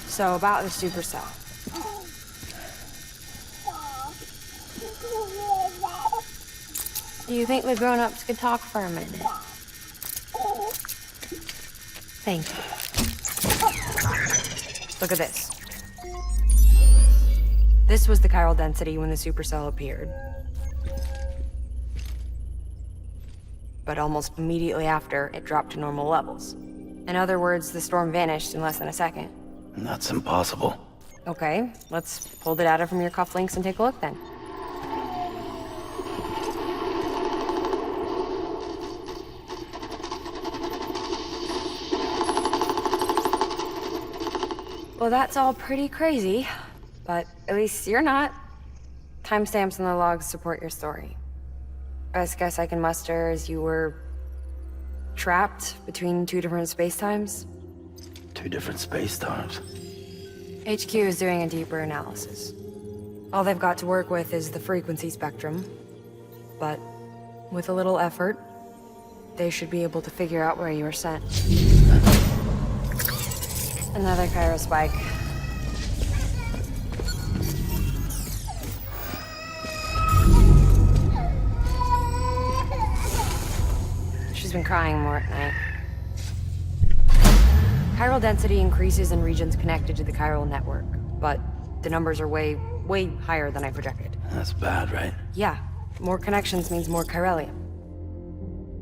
So about the supercell. Do you think the grown-ups could talk for a minute? Thank you. Look at this. This was the chiral density when the supercell appeared. But almost immediately after, it dropped to normal levels. In other words, the storm vanished in less than a second. That's impossible. Okay, let's pull the data from your cufflinks and take a look then. Well, that's all pretty crazy, but at least you're not. Timestamps in the logs support your story. Best guess I can muster is you were trapped between two different spacetimes. Two different spacetimes. HQ is doing a deeper analysis. All they've got to work with is the frequency spectrum, but with a little effort, they should be able to figure out where you were sent. Another chiral spike. She's been crying more at night. Chiral density increases in regions connected to the chiral network, but the numbers are way higher than I projected. That's bad, right? Yeah, more connections means more chiralium.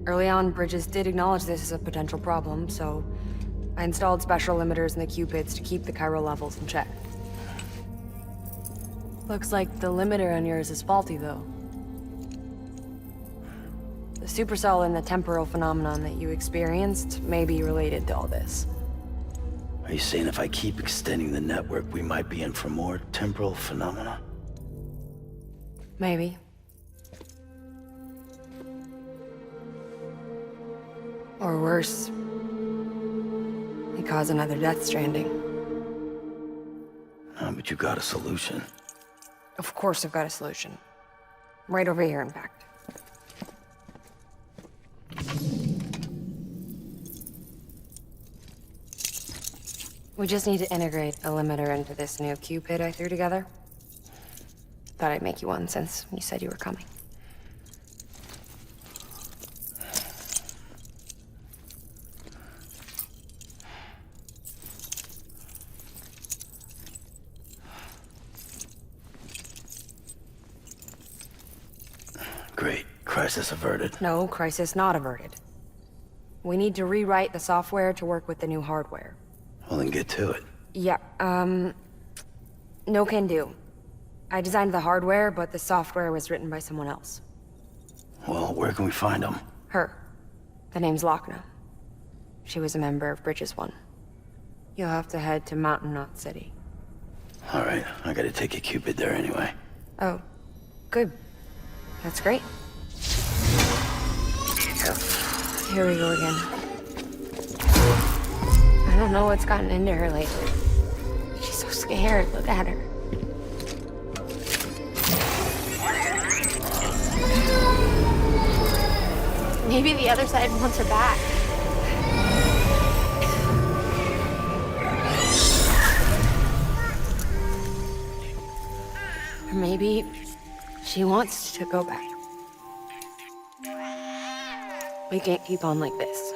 Early on, Bridges did acknowledge this as a potential problem, so I installed special limiters in the cupids to keep the chiral levels in check. Looks like the limiter on yours is faulty, though. The supercell and the temporal phenomenon that you experienced may be related to all this. Are you saying if I keep extending the network, we might be in for more temporal phenomena? Maybe. Or worse. It cause another death stranding. No, but you got a solution. Of course I've got a solution. Right over here, in fact. We just need to integrate a limiter into this new cupid I threw together. Thought I'd make you one since you said you were coming. Great. Crisis averted. No, crisis not averted. We need to rewrite the software to work with the new hardware. Well, then get to it. Yeah, no can do. I designed the hardware, but the software was written by someone else. Well, where can we find them? Her. The name's Lochna. She was a member of Bridges 1. You'll have to head to Mountain Knot City. All right, I gotta take a Cupid there anyway. Oh, good. That's great. Here we go again. I don't know what's gotten into her lately. She's so scared. Look at her. Maybe the other side wants her back. Or maybe she wants to go back. We can't keep on like this.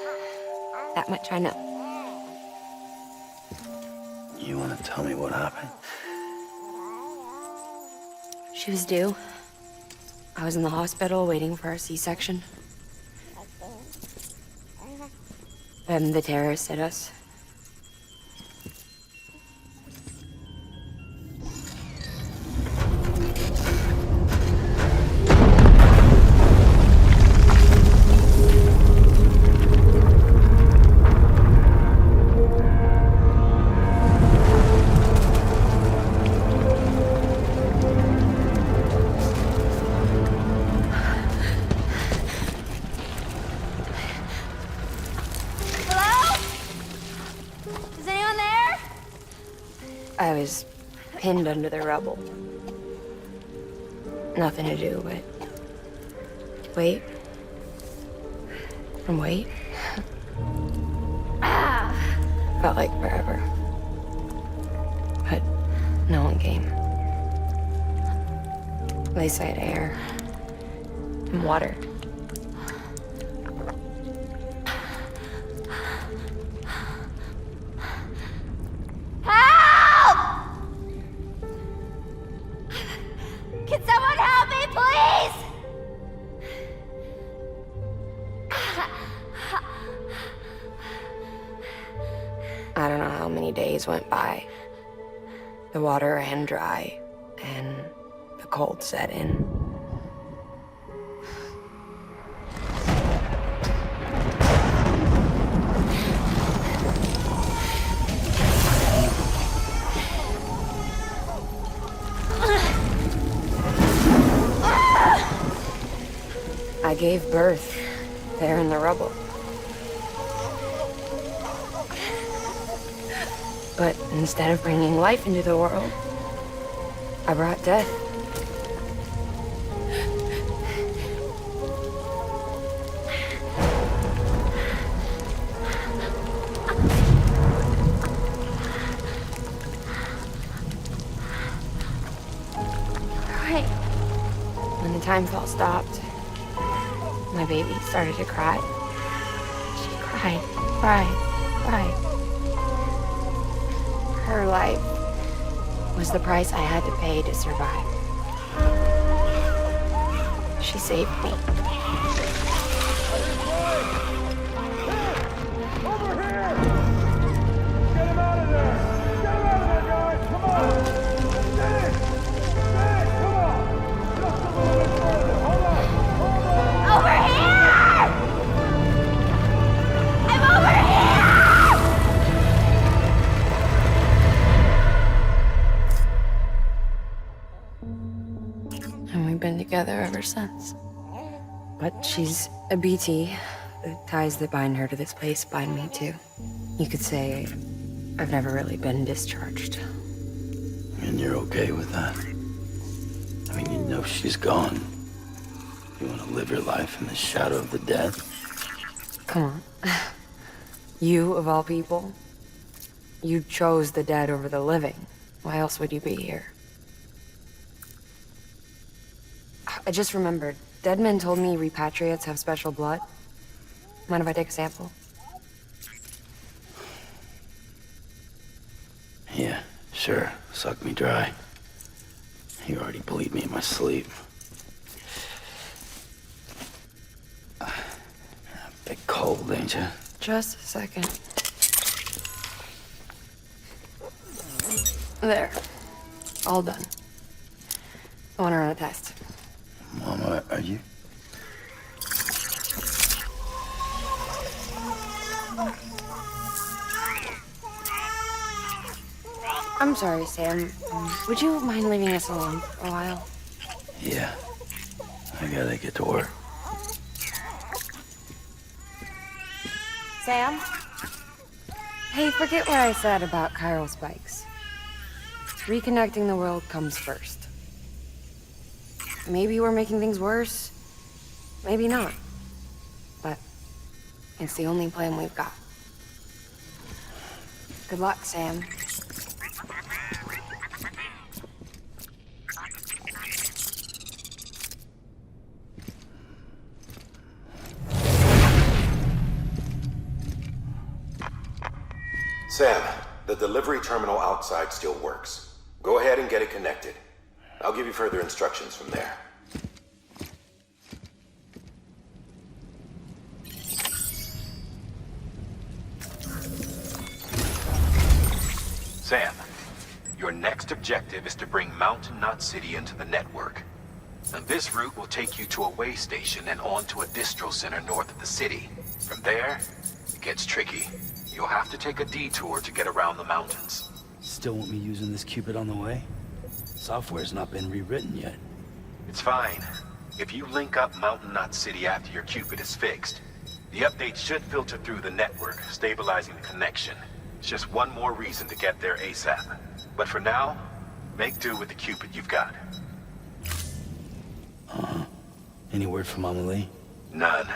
That much I know. You want to tell me what happened? She was due. I was in the hospital waiting for a C-section. Then the terrorists hit us. I was pinned under the rubble. Nothing to do but wait and wait. Felt like forever. But no one came. They said air and water. I don't know how many days went by. The water ran dry, and the cold set in. I gave birth there in the rubble. But instead of bringing life into the world, I brought death. Right. When the time felt stopped, my baby started to cry. She cried, cried. Her life was the price I had to pay to survive. She saved me. Over here! Get him out of there! Get him out of there, guys! Come on! Get it! Come on! Just a little bit further. Hold on! Over here! I'm over here! And we've been together ever since. But she's a BT. The ties that bind her to this place bind me too. You could say I've never really been discharged. And you're okay with that? I mean, you know she's gone. You want to live your life in the shadow of the dead? Come on. You, of all people, you chose the dead over the living. Why else would you be here? I just remembered. Dead men told me repatriates have special blood. Mind if I take a sample? Yeah, sure. Suck me dry. You already bleed me in my sleep. Bit cold, ain't you? Just a second. There. All done. I want to run a test. Mama, are you? I'm sorry, Sam. Would you mind leaving us alone for a while? Yeah. I gotta get to work. Sam? Hey, forget what I said about chiral spikes. Reconnecting the world comes first. Maybe we're making things worse. maybe not. But it's the only plan we've got. Good luck, Sam. Sam, the delivery terminal outside still works. Go ahead and get it connected. I'll give you further instructions from there. Sam, your next objective is to bring Mountain Knot City into the network. And this route will take you to a way station and on to a distro center north of the city. From there, it gets tricky. You'll have to take a detour to get around the mountains. Still want me using this Cupid on the way? Software's not been rewritten yet. It's fine. If you link up Mountain Knot City after your Cupid is fixed, the update should filter through the network, stabilizing the connection. It's just one more reason to get there ASAP. But for now, make do with the Cupid you've got. Any word from Mama Lee? None.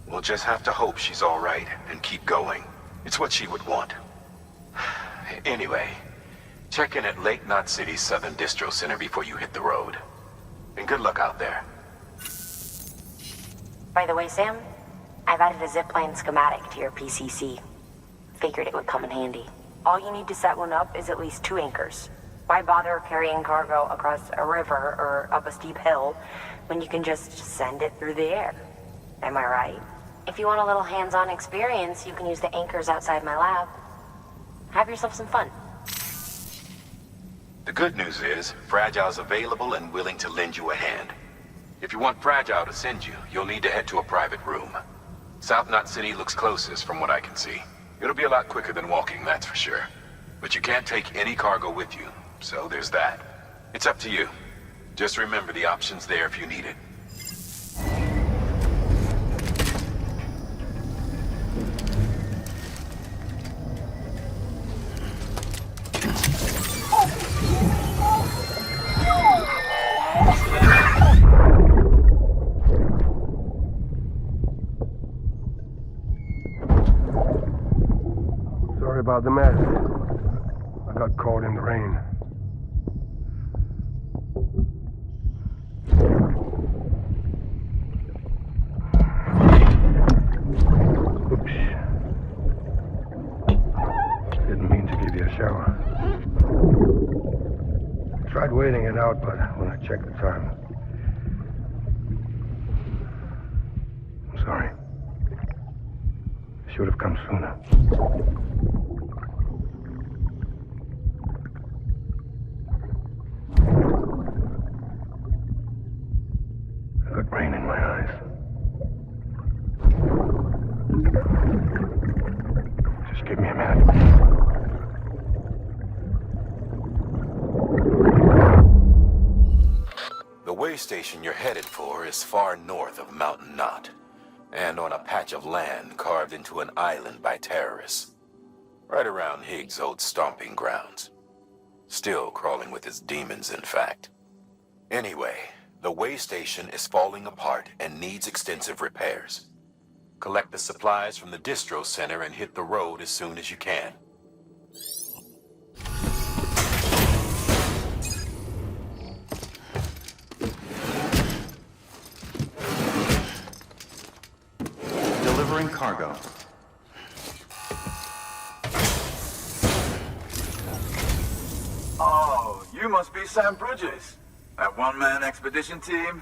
We'll just have to hope she's all right and keep going. It's what she would want. Anyway, check in at Lake Knot City's Southern Distro Center before you hit the road. And good luck out there. By the way, Sam, I've added a zipline schematic to your PCC. Figured it would come in handy. All you need to set one up is at least 2 anchors. Why bother carrying cargo across a river or up a steep hill when you can just send it through the air? Am I right? If you want a little hands-on experience, you can use the anchors outside my lab. Have yourself some fun. The good news is, Fragile's available and willing to lend you a hand. If you want Fragile to send you, you'll need to head to a private room. South Knot City looks closest from what I can see. It'll be a lot quicker than walking, that's for sure. But you can't take any cargo with you, so there's that. It's up to you. Just remember the option's there if you need it. Sorry about the mess. I got caught in the rain. Oops. Didn't mean to give you a shower. Tried waiting it out, but when I checked the time... I'm sorry. Should have come sooner. I got rain in my eyes. Just give me a minute. The way station you're headed for is far north of Mountain Knot, and on a patch of land carved into an island by terrorists, right around Higgs' old stomping grounds. Still crawling with his demons, in fact. Anyway, the way station is falling apart and needs extensive repairs. Collect the supplies from the distro center and hit the road as soon as you can. Delivering cargo. Oh, you must be Sam Bridges. That one-man expedition team?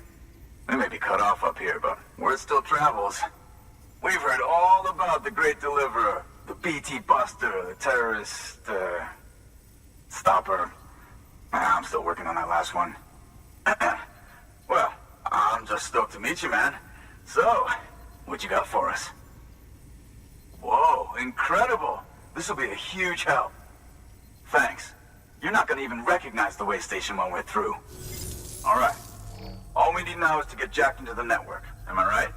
They may be cut off up here, but word still travels. We've heard all about the Great Deliverer, the BT Buster, the terrorist, stopper. I'm still working on that last one. Well, I'm just stoked to meet you, man. So, what you got for us? Whoa, incredible. This will be a huge help. Thanks. You're not gonna even recognize the way station when we're through. All right. All we need now is to get jacked into the network. Am I right?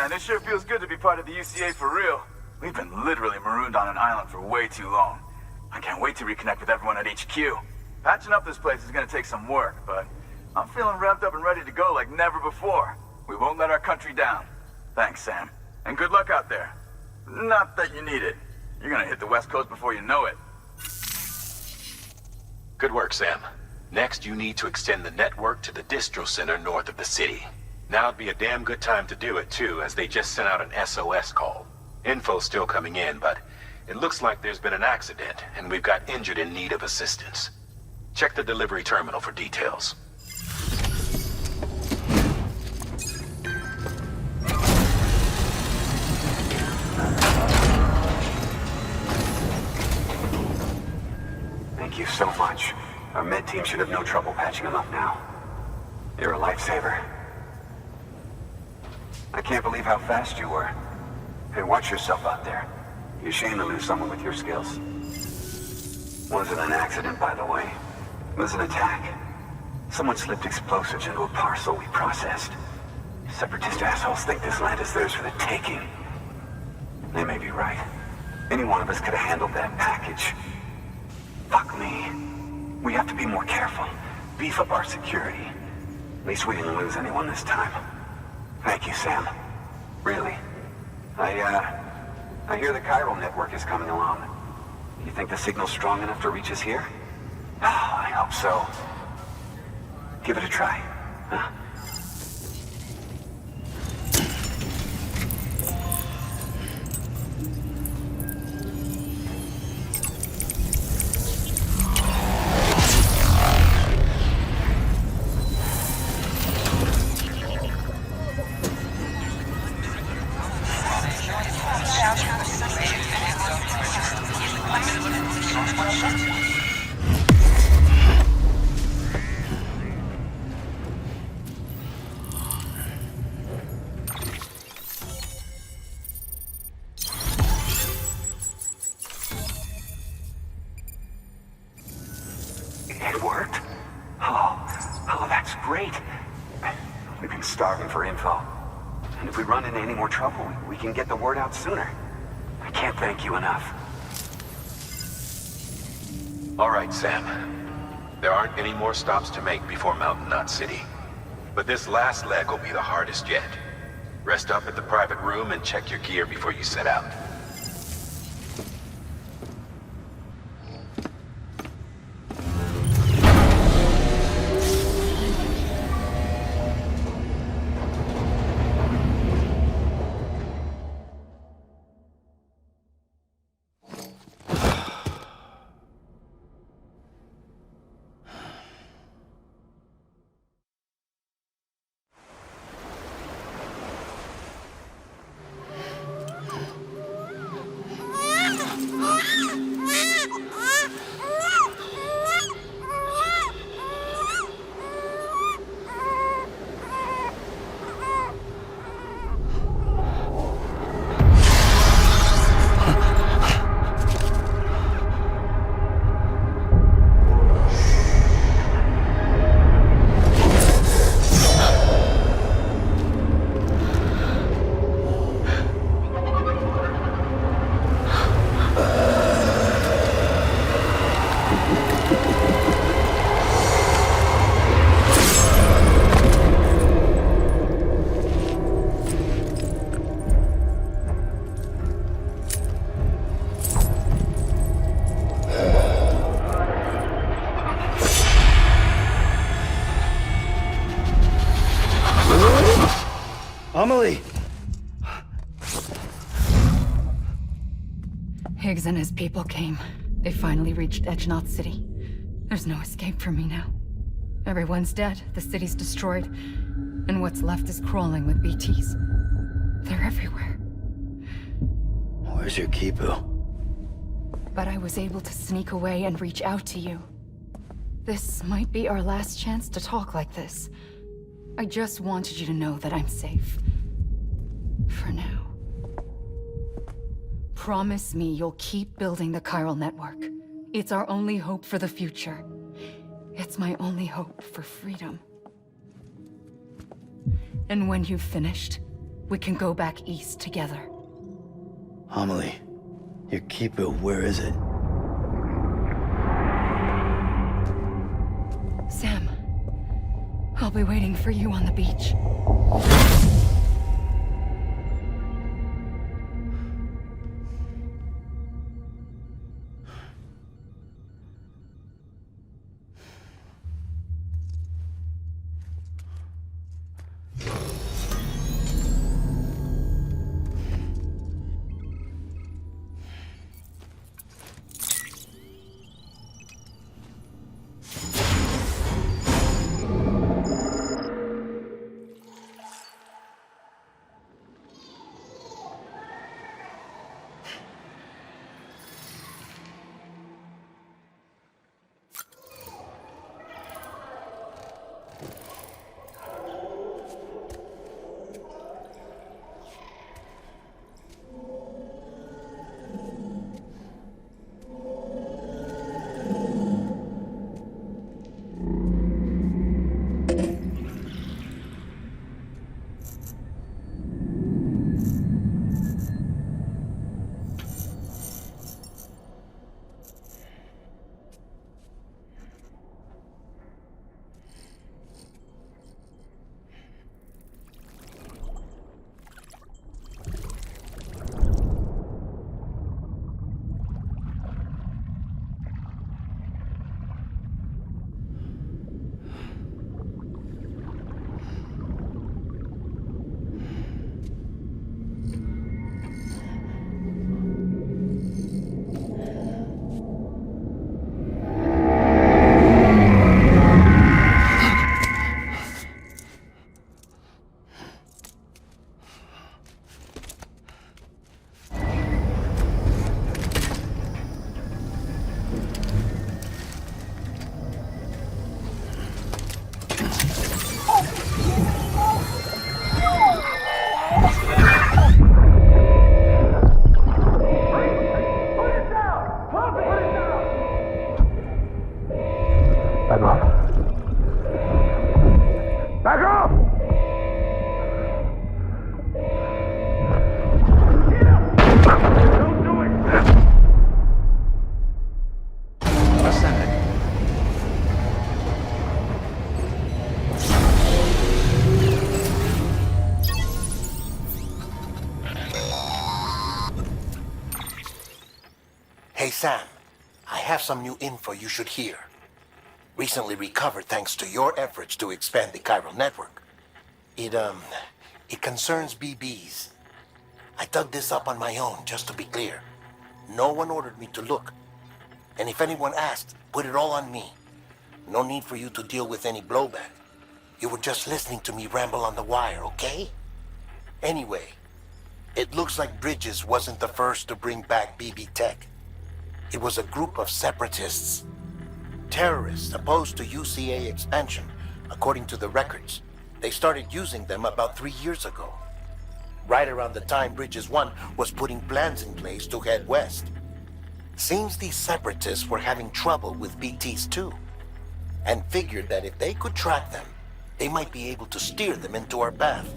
Man, it sure feels good to be part of the UCA for real. We've been literally marooned on an island for way too long. I can't wait to reconnect with everyone at HQ. Patching up this place is gonna take some work, but I'm feeling revved up and ready to go like never before. We won't let our country down. Thanks, Sam. And good luck out there. Not that you need it. You're gonna hit the West Coast before you know it. Good work, Sam. Next, you need to extend the network to the distro center north of the city. Now'd be a damn good time to do it, too, as they just sent out an SOS call. Info's still coming in, but it looks like there's been an accident, and we've got injured in need of assistance. Check the delivery terminal for details. Thank you so much. Our med team should have no trouble patching him up now. You're a lifesaver. I can't believe how fast you were. Hey, watch yourself out there. You're ashamed to lose someone with your skills. Wasn't an accident, by the way. It was an attack. Someone slipped explosives into a parcel we processed. Separatist assholes think this land is theirs for the taking. They may be right. Any one of us could have handled that package. Fuck me. We have to be more careful. Beef up our security. At least we didn't lose anyone this time. Thank you, Sam. Really. I hear the chiral network is coming along. You think the signal's strong enough to reach us here? Oh, I hope so. Give it a try. Huh? It worked? Oh, that's great. We've been starving for info. And if we run into any more trouble, we can get the word out sooner. I can't thank you enough. All right, Sam. There aren't any more stops to make before Mountain Knot City. But this last leg will be the hardest yet. Rest up at the private room and check your gear before you set out. Amelie! Higgs and his people came. They finally reached Edge Knot City. There's no escape for me now. Everyone's dead, the city's destroyed, and what's left is crawling with BTs. They're everywhere. Where's your Kipu? But I was able to sneak away and reach out to you. This might be our last chance to talk like this. I just wanted you to know that I'm safe. For now. Promise me you'll keep building the chiral network. It's our only hope for the future. It's my only hope for freedom. And when you've finished, we can go back east together. Amelie, your keeper, where is it? Sam, I'll be waiting for you on the beach. Hey Sam, I have some new info you should hear. Recently recovered thanks to your efforts to expand the chiral network. It concerns BBs. I dug this up on my own, just to be clear. No one ordered me to look. And if anyone asked, put it all on me. No need for you to deal with any blowback. You were just listening to me ramble on the wire, okay? Anyway, it looks like Bridges wasn't the first to bring back BB tech. It was a group of separatists. Terrorists opposed to UCA expansion, according to the records. They started using them about 3 years ago. Right around the time Bridges 1 was putting plans in place to head west. Seems these separatists were having trouble with BTs too, and figured that if they could track them, they might be able to steer them into our path.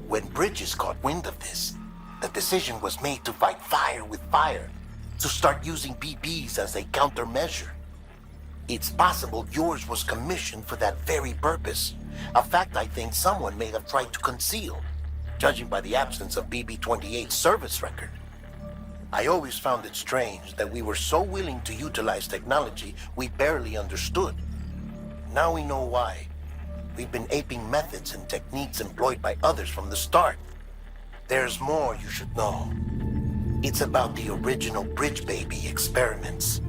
When Bridges caught wind of this, the decision was made to fight fire with fire, to start using BBs as a countermeasure. It's possible yours was commissioned for that very purpose, a fact I think someone may have tried to conceal, judging by the absence of BB-28's service record. I always found it strange that we were so willing to utilize technology we barely understood. Now we know why. We've been aping methods and techniques employed by others from the start. There's more you should know. It's about the original Bridge Baby experiments.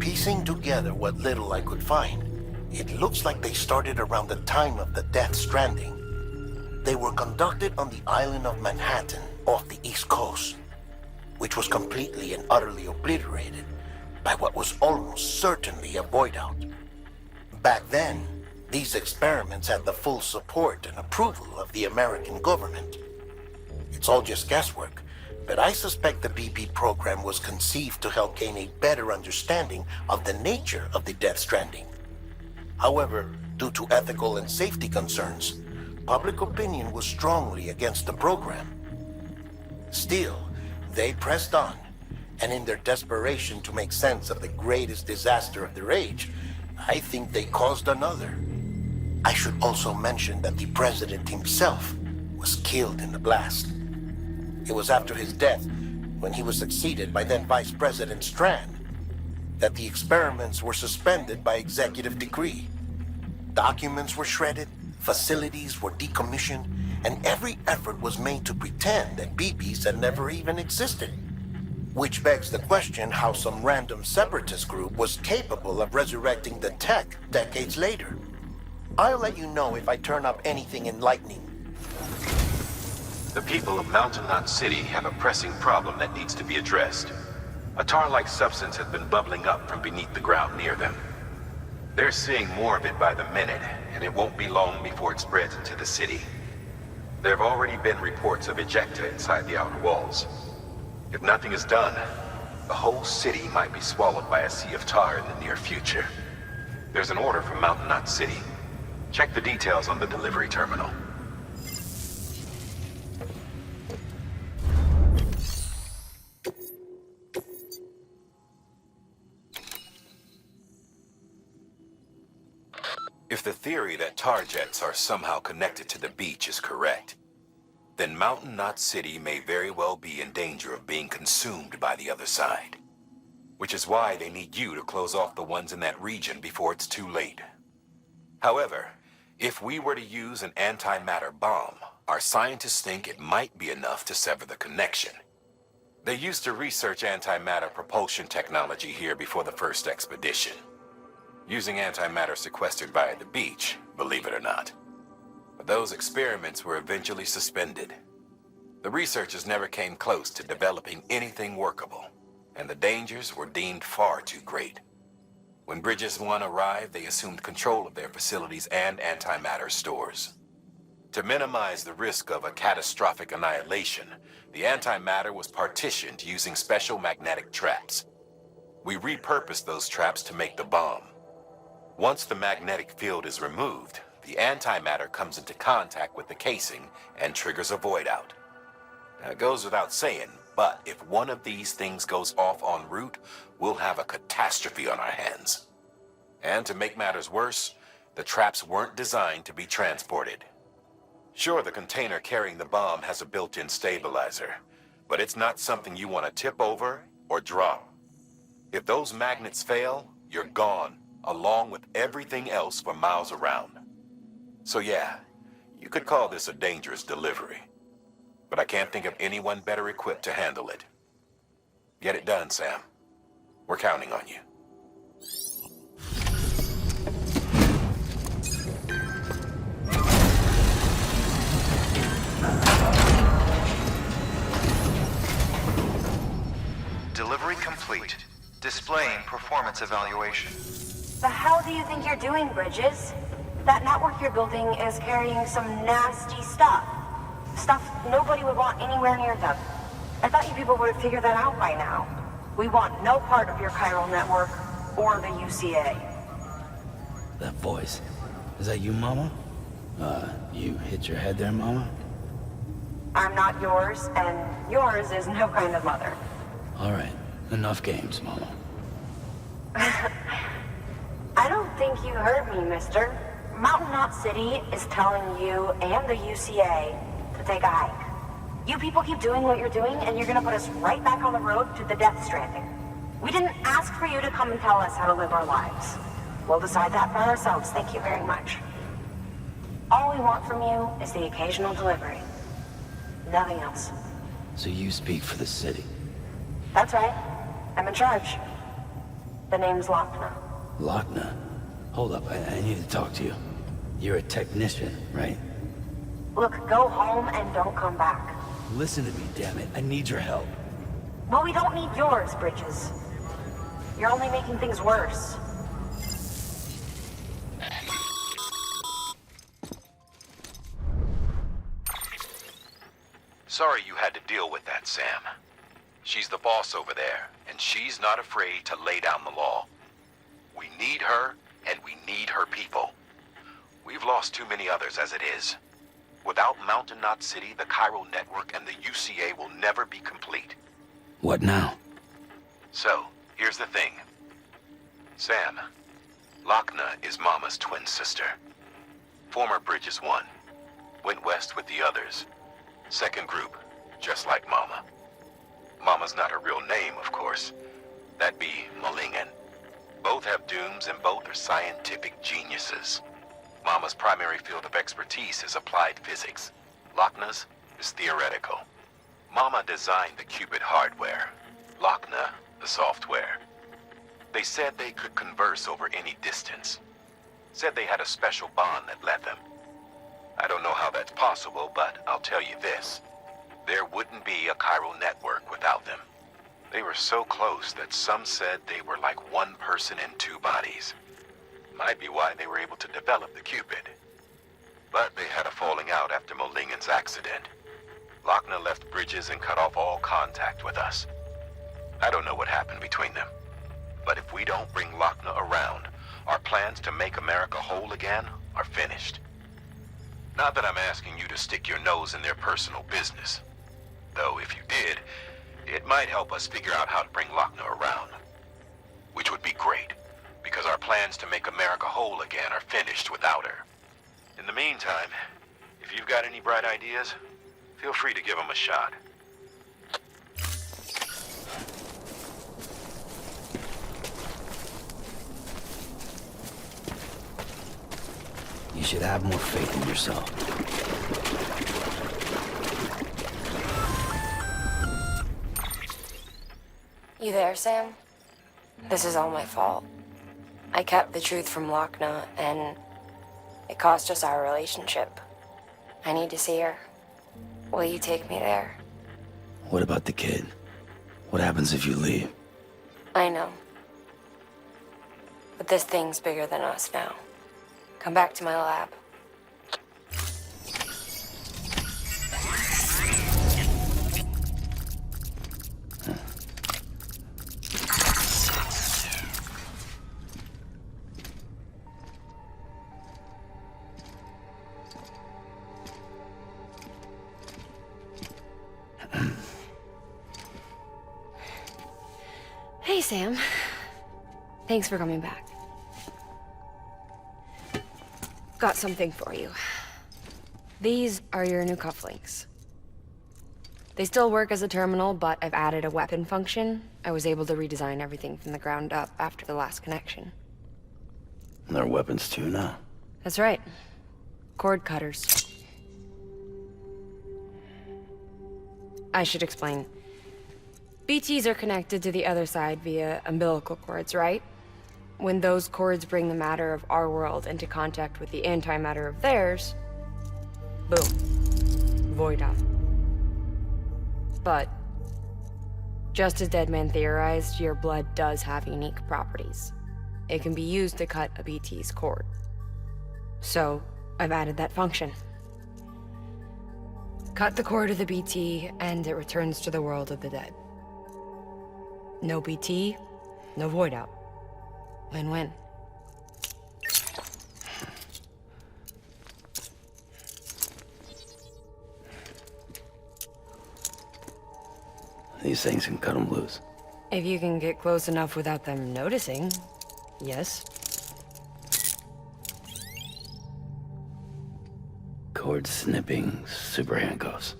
Piecing together what little I could find, it looks like they started around the time of the Death Stranding. They were conducted on the island of Manhattan off the East Coast, which was completely and utterly obliterated by what was almost certainly a void out. Back then, these experiments had the full support and approval of the American government. It's all just guesswork, but I suspect the BB program was conceived to help gain a better understanding of the nature of the Death Stranding. However, due to ethical and safety concerns, public opinion was strongly against the program. Still, they pressed on, and in their desperation to make sense of the greatest disaster of their age, I think they caused another. I should also mention that the president himself was killed in the blast. It was after his death, when he was succeeded by then Vice President Strand, that the experiments were suspended by executive decree. Documents were shredded, facilities were decommissioned, and every effort was made to pretend that BBs had never even existed. Which begs the question how some random separatist group was capable of resurrecting the tech decades later. I'll let you know if I turn up anything enlightening. The people of Mountain Knot City have a pressing problem that needs to be addressed. A tar-like substance has been bubbling up from beneath the ground near them. They're seeing more of it by the minute, and it won't be long before it spreads into the city. There have already been reports of ejecta inside the outer walls. If nothing is done, the whole city might be swallowed by a sea of tar in the near future. There's an order from Mountain Knot City. Check the details on the delivery terminal. If the theory that tar jets are somehow connected to the beach is correct, then Mountain Knot City may very well be in danger of being consumed by the other side. Which is why they need you to close off the ones in that region before it's too late. However, if we were to use an antimatter bomb, our scientists think it might be enough to sever the connection. They used to research antimatter propulsion technology here before the first expedition. Using antimatter sequestered via the beach, believe it or not. But those experiments were eventually suspended. The researchers never came close to developing anything workable, and the dangers were deemed far too great. When Bridges 1 arrived, they assumed control of their facilities and antimatter stores. To minimize the risk of a catastrophic annihilation, the antimatter was partitioned using special magnetic traps. We repurposed those traps to make the bomb. Once the magnetic field is removed, the antimatter comes into contact with the casing and triggers a void out. Now, it goes without saying, but if one of these things goes off en route, we'll have a catastrophe on our hands. And to make matters worse, the traps weren't designed to be transported. Sure, the container carrying the bomb has a built-in stabilizer, but it's not something you want to tip over or drop. If those magnets fail, you're gone, along with everything else for miles around. So yeah, you could call this a dangerous delivery. But I can't think of anyone better equipped to handle it. Get it done, Sam. We're counting on you. Delivery complete. Displaying performance evaluation. The hell do you think you're doing, Bridges? That network you're building is carrying some nasty stuff. Stuff nobody would want anywhere near them. I thought you people would have figured that out by now. We want no part of your chiral network or the UCA. That voice. Is that you, Mama? You hit your head there, Mama? I'm not yours, and yours is no kind of mother. All right. Enough games, Mama. I don't think you heard me, mister. Mountain Knot City is telling you and the UCA to take a hike. You people keep doing what you're doing, and you're gonna put us right back on the road to the Death Stranding. We didn't ask for you to come and tell us how to live our lives. We'll decide that for ourselves, thank you very much. All we want from you is the occasional delivery. Nothing else. So you speak for the city? That's right. I'm in charge. The name's Lochner. Lochner? Hold up, I need to talk to you. You're a technician, right? Look, go home and don't come back. Listen to me, damn it. I need your help. Well, we don't need yours, Bridges. You're only making things worse. Sorry you had to deal with that, Sam. She's the boss over there, and she's not afraid to lay down the law. We need her, and we need her people. We've lost too many others as it is. Without Mountain Knot City, the chiral network, and the UCA will never be complete. What now? So, here's the thing. Sam, Lochna is Mama's twin sister. Former Bridges 1. Went west with the others. Second group, just like Mama. Mama's not her real name, of course. That'd be Malingen. Both have dooms and both are scientific geniuses. Mama's primary field of expertise is applied physics. Lochna's is theoretical. Mama designed the Cupid hardware. Lochna, the software. They said they could converse over any distance. Said they had a special bond that led them. I don't know how that's possible, but I'll tell you this. There wouldn't be a chiral network without them. They were so close that some said they were like one person in two bodies. Might be why they were able to develop the Cupid. But they had a falling out after Molingen's accident. Lochna left Bridges and cut off all contact with us. I don't know what happened between them. But if we don't bring Lochna around, our plans to make America whole again are finished. Not that I'm asking you to stick your nose in their personal business. Though if you did, it might help us figure out how to bring Lochna around. Which would be great, because our plans to make America whole again are finished without her. In the meantime, if you've got any bright ideas, feel free to give them a shot. You should have more faith in yourself. You there, Sam? This is all my fault. I kept the truth from Lochna, and it cost us our relationship. I need to see her. Will you take me there? What about the kid? What happens if you leave? I know. But this thing's bigger than us now. Come back to my lab. Hey, Sam. Thanks for coming back. Got something for you. These are your new cufflinks. They still work as a terminal, but I've added a weapon function. I was able to redesign everything from the ground up after the last connection. And they're weapons too now. That's right. Cord cutters. I should explain. BTs are connected to the other side via umbilical cords, right? When those cords bring the matter of our world into contact with the antimatter of theirs, boom, void out. But, just as Deadman theorized, your blood does have unique properties. It can be used to cut a BT's cord. So, I've added that function. Cut the cord of the BT, and it returns to the world of the dead. No BT, no void out. Win-win. These things can cut them loose. If you can get close enough without them noticing, yes. Cord snipping, super handcuffs.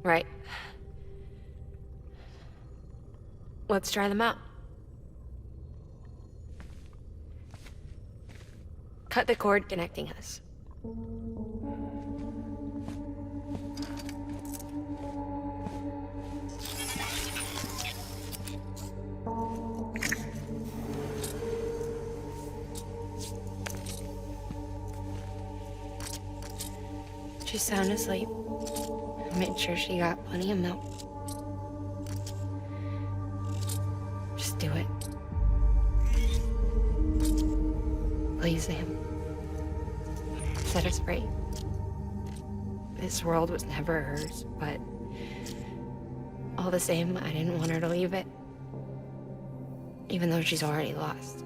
Right. Let's try them out. Cut the cord connecting us. She's sound asleep. I made sure she got plenty of milk. Just do it. Please, Sam. Set her free. This world was never hers, but all the same, I didn't want her to leave it. Even though she's already lost.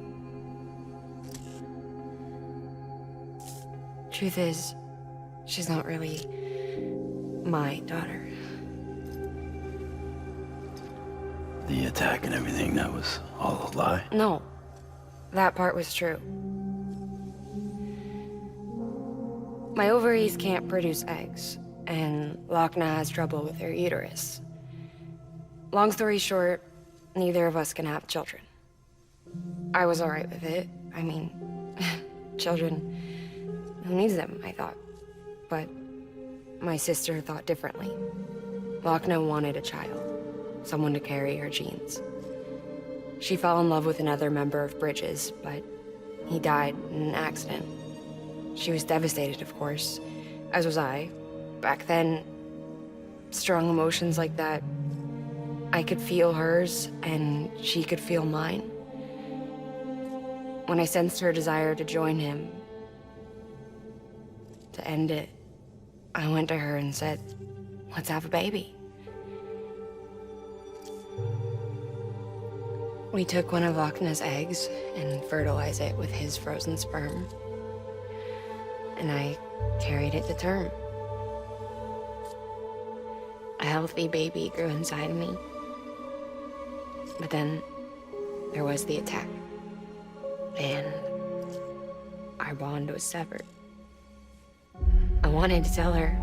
Truth is, She's not really my daughter. The attack and everything, that was all a lie? No, that part was true. My ovaries can't produce eggs, and Lochna has trouble with her uterus. Long story short, neither of us can have children. I was alright with it. I mean, children, who needs them, I thought. But my sister thought differently. Lochna wanted a child, someone to carry her genes. She fell in love with another member of Bridges, but he died in an accident. She was devastated, of course, as was I. Back then, strong emotions like that, I could feel hers, and she could feel mine. When I sensed her desire to join him, to end it, I went to her and said, let's have a baby. We took one of Lochna's eggs and fertilized it with his frozen sperm. And I carried it to term. A healthy baby grew inside me. But then there was the attack. And our bond was severed. I wanted to tell her.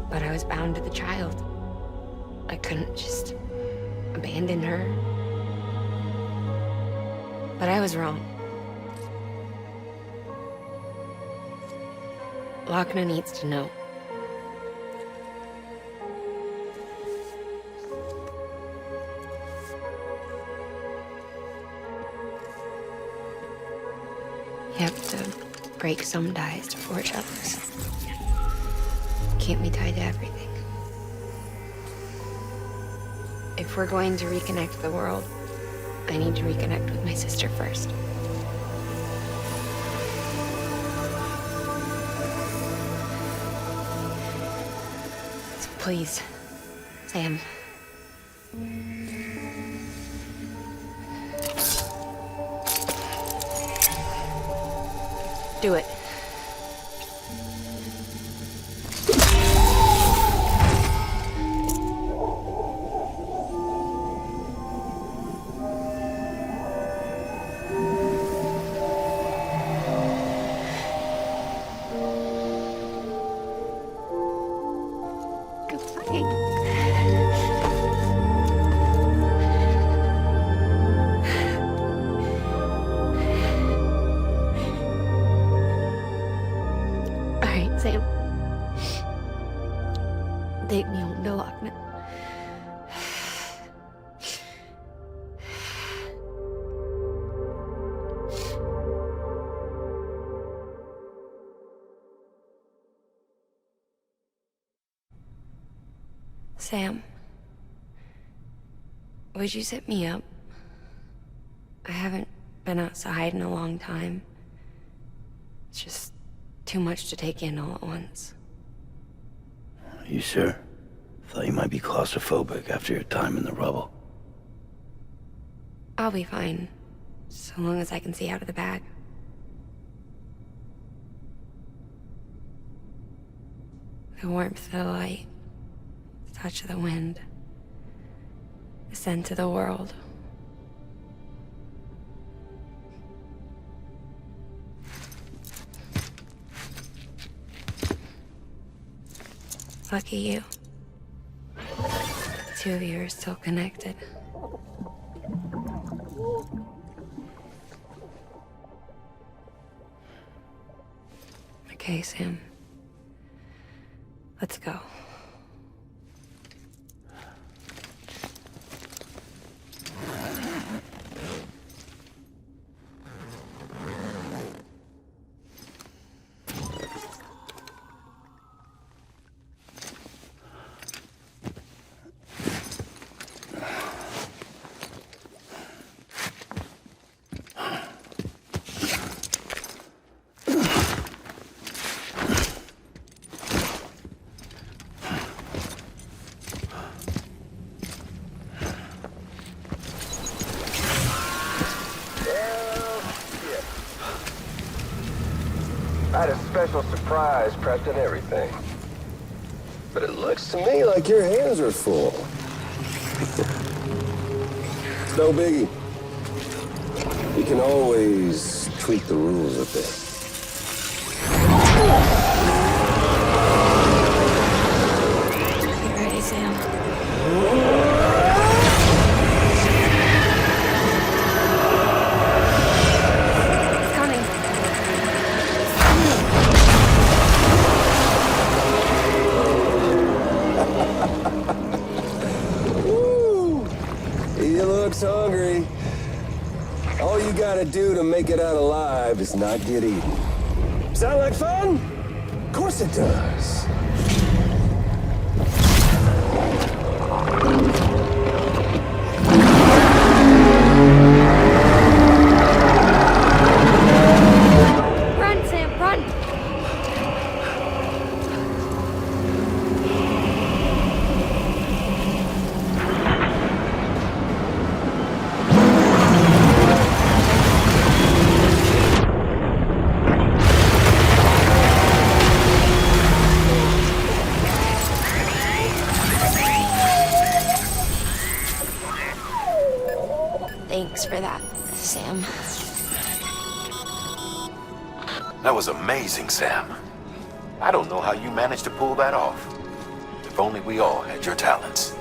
But I was bound to the child. I couldn't just abandon her. But I was wrong. Lochna needs to know. You have to break some ties to forge others. Can't be tied to everything. If we're going to reconnect the world, I need to reconnect with my sister first. So please, Sam. Do it. Take me home to Lochna. Sam, would you sit me up? I haven't been outside in a long time. It's just too much to take in all at once. You sure? Thought you might be claustrophobic after your time in the rubble. I'll be fine, so long as I can see out of the bag. The warmth of the light, the touch of the wind, the scent of the world. Lucky you. The two of you are still connected. Okay, Sam. Let's go. special surprise prepped and everything. But it looks to me like your hands are full. It's no biggie. You can always tweak the rules a bit. Get ready, Sam. Hungry. All you gotta do to make it out alive is not get eaten. Sound like fun? Of course it does. Run, Sam, run! Thanks for that, Sam. That was amazing, Sam. I don't know how you managed to pull that off. If only we all had your talents.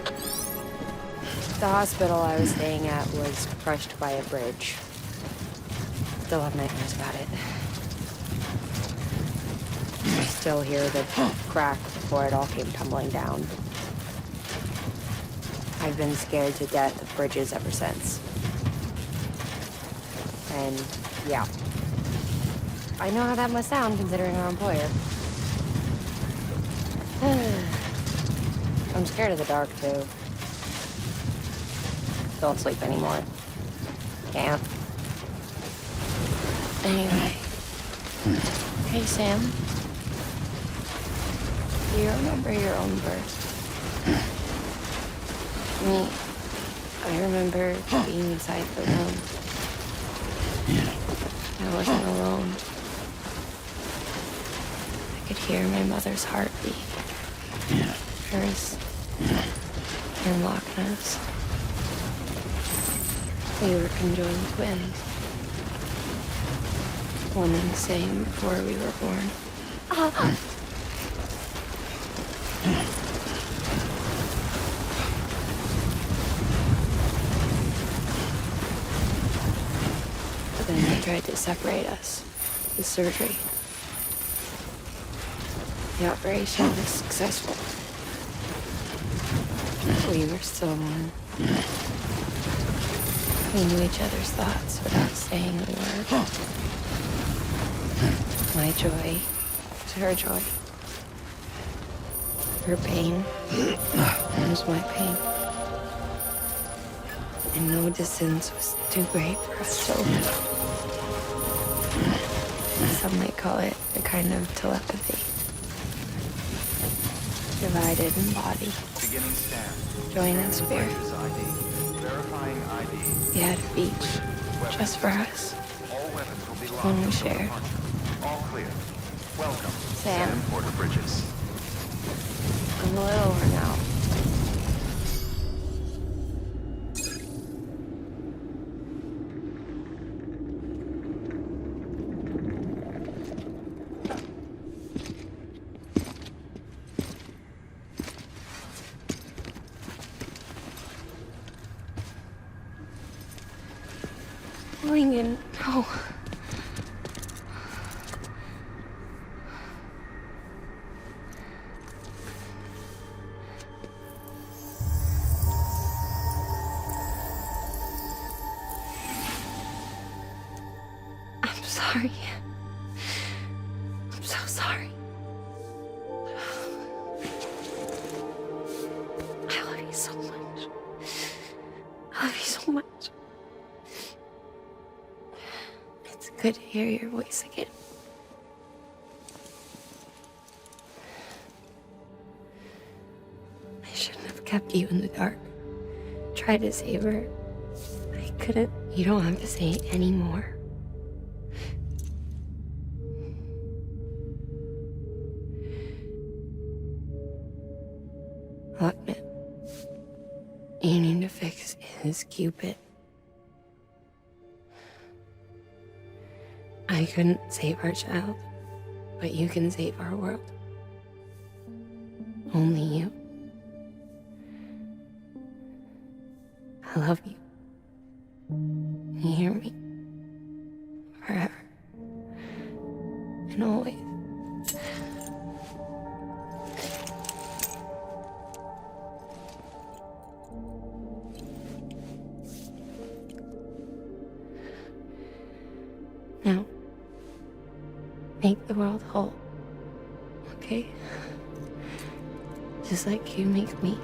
The hospital I was staying at was crushed by a bridge. Still have nightmares about it. I still hear the crack before it all came tumbling down. I've been scared to death of bridges ever since. And, yeah. I know how that must sound considering our employer. I'm scared of the dark, too. Don't sleep anymore. Can't. Anyway. Hey, Sam. Do you remember your own birth? Me. I remember being inside the room. I wasn't alone. I could hear my mother's heartbeat. Hers. And Loch Ness. We were conjoined twins. One and the same before we were born. But then they tried to separate us with surgery. The operation was successful. We were still one. We knew each other's thoughts without saying a word. My joy was her joy. Her pain was my pain. And no distance was too great for us to open. Some might call it a kind of telepathy. Divided in body. Beginning scan. Joined in spirit. ID. Verifying ID. We had a beach just for us. All weapons will be locked. One we shared. All clear. Welcome. Sam. Porter Bridges. I'm a little over now. Lincoln, no. I'm sorry. I'm so sorry. I love you so much. I love you so much. It's good to hear your voice again. I shouldn't have kept you in the dark. Tried to save her. I couldn't. You don't have to say it anymore. You need to fix his Cupid. I couldn't save our child, but you can save our world. Only you. I love you. You hear me? Forever. And always. Now, make the world whole, okay? Just like you make me.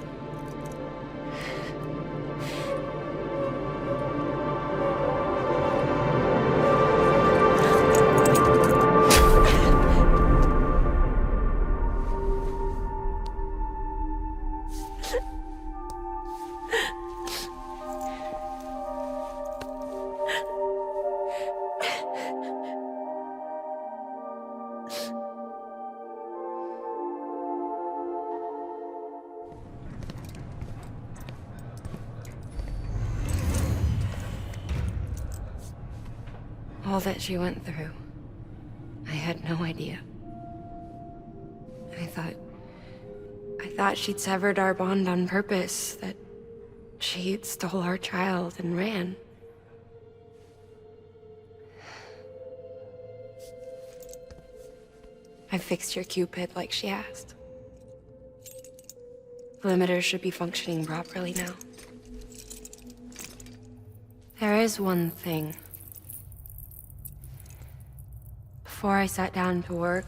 All that she went through, I had no idea. I thought she'd severed our bond on purpose, that she stole our child and ran. I fixed your Cupid like she asked. The limiter should be functioning properly now. There is one thing. Before I sat down to work,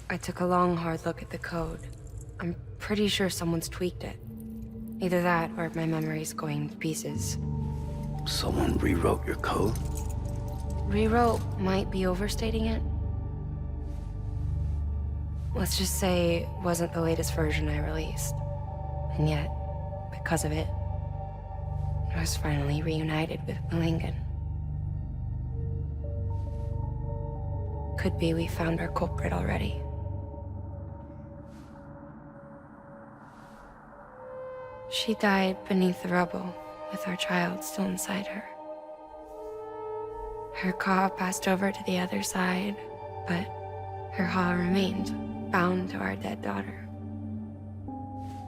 I took a long, hard look at the code. I'm pretty sure someone's tweaked it. Either that, or my memory's going to pieces. Someone rewrote your code? Rewrote might be overstating it. Let's just say it wasn't the latest version I released. And yet, because of it, I was finally reunited with Lincoln. Could be we found our culprit already. She died beneath the rubble, with our child still inside her. Her caw passed over to the other side, but her haw remained, bound to our dead daughter.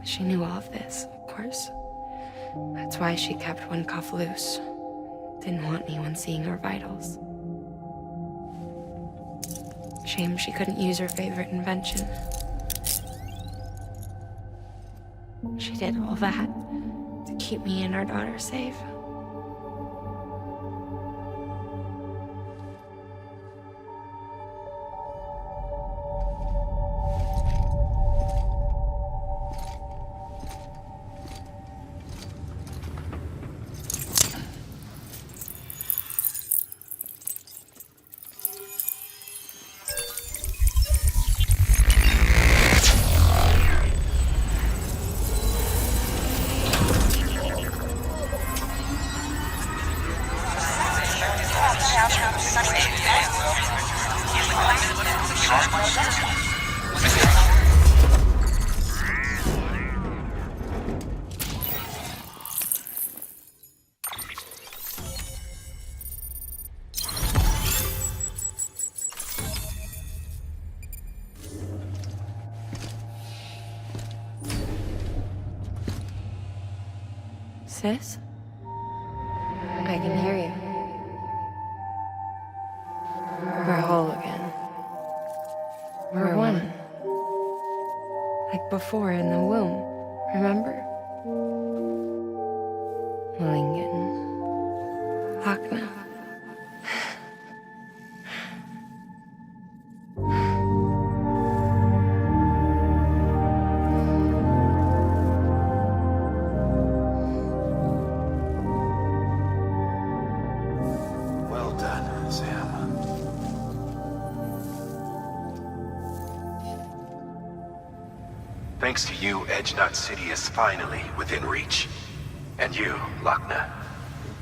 She knew all of this, of course. That's why she kept one cuff loose. Didn't want anyone seeing her vitals. Shame she couldn't use her favorite invention. She did all that to keep me and our daughter safe. Sis? I can hear you. We're whole again. We're one. Like before in the womb, remember? Lincoln. Lochna. Thanks to you, Edgenut City is finally within reach. And you, Lochna,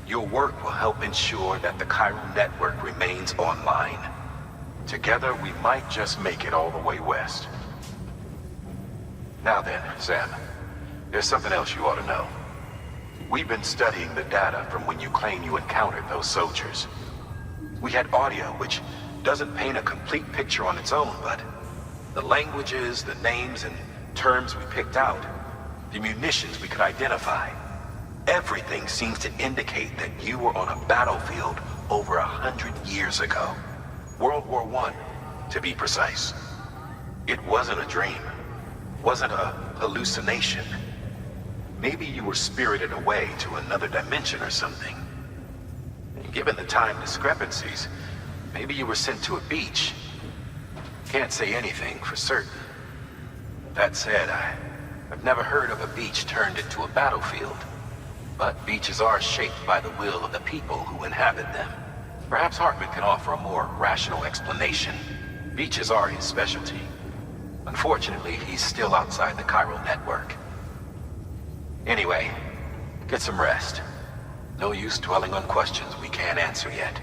your work will help ensure that the chiral network remains online. Together, we might just make it all the way west. Now then, Sam, there's something else you ought to know. We've been studying the data from when you claim you encountered those soldiers. We had audio, which doesn't paint a complete picture on its own, but the languages, the names and terms we picked out, the munitions we could identify, everything seems to indicate that you were on a battlefield over 100 years ago. World War I, to be precise. It wasn't a dream. Wasn't a hallucination. Maybe you were spirited away to another dimension or something. And given the time discrepancies, maybe you were sent to a beach. Can't say anything for certain. That said, I've never heard of a beach turned into a battlefield. But beaches are shaped by the will of the people who inhabit them. Perhaps Hartman can offer a more rational explanation. Beaches are his specialty. Unfortunately, he's still outside the chiral network. Anyway, get some rest. No use dwelling on questions we can't answer yet.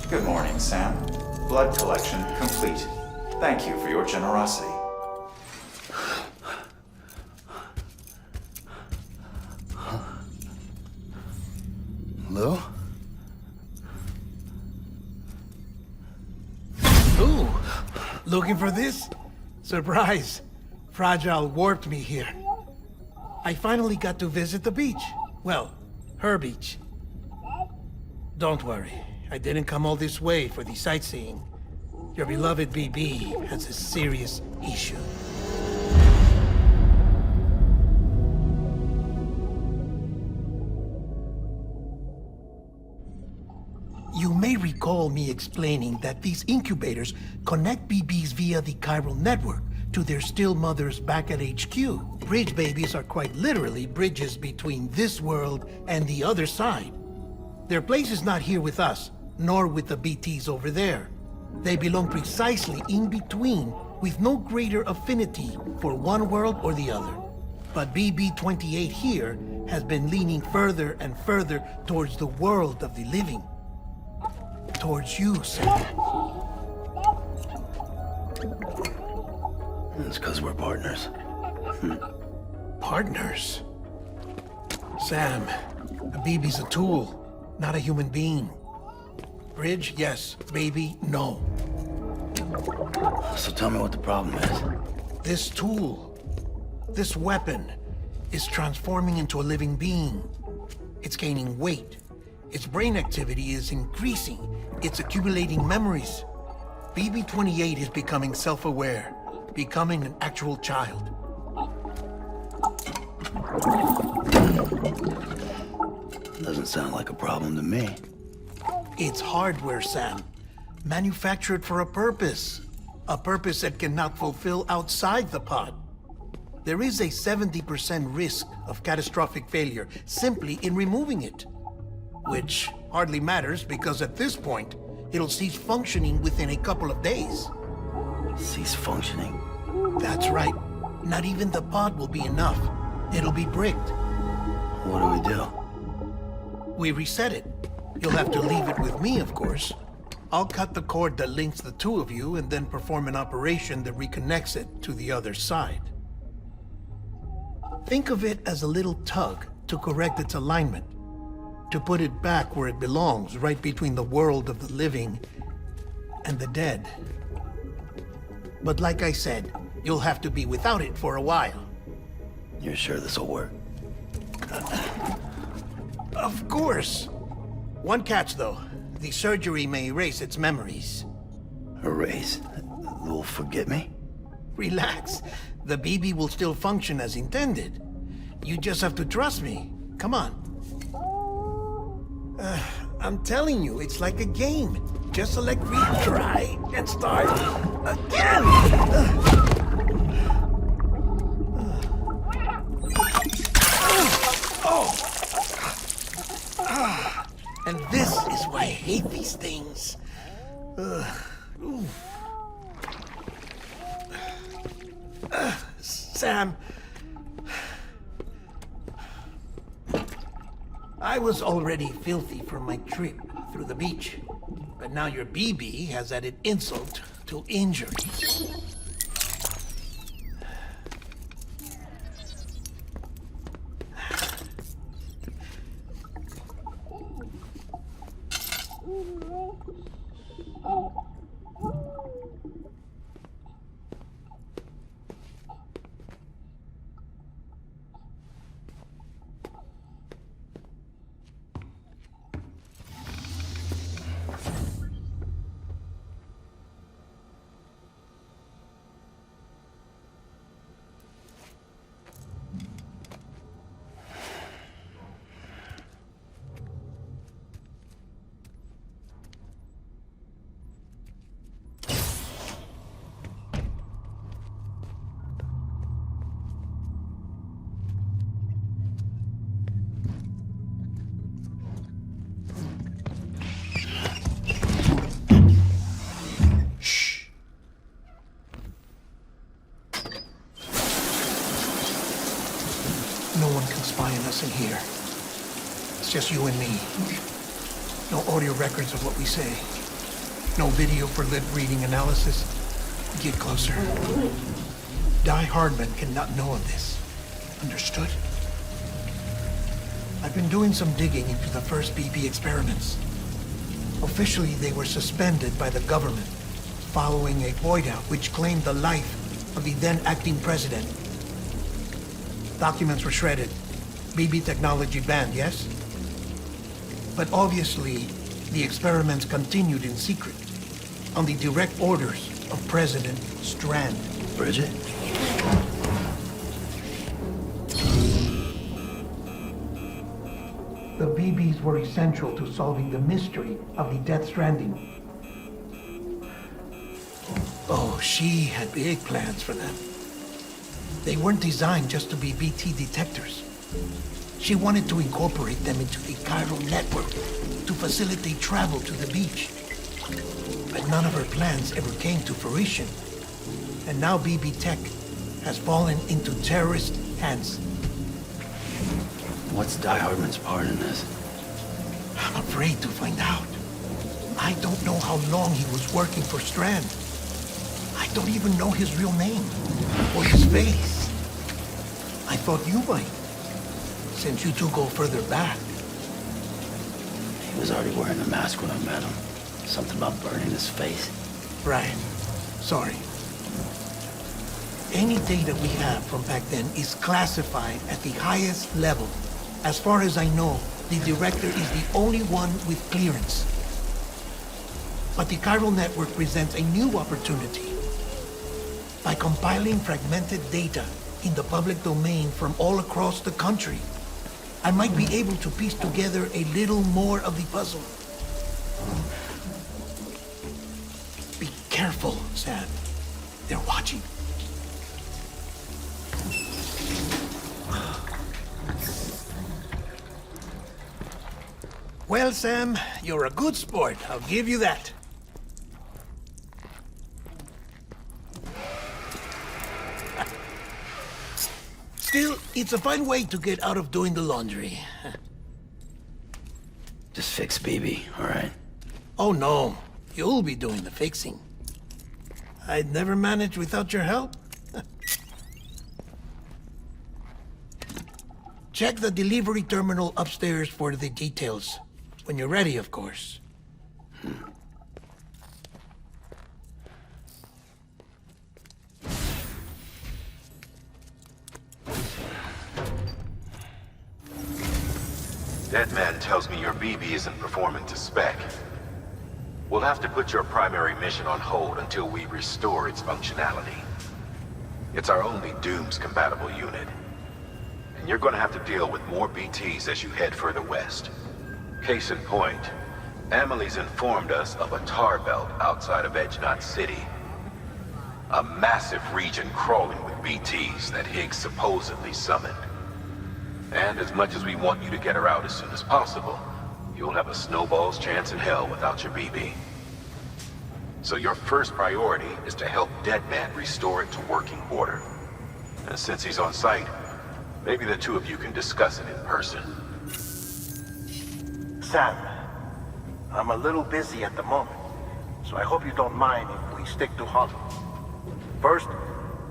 Good morning, Sam. Blood collection complete. Thank you for your generosity. Lou? Ooh, looking for this? Surprise. Fragile warped me here. I finally got to visit the beach. Well, her beach. Don't worry. I didn't come all this way for the sightseeing. Your beloved BB has a serious issue. You may recall me explaining that these incubators connect BBs via the chiral network to their still mothers back at HQ. Bridge babies are quite literally bridges between this world and the other side. Their place is not here with us, nor with the BTs over there. They belong precisely in between, with no greater affinity for one world or the other. But BB-28 here has been leaning further and further towards the world of the living. Towards you, Sam. It's because we're partners. Partners? Sam, a BB's a tool, not a human being. Bridge, yes. Baby, no. So tell me what the problem is. This tool, this weapon, is transforming into a living being. It's gaining weight. Its brain activity is increasing. It's accumulating memories. BB-28 is becoming self-aware, becoming an actual child. Doesn't sound like a problem to me. It's hardware, Sam. Manufactured for a purpose. A purpose that cannot fulfill outside the pod. There is a 70% risk of catastrophic failure simply in removing it. Which hardly matters because at this point, it'll cease functioning within a couple of days. Cease functioning? That's right. Not even the pod will be enough. It'll be bricked. What do we do? We reset it. You'll have to leave it with me, of course. I'll cut the cord that links the two of you and then perform an operation that reconnects it to the other side. Think of it as a little tug to correct its alignment, to put it back where it belongs, right between the world of the living and the dead. But like I said, you'll have to be without it for a while. You're sure this'll work? Of course. One catch, though. The surgery may erase its memories. Erase? They'll forget me? Relax. The BB will still function as intended. You just have to trust me. Come on. I'm telling you, it's like a game. Just select retry and start again. And this is why I hate these things. Sam, I was already filthy from my trip through the beach, but now your BB has added insult to injury. In here. It's just you and me. No audio records of what we say. No video for lip reading analysis. Get closer. Die Hardman cannot know of this. Understood? I've been doing some digging into the first BB experiments. Officially, they were suspended by the government following a void out which claimed the life of the then acting president. Documents were shredded. BB technology banned, yes? But obviously, the experiments continued in secret, on the direct orders of President Strand. Bridget? The BBs were essential to solving the mystery of the Death Stranding. Oh, she had big plans for them. They weren't designed just to be BT detectors. She wanted to incorporate them into the chiral network to facilitate travel to the beach. But none of her plans ever came to fruition. And now BB Tech has fallen into terrorist hands. What's Die Hardman's part in this? I'm afraid to find out. I don't know how long he was working for Strand. I don't even know his real name or his face. I thought you might. Since you two go further back. He was already wearing a mask when I met him. Something about burning his face. Right. Sorry. Any data we have from back then is classified at the highest level. As far as I know, the director is the only one with clearance. But the chiral network presents a new opportunity. By compiling fragmented data in the public domain from all across the country, I might be able to piece together a little more of the puzzle. Be careful, Sam. They're watching. Well, Sam, you're a good sport. I'll give you that. Still, it's a fine way to get out of doing the laundry. Just fix BB, all right? Oh, no. You'll be doing the fixing. I'd never manage without your help. Check the delivery terminal upstairs for the details. When you're ready, of course. That man tells me your BB isn't performing to spec. We'll have to put your primary mission on hold until we restore its functionality. It's our only Dooms-compatible unit. And you're gonna have to deal with more BTs as you head further west. Case in point, Amelie's informed us of a tar belt outside of Edgenot City. A massive region crawling with BTs that Higgs supposedly summoned. And as much as we want you to get her out as soon as possible, you'll have a snowball's chance in hell without your BB. So your first priority is to help Deadman restore it to working order. And since he's on site, maybe the two of you can discuss it in person. Sam, I'm a little busy at the moment, so I hope you don't mind if we stick to Hollow. First,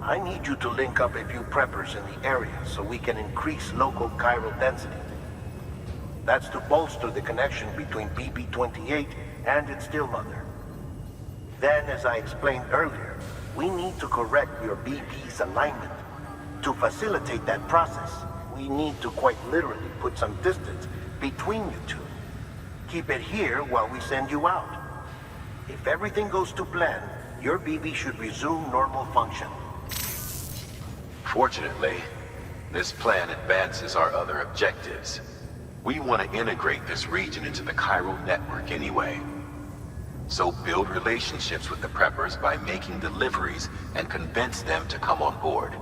I need you to link up a few preppers in the area so we can increase local chiral density. That's to bolster the connection between BB-28 and its still mother. Then, as I explained earlier, we need to correct your BB's alignment. To facilitate that process, we need to quite literally put some distance between you two. Keep it here while we send you out. If everything goes to plan, your BB should resume normal function. Fortunately, this plan advances our other objectives. We want to integrate this region into the chiral network anyway. So build relationships with the preppers by making deliveries and convince them to come on board.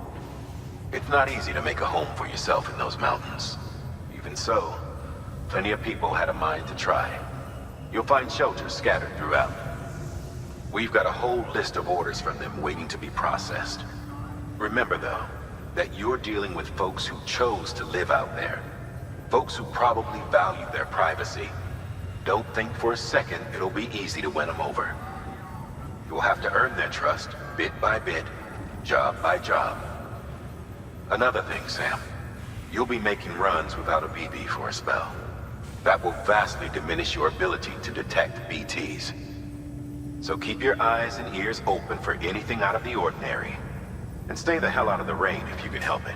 It's not easy to make a home for yourself in those mountains. Even so, plenty of people had a mind to try. You'll find shelters scattered throughout. We've got a whole list of orders from them waiting to be processed. Remember, though, that you're dealing with folks who chose to live out there. Folks who probably value their privacy. Don't think for a second it'll be easy to win them over. You'll have to earn their trust, bit by bit, job by job. Another thing, Sam. You'll be making runs without a BB for a spell. That will vastly diminish your ability to detect BTs. So keep your eyes and ears open for anything out of the ordinary. And stay the hell out of the rain if you can help it.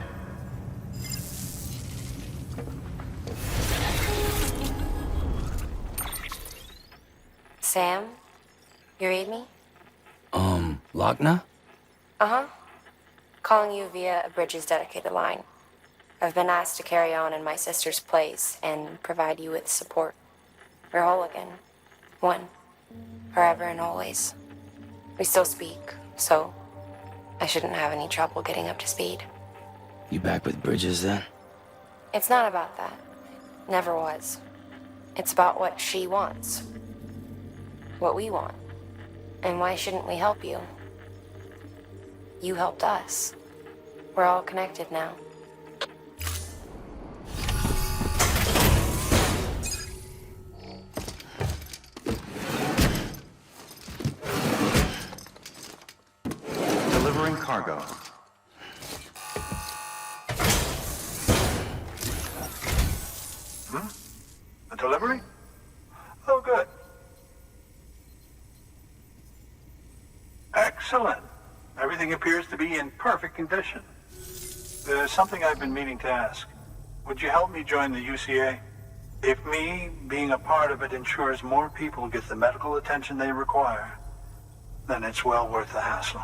Sam? You read me? Lochna? Uh-huh. Calling you via a Bridges dedicated line. I've been asked to carry on in my sister's place and provide you with support. We're whole again. One. Forever and always. We still speak, so I shouldn't have any trouble getting up to speed. You back with Bridges then? It's not about that. Never was. It's about what she wants. What we want. And why shouldn't we help you? You helped us. We're all connected now. Delivering cargo. A delivery? Oh, good. Excellent. Everything appears to be in perfect condition. There's something I've been meaning to ask. Would you help me join the UCA? If me being a part of it ensures more people get the medical attention they require, then it's well worth the hassle.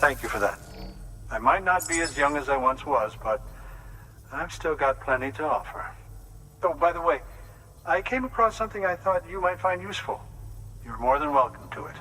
Thank you for that. I might not be as young as I once was, but I've still got plenty to offer. Oh, by the way, I came across something I thought you might find useful. You're more than welcome to it.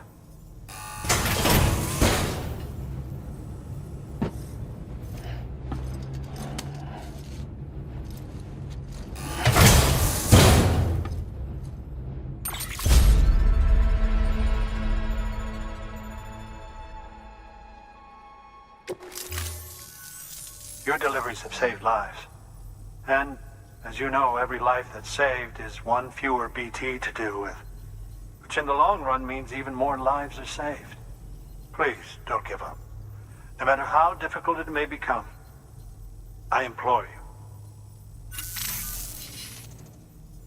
Your deliveries have saved lives. And, as you know, every life that's saved is one fewer BT to deal with. Which in the long run means even more lives are saved. Please, don't give up. No matter how difficult it may become, I implore you.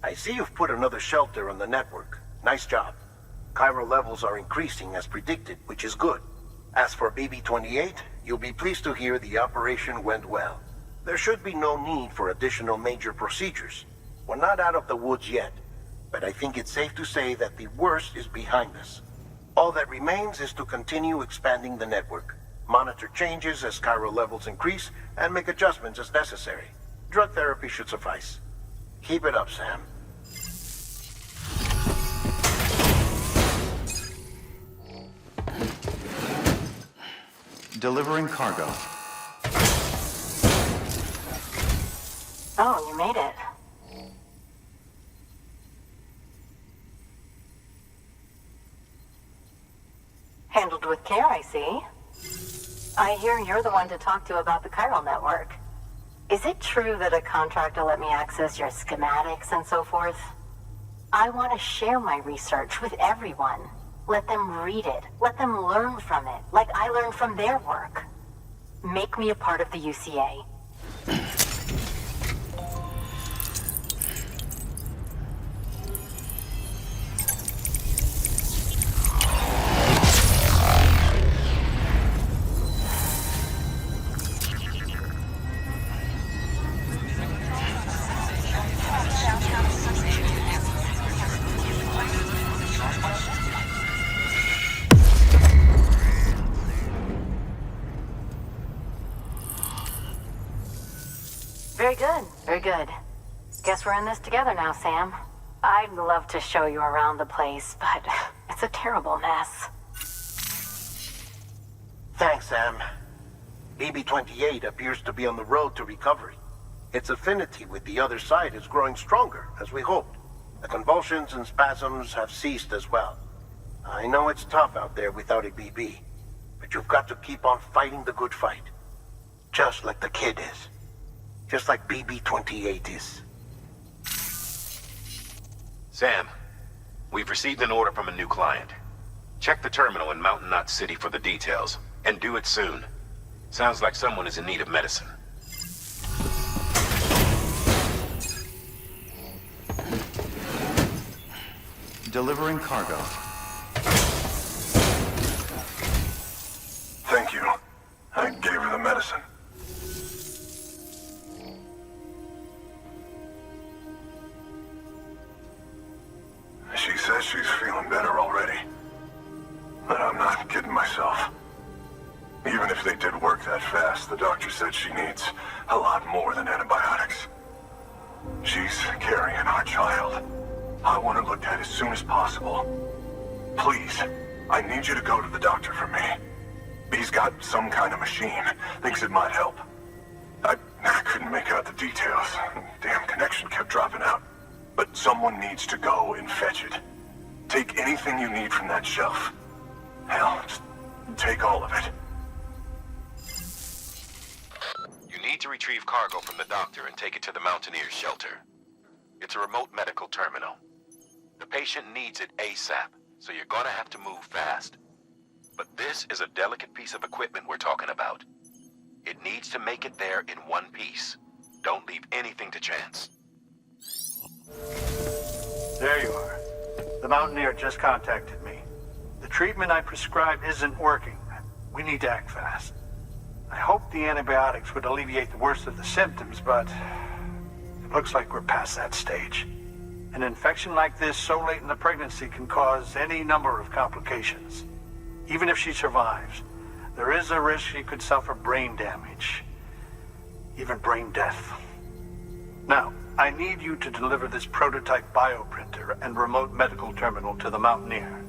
I see you've put another shelter on the network. Nice job. Chiral levels are increasing as predicted, which is good. As for BB-28, you'll be pleased to hear the operation went well. There should be no need for additional major procedures. We're not out of the woods yet, but I think it's safe to say that the worst is behind us. All that remains is to continue expanding the network, monitor changes as chiral levels increase, and make adjustments as necessary. Drug therapy should suffice. Keep it up, Sam. Delivering cargo. Oh, you made it. Handled with care, I see. I hear you're the one to talk to about the chiral network. Is it true that a contractor let me access your schematics and so forth? I want to share my research with everyone. Let them read it. Let them learn from it, like I learned from their work. Make me a part of the UCA. Very good, very good. Guess we're in this together now, Sam. I'd love to show you around the place, but it's a terrible mess. Thanks, Sam. BB-28 appears to be on the road to recovery. Its affinity with the other side is growing stronger, as we hoped. The convulsions and spasms have ceased as well. I know it's tough out there without a BB, but you've got to keep on fighting the good fight. Just like the kid is. Just like BB-28 is. Sam, we've received an order from a new client. Check the terminal in Mountain Knot City for the details, and do it soon. Sounds like someone is in need of medicine. Delivering cargo. Thank you. I gave her the medicine. She says she's feeling better already. But I'm not kidding myself. Even if they did work that fast, the doctor said she needs a lot more than antibiotics. She's carrying our child. I want her looked at as soon as possible. Please, I need you to go to the doctor for me. He's got some kind of machine. Thinks it might help. I couldn't make out the details. Damn connection kept dropping out. But someone needs to go and fetch it. Take anything you need from that shelf. Hell, just take all of it. You need to retrieve cargo from the doctor and take it to the Mountaineers' shelter. It's a remote medical terminal. The patient needs it ASAP, so you're gonna have to move fast. But this is a delicate piece of equipment we're talking about. It needs to make it there in one piece. Don't leave anything to chance. There you are. The Mountaineer just contacted me. The treatment I prescribed isn't working. We need to act fast. I hoped the antibiotics would alleviate the worst of the symptoms, but it looks like we're past that stage. An infection like this so late in the pregnancy can cause any number of complications. Even if she survives, there is a risk she could suffer brain damage, even brain death. Now, I need you to deliver this prototype bioprinter and remote medical terminal to the Mountaineer.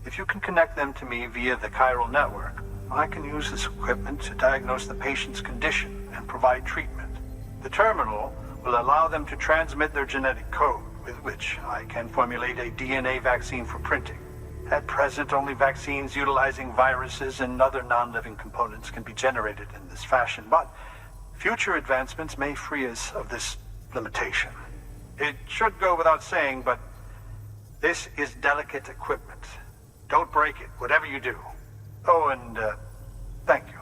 If you can connect them to me via the chiral network, I can use this equipment to diagnose the patient's condition and provide treatment. The terminal will allow them to transmit their genetic code, with which I can formulate a DNA vaccine for printing. At present, only vaccines utilizing viruses and other non-living components can be generated in this fashion, but future advancements may free us of this limitation. It should go without saying, but This is delicate equipment. Don't break it, whatever you do. Oh, and, thank you.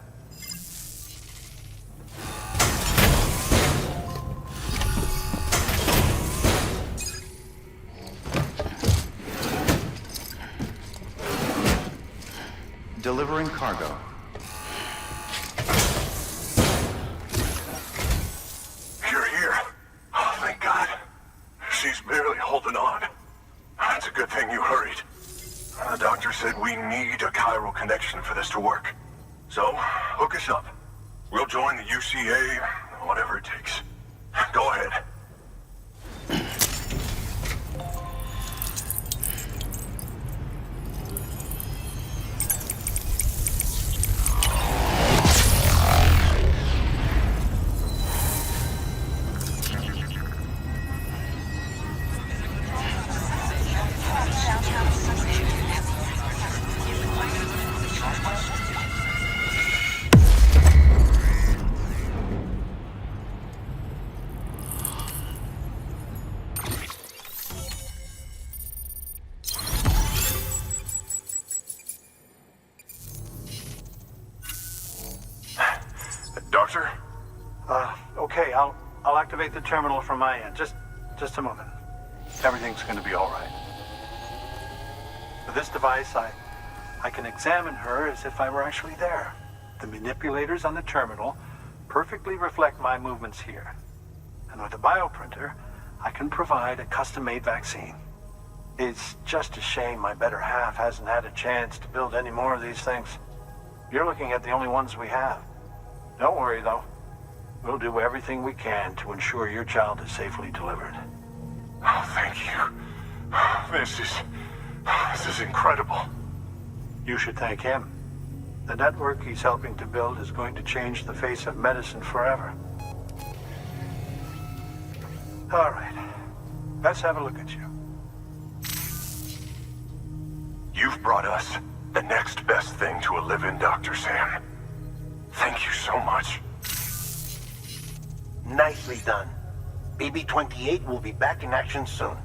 Delivering cargo. You're here. Oh, thank God. She's barely holding on. It's a good thing you hurried. The doctor said we need a chiral connection for this to work. So, hook us up. We'll join the UCA, whatever it takes. Go ahead. Doctor? Okay, I'll activate the terminal from my end. Just a moment. Everything's gonna be all right. With this device, I can examine her as if I were actually there. The manipulators on the terminal perfectly reflect my movements here. And with the bioprinter, I can provide a custom-made vaccine. It's just a shame my better half hasn't had a chance to build any more of these things. You're looking at the only ones we have. Don't worry, though. We'll do everything we can to ensure your child is safely delivered. Oh, thank you. This is incredible. You should thank him. The network he's helping to build is going to change the face of medicine forever. All right. Let's have a look at you. You've brought us the next best thing to a live-in Dr. Sam. Thank you so much. Nicely done. BB-28 will be back in action soon.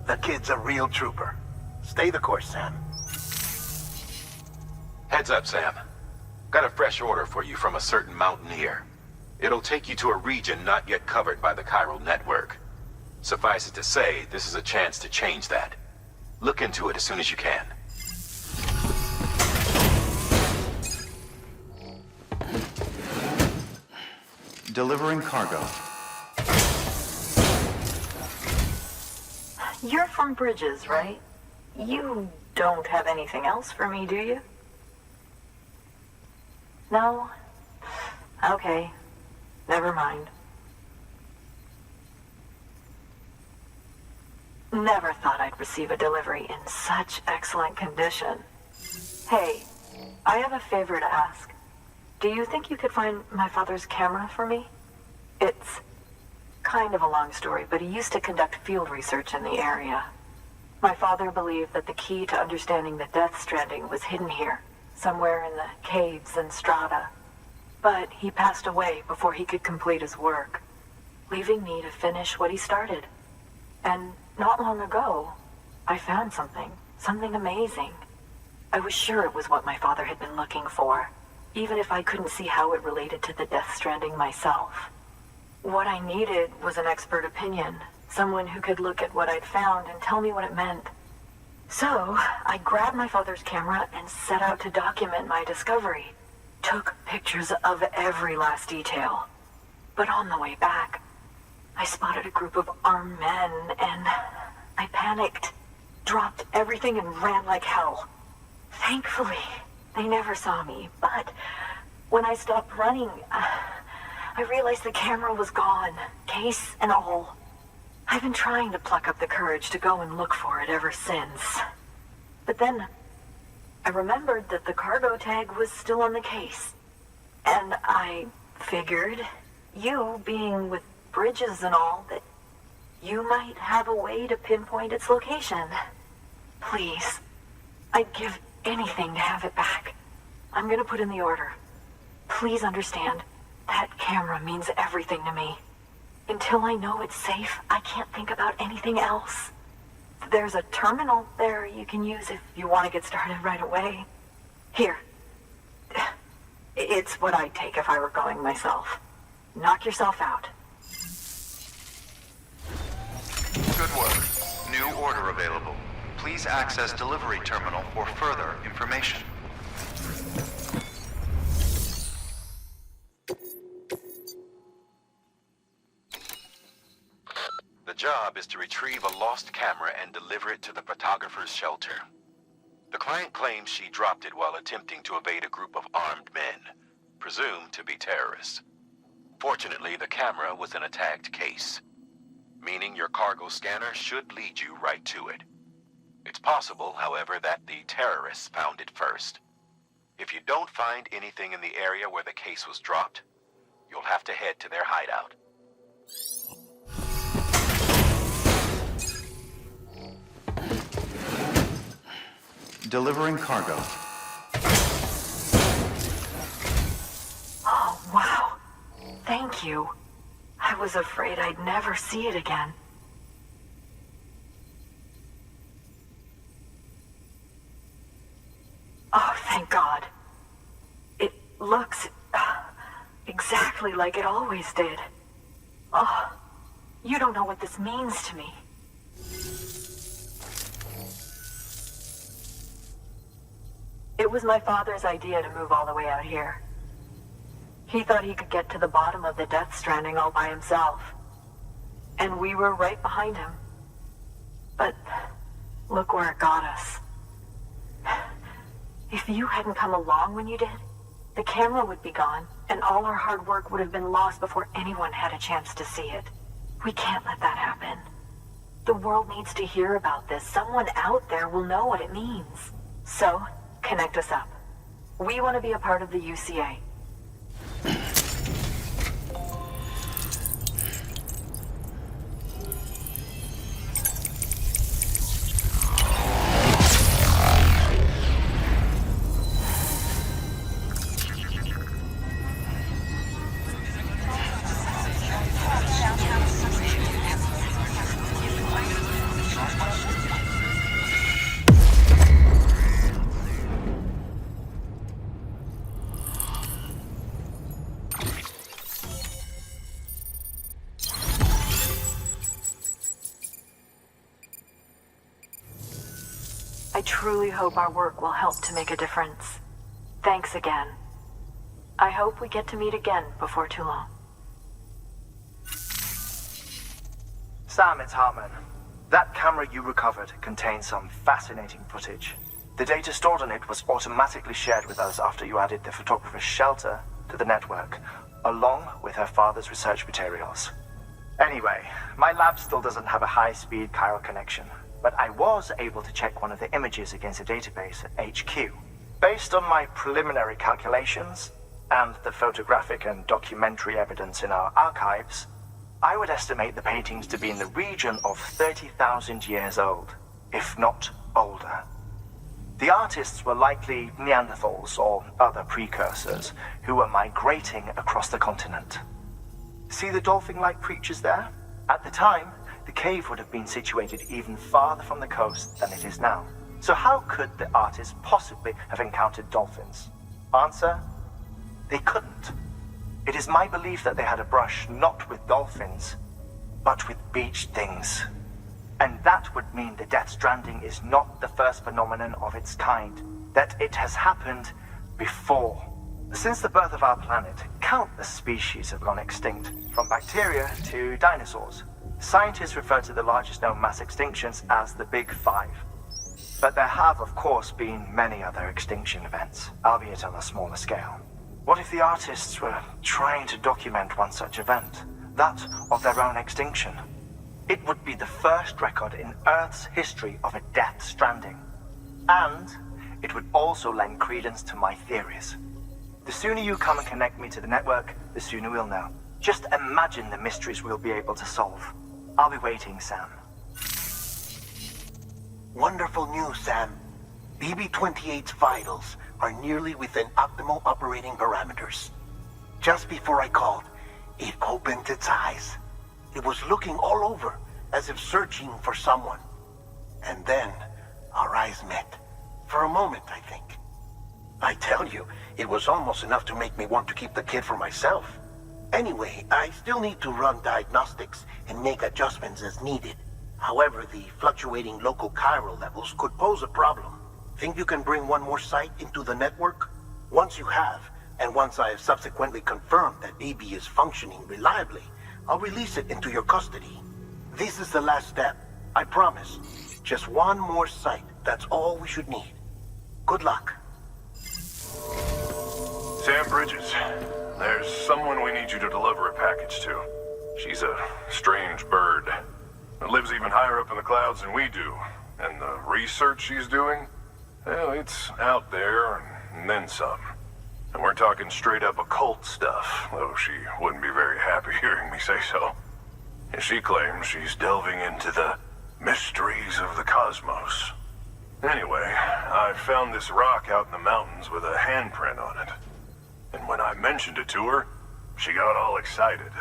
The kid's a real trooper. Stay the course, Sam. Heads up, Sam. Got a fresh order for you from a certain mountaineer. It'll take you to a region not yet covered by the chiral network. Suffice it to say, this is a chance to change that. Look into it as soon as you can. Delivering cargo. You're from Bridges, right? You don't have anything else for me, do you? No? Okay. Never mind. Never thought I'd receive a delivery in such excellent condition. Hey, I have a favor to ask. Do you think you could find my father's camera for me? It's kind of a long story, but he used to conduct field research in the area. My father believed that the key to understanding the Death Stranding was hidden here, somewhere in the caves and strata. But he passed away before he could complete his work, leaving me to finish what he started. And not long ago, I found something amazing. I was sure it was what my father had been looking for, even if I couldn't see how it related to the Death Stranding myself. What I needed was an expert opinion, someone who could look at what I'd found and tell me what it meant. So, I grabbed my father's camera and set out to document my discovery. Took pictures of every last detail. But on the way back, I spotted a group of armed men and I panicked, dropped everything and ran like hell. Thankfully, they never saw me, but when I stopped running, I realized the camera was gone, case and all. I've been trying to pluck up the courage to go and look for it ever since. But then, I remembered that the cargo tag was still on the case. And I figured, you being with Bridges and all, that you might have a way to pinpoint its location. Please, I'd give anything to have it back. I'm gonna put in the order. Please understand, that camera means everything to me. Until I know it's safe, I can't think about anything else. There's a terminal there you can use if you want to get started right away. Here. It's what I'd take if I were going myself. Knock yourself out. Good work. New order available. Please access delivery terminal for further information. The job is to retrieve a lost camera and deliver it to the photographer's shelter. The client claims she dropped it while attempting to evade a group of armed men, presumed to be terrorists. Fortunately, the camera was in a tagged case, meaning your cargo scanner should lead you right to it. It's possible, however, that the terrorists found it first. If you don't find anything in the area where the case was dropped, you'll have to head to their hideout. Delivering cargo. Oh, wow. Thank you. I was afraid I'd never see it again. Oh, thank God. It looks exactly like it always did. Oh, you don't know what this means to me. It was my father's idea to move all the way out here. He thought he could get to the bottom of the Death Stranding all by himself. And we were right behind him. But look where it got us. If you hadn't come along when you did, the camera would be gone, and all our hard work would have been lost before anyone had a chance to see it. We can't let that happen. The world needs to hear about this. Someone out there will know what it means. So, connect us up. We want to be a part of the UCA. I truly hope our work will help to make a difference. Thanks again. I hope we get to meet again before too long. Sam, it's Hartman. That camera you recovered contains some fascinating footage. The data stored on it was automatically shared with us after you added the photographer's shelter to the network, along with her father's research materials. Anyway, my lab still doesn't have a high-speed chiral connection, but I was able to check one of the images against a database at HQ. Based on my preliminary calculations, and the photographic and documentary evidence in our archives, I would estimate the paintings to be in the region of 30,000 years old, if not older. The artists were likely Neanderthals or other precursors who were migrating across the continent. See the dolphin-like creatures there? At the time, the cave would have been situated even farther from the coast than it is now. So how could the artists possibly have encountered dolphins? Answer: they couldn't. It is my belief that they had a brush not with dolphins, but with beach things. And that would mean the Death Stranding is not the first phenomenon of its kind, that it has happened before. Since the birth of our planet, countless species have gone extinct, from bacteria to dinosaurs. Scientists refer to the largest known mass extinctions as the Big Five. But there have, of course, been many other extinction events, albeit on a smaller scale. What if the artists were trying to document one such event, that of their own extinction? It would be the first record in Earth's history of a Death Stranding. And it would also lend credence to my theories. The sooner you come and connect me to the network, the sooner we'll know. Just imagine the mysteries we'll be able to solve. I'll be waiting, Sam. Wonderful news, Sam. BB-28's vitals are nearly within optimal operating parameters. Just before I called, it opened its eyes. It was looking all over, as if searching for someone. And then, our eyes met. For a moment, I think. I tell you, it was almost enough to make me want to keep the kid for myself. Anyway, I still need to run diagnostics and make adjustments as needed. However, the fluctuating local chiral levels could pose a problem. Think you can bring one more site into the network? Once you have, and once I have subsequently confirmed that BB is functioning reliably, I'll release it into your custody. This is the last step, I promise. Just one more site, that's all we should need. Good luck. Sam Bridges, there's someone we need you to deliver a package to. She's a strange bird. It lives even higher up in the clouds than we do. And the research she's doing, well, it's out there and then some. And we're talking straight up occult stuff, though she wouldn't be very happy hearing me say so. And she claims she's delving into the mysteries of the cosmos. Anyway, I found this rock out in the mountains with a handprint on it. And when I mentioned it to her, she got all excited.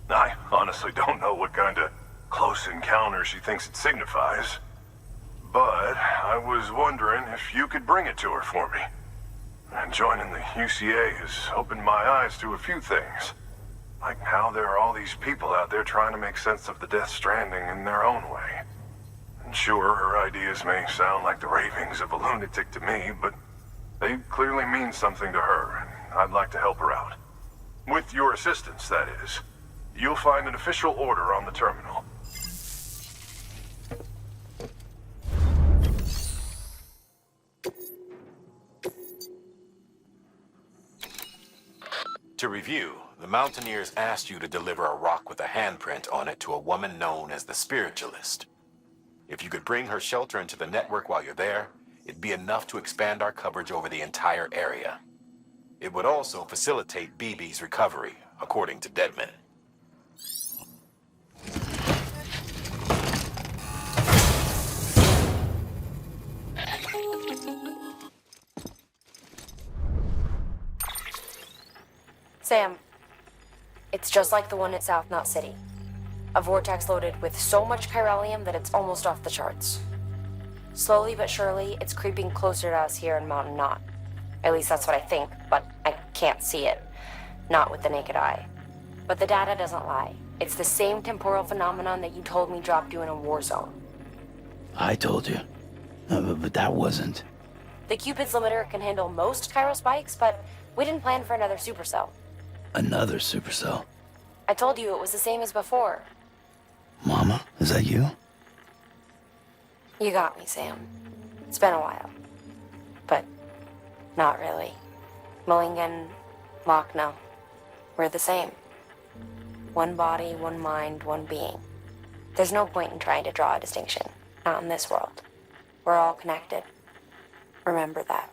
I honestly don't know what kind of close encounter she thinks it signifies. But I was wondering if you could bring it to her for me. And joining the UCA has opened my eyes to a few things. Like how there are all these people out there trying to make sense of the Death Stranding in their own way. And sure, her ideas may sound like the ravings of a lunatic to me, but they clearly mean something to her, and I'd like to help her out. With your assistance, that is. You'll find an official order on the terminal. To review, the Mountaineers asked you to deliver a rock with a handprint on it to a woman known as the Spiritualist. If you could bring her shelter into the network while you're there, it'd be enough to expand our coverage over the entire area. It would also facilitate BB's recovery, according to Deadman. Sam, it's just like the one at South Knot City. A vortex loaded with so much chiralium that it's almost off the charts. Slowly but surely, it's creeping closer to us here in Mountain Knot. At least that's what I think, but I can't see it. Not with the naked eye. But the data doesn't lie. It's the same temporal phenomenon that you told me dropped you in a war zone. I told you. But that wasn't. The Cupid's limiter can handle most chiral spikes, but we didn't plan for another supercell. Another supercell. I told you it was the same as before. Mama, is that you? You got me, Sam. It's been a while. But not really. Mulligan, Lochner, we're the same. One body, one mind, one being. There's no point in trying to draw a distinction. Not in this world. We're all connected. Remember that.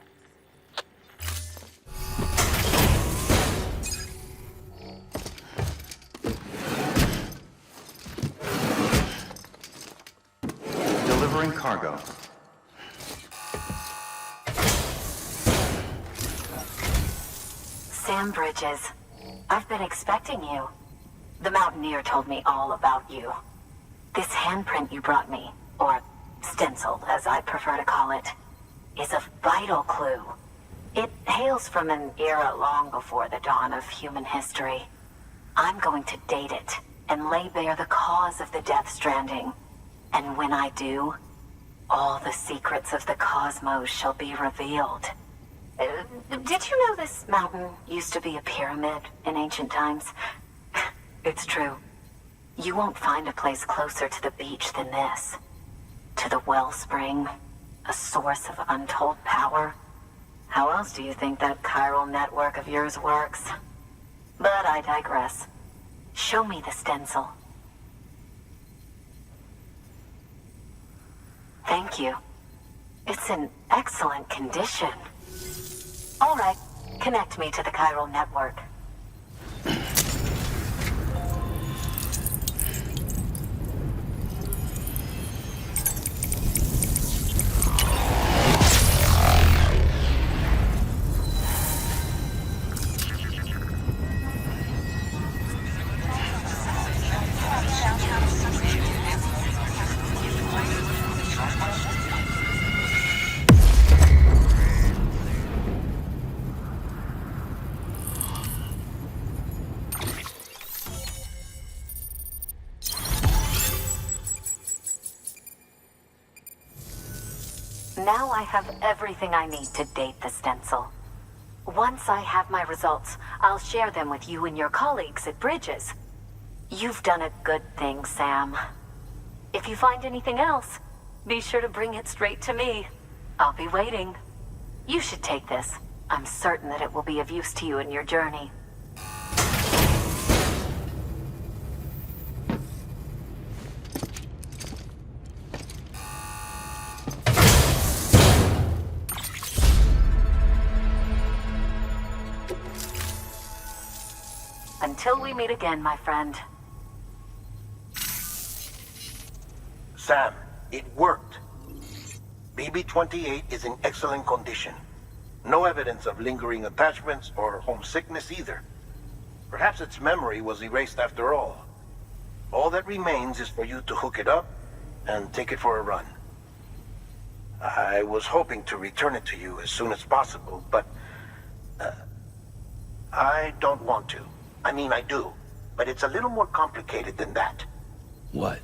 Delivering cargo. Sam Bridges, I've been expecting you. The Mountaineer told me all about you. This handprint you brought me, or stencil as I prefer to call it, is a vital clue. It hails from an era long before the dawn of human history. I'm going to date it and lay bare the cause of the Death Stranding. And when I do, all the secrets of the cosmos shall be revealed. Did you know this mountain used to be a pyramid in ancient times? It's true. You won't find a place closer to the beach than this. To the wellspring, a source of untold power. How else do you think that chiral network of yours works? But I digress. Show me the stencil. Thank you. It's in excellent condition. All right, connect me to the chiral network. Now I have everything I need to date the stencil. Once I have my results, I'll share them with you and your colleagues at Bridges. You've done a good thing, Sam. If you find anything else, be sure to bring it straight to me. I'll be waiting. You should take this. I'm certain that it will be of use to you in your journey. Until we meet again, my friend. Sam, it worked. BB-28 is in excellent condition. No evidence of lingering attachments or homesickness either. Perhaps its memory was erased after all. All that remains is for you to hook it up and take it for a run. I was hoping to return it to you as soon as possible, but I don't want to. I mean, I do, but it's a little more complicated than that. What?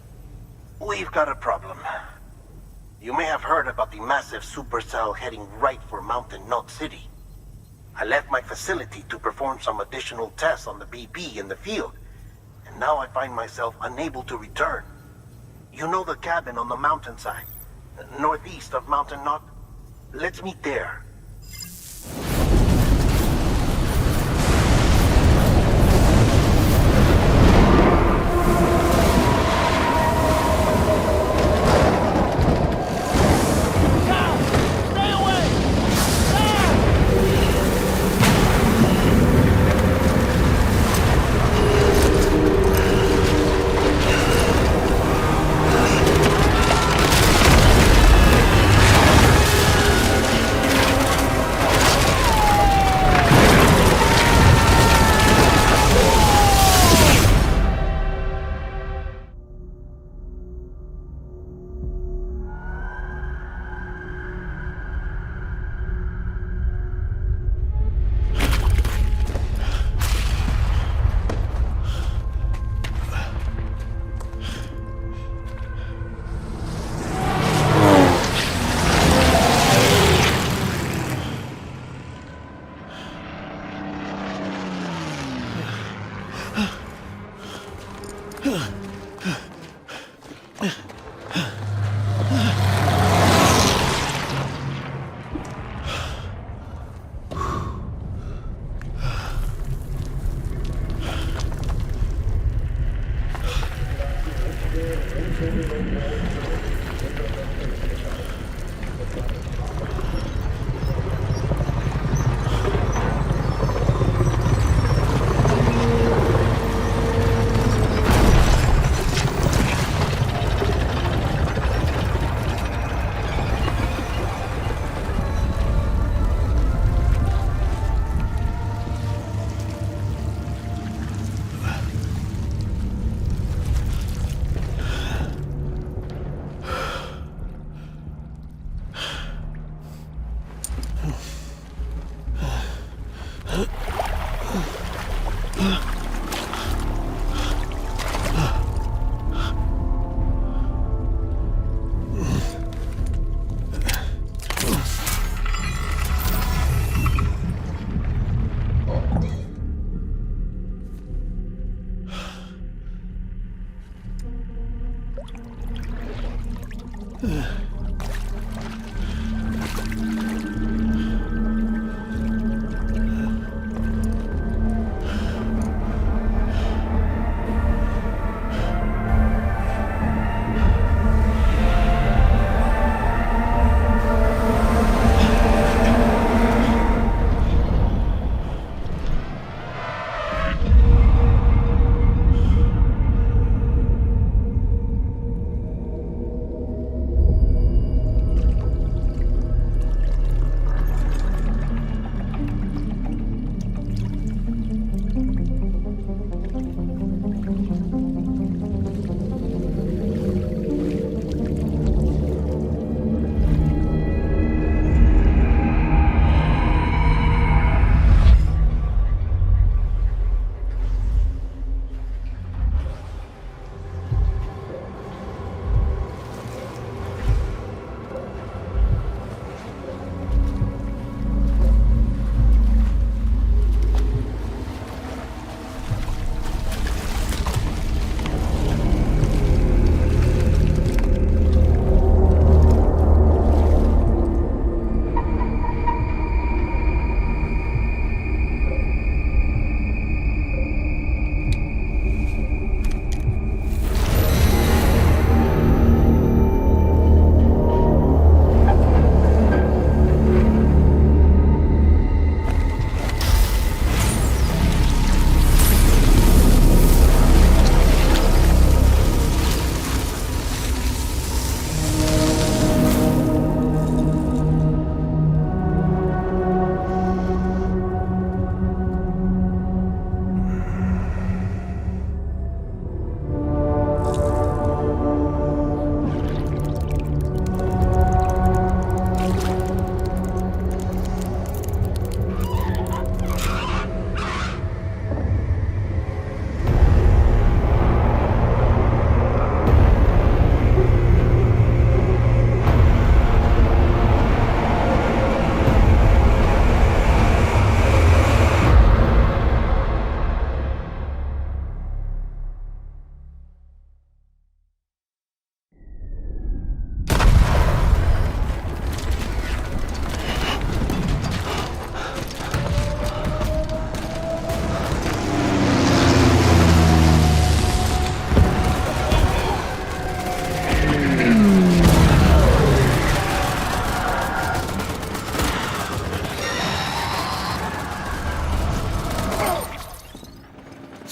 We've got a problem. You may have heard about the massive supercell heading right for Mountain Knot City. I left my facility to perform some additional tests on the BB in the field, and now I find myself unable to return. You know the cabin on the mountainside, northeast of Mountain Knot? Let's meet there.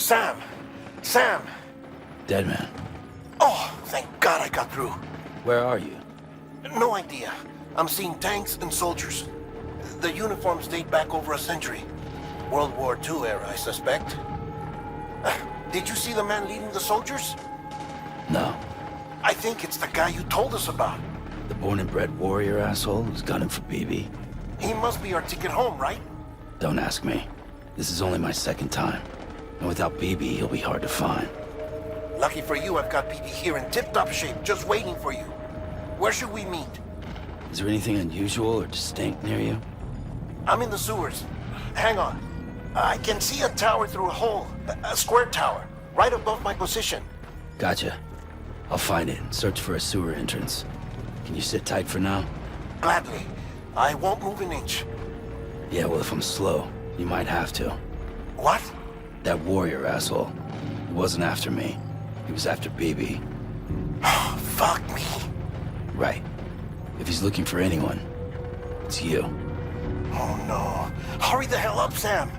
Sam! Sam! Dead man. Oh, thank God I got through. Where are you? No idea. I'm seeing tanks and soldiers. The uniforms date back over a century. World War II era, I suspect. Did you see the man leading the soldiers? No. I think it's the guy you told us about. The born and bred warrior asshole who's gunning for BB? He must be our ticket home, right? Don't ask me. This is only my second time. And without BB, he'll be hard to find. Lucky for you, I've got BB here in tip-top shape, just waiting for you. Where should we meet? Is there anything unusual or distinct near you? I'm in the sewers. Hang on. I can see a tower through a hole. A square tower, right above my position. Gotcha. I'll find it and search for a sewer entrance. Can you sit tight for now? Gladly. I won't move an inch. Yeah, well, if I'm slow, you might have to. What? That warrior asshole. He wasn't after me. He was after BB. Fuck me. Right. If he's looking for anyone, it's you. Oh no. Hurry the hell up, Sam.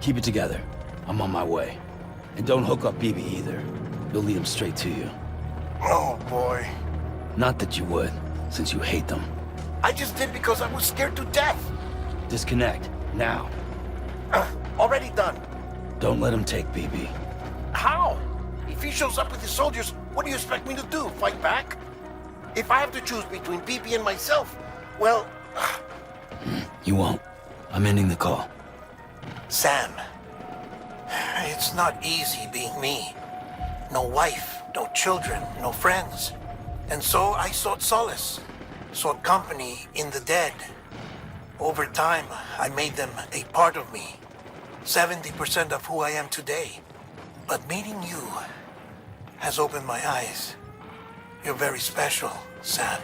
Keep it together. I'm on my way. And don't hook up BB either. You'll lead him straight to you. Oh boy. Not that you would, since you hate them. I just did because I was scared to death. Disconnect, now. Already done. Don't let him take BB. How? If he shows up with his soldiers, what do you expect me to do? Fight back? If I have to choose between BB and myself, well... You won't. I'm ending the call. Sam, it's not easy being me. No wife, no children, no friends. And so I sought solace, sought company in the dead. Over time, I made them a part of me. 70% of who I am today. But meeting you has opened my eyes. You're very special, Sam.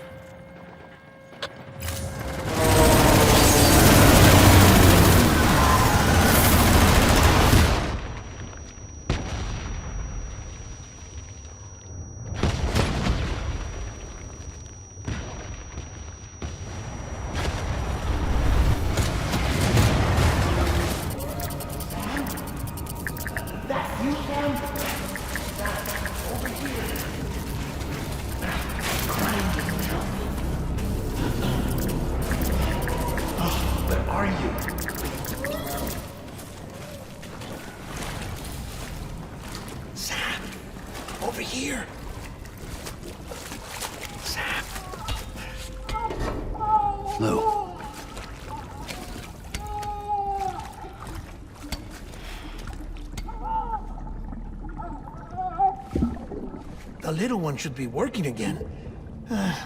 The little one should be working again.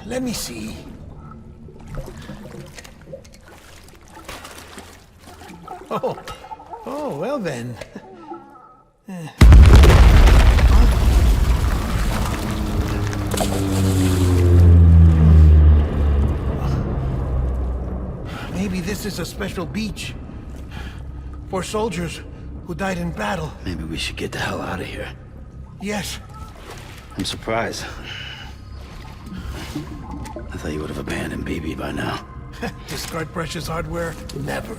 Let me see. Oh, well then. Maybe this is a special beach for soldiers who died in battle. Maybe we should get the hell out of here. Yes. I'm surprised. I thought you would have abandoned BB by now. Discard precious hardware? Never.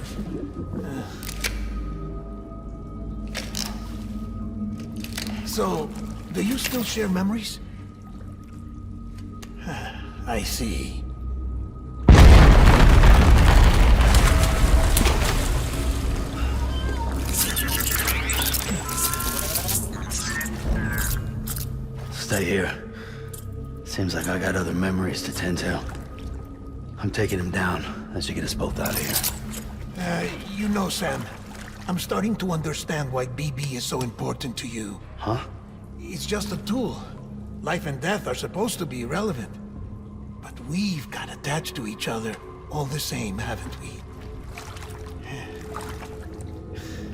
So, do you still share memories? I see. Stay here. Seems like I got other memories to tend to. I'm taking him down. That should get us both out of here. You know, Sam, I'm starting to understand why BB is so important to you. Huh? It's just a tool. Life and death are supposed to be irrelevant. But we've got attached to each other all the same, haven't we?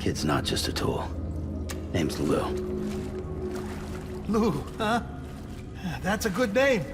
Kid's not just a tool. Name's Lou. Lou, huh? That's a good name.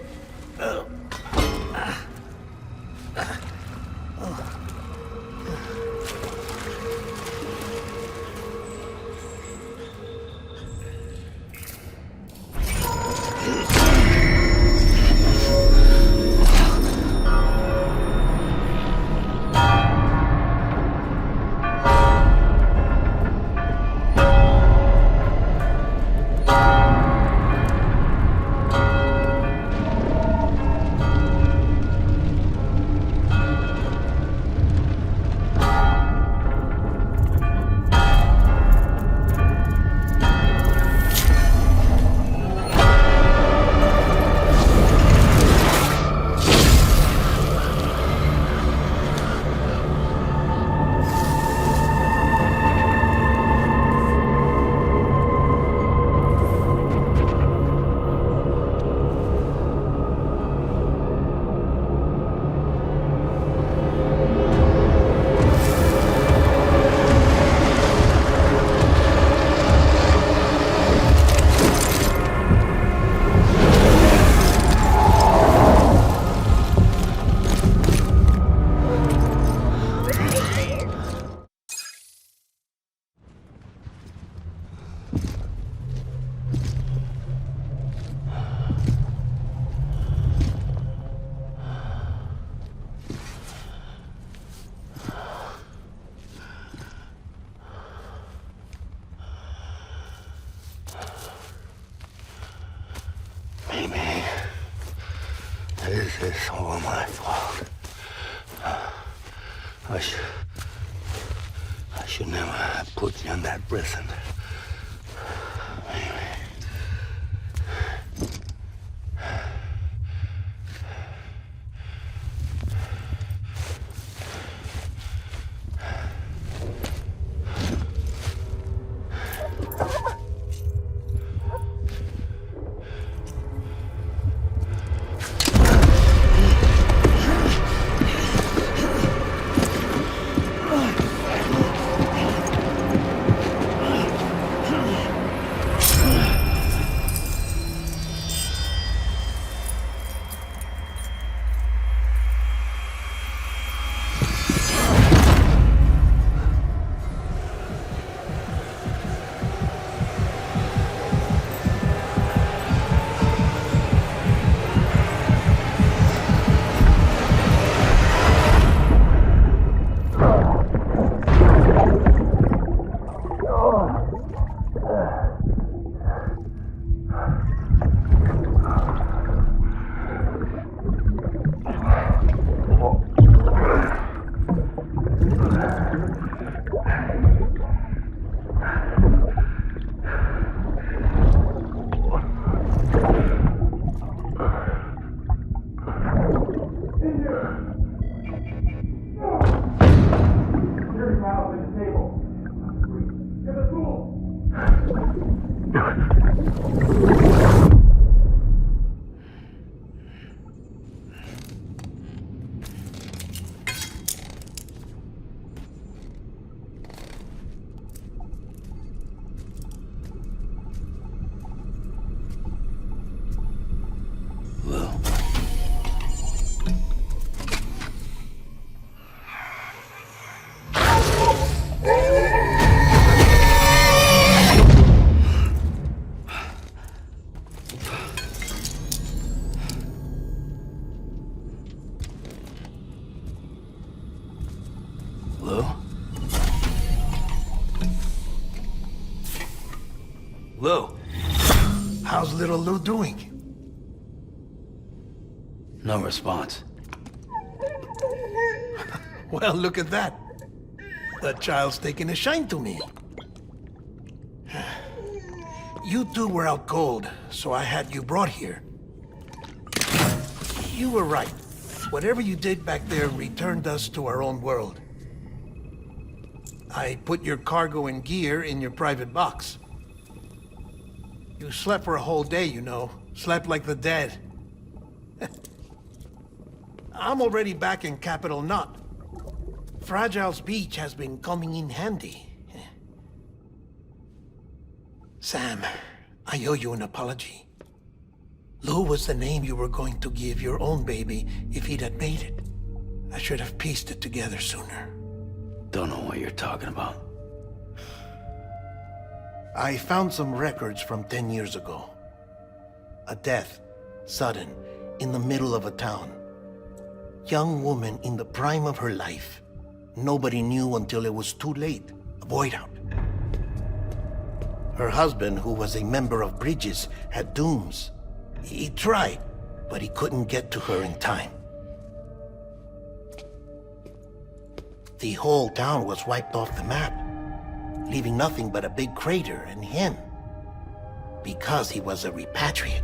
This is all my fault. I should never have put you in that prison. Lou. How's little Lou doing? No response. Well, look at that. The child's taking a shine to me. You two were out cold, so I had you brought here. You were right. Whatever you did back there returned us to our own world. I put your cargo and gear in your private box. You slept for a whole day, you know. Slept like the dead. I'm already back in Capital Knot. Fragile's beach has been coming in handy. Sam, I owe you an apology. Lou was the name you were going to give your own baby if he'd had made it. I should have pieced it together sooner. Don't know what you're talking about. I found some records from 10 years ago. A death, sudden, in the middle of a town. Young woman in the prime of her life. Nobody knew until it was too late. A void out. Her husband, who was a member of Bridges, had dooms. He tried, but he couldn't get to her in time. The whole town was wiped off the map, leaving nothing but a big crater and him. Because he was a repatriate.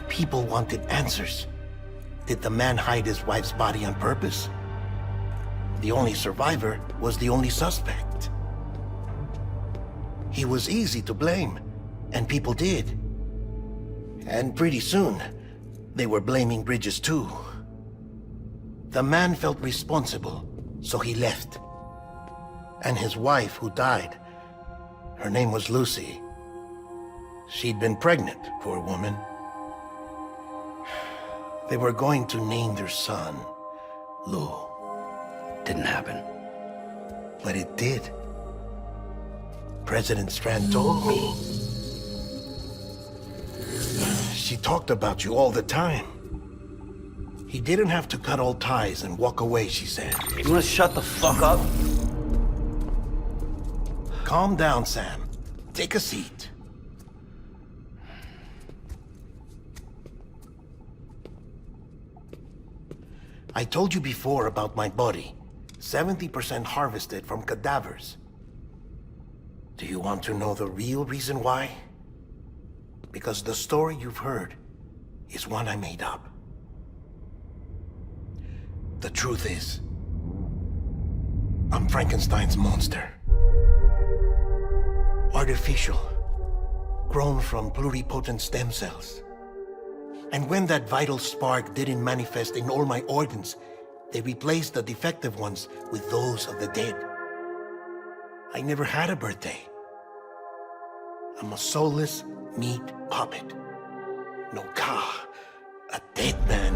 People wanted answers. Did the man hide his wife's body on purpose? The only survivor was the only suspect. He was easy to blame, and people did. And pretty soon, they were blaming Bridges too. The man felt responsible, so he left. And his wife, who died, her name was Lucy. She'd been pregnant, poor woman. They were going to name their son Lou. Didn't happen. But it did. President Strand told me. She talked about you all the time. He didn't have to cut all ties and walk away, she said. You wanna shut the fuck up? Calm down, Sam. Take a seat. I told you before about my body. 70% harvested from cadavers. Do you want to know the real reason why? Because the story you've heard is one I made up. The truth is, I'm Frankenstein's monster. Artificial, grown from pluripotent stem cells. And when that vital spark didn't manifest in all my organs, they replaced the defective ones with those of the dead. I never had a birthday. I'm a soulless meat puppet. No ka, a dead man.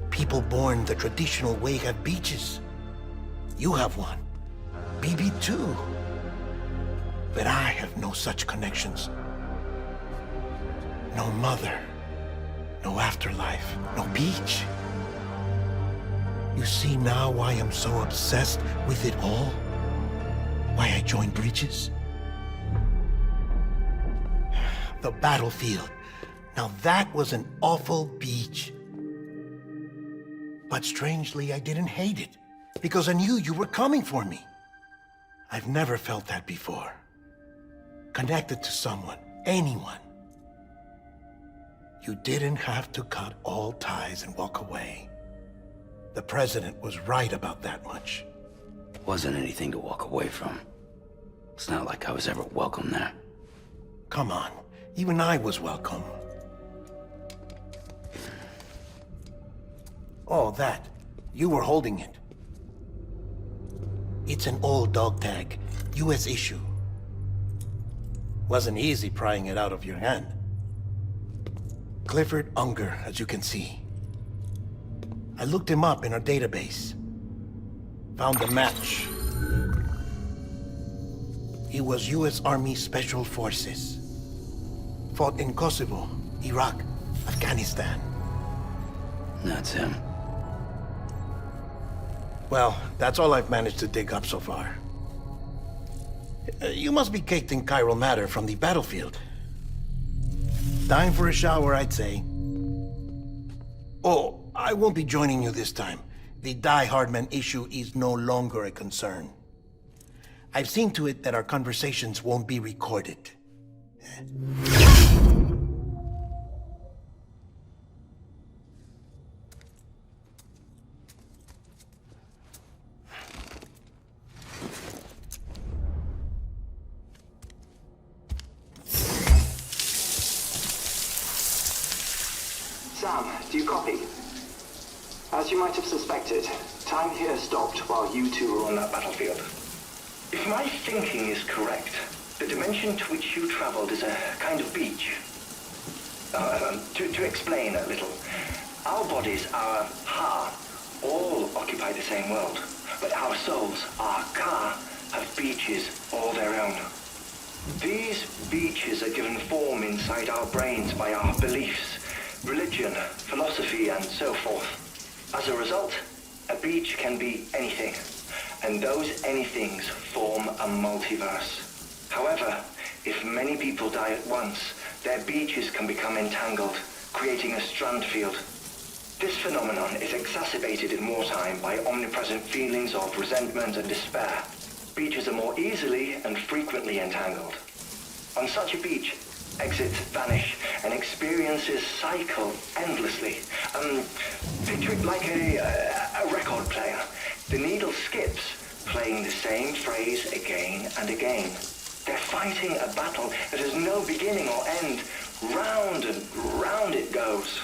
People born the traditional way have beaches. You have one. BB too. But I have no such connections. No mother, no afterlife, no beach. You see now why I'm so obsessed with it all? Why I joined Bridges? The battlefield. Now that was an awful beach. But strangely, I didn't hate it, because I knew you were coming for me. I've never felt that before. Connected to someone, anyone. You didn't have to cut all ties and walk away. The president was right about that much. Wasn't anything to walk away from. It's not like I was ever welcome there. Come on, even I was welcome. Oh, that. You were holding it. It's an old dog tag, US issue. Wasn't easy prying it out of your hand. Clifford Unger, as you can see. I looked him up in our database. Found a match. He was US Army Special Forces. Fought in Kosovo, Iraq, Afghanistan. That's him. Well, that's all I've managed to dig up so far. You must be caked in chiral matter from the battlefield. Time for a shower, I'd say. Oh, I won't be joining you this time. The Die Hardman issue is no longer a concern. I've seen to it that our conversations won't be recorded. Sam, do you copy? As you might have suspected, time here stopped while you two were on that battlefield. If my thinking is correct, the dimension to which you traveled is a kind of beach. To explain a little, our bodies, our ha, all occupy the same world, but our souls, our ka, have beaches all their own. These beaches are given form inside our brains by our beliefs, religion, philosophy, and so forth. As a result, a beach can be anything, and those anythings form a multiverse. However, if many people die at once, their beaches can become entangled, creating a strand field. This phenomenon is exacerbated in wartime by omnipresent feelings of resentment and despair. Beaches are more easily and frequently entangled. On such a beach, exits vanish and experiences cycle endlessly. Picture it like a record player. The needle skips, playing the same phrase again and again. They're fighting a battle that has no beginning or end. Round and round it goes.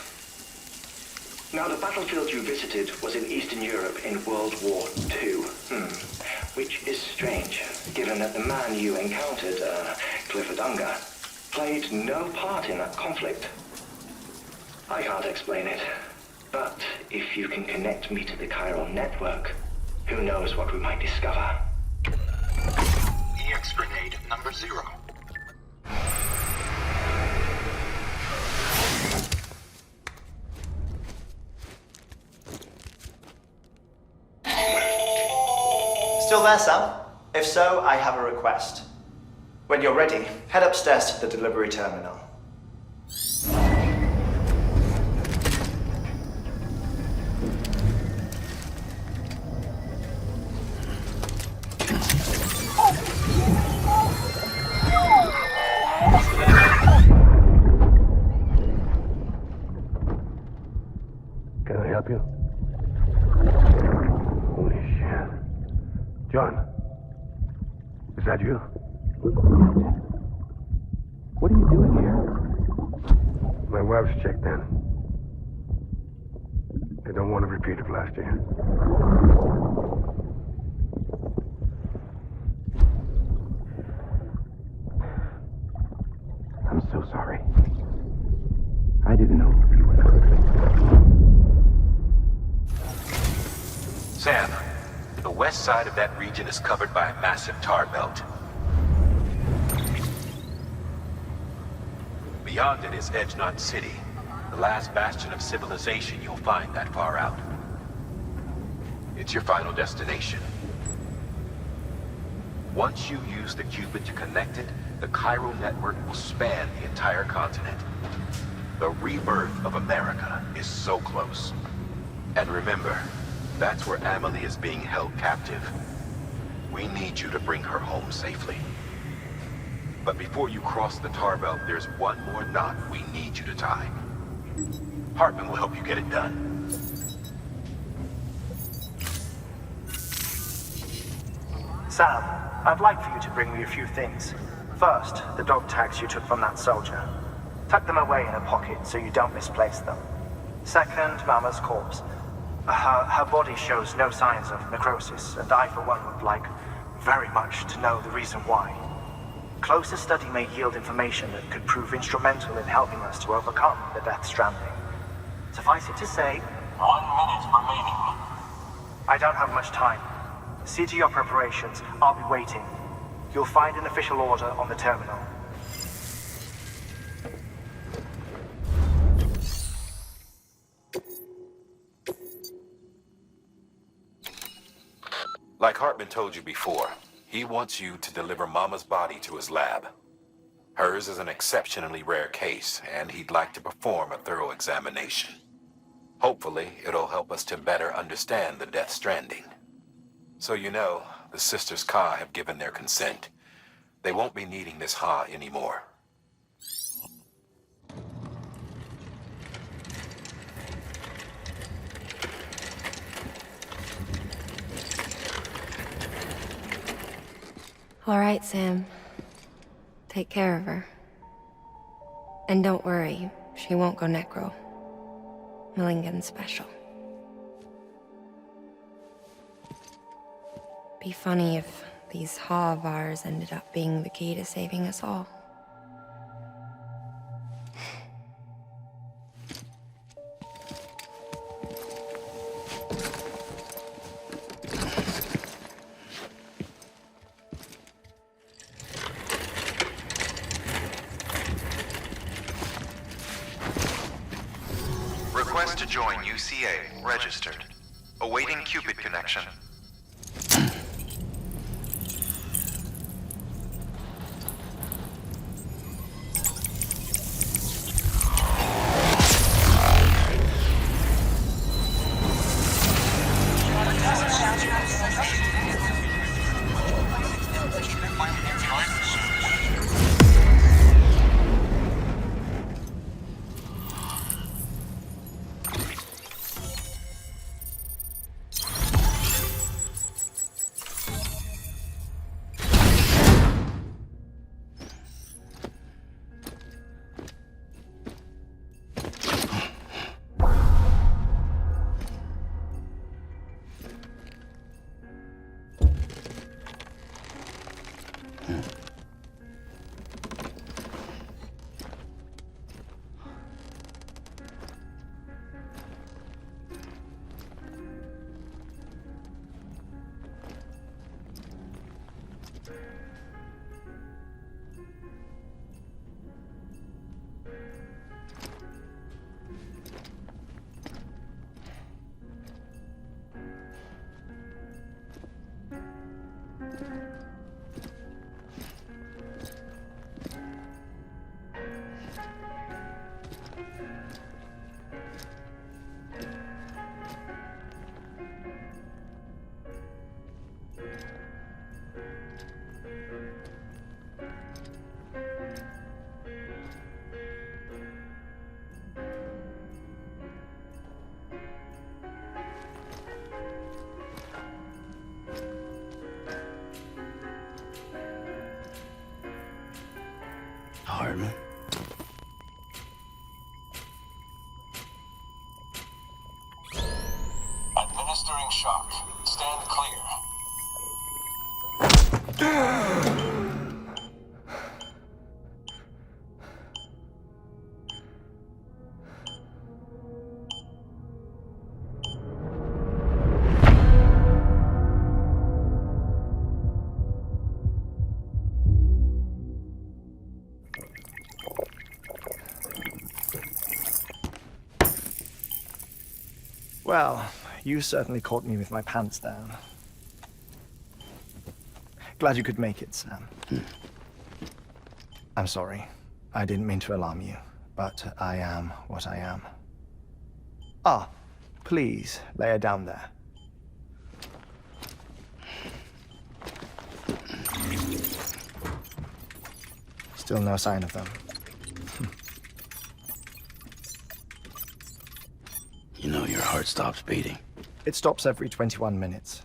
Now, the battlefield you visited was in Eastern Europe in World War II. Which is strange, given that the man you encountered, Clifford Unger, played no part in that conflict. I can't explain it, but if you can connect me to the chiral network, who knows what we might discover. EX grenade number 0. Still there, Sam? If so, I have a request. When you're ready, head upstairs to the delivery terminal. help you? Holy shit. John, is that you? What are you doing here? My wife's checked in. They don't want to repeat of last year. I'm so sorry. I didn't know you were... Sam, the west side of that region is covered by a massive tar belt. Beyond it is Edgenot City, the last bastion of civilization you'll find that far out. It's your final destination. Once you use the Cupid to connect it, the chiral network will span the entire continent. The rebirth of America is so close. And remember, that's where Amelie is being held captive. We need you to bring her home safely. But before you cross the tar belt, there's one more knot we need you to tie. Hartman will help you get it done. Sam, I'd like for you to bring me a few things. First, the dog tags you took from that soldier. Tuck them away in a pocket so you don't misplace them. Second, Mama's corpse. Her body shows no signs of necrosis, and I, for one, would like very much to know the reason why. Closer study may yield information that could prove instrumental in helping us to overcome the Death Stranding. Suffice it to say, 1 minute remaining. I don't have much time. See to your preparations. I'll be waiting. You'll find an official order on the terminal. Like Hartman told you before, he wants you to deliver Mama's body to his lab. Hers is an exceptionally rare case, and he'd like to perform a thorough examination. Hopefully, it'll help us to better understand the Death Stranding. So you know, the Sisters Ka have given their consent. They won't be needing this Ha anymore. All right, Sam. Take care of her. And don't worry, she won't go necro. Millingen's special. Be funny if these Ha of ours ended up being the key to saving us all. Request to join UCA. Registered. Awaiting Cupid connection. apartment. Administering shock. Stand clear. Well, you certainly caught me with my pants down. Glad you could make it, Sam. I'm sorry. I didn't mean to alarm you, but I am what I am. Ah, please, lay her down there. Still no sign of them. You know, your heart stops beating. It stops every 21 minutes.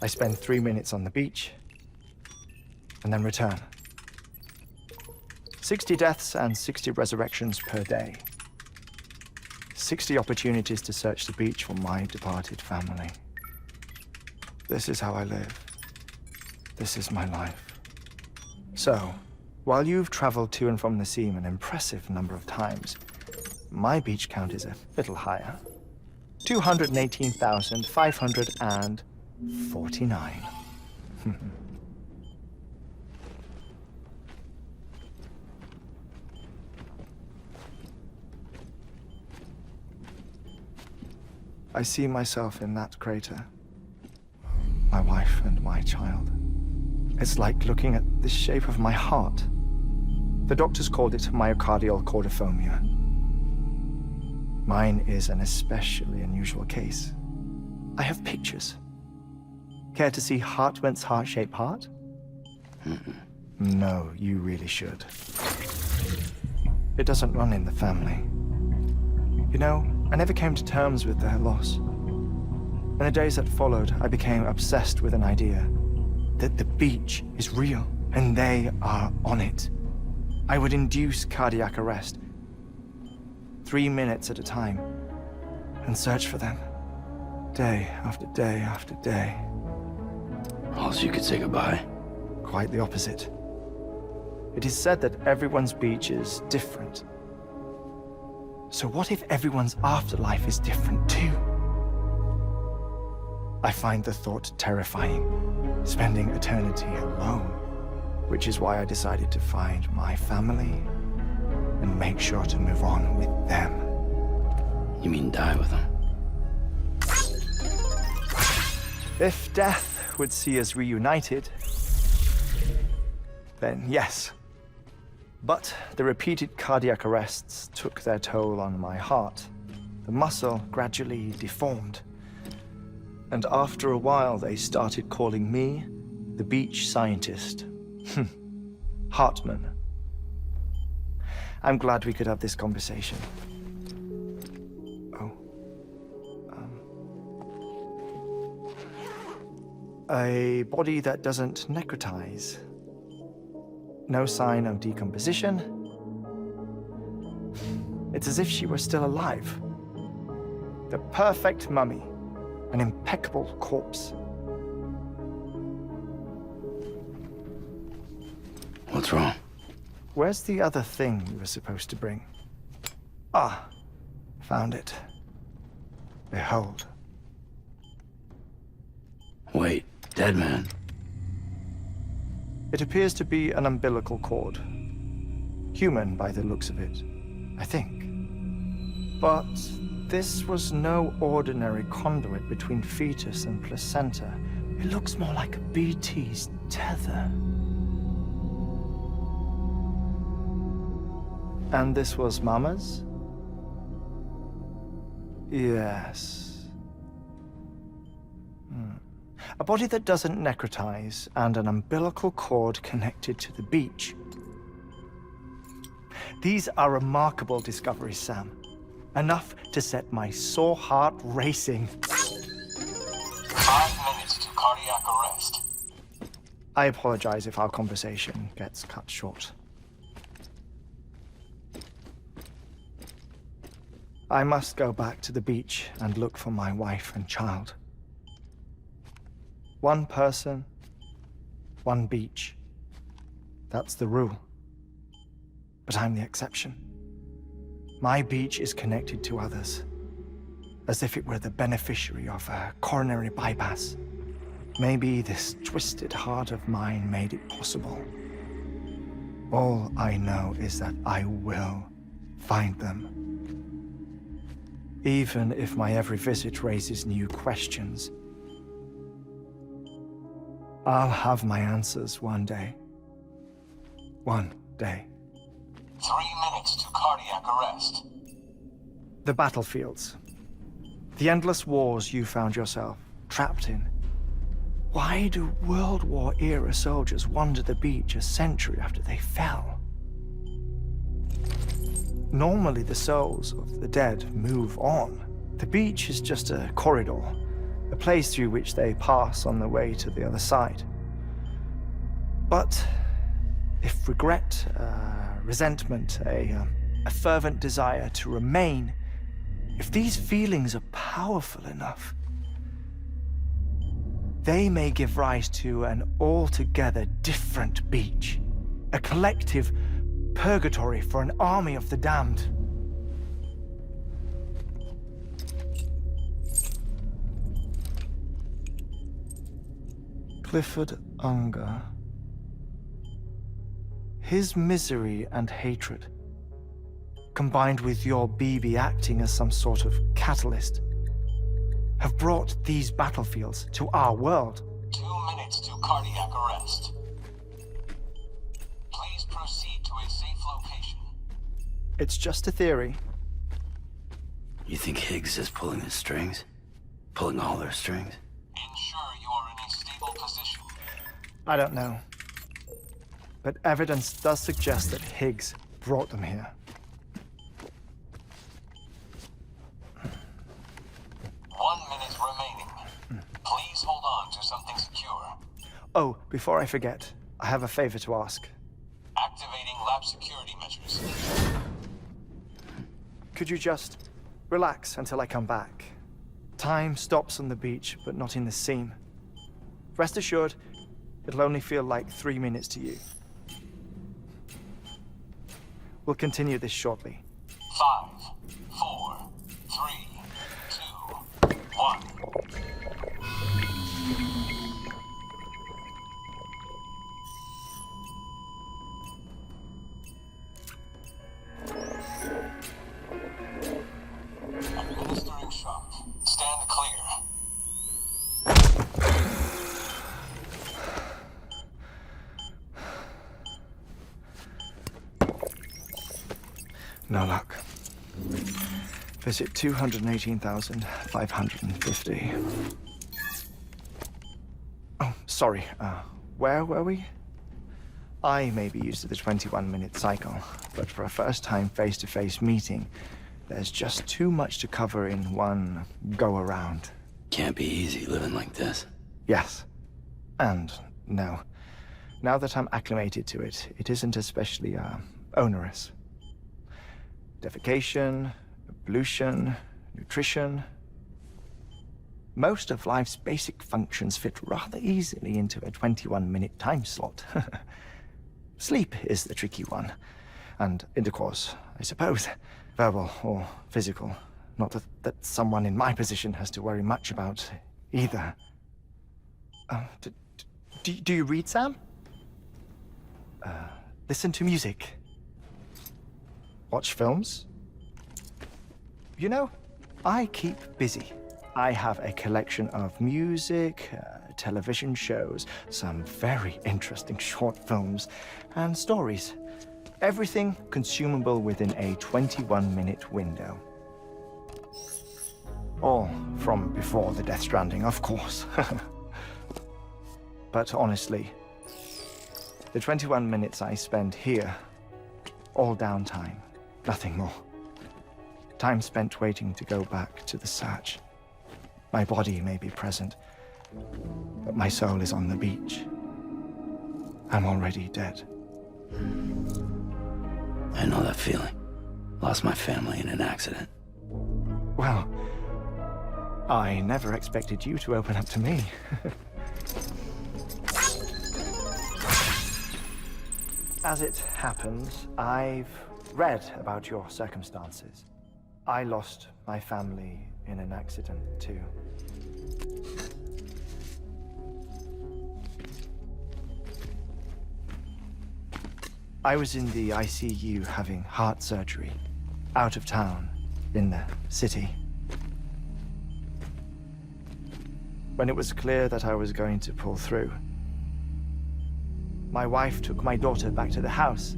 I spend 3 minutes on the beach, and then return. 60 deaths and 60 resurrections per day. 60 opportunities to search the beach for my departed family. This is how I live. This is my life. So, while you've traveled to and from the sea an impressive number of times, my beach count is a little higher. 218,549. I see myself in that crater. My wife and my child. It's like looking at the shape of my heart. The doctors called it myocardial cordiformia. Mine is an especially unusual case. I have pictures. Care to see Hartmann's heart-shaped heart? No, you really should. It doesn't run in the family. You know, I never came to terms with their loss. In the days that followed, I became obsessed with an idea that the beach is real and they are on it. I would induce cardiac arrest, 3 minutes at a time, and search for them, day after day after day. Also, you could say goodbye. Quite the opposite. It is said that everyone's beach is different. So what if everyone's afterlife is different too? I find the thought terrifying, spending eternity alone, which is why I decided to find my family and make sure to move on with them. You mean die with them? If death would see us reunited, then yes. But the repeated cardiac arrests took their toll on my heart. The muscle gradually deformed. And after a while, they started calling me the beach scientist. Hartmann. I'm glad we could have this conversation. A body that doesn't necrotize. No sign of decomposition. It's as if she were still alive. The perfect mummy. An impeccable corpse. What's wrong? Where's the other thing you were supposed to bring? Ah, found it. Behold. Wait, dead man. It appears to be an umbilical cord. Human by the looks of it, I think. But this was no ordinary conduit between fetus and placenta. It looks more like a BT's tether. And this was Mama's? Yes. A body that doesn't necrotize and an umbilical cord connected to the beach. These are remarkable discoveries, Sam. Enough to set my sore heart racing. 5 minutes to cardiac arrest. I apologize if our conversation gets cut short. I must go back to the beach and look for my wife and child. One person, one beach. That's the rule. But I'm the exception. My beach is connected to others, as if it were the beneficiary of a coronary bypass. Maybe this twisted heart of mine made it possible. All I know is that I will find them. Even if my every visit raises new questions, I'll have my answers one day. One day. 3 minutes to cardiac arrest. The battlefields. The endless wars you found yourself trapped in. Why do World War-era soldiers wander the beach a century after they fell? Normally the souls of the dead move on. The beach is just a corridor, a place through which they pass on the way to the other side. But if regret, resentment, a fervent desire to remain, if these feelings are powerful enough, they may give rise to an altogether different beach, a collective purgatory for an army of the damned. Clifford Unger. His misery and hatred, combined with your BB acting as some sort of catalyst, have brought these battlefields to our world. 2 minutes to cardiac arrest. Please proceed to a safe location. It's just a theory. You think Higgs is pulling the strings? Pulling all their strings? Ensure you are in a stable position. I don't know. But evidence does suggest that Higgs brought them here. 1 minute remaining. Please hold on to something secure. Oh, before I forget, I have a favor to ask. Activating lab security measures. Could you just relax until I come back? Time stops on the beach, but not in the scene. Rest assured, it'll only feel like 3 minutes to you. We'll continue this shortly. 5, 4, 3, 2, 1. Administering shock. Stand clear. No luck. Visit 218,550. Oh, sorry. Where were we? I may be used to the 21-minute cycle, but for a first-time face-to-face meeting, there's just too much to cover in one go-around. Can't be easy living like this. Yes. And no. Now that I'm acclimated to it, it isn't especially, onerous. Defecation, pollution, nutrition. Most of life's basic functions fit rather easily into a 21-minute time slot. Sleep is the tricky one. And intercourse, I suppose. Verbal or physical. Not that someone in my position has to worry much about either. Do you read, Sam? Listen to music. Watch films? You know, I keep busy. I have a collection of music, television shows, some very interesting short films, and stories. Everything consumable within a 21-minute window. All from before the Death Stranding, of course. But honestly, the 21 minutes I spend here, all downtime, nothing more. Time spent waiting to go back to the search. My body may be present, but my soul is on the beach. I'm already dead. I know that feeling. Lost my family in an accident. Well, I never expected you to open up to me. As it happens, I've read about your circumstances. I lost my family in an accident, too. I was in the ICU having heart surgery, out of town, in the city. When it was clear that I was going to pull through, my wife took my daughter back to the house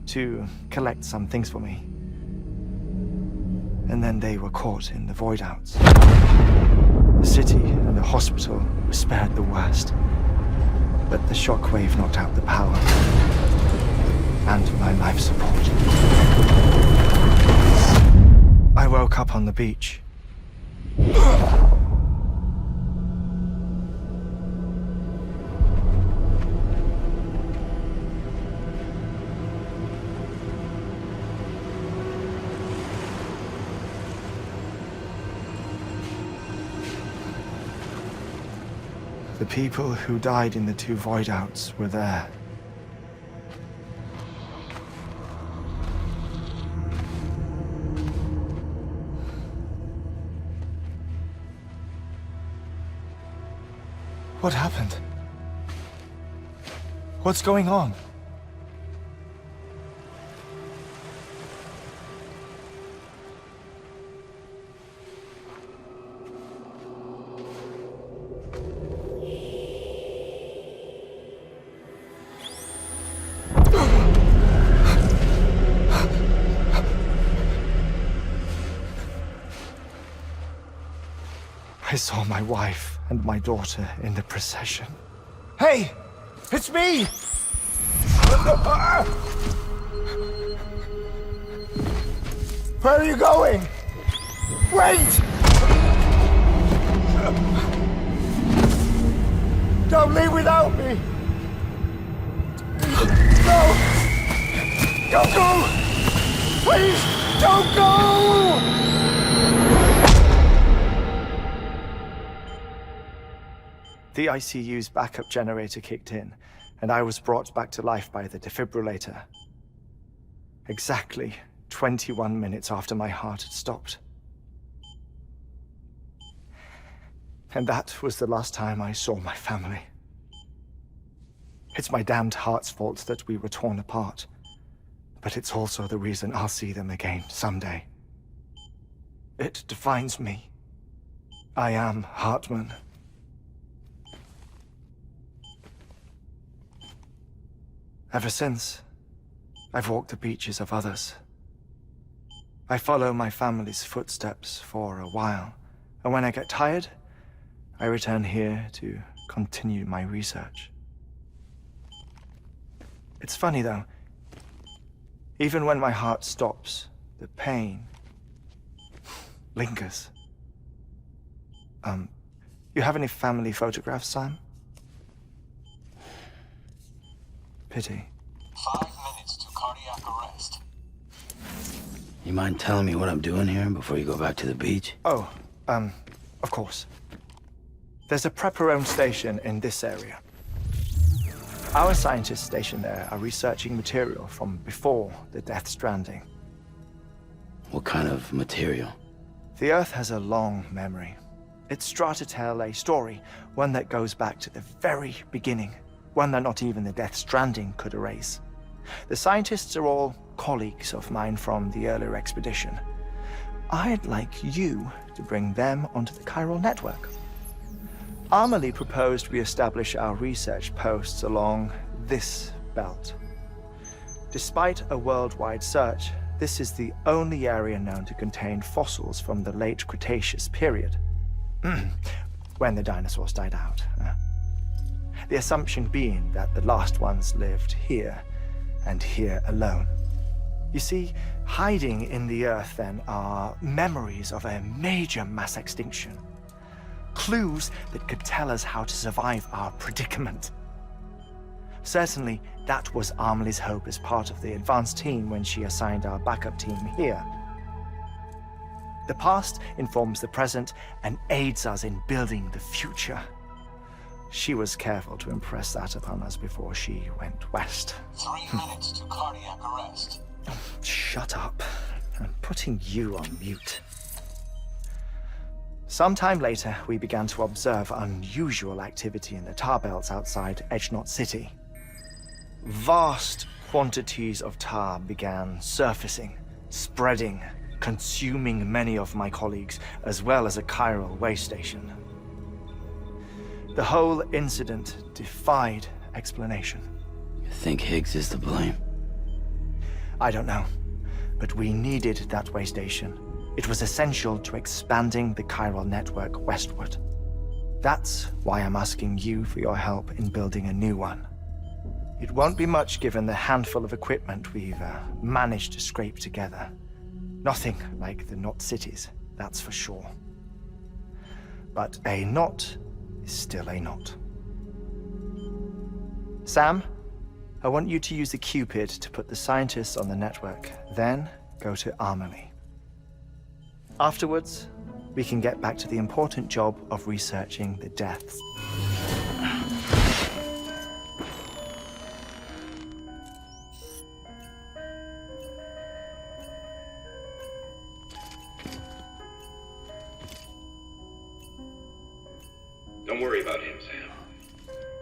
to collect some things for me. And then they were caught in the void-outs. The city and the hospital were spared the worst, but the shockwave knocked out the power and my life support. I woke up on the beach. The people who died in the 2 void-outs were there. What happened? What's going on? I saw my wife and my daughter in the procession. Hey! It's me! Where are you going? Wait! Don't leave without me! No! Don't go! Please, don't go! The ICU's backup generator kicked in, and I was brought back to life by the defibrillator. Exactly 21 minutes after my heart had stopped. And that was the last time I saw my family. It's my damned heart's fault that we were torn apart, but it's also the reason I'll see them again someday. It defines me. I am Hartman. Ever since, I've walked the beaches of others. I follow my family's footsteps for a while, and when I get tired, I return here to continue my research. It's funny though, even when my heart stops, the pain lingers. You have any family photographs, Sam? Pity. 5 minutes to cardiac arrest. You mind telling me what I'm doing here before you go back to the beach? Oh, of course. There's a Prepper-owned station in this area. Our scientists stationed there are researching material from before the Death Stranding. What kind of material? The Earth has a long memory. It's trying to tell a story, one that goes back to the very beginning. One that not even the Death Stranding could erase. The scientists are all colleagues of mine from the earlier expedition. I'd like you to bring them onto the chiral network. Amelie proposed we establish our research posts along this belt. Despite a worldwide search, this is the only area known to contain fossils from the late Cretaceous period. When the dinosaurs died out. The assumption being that the last ones lived here, and here alone. You see, hiding in the Earth then are memories of a major mass extinction. Clues that could tell us how to survive our predicament. Certainly, that was Amelie's hope as part of the advanced team when she assigned our backup team here. The past informs the present and aids us in building the future. She was careful to impress that upon us before she went west. 3 minutes to cardiac arrest. Shut up. I'm putting you on mute. Sometime later, we began to observe unusual activity in the tar belts outside Edgenot City. Vast quantities of tar began surfacing, spreading, consuming many of my colleagues, as well as a chiral way station. The whole incident defied explanation. You think Higgs is to blame? I don't know, but we needed that way station. It was essential to expanding the chiral network westward. That's why I'm asking you for your help in building a new one. It won't be much given the handful of equipment we've managed to scrape together. Nothing like the knot cities, that's for sure. But a knot is still a knot. Sam, I want you to use the Cupid to put the scientists on the network, then go to Armory. Afterwards, we can get back to the important job of researching the deaths. Don't worry about him, Sam.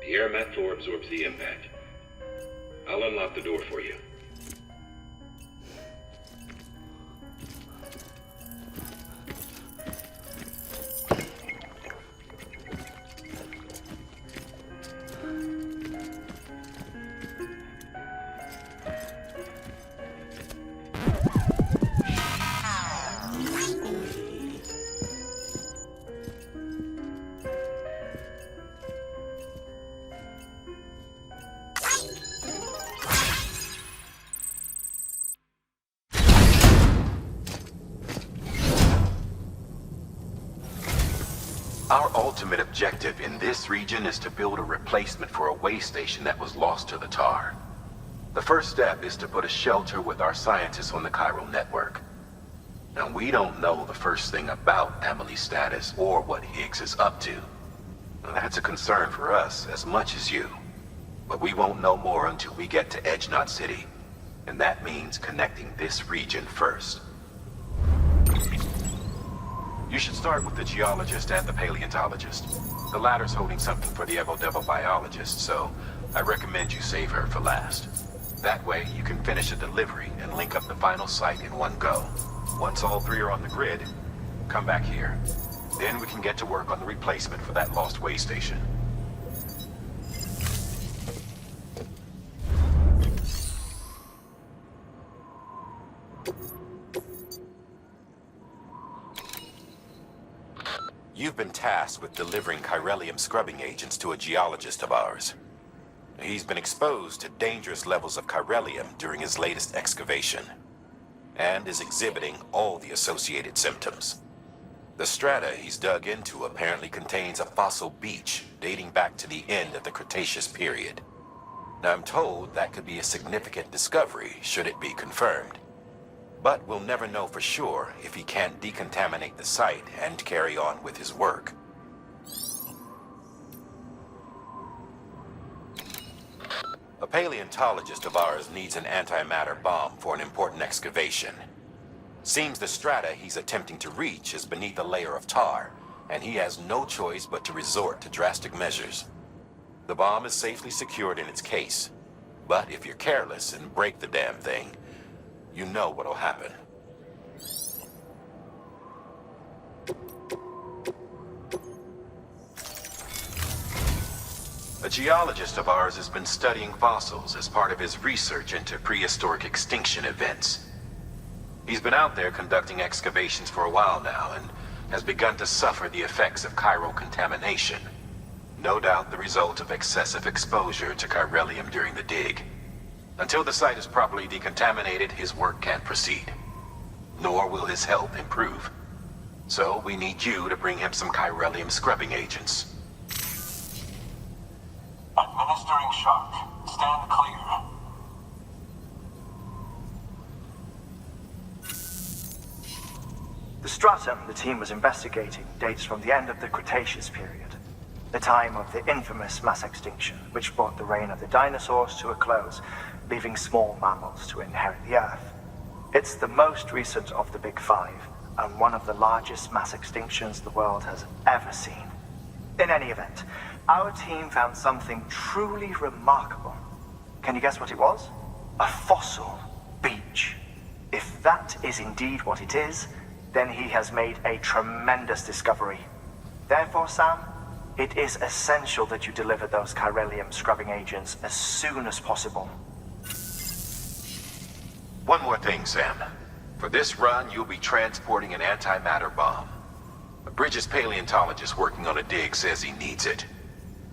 The air mat floor absorbs the impact. I'll unlock the door for you. Our ultimate objective in this region is to build a replacement for a way station that was lost to the tar. The first step is to put a shelter with our scientists on the chiral network. Now, we don't know the first thing about Emily's status or what Higgs is up to. Now, that's a concern for us as much as you. But we won't know more until we get to Edgenot City. And that means connecting this region first. You should start with the geologist and the paleontologist. The latter's holding something for the Evo-Devo biologist, so I recommend you save her for last. That way, you can finish a delivery and link up the final site in one go. Once all three are on the grid, come back here. Then we can get to work on the replacement for that lost way station. You've been tasked with delivering chiralium scrubbing agents to a geologist of ours. He's been exposed to dangerous levels of chiralium during his latest excavation, and is exhibiting all the associated symptoms. The strata he's dug into apparently contains a fossil beach dating back to the end of the Cretaceous period. Now, I'm told that could be a significant discovery should it be confirmed. But we'll never know for sure if he can't decontaminate the site and carry on with his work. A paleontologist of ours needs an antimatter bomb for an important excavation. Seems the strata he's attempting to reach is beneath a layer of tar, and he has no choice but to resort to drastic measures. The bomb is safely secured in its case, but if you're careless and break the damn thing, you know what'll happen. A geologist of ours has been studying fossils as part of his research into prehistoric extinction events. He's been out there conducting excavations for a while now and has begun to suffer the effects of chiral contamination. No doubt the result of excessive exposure to chiralium during the dig. Until the site is properly decontaminated, his work can't proceed. Nor will his health improve. So we need you to bring him some chiralium scrubbing agents. Administering shock. Stand clear. The stratum the team was investigating dates from the end of the Cretaceous period, the time of the infamous mass extinction, which brought the reign of the dinosaurs to a close, leaving small mammals to inherit the Earth. It's the most recent of the Big Five, and one of the largest mass extinctions the world has ever seen. In any event, our team found something truly remarkable. Can you guess what it was? A fossil beach. If that is indeed what it is, then he has made a tremendous discovery. Therefore, Sam, it is essential that you deliver those chiralium scrubbing agents as soon as possible. One more thing, Sam. For this run, you'll be transporting an antimatter bomb. A Bridges paleontologist working on a dig says he needs it.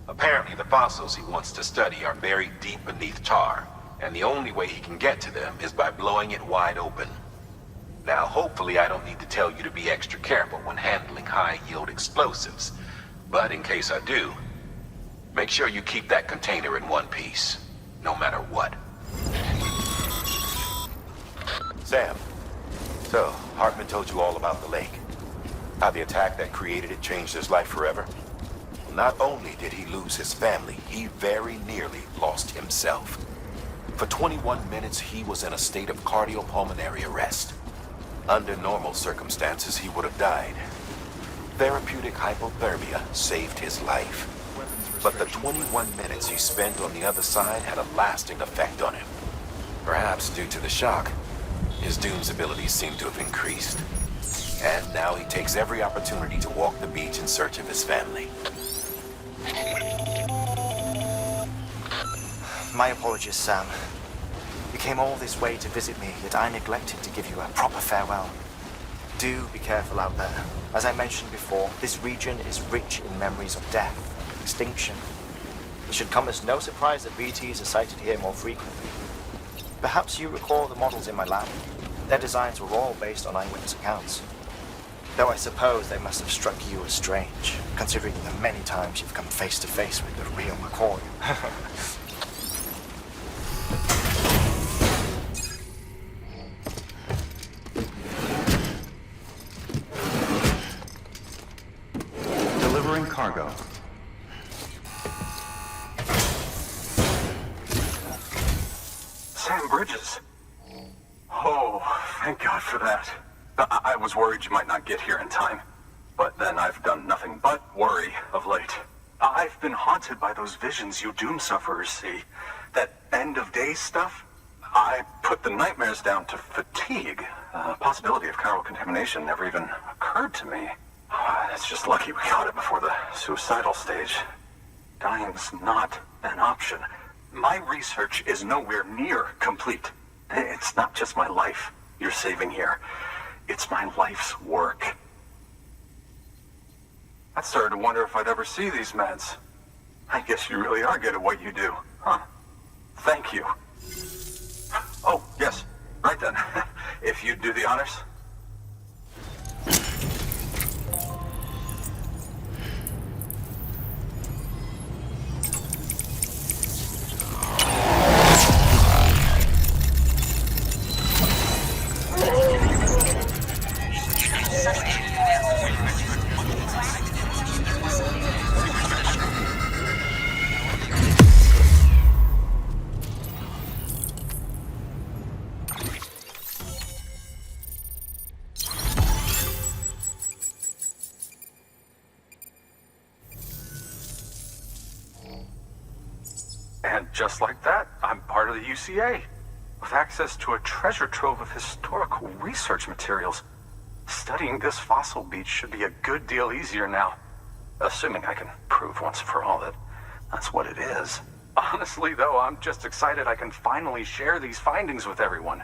Apparently, the fossils he wants to study are buried deep beneath tar, and the only way he can get to them is by blowing it wide open. Now, hopefully I don't need to tell you to be extra careful when handling high-yield explosives, but in case I do, make sure you keep that container in one piece, no matter what. Sam, so Hartman told you all about the lake. How the attack that created it changed his life forever? Well, not only did he lose his family, he very nearly lost himself. For 21 minutes, he was in a state of cardiopulmonary arrest. Under normal circumstances, he would have died. Therapeutic hypothermia saved his life. But the 21 minutes he spent on the other side had a lasting effect on him. Perhaps due to the shock, his Doom's abilities seem to have increased. And now he takes every opportunity to walk the beach in search of his family. My apologies, Sam. You came all this way to visit me, yet I neglected to give you a proper farewell. Do be careful out there. As I mentioned before, this region is rich in memories of death, extinction. It should come as no surprise that BTs are sighted here more frequently. Perhaps you recall the models in my lab. Their designs were all based on eyewitness accounts. Though I suppose they must have struck you as strange, considering the many times you've come face to face with the real McCoy. Delivering cargo. Sam Bridges. Oh, thank God for that. I was worried you might not get here in time. But then I've done nothing but worry of late. I've been haunted by those visions you Doom sufferers see. That end of days stuff. I put the nightmares down to fatigue. Possibility of chiral contamination never even occurred to me. It's just lucky we caught it before the suicidal stage. Dying's not an option. My research is nowhere near complete. It's not just my life you're saving here. It's my life's work. I started to wonder if I'd ever see these meds. I guess you really are good at what you do, huh? Thank you. Oh, yes. Right then. If you'd do the honors. And just like that, I'm part of the UCA, with access to a treasure trove of historical research materials. Studying this fossil beach should be a good deal easier now, assuming I can prove once for all that that's what it is. Honestly, though, I'm just excited I can finally share these findings with everyone.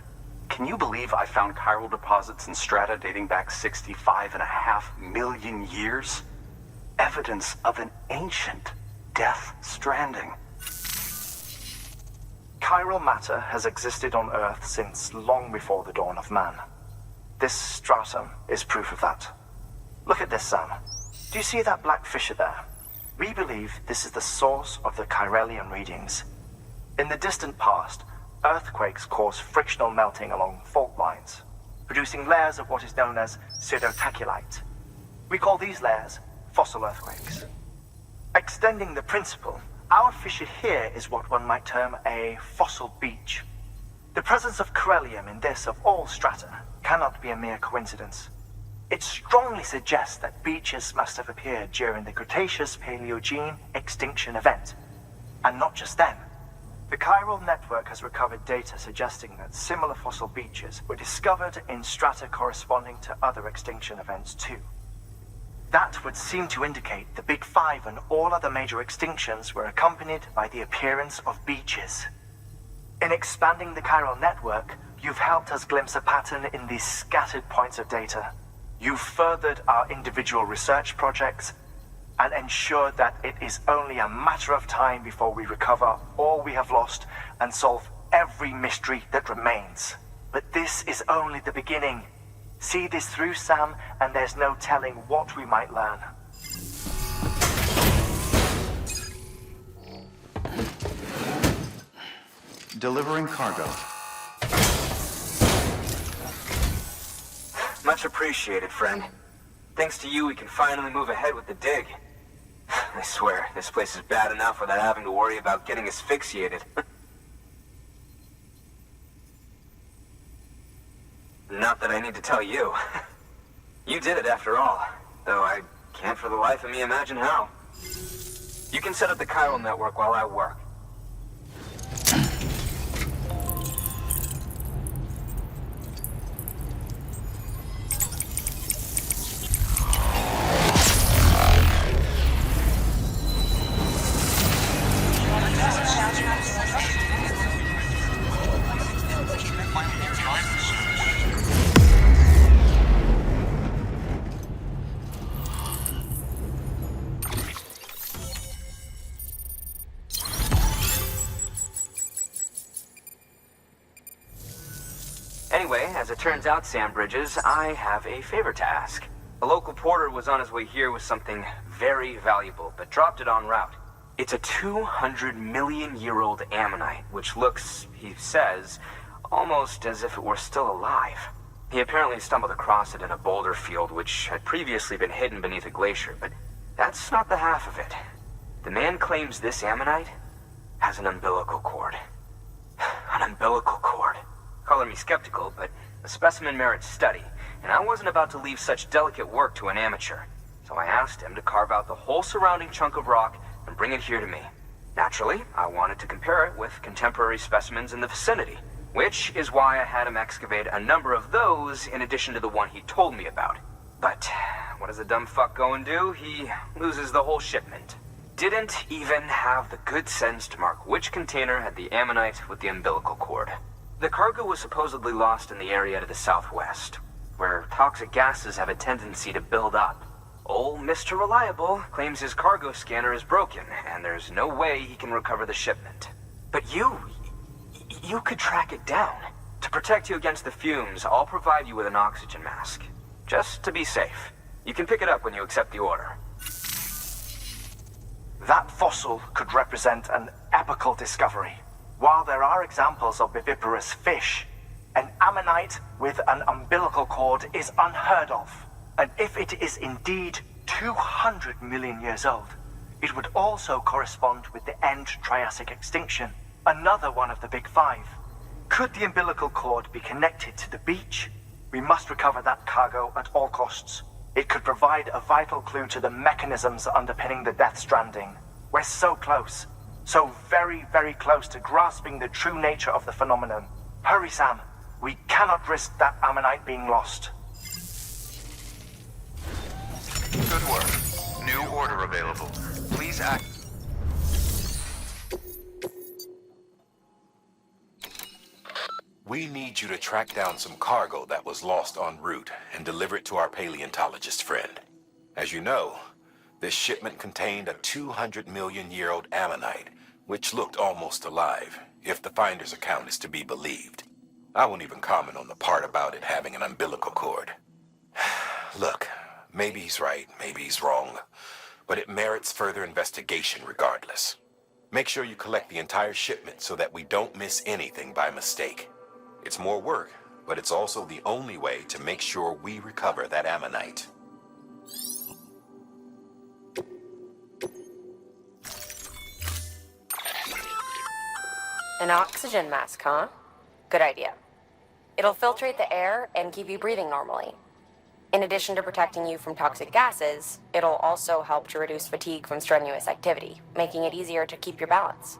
Can you believe I found chiral deposits in strata dating back 65.5 million years? Evidence of an ancient death stranding. Chiral matter has existed on Earth since long before the dawn of man. This stratum is proof of that. Look at this, Sam. Do you see that black fissure there? We believe this is the source of the chiralium readings. In the distant past, earthquakes cause frictional melting along fault lines, producing layers of what is known as pseudotaculite. We call these layers fossil earthquakes. Extending the principle, our fissure here is what one might term a fossil beach. The presence of corellium in this of all strata cannot be a mere coincidence. It strongly suggests that beaches must have appeared during the Cretaceous-Paleogene extinction event. And not just then. The chiral network has recovered data suggesting that similar fossil beaches were discovered in strata corresponding to other extinction events too. That would seem to indicate the Big Five and all other major extinctions were accompanied by the appearance of beaches. In expanding the chiral network, you've helped us glimpse a pattern in these scattered points of data. You've furthered our individual research projects and ensured that it is only a matter of time before we recover all we have lost and solve every mystery that remains. But this is only the beginning. See this through, Sam, and there's no telling what we might learn. Delivering cargo. Much appreciated, friend. Thanks to you, we can finally move ahead with the dig. I swear, this place is bad enough without having to worry about getting asphyxiated. Not that I need to tell you. You did it after all, though I can't for the life of me imagine how. You can set up the chiral network while I work. Anyway, as it turns out, Sam Bridges, I have a favor to ask. A local porter was on his way here with something very valuable, but dropped it en route. It's a 200-million-year-old ammonite, which looks, he says, almost as if it were still alive. He apparently stumbled across it in a boulder field which had previously been hidden beneath a glacier, but that's not the half of it. The man claims this ammonite has an umbilical cord. An umbilical cord. Color me skeptical, but the specimen merits study, and I wasn't about to leave such delicate work to an amateur. So I asked him to carve out the whole surrounding chunk of rock and bring it here to me. Naturally, I wanted to compare it with contemporary specimens in the vicinity, which is why I had him excavate a number of those in addition to the one he told me about. But what does a dumb fuck go and do? He loses the whole shipment. Didn't even have the good sense to mark which container had the ammonite with the umbilical cord. The cargo was supposedly lost in the area to the southwest, where toxic gases have a tendency to build up. Old Mr. Reliable claims his cargo scanner is broken, and there's no way he can recover the shipment. But you could track it down. To protect you against the fumes, I'll provide you with an oxygen mask. Just to be safe. You can pick it up when you accept the order. That fossil could represent an epical discovery. While there are examples of viviparous fish, an ammonite with an umbilical cord is unheard of. And if it is indeed 200 million years old, it would also correspond with the end Triassic extinction, another one of the Big Five. Could the umbilical cord be connected to the beach? We must recover that cargo at all costs. It could provide a vital clue to the mechanisms underpinning the Death Stranding. We're so close. So very, very close to grasping the true nature of the phenomenon. Hurry, Sam. We cannot risk that ammonite being lost. Good work. New order available. Please act. We need you to track down some cargo that was lost en route and deliver it to our paleontologist friend. As you know, this shipment contained a 200-million-year-old ammonite, which looked almost alive, if the finder's account is to be believed. I won't even comment on the part about it having an umbilical cord. Look, maybe he's right, maybe he's wrong, but it merits further investigation regardless. Make sure you collect the entire shipment so that we don't miss anything by mistake. It's more work, but it's also the only way to make sure we recover that ammonite. An oxygen mask, huh? Good idea. It'll filtrate the air and keep you breathing normally. In addition to protecting you from toxic gases, it'll also help to reduce fatigue from strenuous activity, making it easier to keep your balance.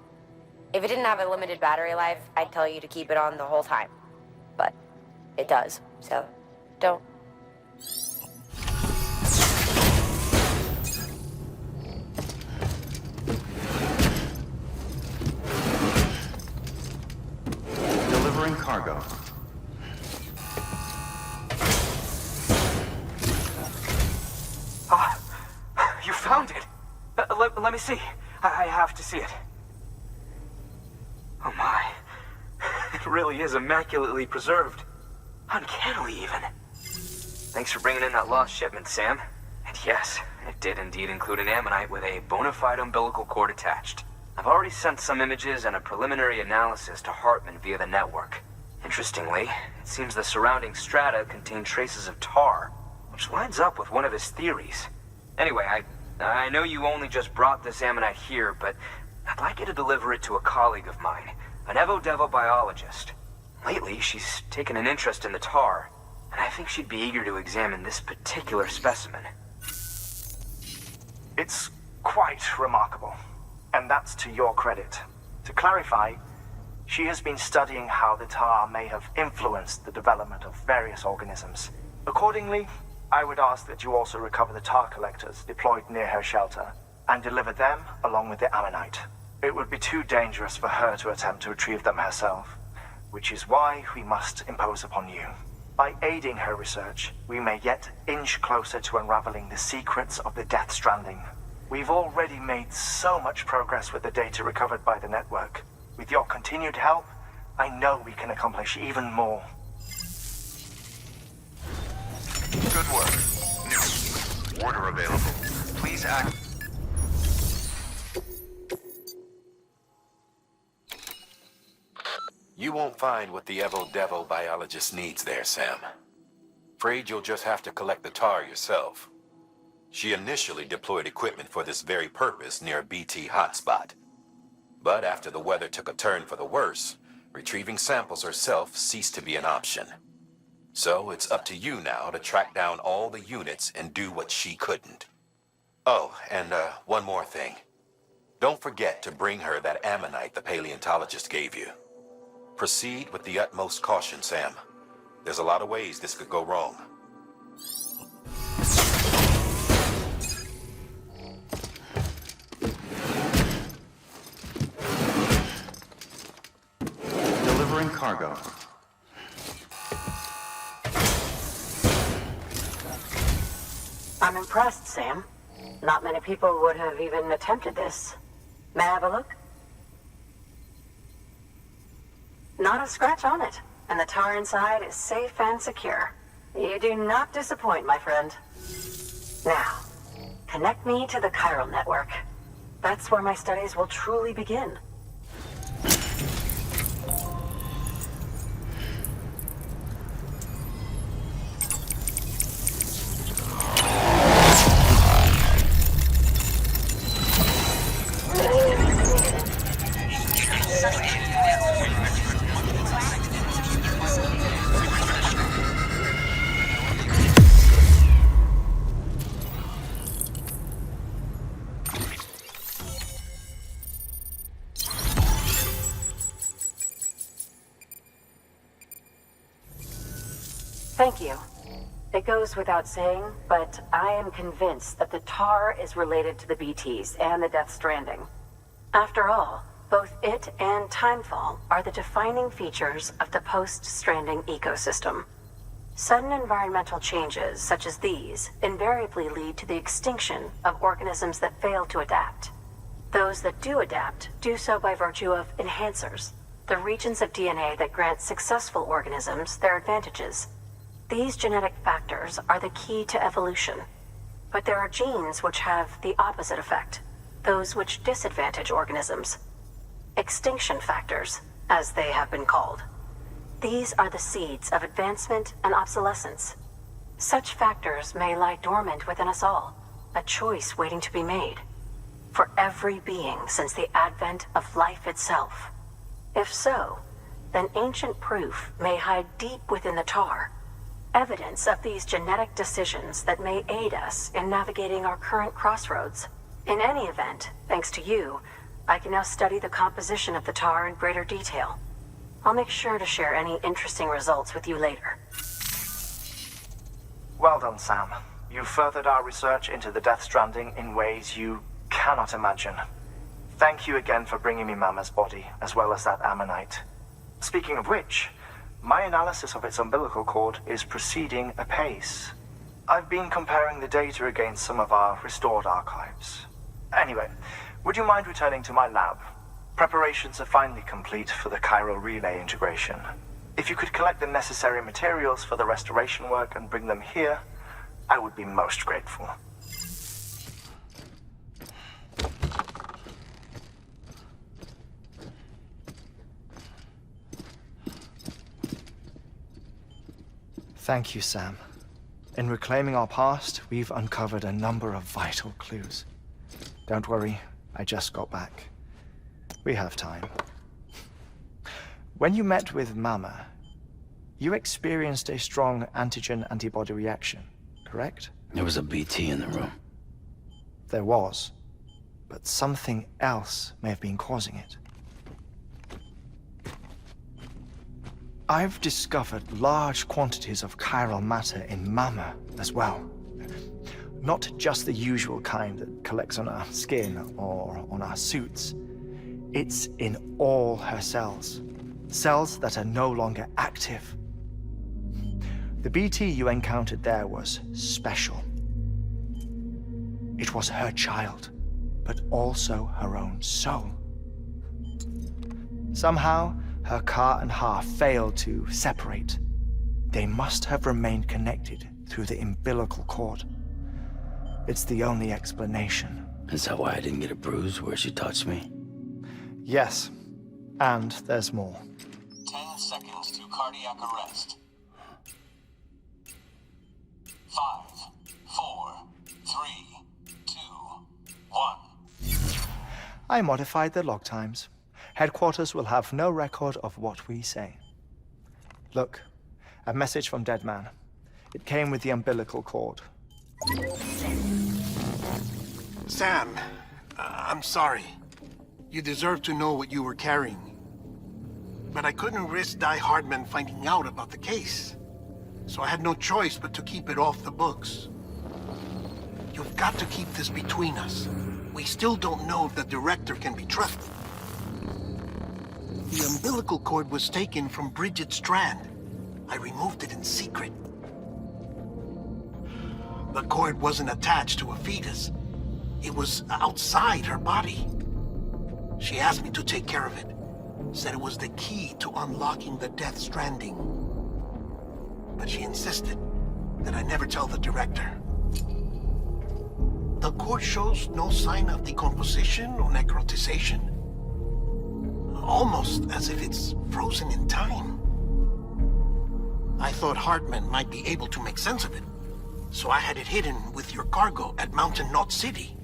If it didn't have a limited battery life, I'd tell you to keep it on the whole time. But it does, so don't. Delivering cargo. Ah, you found it. Let me see. I have to see it. Oh my. It really is immaculately preserved. Uncannily even. Thanks for bringing in that lost shipment, Sam. And yes, it did indeed include an ammonite with a bona fide umbilical cord attached. I've already sent some images and a preliminary analysis to Hartman via the network. Interestingly, it seems the surrounding strata contain traces of tar, which lines up with one of his theories. Anyway, I know you only just brought this ammonite here, but I'd like you to deliver it to a colleague of mine, an Evo-Devo biologist. Lately, she's taken an interest in the tar, and I think she'd be eager to examine this particular specimen. It's quite remarkable, and that's to your credit. To clarify, she has been studying how the tar may have influenced the development of various organisms. Accordingly, I would ask that you also recover the tar collectors deployed near her shelter, and deliver them along with the ammonite. It would be too dangerous for her to attempt to retrieve them herself, which is why we must impose upon you. By aiding her research, we may yet inch closer to unraveling the secrets of the Death Stranding. We've already made so much progress with the data recovered by the network. With your continued help, I know we can accomplish even more. Good work. New. Order available. Please act. You won't find what the Evo-Devo biologist needs there, Sam. Afraid you'll just have to collect the tar yourself. She initially deployed equipment for this very purpose near a BT hotspot. But after the weather took a turn for the worse, retrieving samples herself ceased to be an option. So it's up to you now to track down all the units and do what she couldn't. Oh, and one more thing. Don't forget to bring her that ammonite the paleontologist gave you. Proceed with the utmost caution, Sam. There's a lot of ways this could go wrong. Delivering cargo. I'm impressed, Sam. Not many people would have even attempted this. May I have a look? Not a scratch on it, and the tar inside is safe and secure. You do not disappoint, my friend. Now, connect me to the chiral network. That's where my studies will truly begin. Thank you. It goes without saying, but I am convinced that the tar is related to the BTs and the Death Stranding. After all, both it and Timefall are the defining features of the post-Stranding ecosystem. Sudden environmental changes such as these invariably lead to the extinction of organisms that fail to adapt. Those that do adapt do so by virtue of enhancers, the regions of DNA that grant successful organisms their advantages. These genetic factors are the key to evolution. But there are genes which have the opposite effect, those which disadvantage organisms. Extinction factors, as they have been called. These are the seeds of advancement and obsolescence. Such factors may lie dormant within us all, a choice waiting to be made. For every being since the advent of life itself. If so, then ancient proof may hide deep within the tar. Evidence of these genetic decisions that may aid us in navigating our current crossroads. In any event, thanks to you, I can now study the composition of the tar in greater detail. I'll make sure to share any interesting results with you later. Well done, Sam. You furthered our research into the Death Stranding in ways you cannot imagine. Thank you again for bringing me Mama's body, as well as that ammonite. Speaking of which, my analysis of its umbilical cord is proceeding apace. I've been comparing the data against some of our restored archives. Anyway, would you mind returning to my lab? Preparations are finally complete for the chiral relay integration. If you could collect the necessary materials for the restoration work and bring them here, I would be most grateful. Thank you, Sam. In reclaiming our past, we've uncovered a number of vital clues. Don't worry, I just got back. We have time. When you met with Mama, you experienced a strong antigen-antibody reaction, correct? There was a BT in the room. There was, but something else may have been causing it. I've discovered large quantities of chiral matter in Mama as well. Not just the usual kind that collects on our skin or on our suits. It's in all her cells. Cells that are no longer active. The BT you encountered there was special. It was her child, but also her own soul. Somehow, her car and half failed to separate. They must have remained connected through the umbilical cord. It's the only explanation. Is that why I didn't get a bruise where she touched me? Yes, and there's more. 10 seconds to cardiac arrest. 5, 4, 3, 2, 1. I modified the log times. Headquarters will have no record of what we say. Look, a message from Dead Man. It came with the umbilical cord. Sam, I'm sorry. You deserve to know what you were carrying. But I couldn't risk Die Hardman finding out about the case. So I had no choice but to keep it off the books. You've got to keep this between us. We still don't know if the director can be trusted. The umbilical cord was taken from Bridget Strand. I removed it in secret. The cord wasn't attached to a fetus. It was outside her body. She asked me to take care of it. Said it was the key to unlocking the Death Stranding. But she insisted that I never tell the director. The cord shows no sign of decomposition or necrotization. Almost as if it's frozen in time. I thought Hartman might be able to make sense of it, so I had it hidden with your cargo at Mountain Knot City.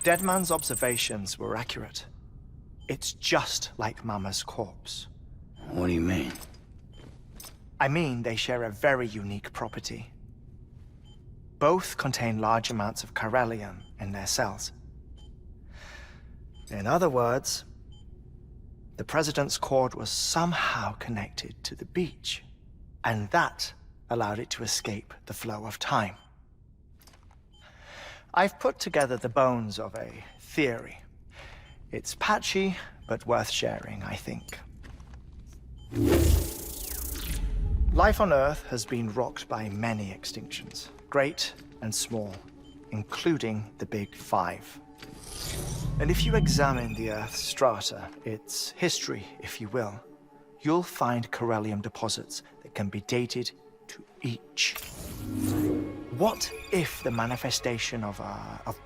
Deadman's observations were accurate. It's just like Mama's corpse. What do you mean? I mean, they share a very unique property. Both contain large amounts of chiralium in their cells. In other words, the President's cord was somehow connected to the beach, and that allowed it to escape the flow of time. I've put together the bones of a theory. It's patchy, but worth sharing, I think. Life on Earth has been rocked by many extinctions, great and small, including the Big Five. And if you examine the Earth's strata, its history, if you will, you'll find chiralium deposits that can be dated to each. What if the manifestation of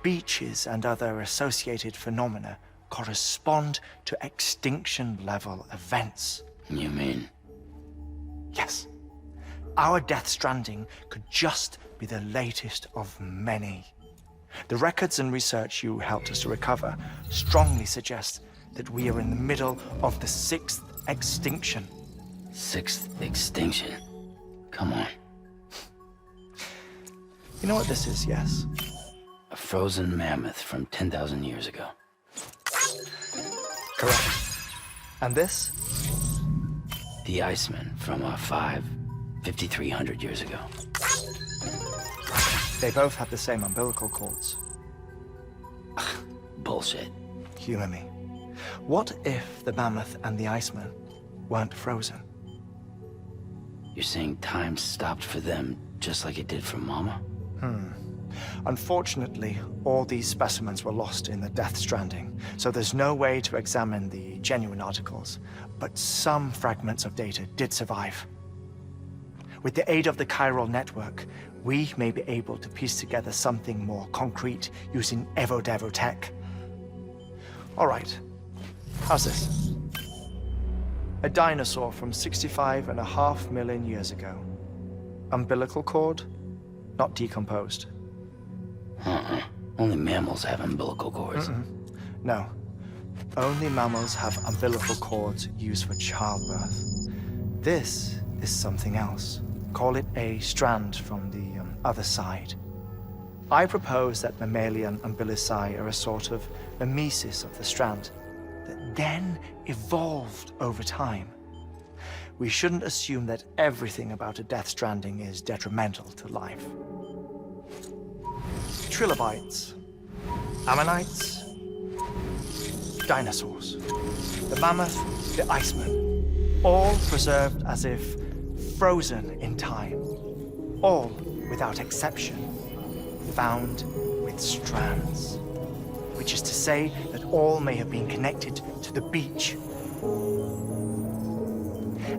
beaches and other associated phenomena correspond to extinction-level events. You mean? Yes. Our Death Stranding could just be the latest of many. The records and research you helped us to recover strongly suggest that we are in the middle of the 6th extinction. 6th extinction? Come on. You know what this is, yes? A frozen mammoth from 10,000 years ago. Correct. And this? The Iceman from 5,300 years ago. They both have the same umbilical cords. Bullshit. Humor me. What if the mammoth and the Iceman weren't frozen? You're saying time stopped for them just like it did for Mama? Unfortunately, all these specimens were lost in the Death Stranding, so there's no way to examine the genuine articles. But some fragments of data did survive. With the aid of the chiral network, we may be able to piece together something more concrete using Evo-Devo tech. All right, how's this? A dinosaur from 65.5 million years ago. Umbilical cord, not decomposed. Only mammals have umbilical cords. No. Only mammals have umbilical cords used for childbirth. This is something else. Call it a strand from the other side. I propose that mammalian umbilici are a sort of mimesis of the strand that then evolved over time. We shouldn't assume that everything about a Death Stranding is detrimental to life. Trilobites, ammonites, dinosaurs, the mammoth, the Iceman, all preserved as if frozen in time, all, without exception, found with strands, which is to say that all may have been connected to the beach.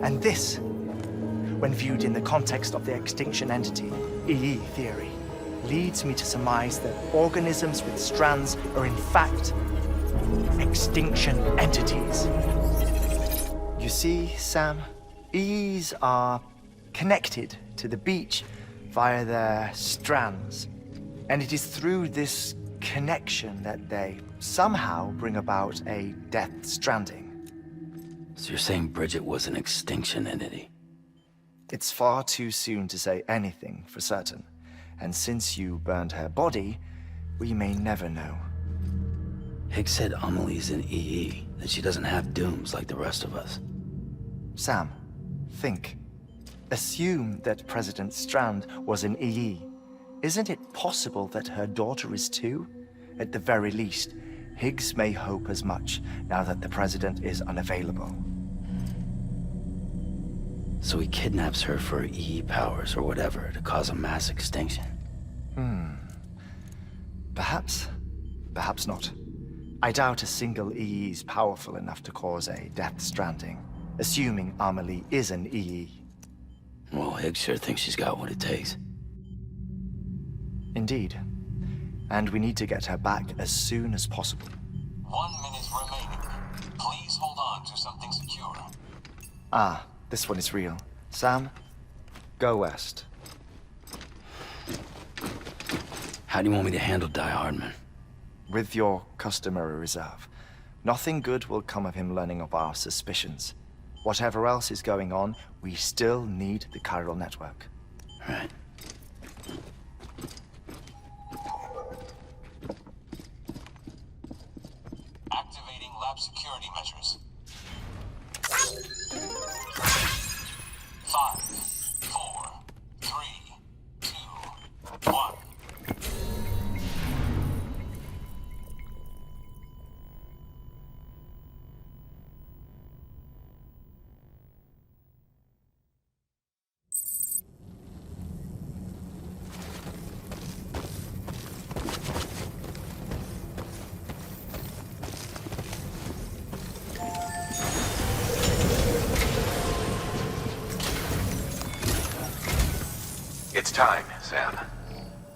And this, when viewed in the context of the extinction entity, EE theory, leads me to surmise that organisms with strands are in fact extinction entities. You see, Sam, EEs are connected to the beach via their strands. And it is through this connection that they somehow bring about a Death Stranding. So you're saying Bridget was an extinction entity? It's far too soon to say anything for certain. And since you burned her body, we may never know. Higgs said Amelie's an EE, that she doesn't have dooms like the rest of us. Sam, think. Assume that President Strand was an EE. Isn't it possible that her daughter is too? At the very least, Higgs may hope as much now that the President is unavailable. So he kidnaps her for EE powers or whatever to cause a mass extinction. Perhaps. Perhaps not. I doubt a single EE is powerful enough to cause a Death Stranding, assuming Amelie is an EE. Well, Higgs sure thinks she's got what it takes. Indeed. And we need to get her back as soon as possible. 1 minute remaining. Please hold on to something secure. Ah, this one is real. Sam, go west. How do you want me to handle Die Hardman? With your customary reserve. Nothing good will come of him learning of our suspicions. Whatever else is going on, we still need the chiral network. Right. Activating lab security measures. 5, 4, 3, 2, 1. It's time, Sam.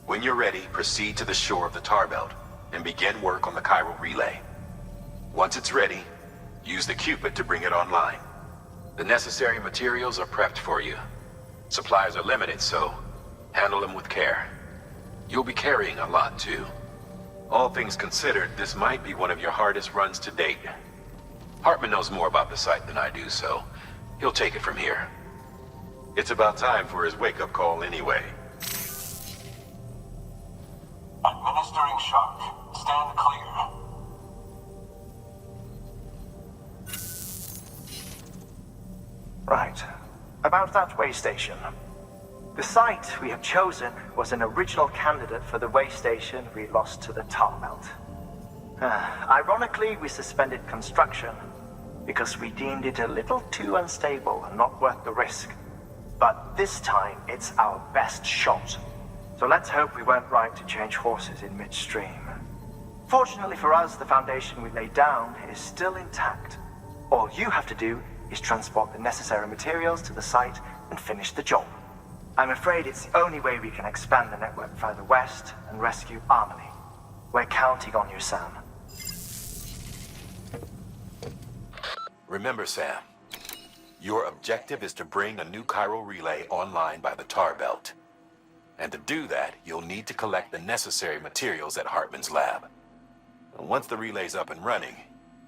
When you're ready, proceed to the shore of the tar belt and begin work on the chiral relay. Once it's ready, use the Cupid to bring it online. The necessary materials are prepped for you. Supplies are limited, so handle them with care. You'll be carrying a lot, too. All things considered, this might be one of your hardest runs to date. Hartman knows more about the site than I do, so he'll take it from here. It's about time for his wake-up call anyway. Administering shock. Stand clear. Right. About that way station. The site we have chosen was an original candidate for the way station we lost to the tar belt. Ironically, we suspended construction because we deemed it a little too unstable and not worth the risk. But this time, it's our best shot. So let's hope we weren't right to change horses in midstream. Fortunately for us, the foundation we laid down is still intact. All you have to do is transport the necessary materials to the site and finish the job. I'm afraid it's the only way we can expand the network further west and rescue Amelie. We're counting on you, Sam. Remember, Sam, your objective is to bring a new chiral relay online by the tar belt. And to do that, you'll need to collect the necessary materials at Hartman's lab. And once the relay's up and running,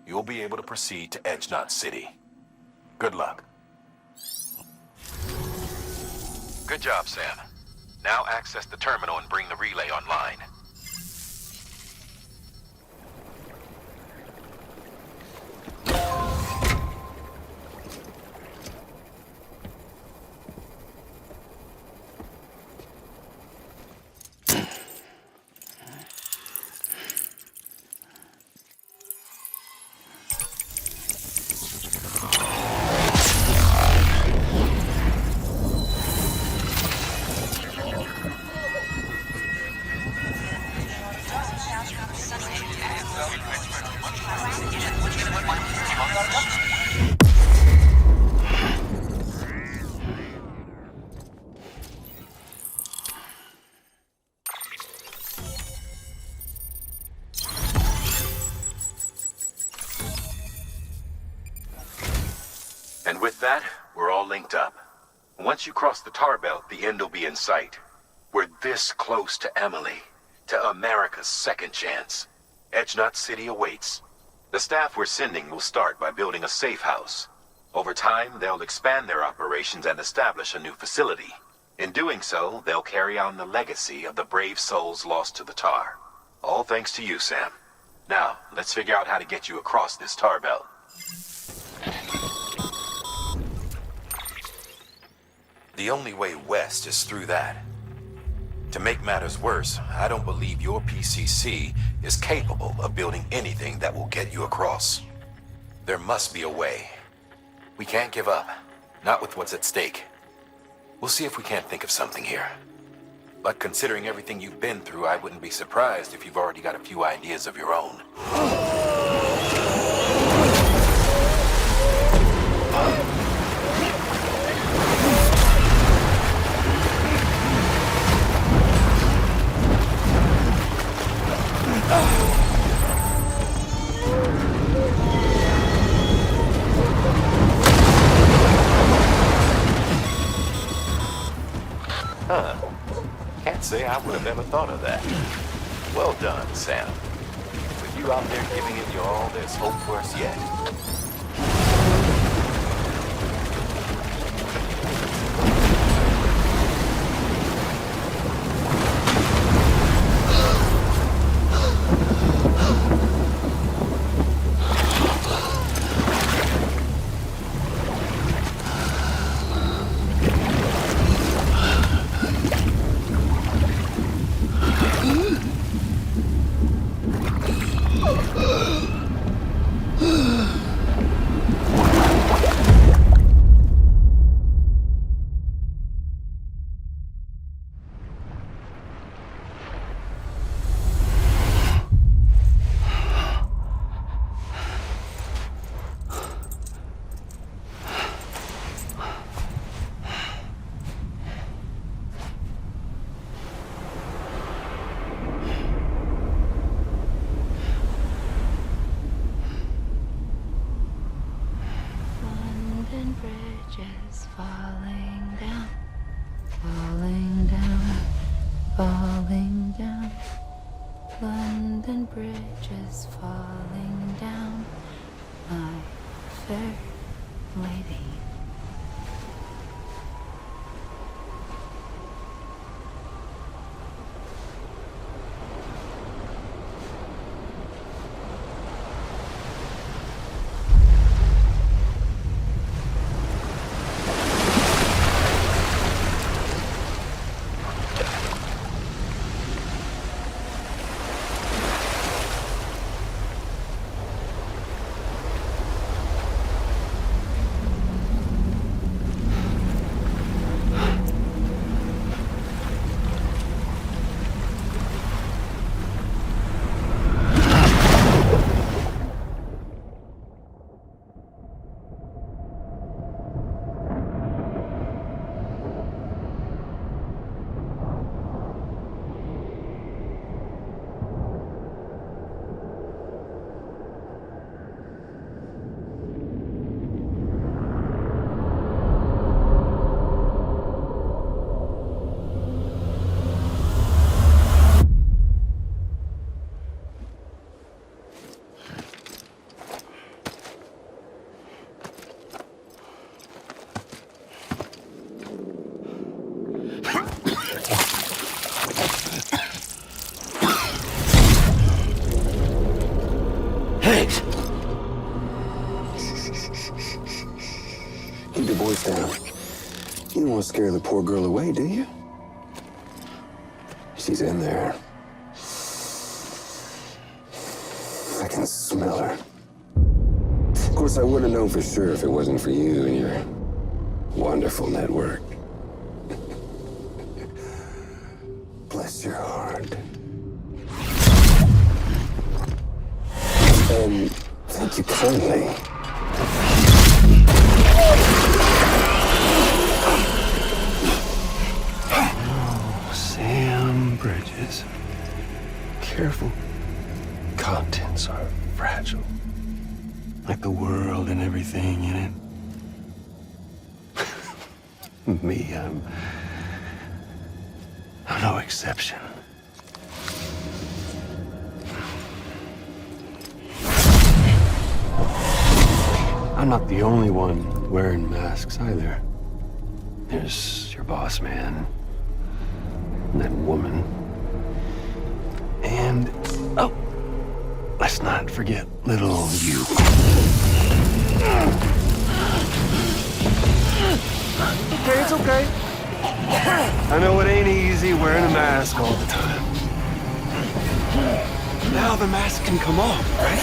you'll be able to proceed to Edge Knot City. Good luck. Good job, Sam. Now access the terminal and bring the relay online. And with that, we're all linked up. Once you cross the tar belt, the end will be in sight. We're this close to Emily, to America's second chance. Edge Knot City awaits. The staff we're sending will start by building a safe house. Over time, they'll expand their operations and establish a new facility. In doing so, they'll carry on the legacy of the brave souls lost to the tar. All thanks to you, Sam. Now, let's figure out how to get you across this tar belt. The only way west is through that. To make matters worse, I don't believe your PCC is capable of building anything that will get you across. There must be a way. We can't give up, not with what's at stake. We'll see if we can't think of something here. But considering everything you've been through, I wouldn't be surprised if you've already got a few ideas of your own. Huh. Can't say I would have ever thought of that. Well done, Sam. With you out there giving it your all, there's hope for us yet. bridges falling down, my fair lady. Keep your voice down. You don't want to scare the poor girl away, do you? She's in there. I can smell her. Of course, I wouldn't know for sure if it wasn't for you and your wonderful network. Bless your heart. And thank you kindly. Oh, Sam Bridges. Careful. Contents are fragile. Like the world and everything in it. Me, I'm no exception. I'm not the only one wearing masks either. There's your boss man, and that woman, and, oh, let's not forget little you. Okay, it's okay. I know it ain't easy wearing a mask all the time. Now the mask can come off, right?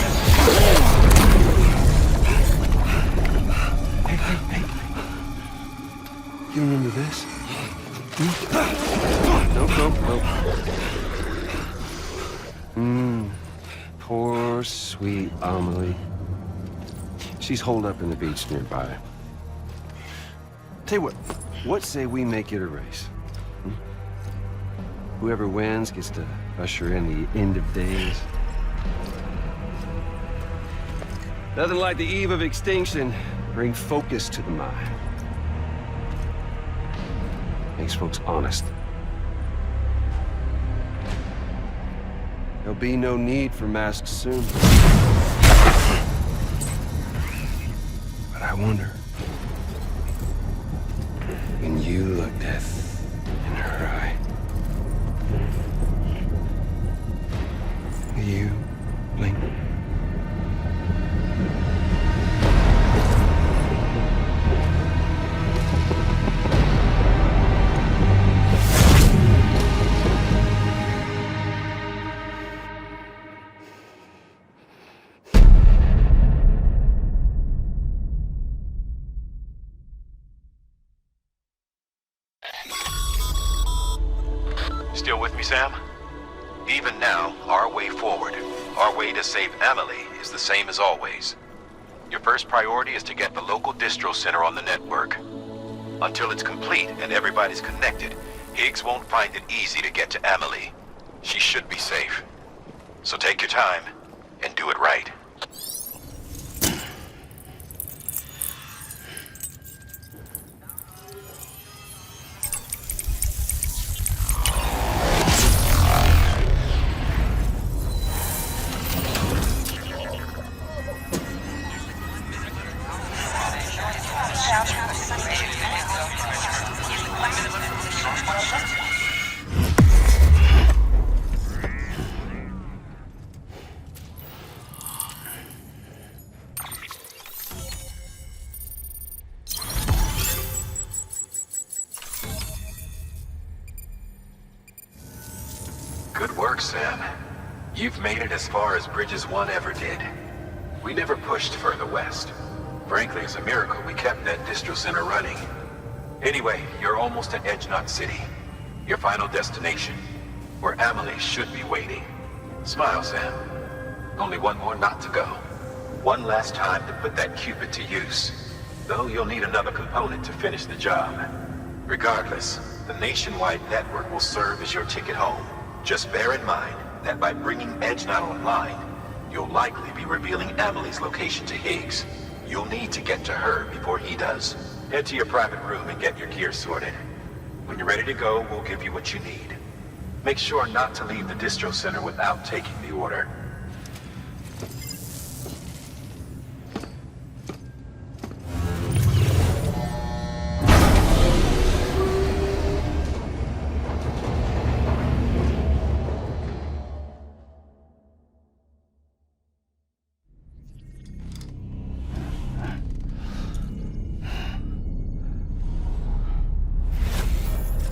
Hey. You remember this? Nope. Poor, sweet Amelie. She's holed up in the beach nearby. Tell you what say we make it a race? Whoever wins gets to usher in the end of days. Nothing like the eve of extinction. Bring focus to the mind. Makes folks honest. There'll be no need for masks soon. But I wonder, when you look death in her eye, will you blink? Still with me, Sam? Even now, our way forward, our way to save Amelie, is the same as always. Your first priority is to get the local distro center on the network. Until it's complete and everybody's connected, Higgs won't find it easy to get to Amelie. She should be safe. So take your time and do it right. work, Sam. You've made it as far as Bridges 1 ever did. We never pushed further west. Frankly, it's a miracle we kept that distro center running. Anyway, you're almost at Edge Knot City, your final destination, where Amelie should be waiting. Smile, Sam. Only one more knot to go. One last time to put that Cupid to use. Though you'll need another component to finish the job. Regardless, the nationwide network will serve as your ticket home. Just bear in mind that by bringing Edge Knot online, you'll likely be revealing Amelie's location to Higgs. You'll need to get to her before he does. Head to your private room and get your gear sorted. When you're ready to go, we'll give you what you need. Make sure not to leave the distro center without taking the order.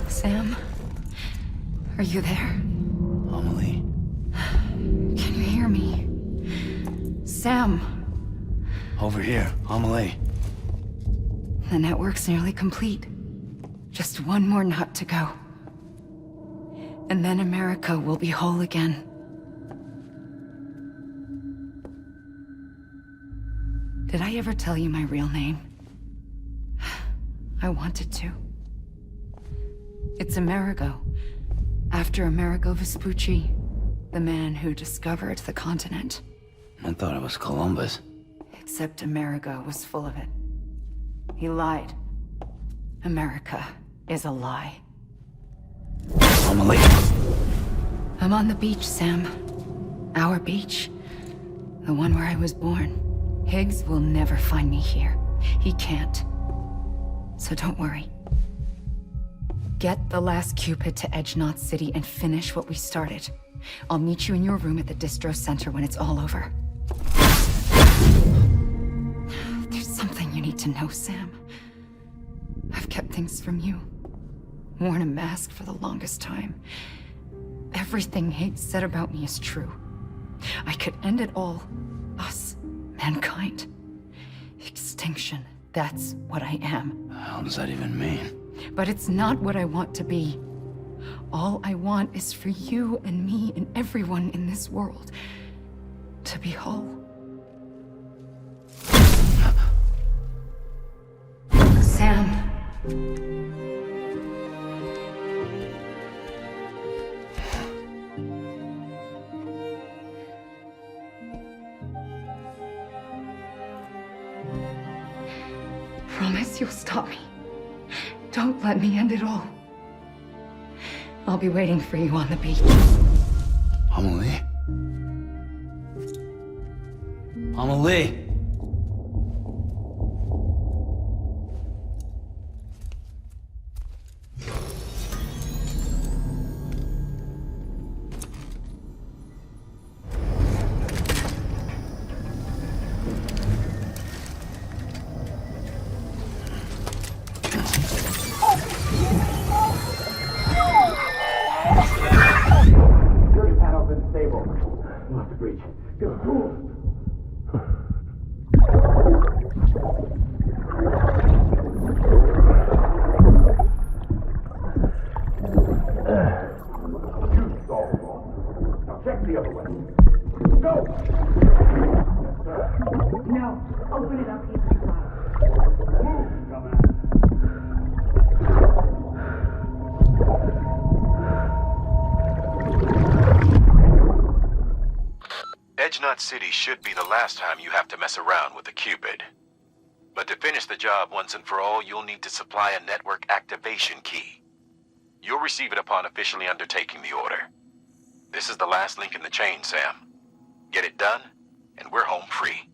Sam? Are you there? Amelie? Can you hear me? Sam! Over here, Amelie. The network's nearly complete. Just one more knot to go. And then America will be whole again. Did I ever tell you my real name? I wanted to. It's Amerigo, after Amerigo Vespucci, the man who discovered the continent. I thought it was Columbus. Except Amerigo was full of it. He lied. America is a lie. Amelie! I'm on the beach, Sam. Our beach. The one where I was born. Higgs will never find me here. He can't. So don't worry. Get the last Cupid to Edge Knot City and finish what we started. I'll meet you in your room at the distro center when it's all over. There's something you need to know, Sam. I've kept things from you. Worn a mask for the longest time. Everything Higgs said about me is true. I could end it all. Us. Mankind. Extinction. That's what I am. How does that even mean? But it's not what I want to be. All I want is for you and me and everyone in this world to be whole. Sam. Promise you'll stop me. Don't let me end it all. I'll be waiting for you on the beach. Amelie? Amelie! City should be the last time you have to mess around with the Cupid. But to finish the job once and for all, you'll need to supply a network activation key. You'll receive it upon officially undertaking the order. This is the last link in the chain, Sam. Get it done, and we're home free.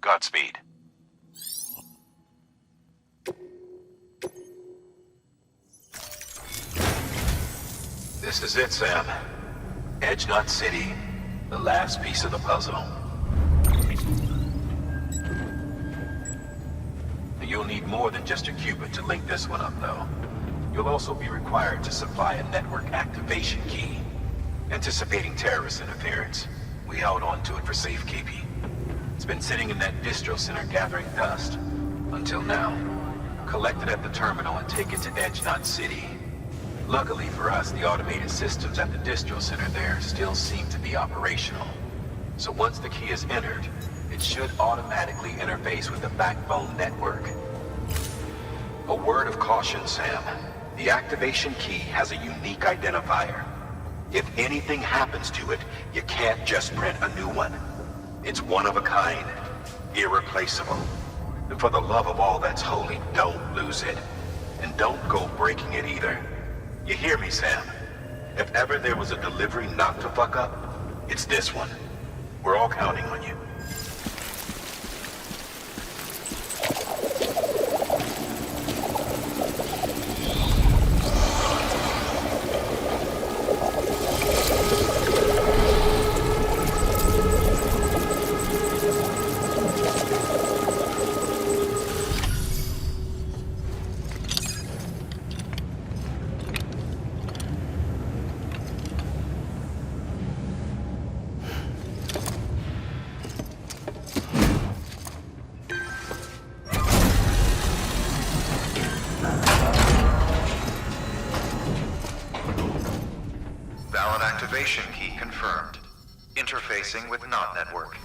Godspeed. This is it, Sam. Edge Knot City. The last piece of the puzzle. You'll need more than just a Cupid to link this one up, though. You'll also be required to supply a network activation key. Anticipating terrorist interference, we held on to it for safekeeping. It's been sitting in that distro center gathering dust. Until now. Collect it at the terminal and take it to Edge City. Luckily for us, the automated systems at the distro center there still seem to be operational. So once the key is entered, it should automatically interface with the backbone network. A word of caution, Sam. The activation key has a unique identifier. If anything happens to it, you can't just print a new one. It's one of a kind, irreplaceable. And for the love of all that's holy, don't lose it. And don't go breaking it either. You hear me, Sam? If ever there was a delivery not to fuck up, it's this one. We're all counting on you. Activation key confirmed. Interfacing with NOT network.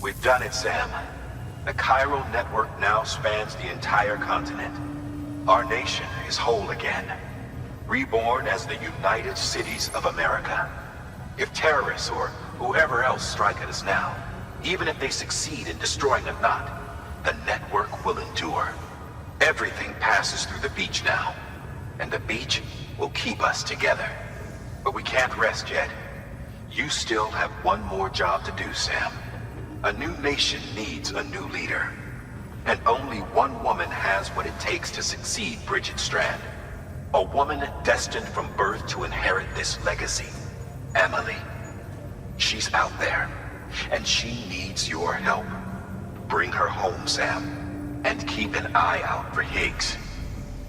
We've done it, Sam. The chiral network now spans the entire continent. Our nation is whole again. Reborn as the United Cities of America. If terrorists or whoever else strike at us now, even if they succeed in destroying a knot, the network will endure. Everything passes through the beach now, and the beach will keep us together. But we can't rest yet. You still have one more job to do, Sam. A new nation needs a new leader. And only one woman has what it takes to succeed Bridget Strand. A woman destined from birth to inherit this legacy. Emily. She's out there, and she needs your help. Bring her home, Sam, and keep an eye out for Higgs.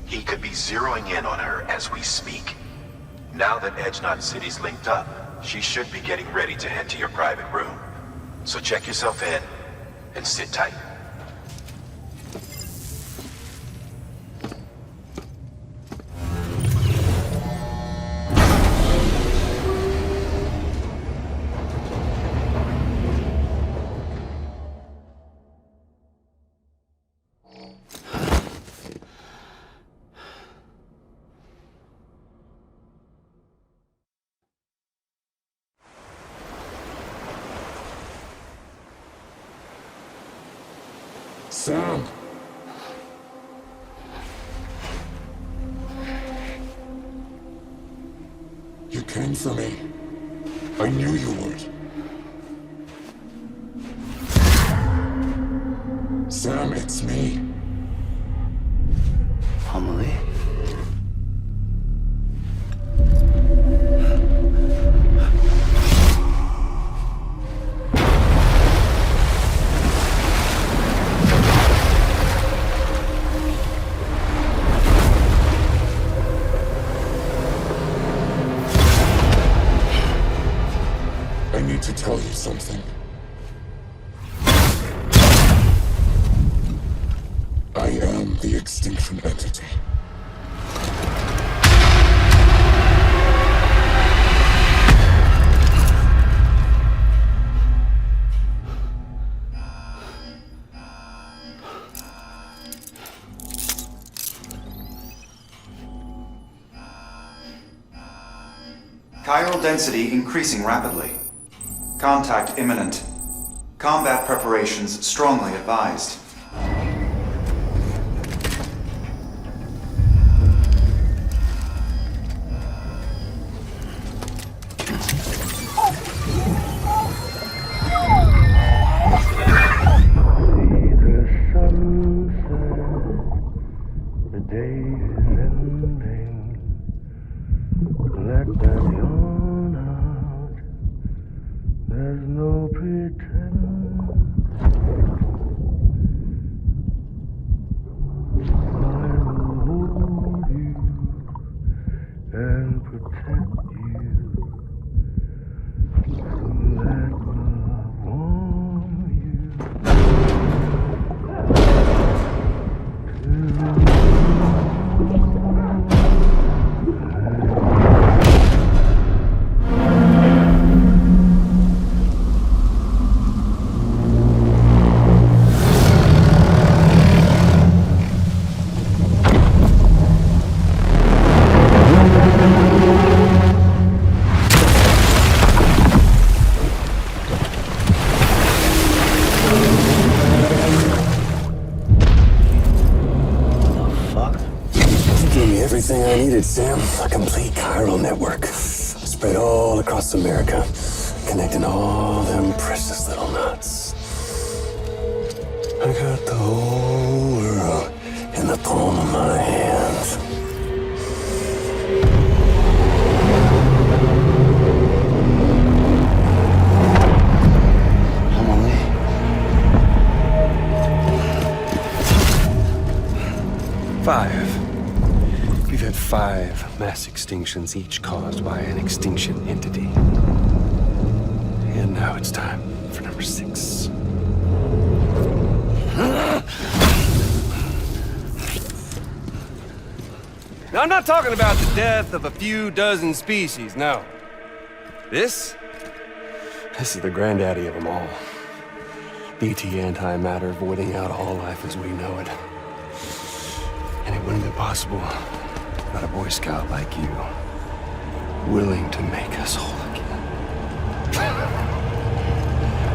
He could be zeroing in on her as we speak. Now that Edge City's linked up, she should be getting ready to head to your private room. So check yourself in, and sit tight. Sam! You came for me. I knew you would. Sam, it's me. Emily? To tell you something. I am the extinction entity. Chiral density increasing rapidly. Contact imminent. Combat preparations strongly advised. day is ending. Let that yawn out. There's no pretend. I will hold you and protect you. Let love warm you. Everything I needed, Sam. A complete chiral network. Spread all across America. Connecting all them precious little knots. I got the whole world in the palm of my hand. Five. We've had 5 mass extinctions, each caused by an extinction entity. And now it's time for number 6. Now, I'm not talking about the death of a few dozen species, no. This is the granddaddy of them all. BT antimatter voiding out all life as we know it. And it wouldn't be possible without a Boy Scout like you, willing to make us whole again.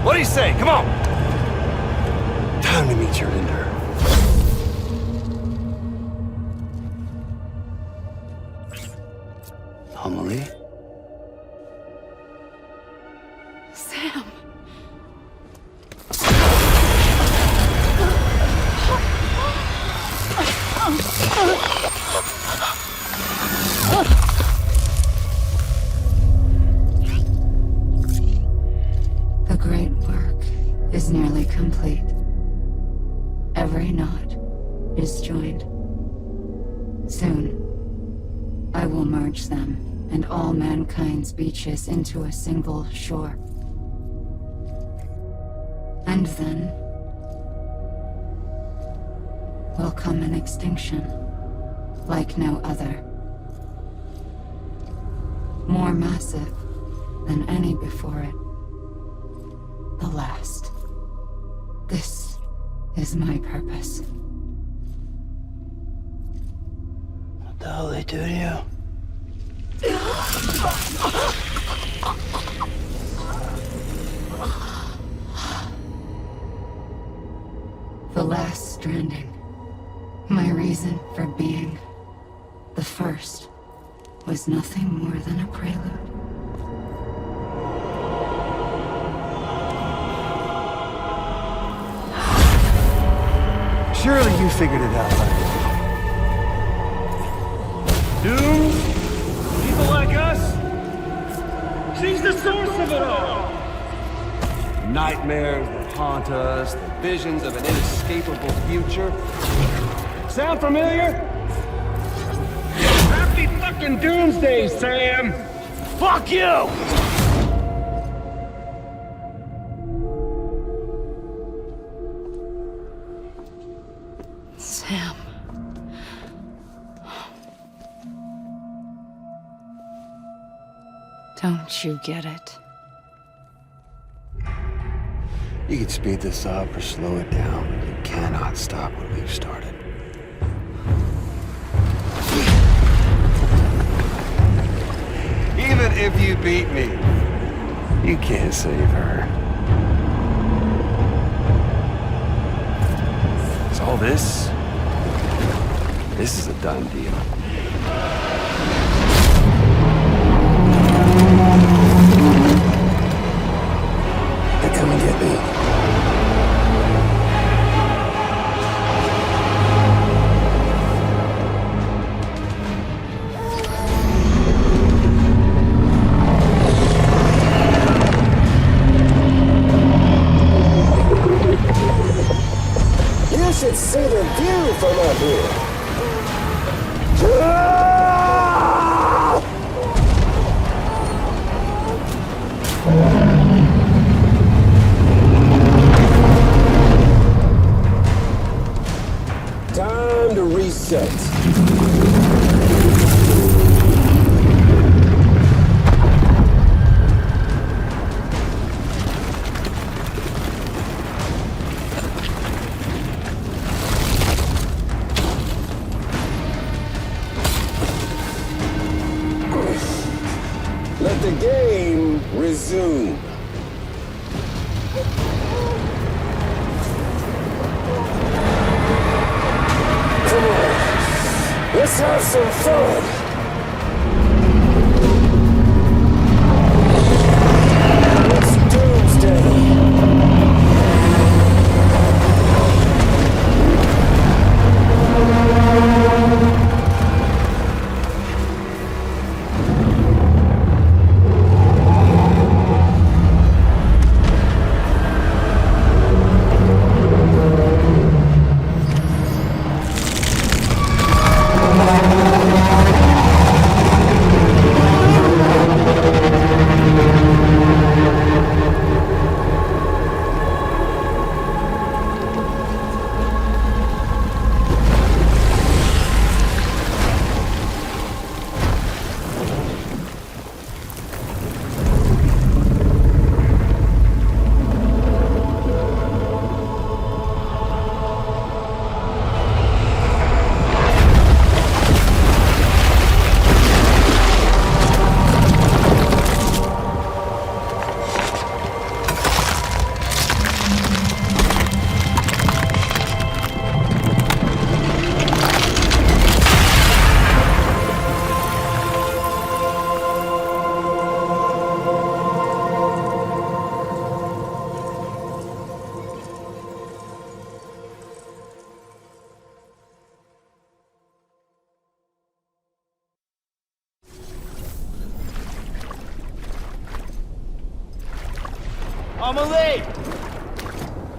What do you say? Come on! Time to meet your ender. Amelie? Sam. The great work is nearly complete. Every knot is joined. Soon, I will merge them and all mankind's beaches into a single shore. And then will come an extinction like no other. More massive than any before it. The last. This is my purpose. What the hell they do to you? The last stranding. My reason for being. The first was nothing more than a prelude. Surely you figured it out by now. Doom? People like us? She's the source of it all! Nightmares that haunt us, the visions of an inescapable future. Sound familiar? Happy fucking doomsday, Sam! Fuck you! Sam. Don't you get it? You can speed this up or slow it down, but you cannot stop what we've started. Even if you beat me, you can't save her. So all this is a done deal. They come and get me. the game resume. Come on, let's have some fun. It's doomsday.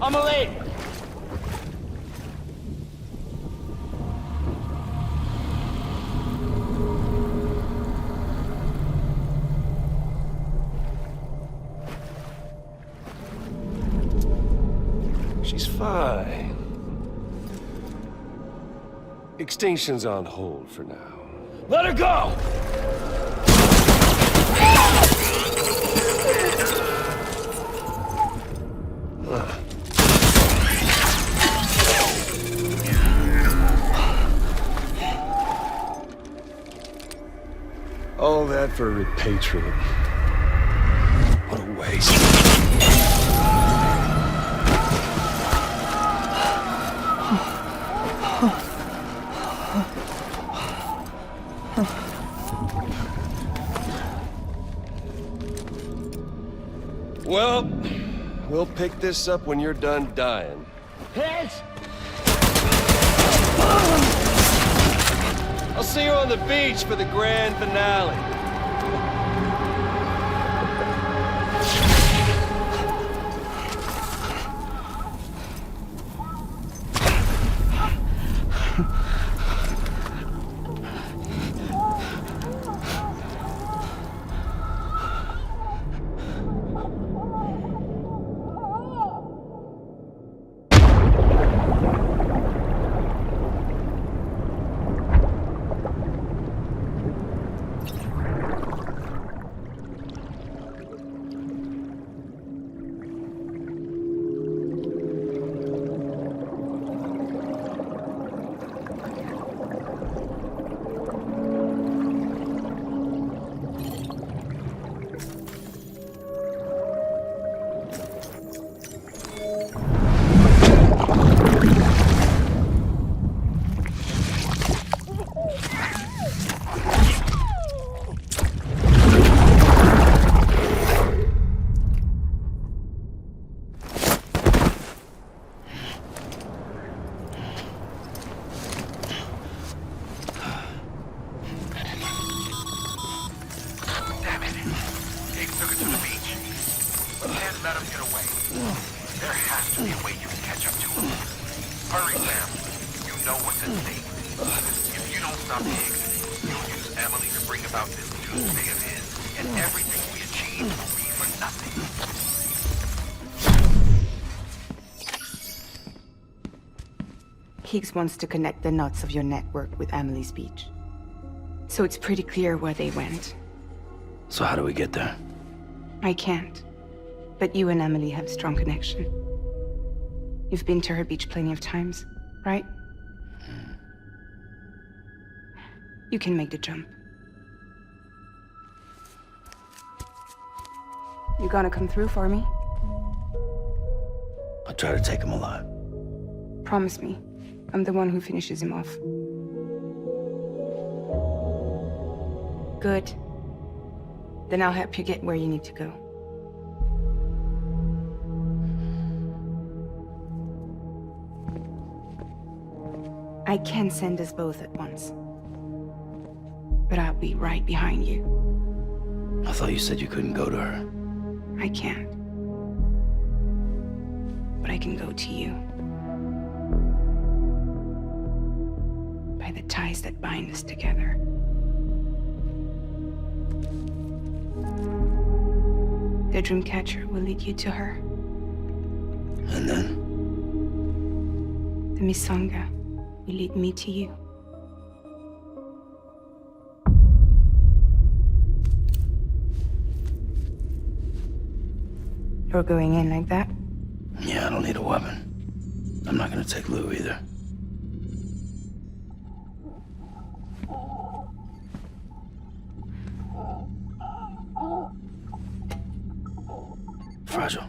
I'm late! She's fine. Extinction's on hold for now. Let her go! All that for a repatriate. What a waste. Well, we'll pick this up when you're done dying. Heads! I'll see you on the beach for the grand finale. Higgs wants to connect the knots of your network with Emily's beach. So it's pretty clear where they went. So how do we get there? I can't. But you and Emily have a strong connection. You've been to her beach plenty of times, right? You can make the jump. You gonna come through for me? I'll try to take him alive. Promise me. I'm the one who finishes him off. Good. Then I'll help you get where you need to go. I can send us both at once. But I'll be right behind you. I thought you said you couldn't go to her. I can't. But I can go to you. By the ties that bind us together. The Dreamcatcher will lead you to her. And then? The Misanga will lead me to you. You're going in like that? Yeah, I don't need a weapon. I'm not gonna take Lou either. Fragile.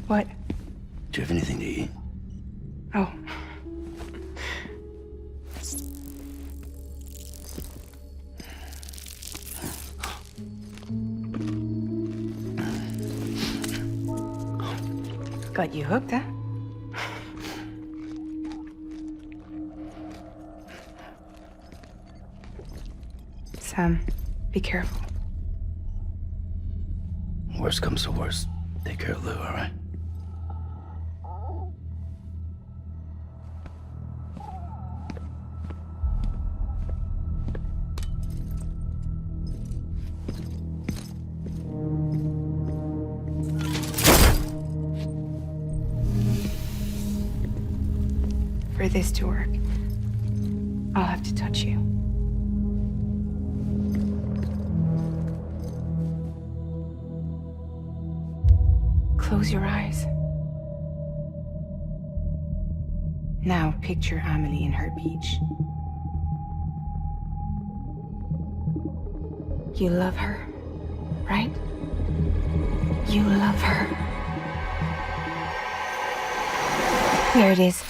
What? Do you have anything to eat? Oh. Got you hooked, huh? Sam, be careful. Worst comes to worst. Take care of Lou, all right? For this to work, I'll have to touch you. Close your eyes. Now picture Amelie in her beach. You love her, right? You love her. There it is.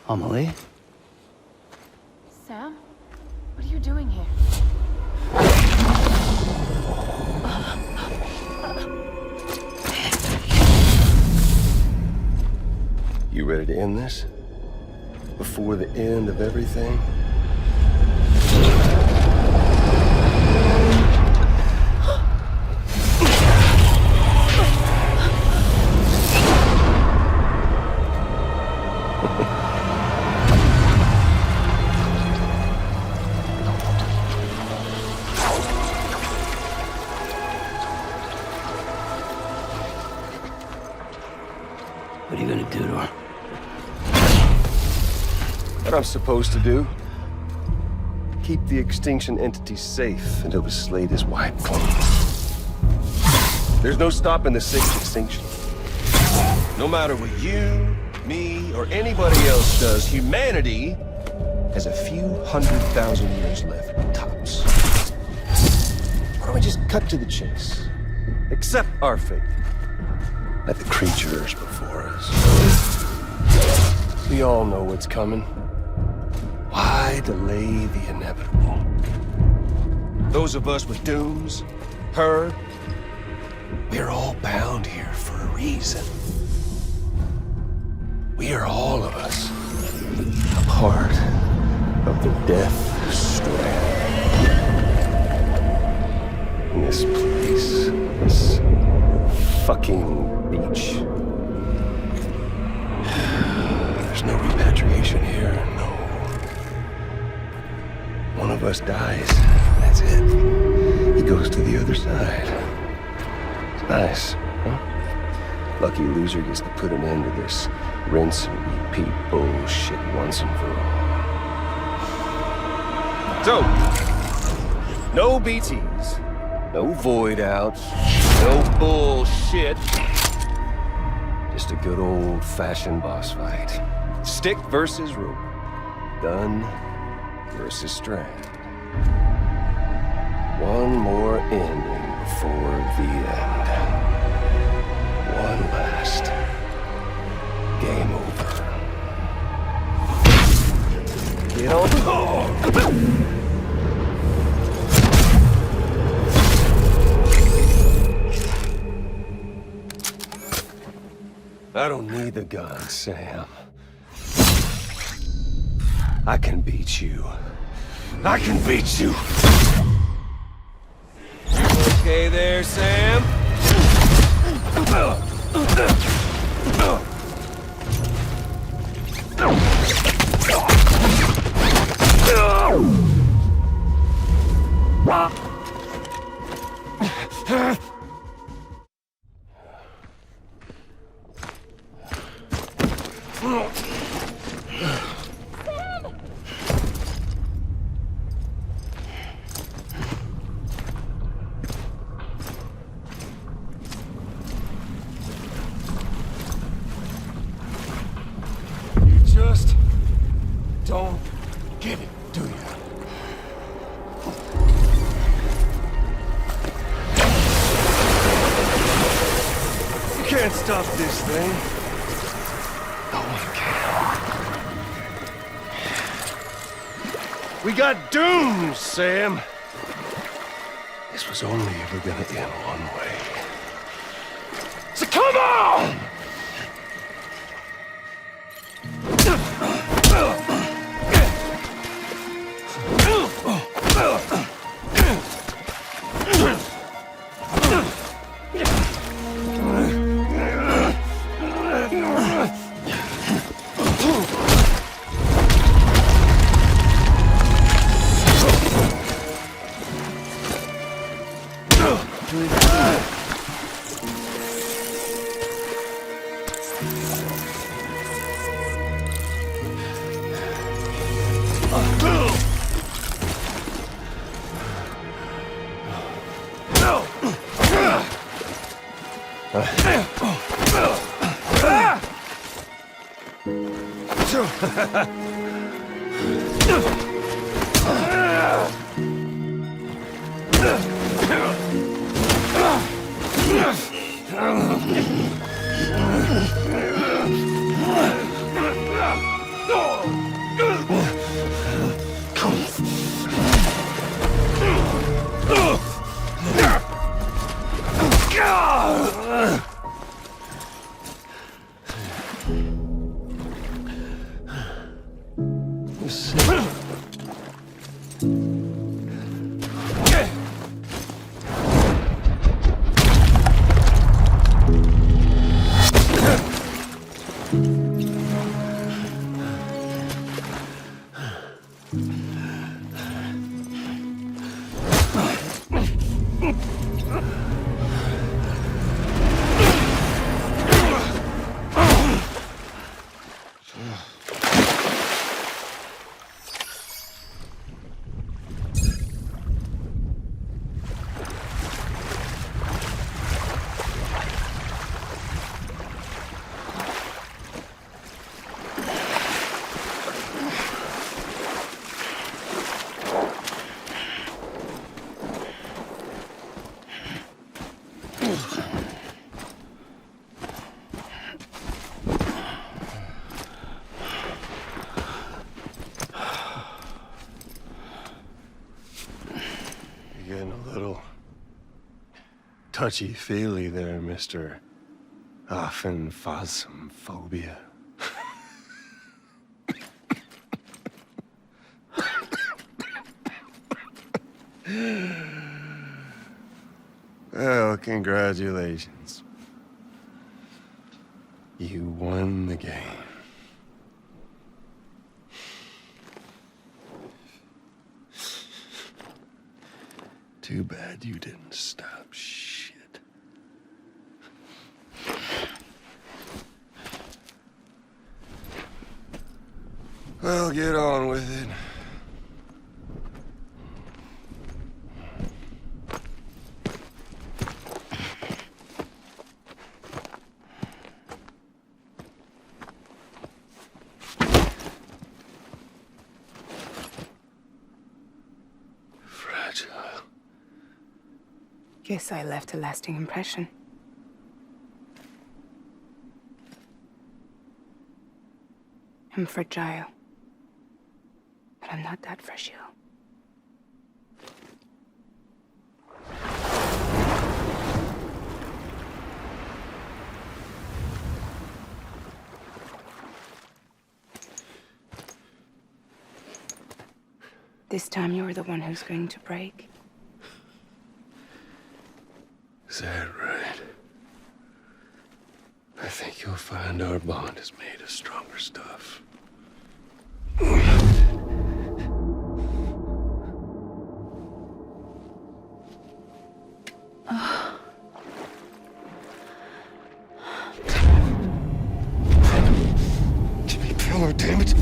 Amelie? Sam? What are you doing here? You ready to end this? Before the end of everything? What are you gonna do to her? What I'm supposed to do? Keep the extinction entity safe until the slate is wiped clean. There's no stopping the sixth extinction. No matter what you, me, or anybody else does, humanity has a few 100,000 years left, tops. Why don't we just cut to the chase? Accept our fate. Let the creatures before us. We all know what's coming. Why delay the inevitable? Those of us with dooms, her, we're all bound here for a reason. We are all of us a part of the Death Strand. In this place, this fucking beach. There's no repatriation here, no one of us dies, that's it. He goes to the other side. It's nice, huh? Lucky loser gets to put an end to this rinse and repeat bullshit once and for all. So, no BTs, no void outs, no bullshit. Just a good old-fashioned boss fight. Stick versus rope. Gun versus strand. One more ending before the end. One last game over. Get on the ball. I don't need the gun, Sam. I can beat you. I can beat you. Okay there, Sam? Just don't get it, do you? You can't stop this thing. No one can. We got doomed, Sam. This was only ever gonna end one way. So come on! Touchy-feely there, Mr. Phasmophobia. Well, congratulations. You won the game. Too bad you didn't stop shit. Well, get on with it. Guess I left a lasting impression. I'm fragile. But I'm not that fragile. This time you're the one who's going to break. Is that right? I think you'll find our bond is made of stronger stuff. Jimmy Pillar, damn it!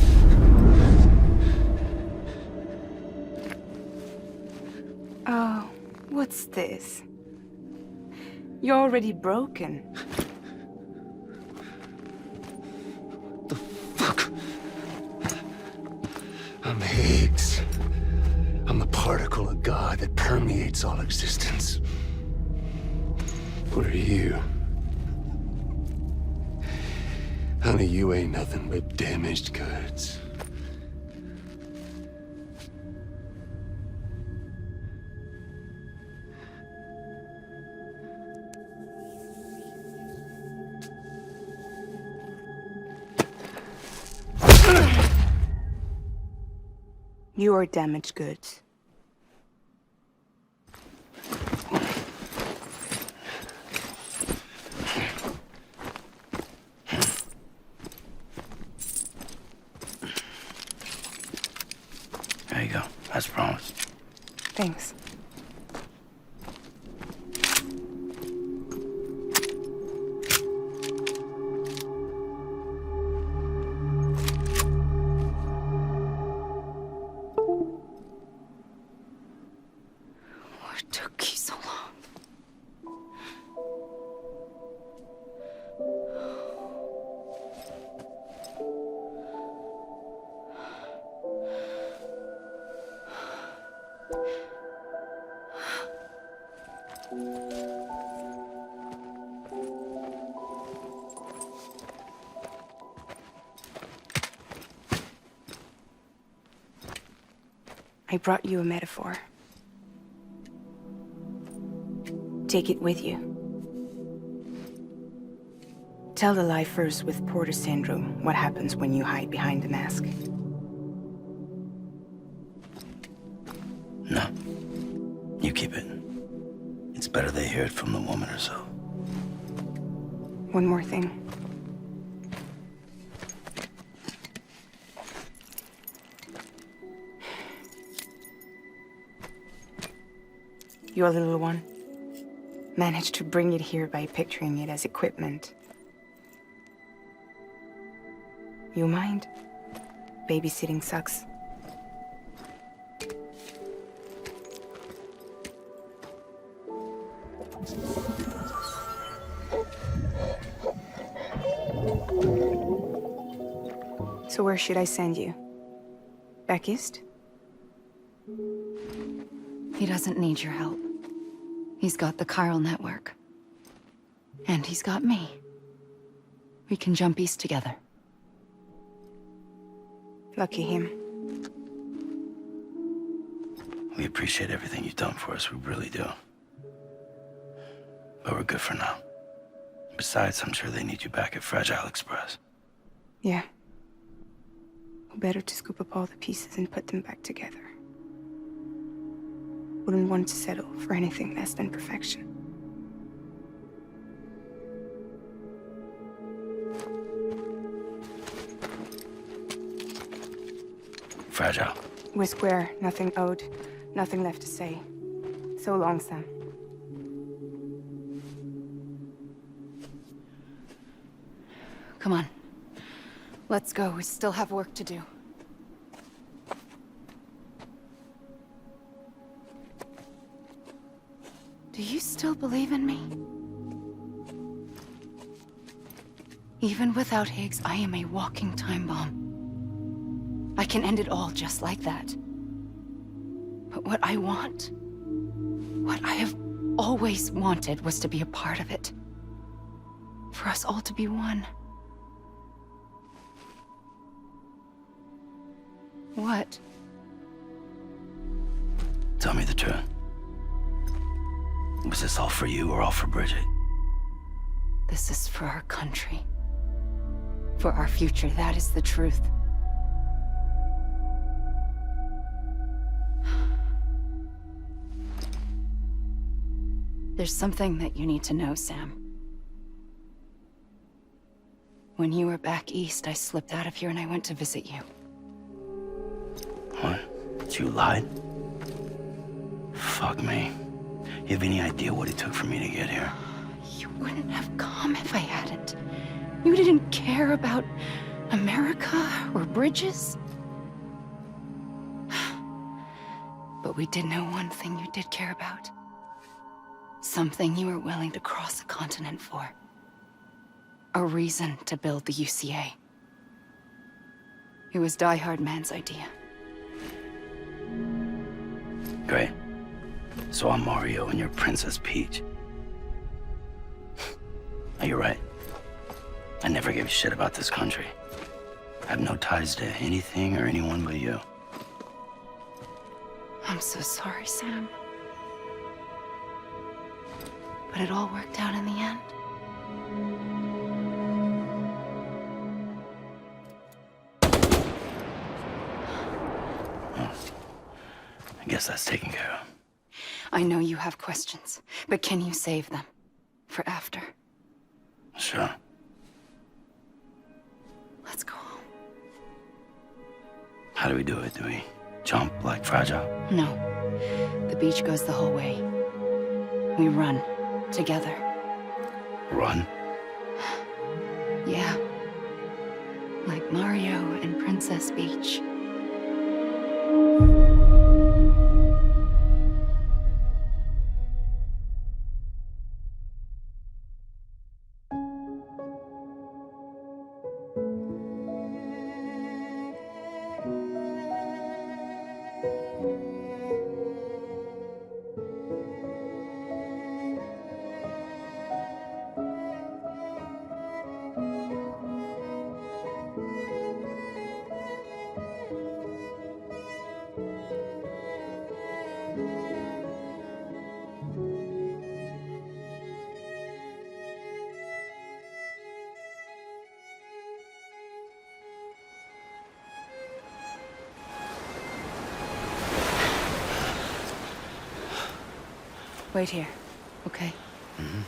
Oh, what's this? You're already broken. The fuck? I'm Higgs. I'm the particle of God that permeates all existence. What are you? Honey, you ain't nothing but damaged goods. You are damaged goods. There you go, as promised. Thanks. I brought you a metaphor. Take it with you. Tell the lifers with Porter syndrome what happens when you hide behind the mask. No. You keep it. It's better they hear it from the woman herself. One more thing. Your little one managed to bring it here by picturing it as equipment. You mind? Babysitting sucks. So where should I send you? Back east? He doesn't need your help. He's got the chiral network. And he's got me. We can jump east together. Lucky him. We appreciate everything you've done for us, we really do. But we're good for now. Besides, I'm sure they need you back at Fragile Express. Yeah. Better to scoop up all the pieces and put them back together. Wouldn't want to settle for anything less than perfection. Fragile. We're square, nothing owed, nothing left to say. So long, Sam. Come on. Let's go. We still have work to do. Do you still believe in me? Even without Higgs, I am a walking time bomb. I can end it all just like that. But what I want, what I have always wanted, was to be a part of it. For us all to be one. What? Tell me the truth. Was this all for you or all for Bridget? This is for our country. For our future, that is the truth. There's something that you need to know, Sam. When you were back east, I slipped out of here and I went to visit you. What? You lied? Fuck me. You have any idea what it took for me to get here? You wouldn't have come if I hadn't. You didn't care about America or bridges. But we did know one thing you did care about. Something you were willing to cross a continent for. A reason to build the UCA. It was Die Hard Man's idea. Great. So I'm Mario and you're Princess Peach. You're right. I never gave a shit about this country. I have no ties to anything or anyone but you. I'm so sorry, Sam. But it all worked out in the end. Well, I guess that's taken care of. I know you have questions, but can you save them? For after? Sure. Let's go home. How do we do it? Do we jump like Fragile? No. The beach goes the whole way. We run. Together. Run? Yeah. Like Mario and Princess Peach. Wait here, okay? Mm-hmm.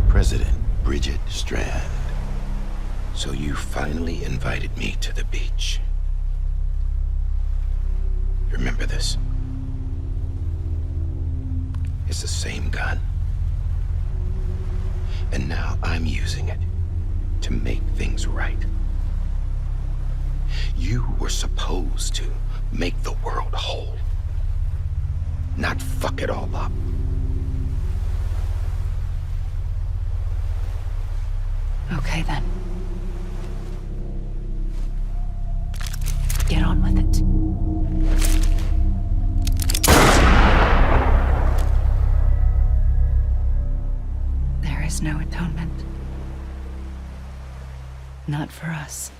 President Bridget Strand. So you finally invited me to the beach. Remember this? It's the same gun. And now I'm using it to make things right. You were supposed to make the world whole, not fuck it all up. Okay, then. Get on with it. There is no atonement. Not for us.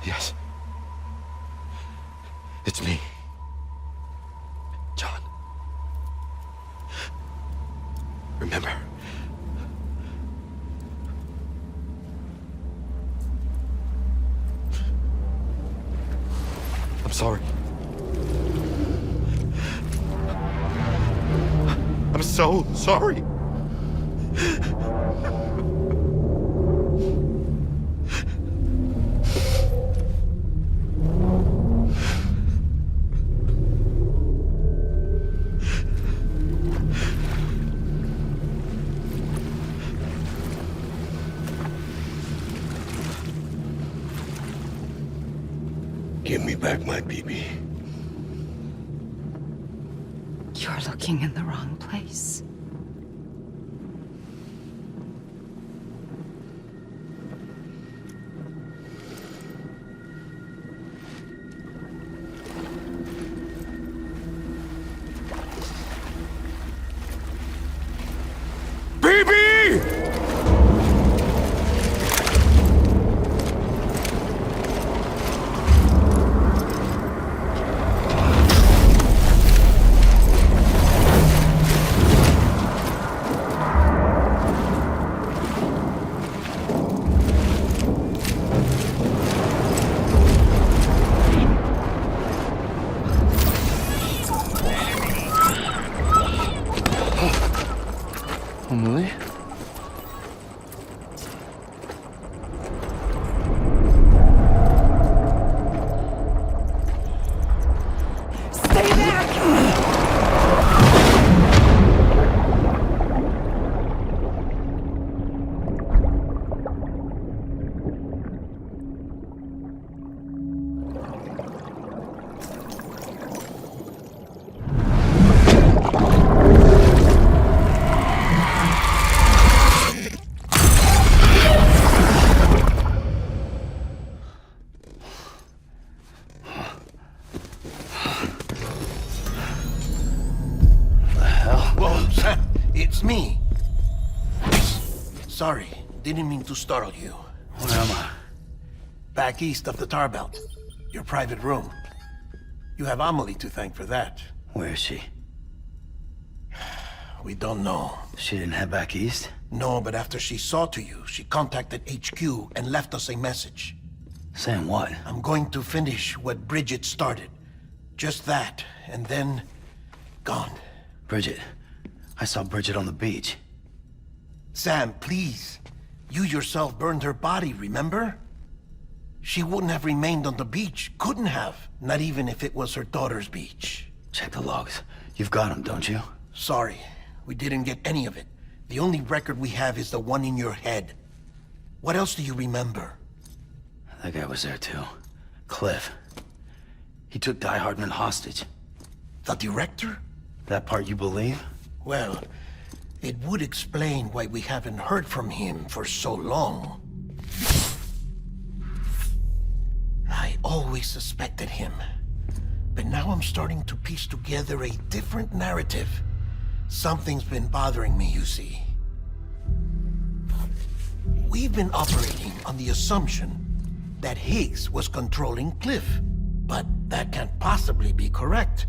Yes. It's me. John. Remember. I'm sorry. I'm so sorry. Give me back my BB. You're looking in the wrong place. Emily? Stay back! Sorry, didn't mean to startle you. Where am I? Back east of the tar belt. Your private room. You have Amelie to thank for that. Where is she? We don't know. She didn't head back east? No, but after she saw to you, she contacted HQ and left us a message. Saying what? I'm going to finish what Bridget started. Just that, and then... gone. Bridget. I saw Bridget on the beach. Sam, please. You yourself burned her body, remember? She wouldn't have remained on the beach. Couldn't have. Not even if it was her daughter's beach. Check the logs. You've got them, don't you? Sorry. We didn't get any of it. The only record we have is the one in your head. What else do you remember? That guy was there too. Cliff. He took Die Hardman hostage. The director? That part you believe? Well, it would explain why we haven't heard from him for so long. I always suspected him. But now I'm starting to piece together a different narrative. Something's been bothering me, you see. We've been operating on the assumption that Higgs was controlling Cliff. But that can't possibly be correct.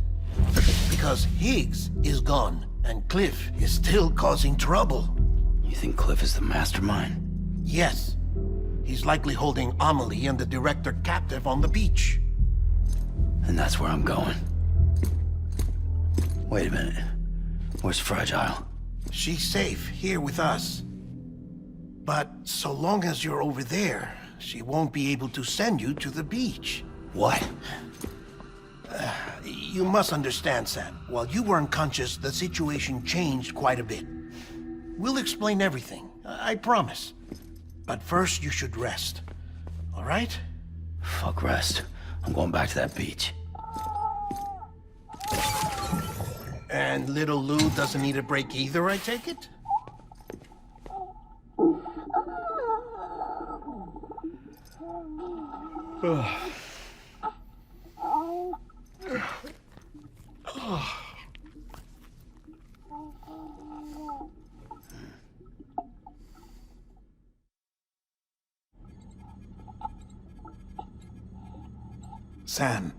Because Higgs is gone, and Cliff is still causing trouble. You think Cliff is the mastermind? Yes. He's likely holding Amelie and the director captive on the beach. And that's where I'm going. Wait a minute. Where's Fragile? She's safe here with us. But so long as you're over there, she won't be able to send you to the beach. What? You must understand, Sam. While you were unconscious, the situation changed quite a bit. We'll explain everything, I promise. But first, you should rest. All right? Fuck rest. I'm going back to that beach. And little Lou doesn't need a break either, I take it? Sam,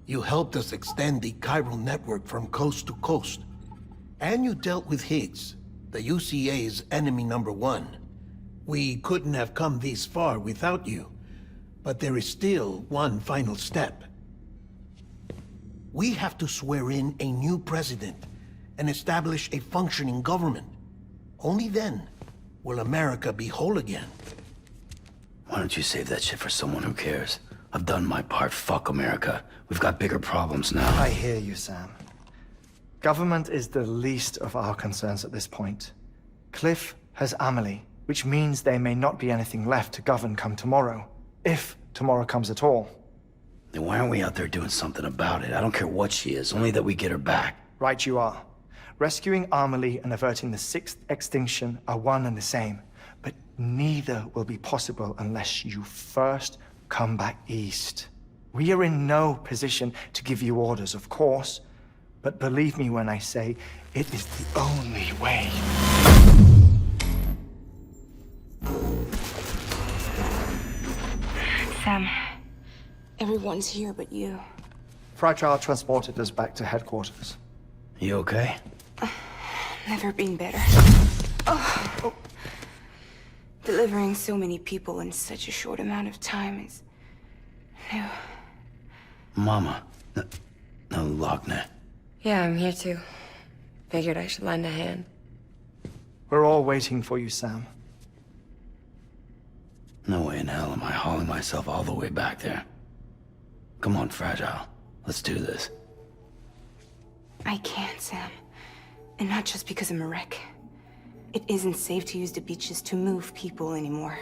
you helped us extend the chiral network from coast to coast. And you dealt with Higgs, the UCA's enemy #1. We couldn't have come this far without you, but there is still one final step. We have to swear in a new president and establish a functioning government. Only then will America be whole again. Why don't you save that shit for someone who cares? I've done my part. Fuck America. We've got bigger problems now. I hear you, Sam. Government is the least of our concerns at this point. Cliff has Amelie, which means there may not be anything left to govern come tomorrow. If tomorrow comes at all. Then why aren't we out there doing something about it? I don't care what she is, only that we get her back. Right you are. Rescuing Amelie and averting the 6th extinction are one and the same. But neither will be possible unless you first come back east. We are in no position to give you orders, of course. But believe me when I say, it is the only way. Sam, everyone's here but you. Fragile transported us back to headquarters. You okay? Never been better. Oh. Delivering so many people in such a short amount of time is new. Mama. No, Logne. Yeah, I'm here too. Figured I should lend a hand. We're all waiting for you, Sam. No way in hell am I hauling myself all the way back there. Come on, Fragile. Let's do this. I can't, Sam. And not just because I'm a wreck. It isn't safe to use the beaches to move people anymore.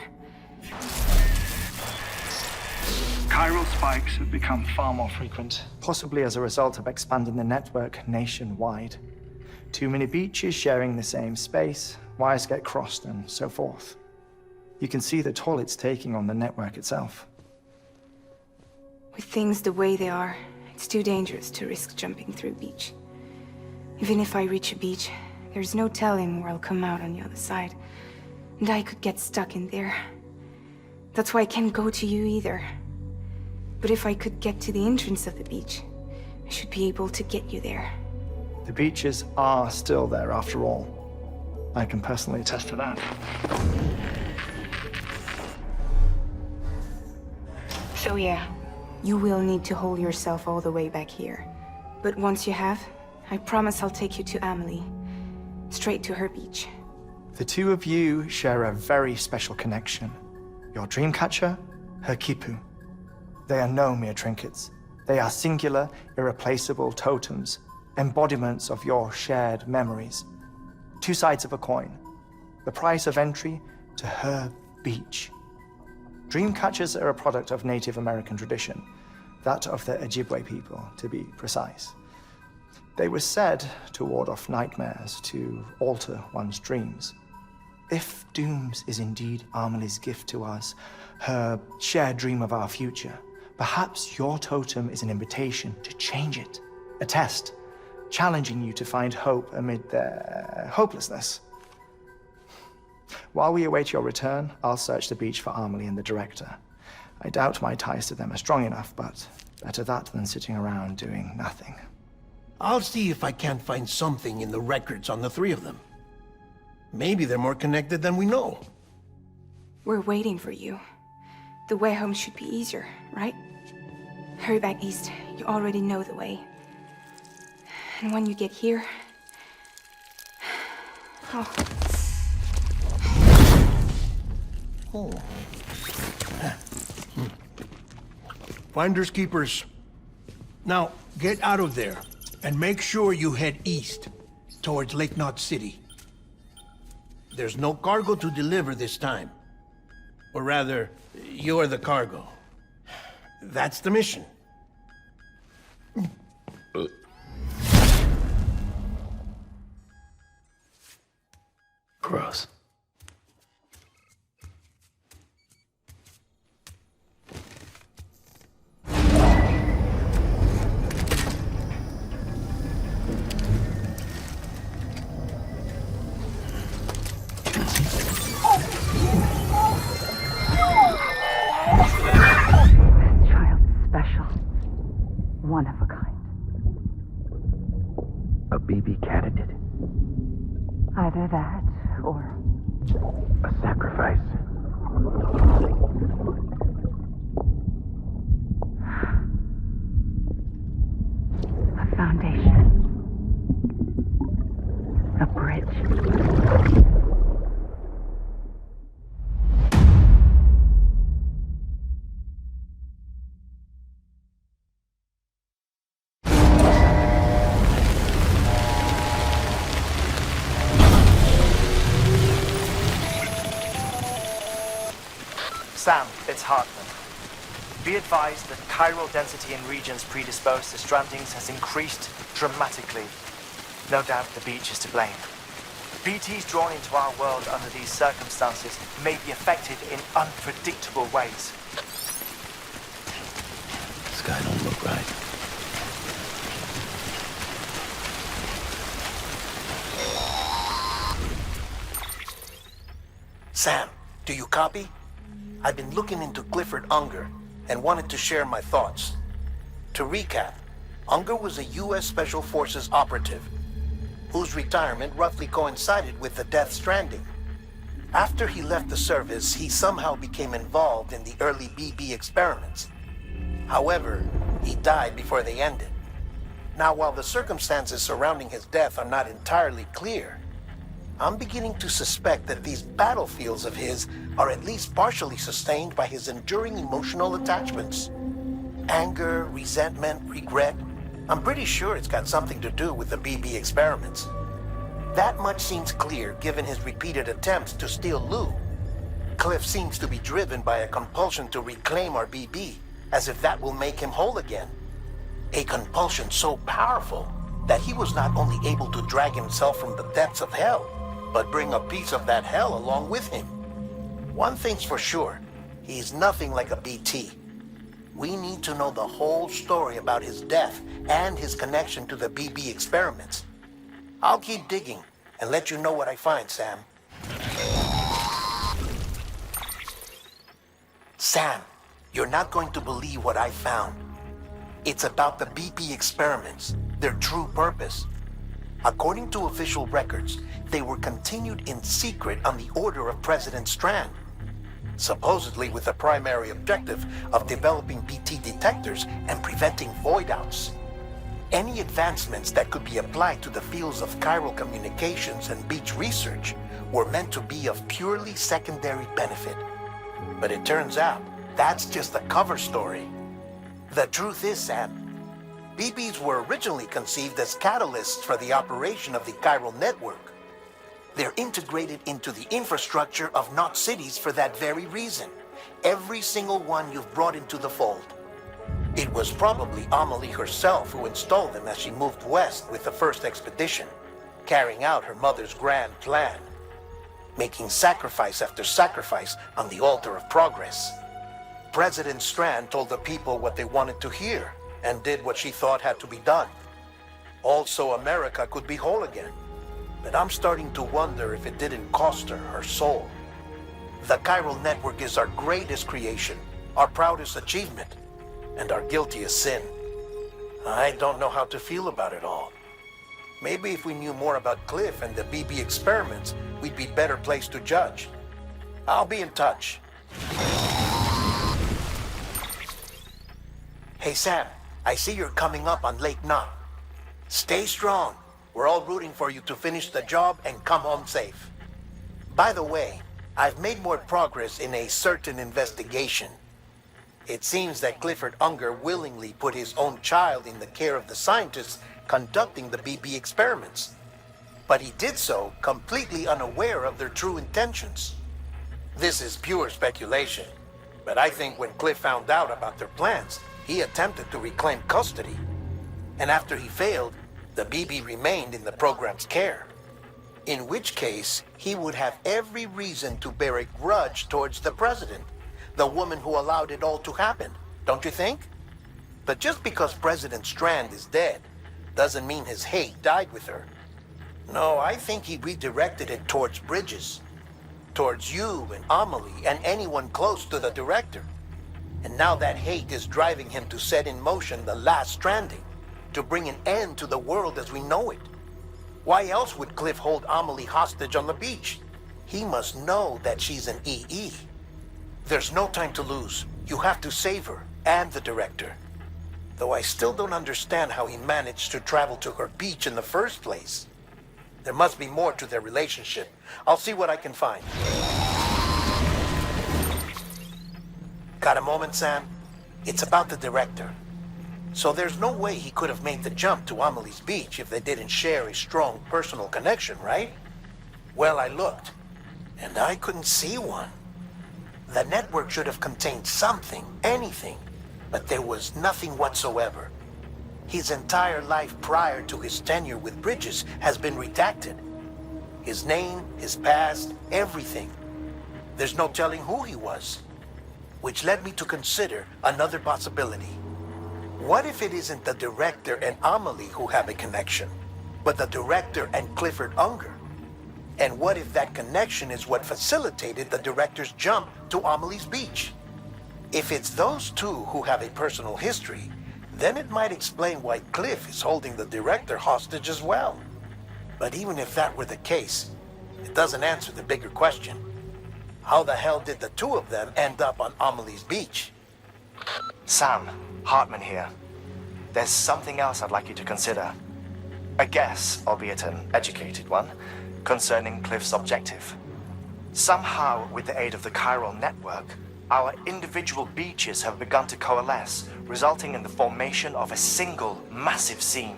Chiral spikes have become far more frequent, possibly as a result of expanding the network nationwide. Too many beaches sharing the same space, wires get crossed, and so forth. You can see the toll it's taking on the network itself. With things the way they are, it's too dangerous to risk jumping through a beach. Even if I reach a beach, there's no telling where I'll come out on the other side. And I could get stuck in there. That's why I can't go to you either. But if I could get to the entrance of the beach, I should be able to get you there. The beaches are still there after all. I can personally attest to that. So yeah, you will need to hold yourself all the way back here. But once you have, I promise I'll take you to Amelie. Straight to her beach. The two of you share a very special connection. Your dreamcatcher, her quipu. They are no mere trinkets. They are singular, irreplaceable totems, embodiments of your shared memories. Two sides of a coin. The price of entry to her beach. Dreamcatchers are a product of Native American tradition, that of the Ojibwe people, to be precise. They were said to ward off nightmares, to alter one's dreams. If Dooms is indeed Amelie's gift to us, her shared dream of our future, perhaps your totem is an invitation to change it. A test, challenging you to find hope amid their hopelessness. While we await your return, I'll search the beach for Amelie and the director. I doubt my ties to them are strong enough, but better that than sitting around doing nothing. I'll see if I can't find something in the records on the three of them. Maybe they're more connected than we know. We're waiting for you. The way home should be easier, right? Hurry back east. You already know the way. And when you get here... Oh. Finders keepers. Now, get out of there, and make sure you head east, towards Lake Knot City. There's no cargo to deliver this time. Or rather, you're the cargo. That's the mission. Gross. BB candidate? Either that, or a sacrifice. a foundation. A bridge. Sam, it's Hartman. Be advised that chiral density in regions predisposed to strandings has increased dramatically. No doubt the beach is to blame. BTs drawn into our world under these circumstances may be affected in unpredictable ways. Sky don't look right. Sam, do you copy? I've been looking into Clifford Unger and wanted to share my thoughts. To recap, Unger was a U.S. Special Forces operative whose retirement roughly coincided with the Death Stranding. After he left the service, he somehow became involved in the early BB experiments. However, he died before they ended. Now, while the circumstances surrounding his death are not entirely clear, I'm beginning to suspect that these battlefields of his are at least partially sustained by his enduring emotional attachments. Anger, resentment, regret. I'm pretty sure it's got something to do with the BB experiments. That much seems clear given his repeated attempts to steal Lou. Cliff seems to be driven by a compulsion to reclaim our BB, as if that will make him whole again. A compulsion so powerful that he was not only able to drag himself from the depths of hell, but bring a piece of that hell along with him. One thing's for sure, he's nothing like a BT. We need to know the whole story about his death and his connection to the BB experiments. I'll keep digging and let you know what I find, Sam. Sam, you're not going to believe what I found. It's about the BB experiments, their true purpose. According to official records, they were continued in secret on the order of President Strand, supposedly with the primary objective of developing BT detectors and preventing void-outs. Any advancements that could be applied to the fields of chiral communications and beach research were meant to be of purely secondary benefit. But it turns out, that's just a cover story. The truth is, Sam, BBs were originally conceived as catalysts for the operation of the chiral network. They're integrated into the infrastructure of not cities for that very reason. Every single one you've brought into the fold. It was probably Amelie herself who installed them as she moved west with the first expedition, carrying out her mother's grand plan, making sacrifice after sacrifice on the altar of progress. President Strand told the people what they wanted to hear and did what she thought had to be done. Also, America could be whole again. But I'm starting to wonder if it didn't cost her her soul. The chiral network is our greatest creation, our proudest achievement, and our guiltiest sin. I don't know how to feel about it all. Maybe if we knew more about Cliff and the BB experiments, we'd be better placed to judge. I'll be in touch. Hey Sam, I see you're coming up on Lake Knot. Stay strong. We're all rooting for you to finish the job and come home safe. By the way, I've made more progress in a certain investigation. It seems that Clifford Unger willingly put his own child in the care of the scientists conducting the BB experiments. But he did so completely unaware of their true intentions. This is pure speculation, but I think when Cliff found out about their plans, he attempted to reclaim custody. And after he failed, the BB remained in the program's care. In which case, he would have every reason to bear a grudge towards the president, the woman who allowed it all to happen, don't you think? But just because President Strand is dead, doesn't mean his hate died with her. No, I think he redirected it towards Bridges, towards you and Amelie and anyone close to the director. And now that hate is driving him to set in motion the last stranding, to bring an end to the world as we know it. Why else would Cliff hold Amelie hostage on the beach? He must know that she's an EE. There's no time to lose. You have to save her, and the director. Though I still don't understand how he managed to travel to her beach in the first place. There must be more to their relationship. I'll see what I can find. Got a moment, Sam? It's about the director. So there's no way he could have made the jump to Amelie's beach if they didn't share a strong personal connection, right? Well, I looked, and I couldn't see one. The network should have contained something, anything, but there was nothing whatsoever. His entire life prior to his tenure with Bridges has been redacted. His name, his past, everything. There's no telling who he was. Which led me to consider another possibility. What if it isn't the director and Amelie who have a connection, but the director and Clifford Unger? And what if that connection is what facilitated the director's jump to Amelie's beach? If it's those two who have a personal history, then it might explain why Cliff is holding the director hostage as well. But even if that were the case, it doesn't answer the bigger question. How the hell did the two of them end up on Amelie's beach? Sam, Hartman here. There's something else I'd like you to consider. A guess, albeit an educated one, concerning Cliff's objective. Somehow, with the aid of the chiral network, our individual beaches have begun to coalesce, resulting in the formation of a single, massive seam.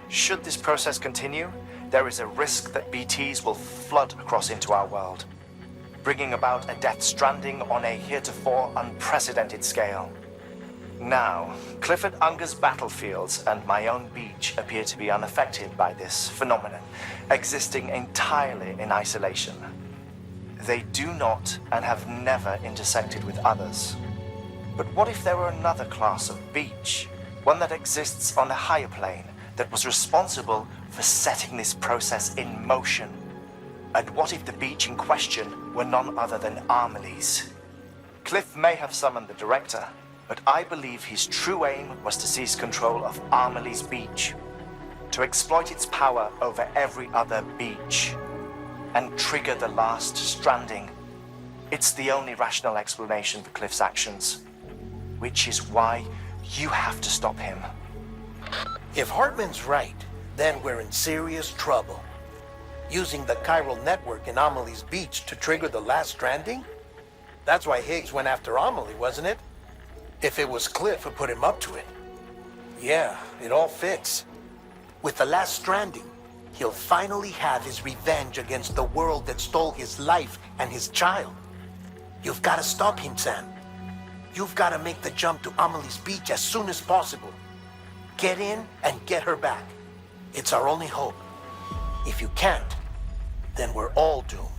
Should this process continue, there is a risk that BTs will flood across into our world, bringing about a death stranding on a heretofore unprecedented scale. Now, Clifford Unger's battlefields and my own beach appear to be unaffected by this phenomenon, existing entirely in isolation. They do not and have never intersected with others. But what if there were another class of beach, one that exists on a higher plane, that was responsible for setting this process in motion? And what if the beach in question were none other than Amelie's? Cliff may have summoned the director, but I believe his true aim was to seize control of Amelie's beach, to exploit its power over every other beach, and trigger the last stranding. It's the only rational explanation for Cliff's actions, which is why you have to stop him. If Hartman's right, then we're in serious trouble. Using the chiral network in Amelie's beach to trigger the last stranding? That's why Higgs went after Amelie, wasn't it? If it was Cliff who put him up to it. Yeah, it all fits. With the last stranding, he'll finally have his revenge against the world that stole his life and his child. You've got to stop him, Sam. You've got to make the jump to Amelie's beach as soon as possible. Get in and get her back. It's our only hope. If you can't, then we're all doomed.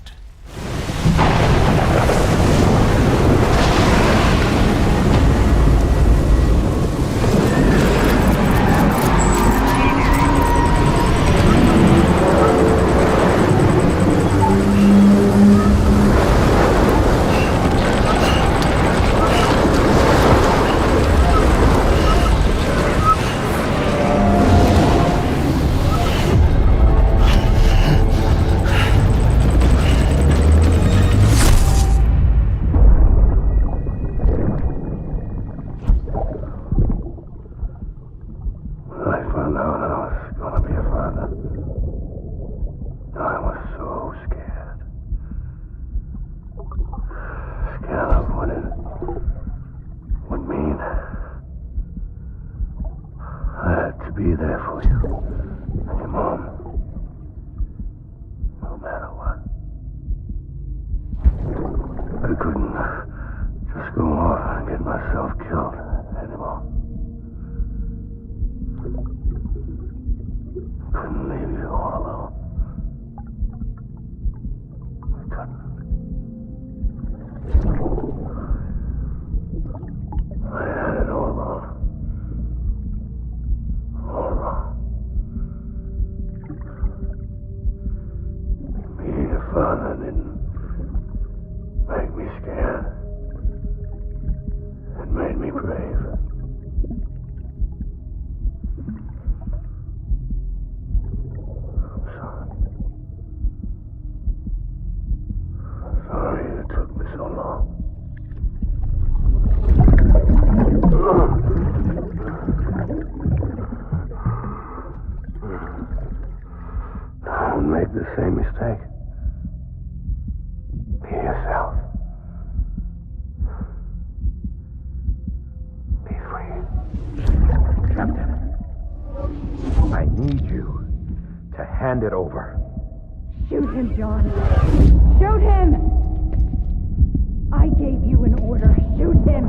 took me so long? Don't make the same mistake. Be yourself. Be free. Captain, I need you to hand it over. Shoot him, John. Shoot him! I gave you an order. Shoot him!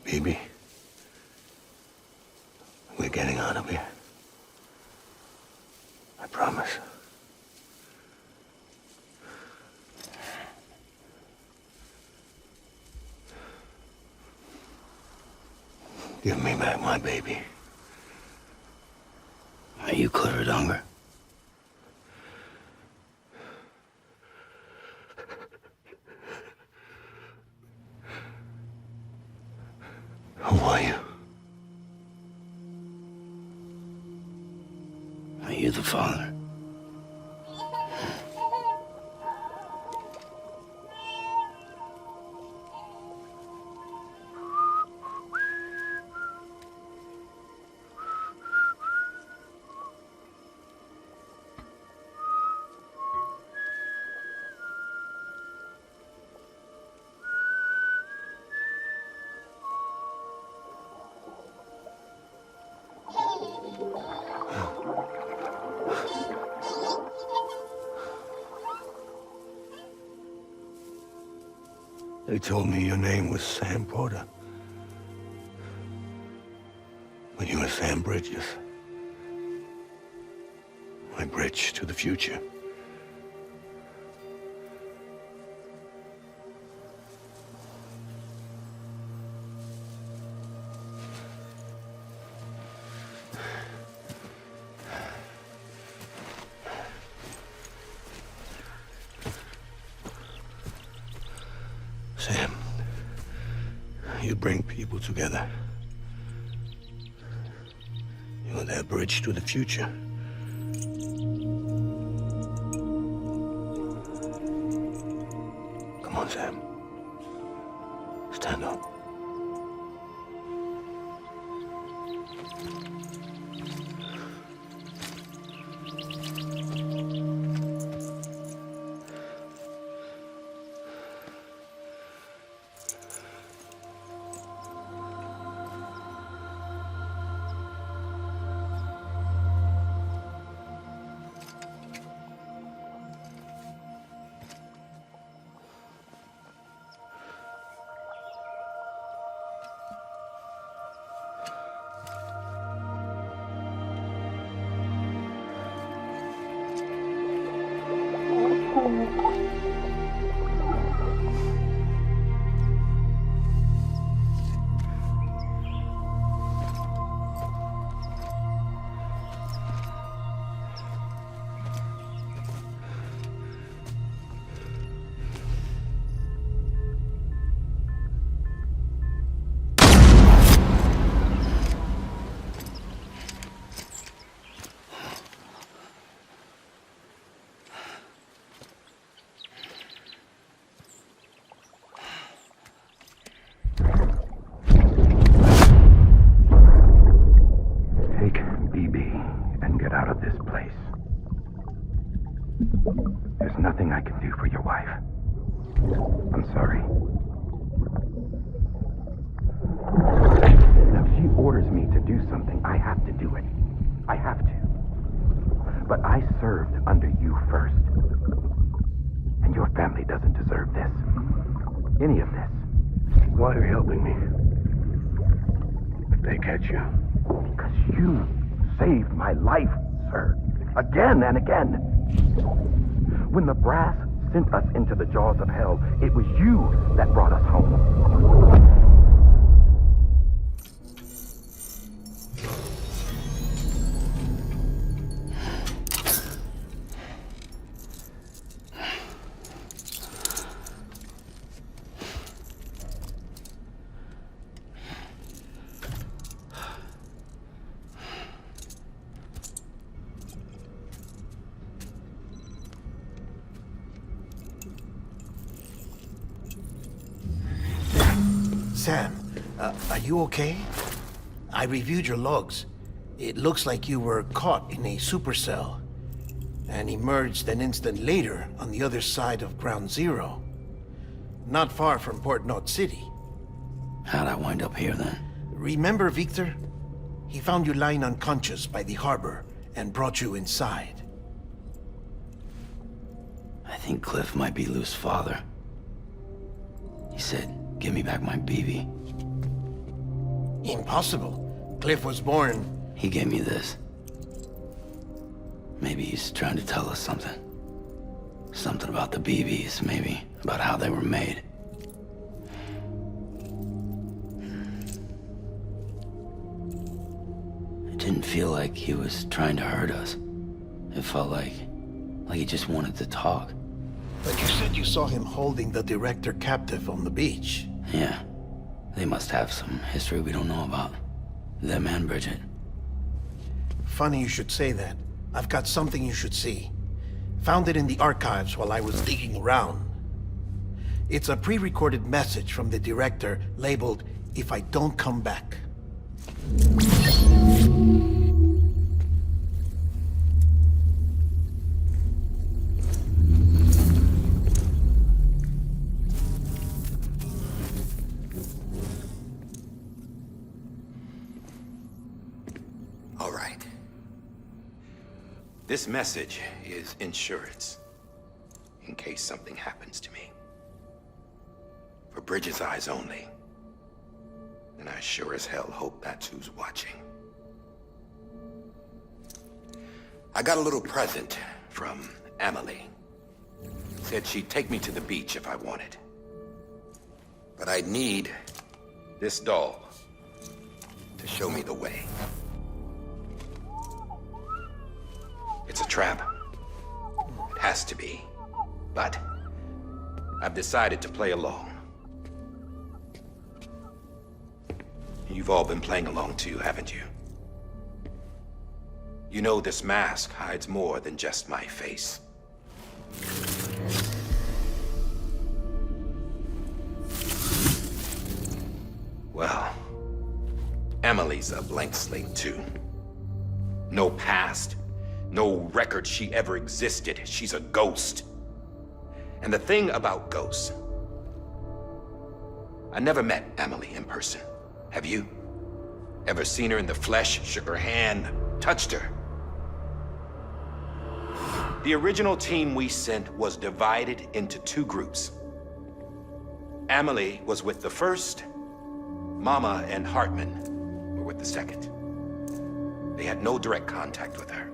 Baby, we're getting out of here. I promise. Give me back my baby. Are you clear of hunger? Who are you? Are you the father? They told me your name was Sam Porter. But you were Sam Bridges. My bridge to the future. Sam, you bring people together. You're their bridge to the future. Come on, Sam. Stand up. There's nothing I can do for your wife. I'm sorry. Now, if she orders me to do something, I have to do it. I have to. But I served under you first. And your family doesn't deserve this. Any of this. Why are you helping me? If they catch you. Because you saved my life, sir. Again and again. When the brass sent us into the jaws of hell, it was you that brought us home. Sam, are you okay? I reviewed your logs. It looks like you were caught in a supercell and emerged an instant later on the other side of Ground Zero. Not far from Port Knot City. How'd I wind up here then? Remember Victor? He found you lying unconscious by the harbor and brought you inside. I think Cliff might be Lou's father. He said, "Give me back my BB." Impossible. Cliff was born... He gave me this. Maybe he's trying to tell us something. Something about the BBs, maybe. About how they were made. didn't feel like he was trying to hurt us. It felt like he just wanted to talk. But you said you saw him holding the director captive on the beach. Yeah. They must have some history we don't know about. Them and Bridget. Funny you should say that. I've got something you should see. Found it in the archives while I was digging around. It's a pre-recorded message from the director labeled, "If I don't come back." All right. This message is insurance, in case something happens to me. For Bridget's eyes only. And I sure as hell hope that's who's watching. I got a little present from Emily. Said she'd take me to the beach if I wanted. But I'd need this doll to show me the way. It's a trap. It has to be. But I've decided to play along. You've all been playing along too, haven't you? You know this mask hides more than just my face. Well, Emily's a blank slate too. No past, no record she ever existed. She's a ghost. And the thing about ghosts, I never met Emily in person. Have you? Ever seen her in the flesh, shook her hand, touched her? The original team we sent was divided into two groups. Emily was with the first, Mama and Hartman were with the second. They had no direct contact with her.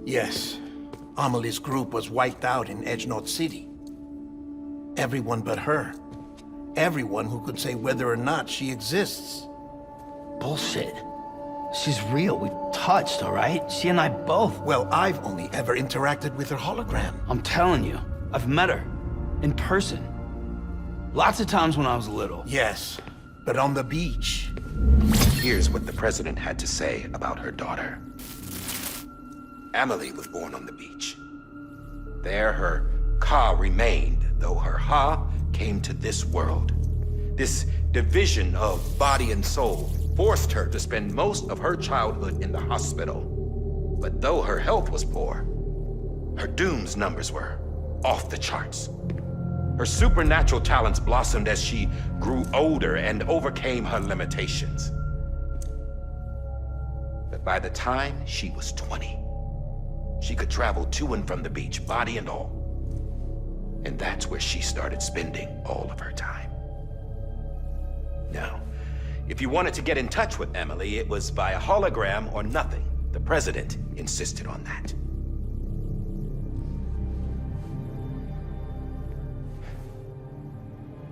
Yes. Amelie's group was wiped out in Edge North City. Everyone but her. Everyone who could say whether or not she exists. Bullshit. She's real. We've touched, all right? She and I both. Well, I've only ever interacted with her hologram. I'm telling you, I've met her. In person. Lots of times when I was little. Yes, but on the beach. Here's what the president had to say about her daughter. Emily was born on the beach. There her Ka remained, though her Ha came to this world. This division of body and soul forced her to spend most of her childhood in the hospital. But though her health was poor, her Doom's numbers were off the charts. Her supernatural talents blossomed as she grew older and overcame her limitations. But by the time she was 20, she could travel to and from the beach, body and all. And that's where she started spending all of her time. Now, if you wanted to get in touch with Emily, it was via hologram or nothing. The president insisted on that.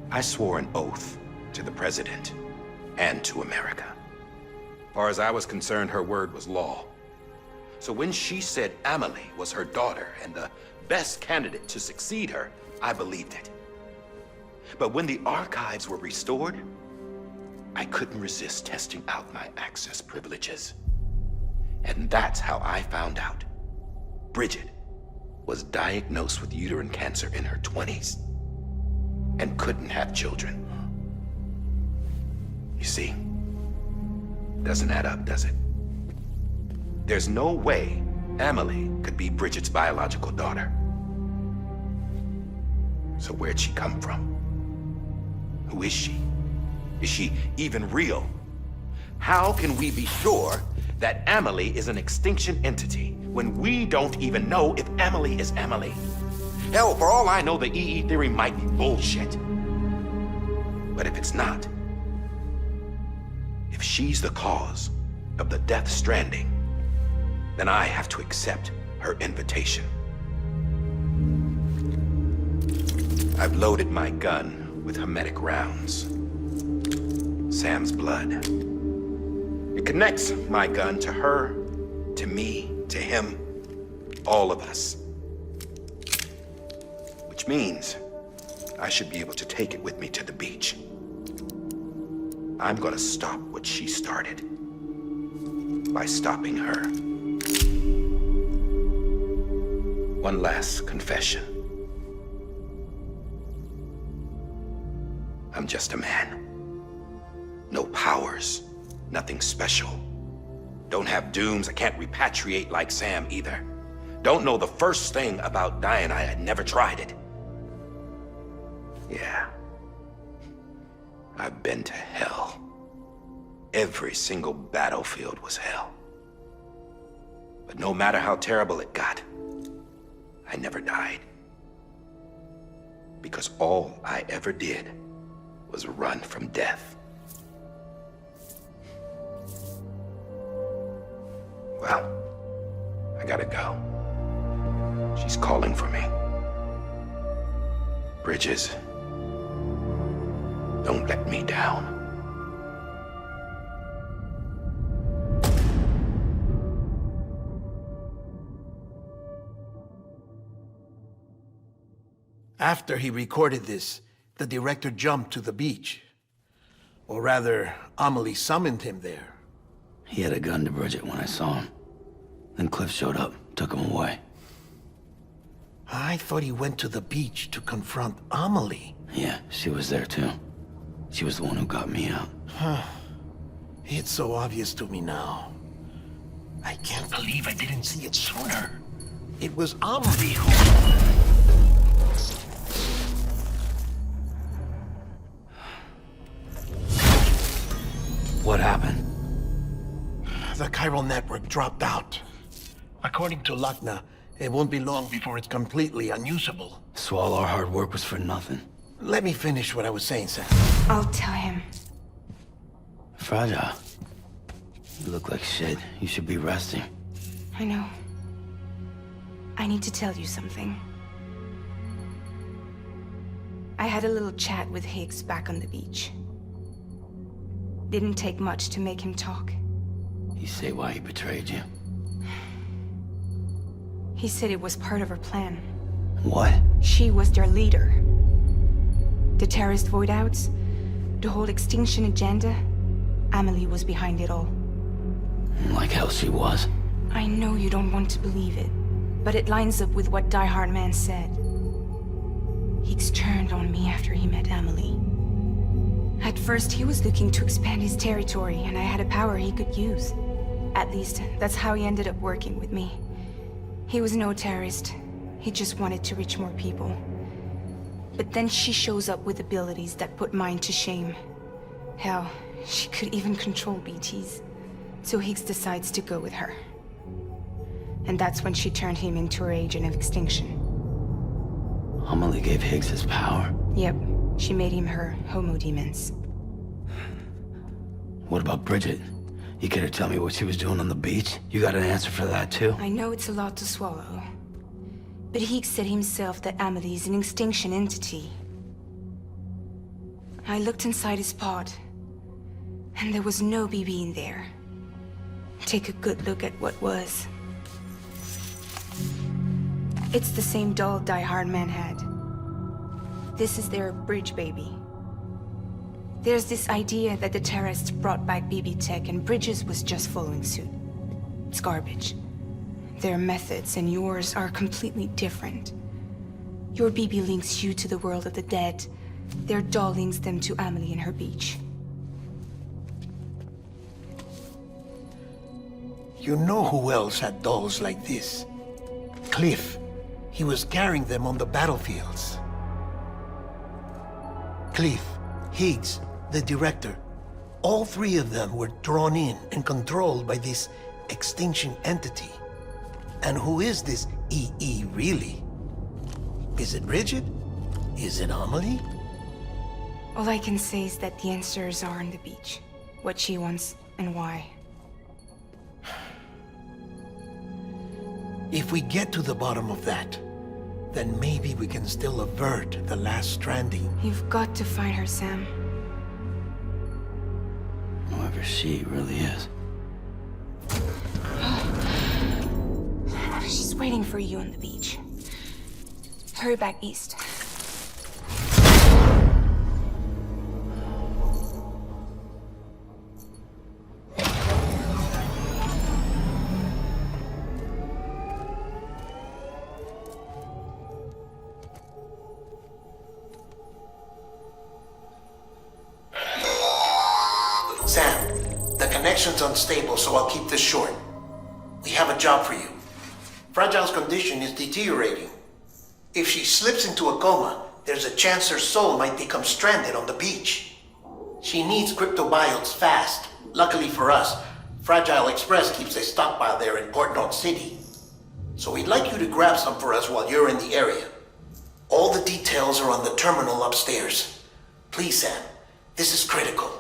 I swore an oath to the president and to America. As far as I was concerned, her word was law. So when she said Emily was her daughter and the best candidate to succeed her, I believed it. But when the archives were restored, I couldn't resist testing out my access privileges. And that's how I found out. Bridget was diagnosed with uterine cancer in her 20s and couldn't have children. You see, doesn't add up, does it? There's no way Emily could be Bridget's biological daughter. So where'd she come from? Who is she? Is she even real? How can we be sure that Emily is an extinction entity when we don't even know if Emily is Emily? Hell, for all I know, the EE theory might be bullshit. But if it's not, if she's the cause of the Death Stranding, then I have to accept her invitation. I've loaded my gun with hermetic rounds. Sam's blood. It connects my gun to her, to me, to him, all of us. Which means I should be able to take it with me to the beach. I'm gonna stop what she started by stopping her. One last confession. I'm just a man. No powers, nothing special. Don't have dooms, I can't repatriate like Sam either. Don't know the first thing about dying, I had never tried it. Yeah. I've been to hell. Every single battlefield was hell. But no matter how terrible it got, I never died. Because all I ever did was run from death. Well, I gotta go. She's calling for me. Bridges, don't let me down. After he recorded this, the director jumped to the beach. Or rather, Amelie summoned him there. He had a gun to Bridget when I saw him. Then Cliff showed up, took him away. I thought he went to the beach to confront Amelie. Yeah, she was there too. She was the one who got me out. It's so obvious to me now. I can't believe I didn't see it sooner. It was Amelie who... What happened? The chiral network dropped out. According to Lakna, it won't be long before it's completely unusable. So all our hard work was for nothing. Let me finish what I was saying, Sam. I'll tell him. Fragile. You look like shit. You should be resting. I know. I need to tell you something. I had a little chat with Higgs back on the beach. Didn't take much to make him talk. You say why he betrayed you? He said it was part of her plan. What? She was their leader. The terrorist voidouts, the whole extinction agenda, Amelie was behind it all. Like hell she was. I know you don't want to believe it, but it lines up with what Die Hard Man said. Higgs turned on me after he met Amelie. At first, he was looking to expand his territory, and I had a power he could use. At least, that's how he ended up working with me. He was no terrorist. He just wanted to reach more people. But then she shows up with abilities that put mine to shame. Hell, she could even control BTs. So Higgs decides to go with her. And that's when she turned him into her agent of extinction. Amelie gave Higgs his power? Yep. She made him her Homo Demons. What about Bridget? You care to tell me what she was doing on the beach? You got an answer for that too? I know it's a lot to swallow. But Higgs said himself that Amelie is an extinction entity. I looked inside his pod, and there was no BB in there. Take a good look at what was. It's the same doll Die Hard Man had. This is their bridge baby. There's this idea that the terrorists brought back BB tech and Bridges was just following suit. It's garbage. Their methods and yours are completely different. Your BB links you to the world of the dead. Their doll links them to Amelie and her beach. You know who else had dolls like this? Cliff. He was carrying them on the battlefields. Cliff, Higgs, the director, all three of them were drawn in and controlled by this extinction entity. And who is this EE really? Is it Bridget? Is it Amelie? All I can say is that the answers are on the beach. What she wants and why. If we get to the bottom of that, then maybe we can still avert the last stranding. You've got to find her, Sam. Whoever she really is. waiting for you on the beach. Hurry back east. Sam, the connection's unstable, so I'll keep this short. We have a job for you. Fragile's condition is deteriorating. If she slips into a coma, there's a chance her soul might become stranded on the beach. She needs cryptobiotes fast. Luckily for us, Fragile Express keeps a stockpile there in Port North City. So we'd like you to grab some for us while you're in the area. All the details are on the terminal upstairs. Please, Sam, this is critical.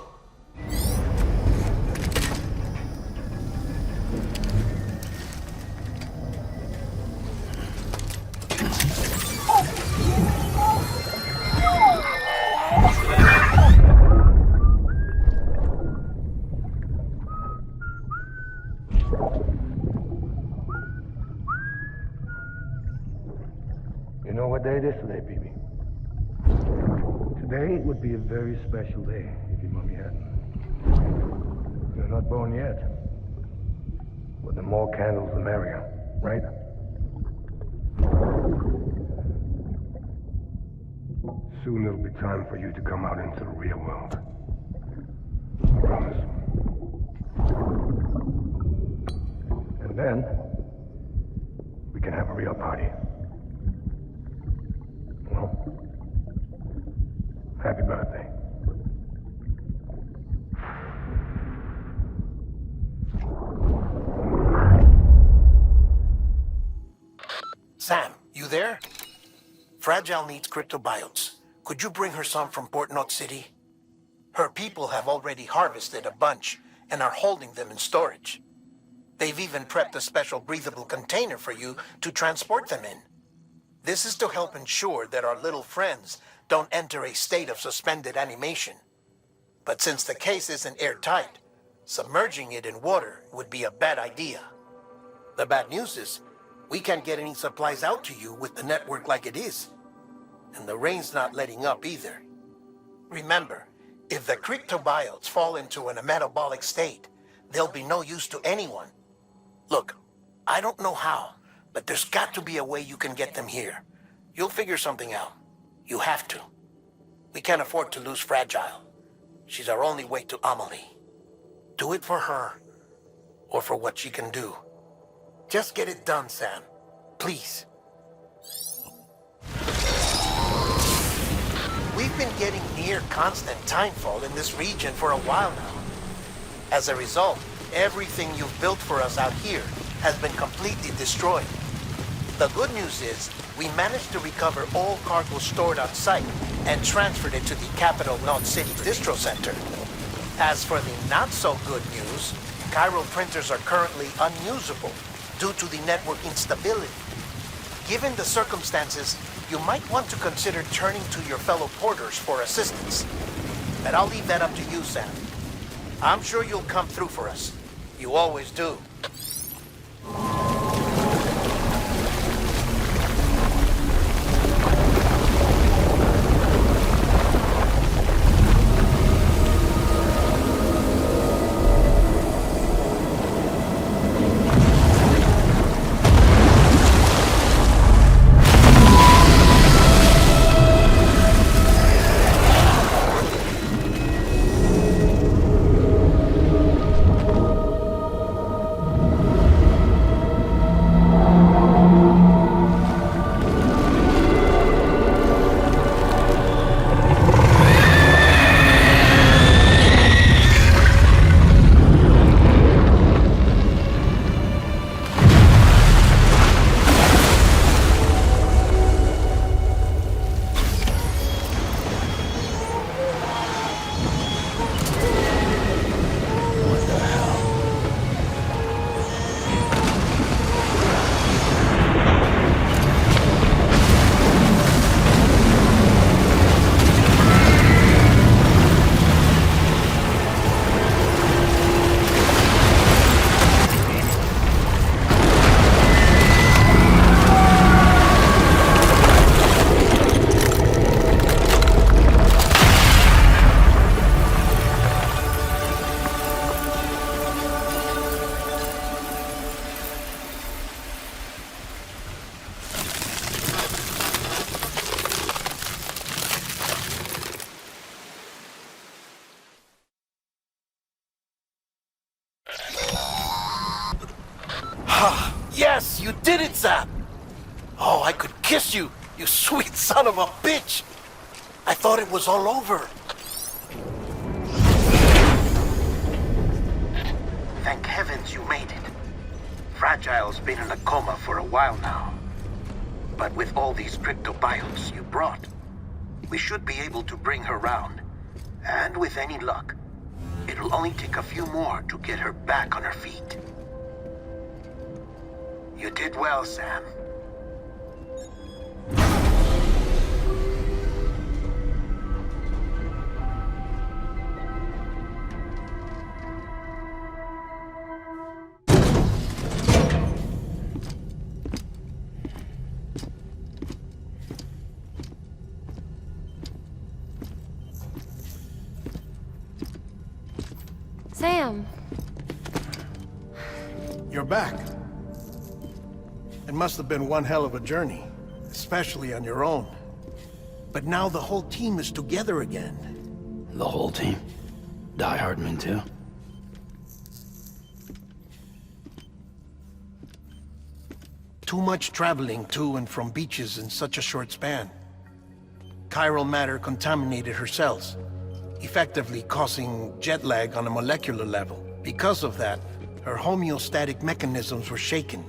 You know what day it is today, BB? Today would be a very special day if your mommy hadn't. You're not born yet. But the more candles, the merrier, right? Soon it'll be time for you to come out into the real world. I promise. And then, we can have a real party. Well, happy birthday. Sam, you there? Fragile needs cryptobiotes. Could you bring her some from Port North City? Her people have already harvested a bunch and are holding them in storage. They've even prepped a special breathable container for you to transport them in. This is to help ensure that our little friends don't enter a state of suspended animation. But since the case isn't airtight, submerging it in water would be a bad idea. The bad news is, we can't get any supplies out to you with the network like it is. And the rain's not letting up either. Remember, if the cryptobiotes fall into a metabolic state, they'll be no use to anyone. Look, I don't know how, but there's got to be a way you can get them here. You'll figure something out. You have to. We can't afford to lose Fragile. She's our only way to Amelie. Do it for her, or for what she can do. Just get it done, Sam. Please. We've been getting near constant timefall in this region for a while now. As a result, everything you've built for us out here has been completely destroyed. The good news is, we managed to recover all cargo stored on site and transferred it to the capital North City Distro Center. As for the not-so-good news, chiral printers are currently unusable due to the network instability. Given the circumstances, you might want to consider turning to your fellow porters for assistance. But I'll leave that up to you, Sam. I'm sure you'll come through for us. You always do. Yes, you did it, Sam! Oh, I could kiss you, you sweet son of a bitch! I thought it was all over. Thank heavens you made it. Fragile's been in a coma for a while now. But with all these cryptobiotes you brought, we should be able to bring her round. And with any luck, it'll only take a few more to get her back on her feet. You did well, Sam. Sam. You're back. It must have been one hell of a journey, especially on your own. But now the whole team is together again. The whole team? Die Hardman too? Too much traveling to and from beaches in such a short span. Chiral matter contaminated her cells, effectively causing jet lag on a molecular level. Because of that, her homeostatic mechanisms were shaken.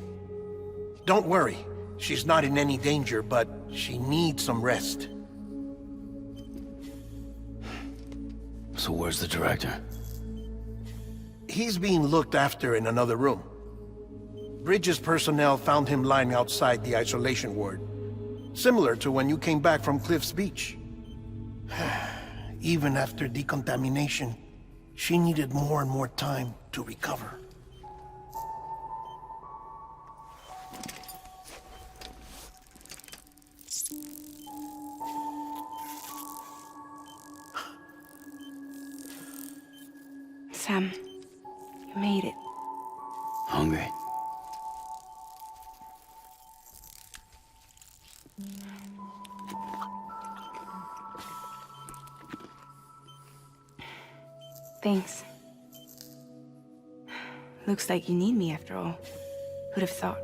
Don't worry, she's not in any danger, but she needs some rest. So where's the director? He's being looked after in another room. Bridges personnel found him lying outside the isolation ward, similar to when you came back from Cliff's Beach. Even after decontamination, she needed more and more time to recover. Sam, you made it. Hungry? Thanks. Looks like you need me after all. Who'd have thought?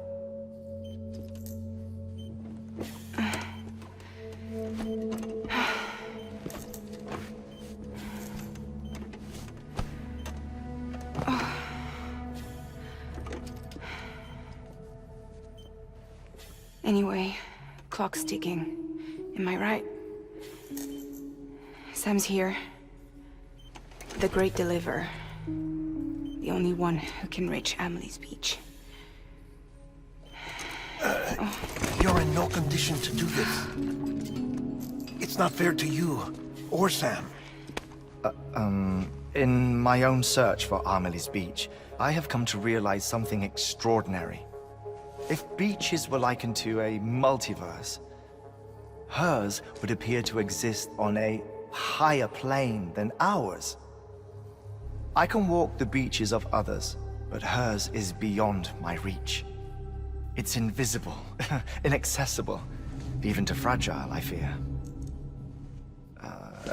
Anyway, clock's ticking. Am I right? Sam's here. The Great Deliverer. The only one who can reach Amelie's Beach. You're in no condition to do this. It's not fair to you, or Sam. In my own search for Amelie's Beach, I have come to realize something extraordinary. If beaches were likened to a multiverse, hers would appear to exist on a higher plane than ours. I can walk the beaches of others, but hers is beyond my reach. It's invisible, inaccessible, even to Fragile, I fear.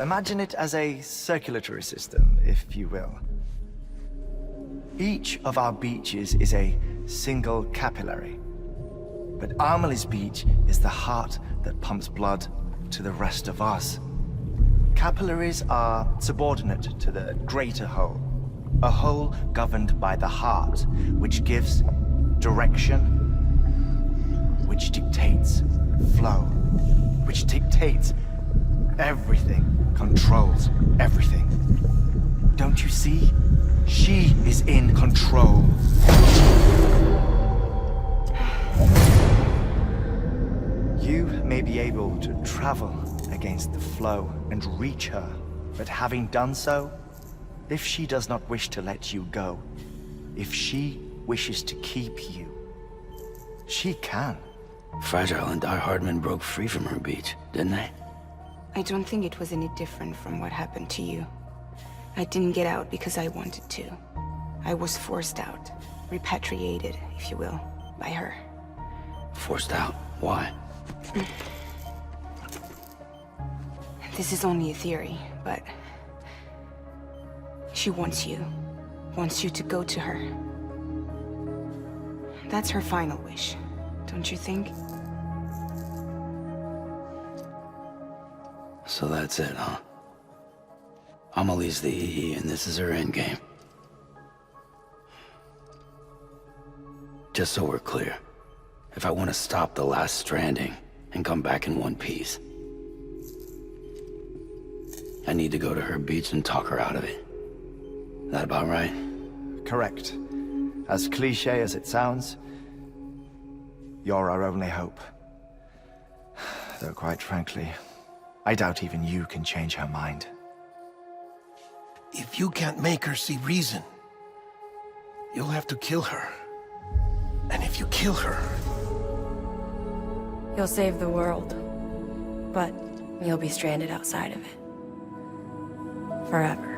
Imagine it as a circulatory system, if you will. Each of our beaches is a single capillary, but Amelie's Beach is the heart that pumps blood to the rest of us. Capillaries are subordinate to the greater whole, a whole governed by the heart, which gives direction, which dictates flow, which dictates everything, controls everything. Don't you see? She is in control. You may be able to travel against the flow and reach her, but having done so, if she does not wish to let you go, if she wishes to keep you, she can. Fragile and Die Hardman broke free from her beach, didn't they? I don't think it was any different from what happened to you. I didn't get out because I wanted to. I was forced out, repatriated, if you will, by her. Forced out? Why? This is only a theory, but she wants you to go to her. That's her final wish, don't you think? So that's it, huh? Amelie's the EE and this is her endgame. Just so we're clear, if I want to stop the last stranding and come back in one piece, I need to go to her beach and talk her out of it. That about right? Correct. As cliché as it sounds, you're our only hope. Though quite frankly, I doubt even you can change her mind. If you can't make her see reason, you'll have to kill her. And if you kill her... You'll save the world, but you'll be stranded outside of it. Forever.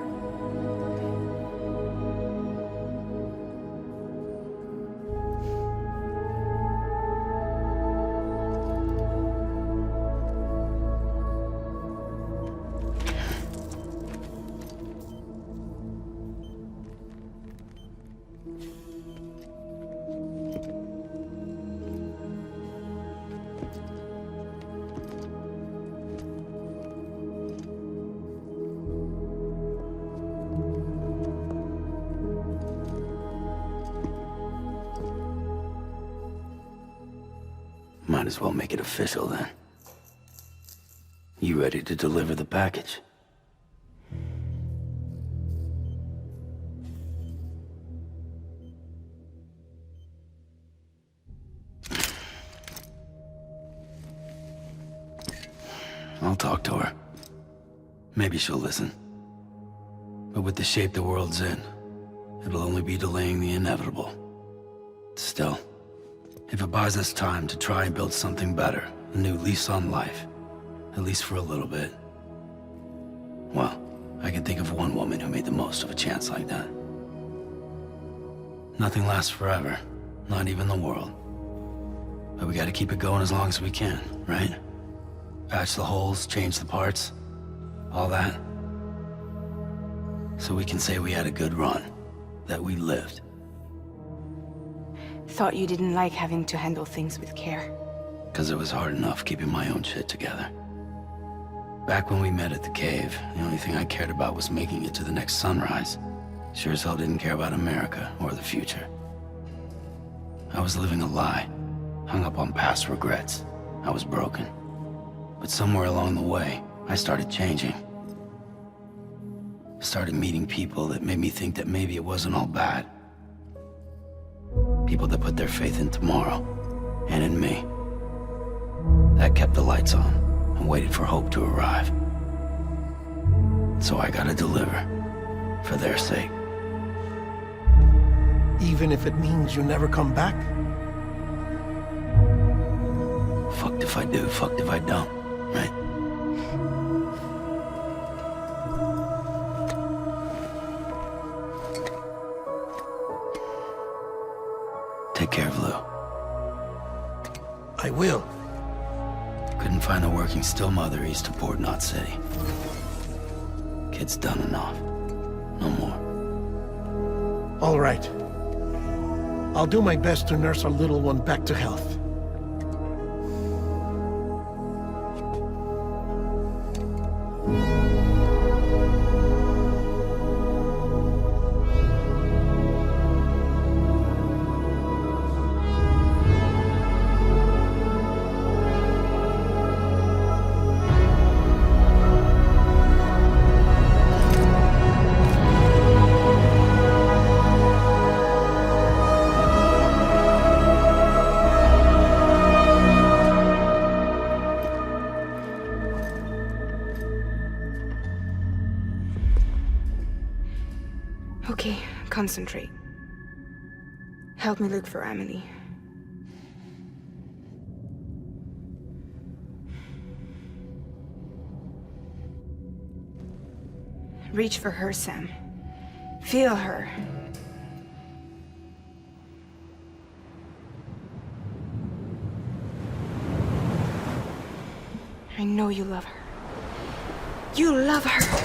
Might as well make it official then. You ready to deliver the package? I'll talk to her. Maybe she'll listen. But with the shape the world's in, it'll only be delaying the inevitable. Still, if it buys us time to try and build something better, a new lease on life, at least for a little bit, well, I can think of one woman who made the most of a chance like that. Nothing lasts forever, not even the world. But we gotta keep it going as long as we can, right? Patch the holes, change the parts, all that. So we can say we had a good run, that we lived. Thought you didn't like having to handle things with care. 'Cause it was hard enough keeping my own shit together. Back when we met at the cave, the only thing I cared about was making it to the next sunrise. Sure as hell didn't care about America or the future. I was living a lie, hung up on past regrets. I was broken. But somewhere along the way, I started changing. Started meeting people that made me think that maybe it wasn't all bad. People that put their faith in tomorrow, and in me. That kept the lights on, and waited for hope to arrive. So I gotta deliver, for their sake. Even if it means you never come back? Fucked if I do, fucked if I don't, right? Take care of Lou. I will. Couldn't find a working still mother east of Port Knot City. Kid's done enough. No more. All right. I'll do my best to nurse our little one back to health. Okay, concentrate. Help me look for Emily. Reach for her, Sam. Feel her. I know you love her. You love her!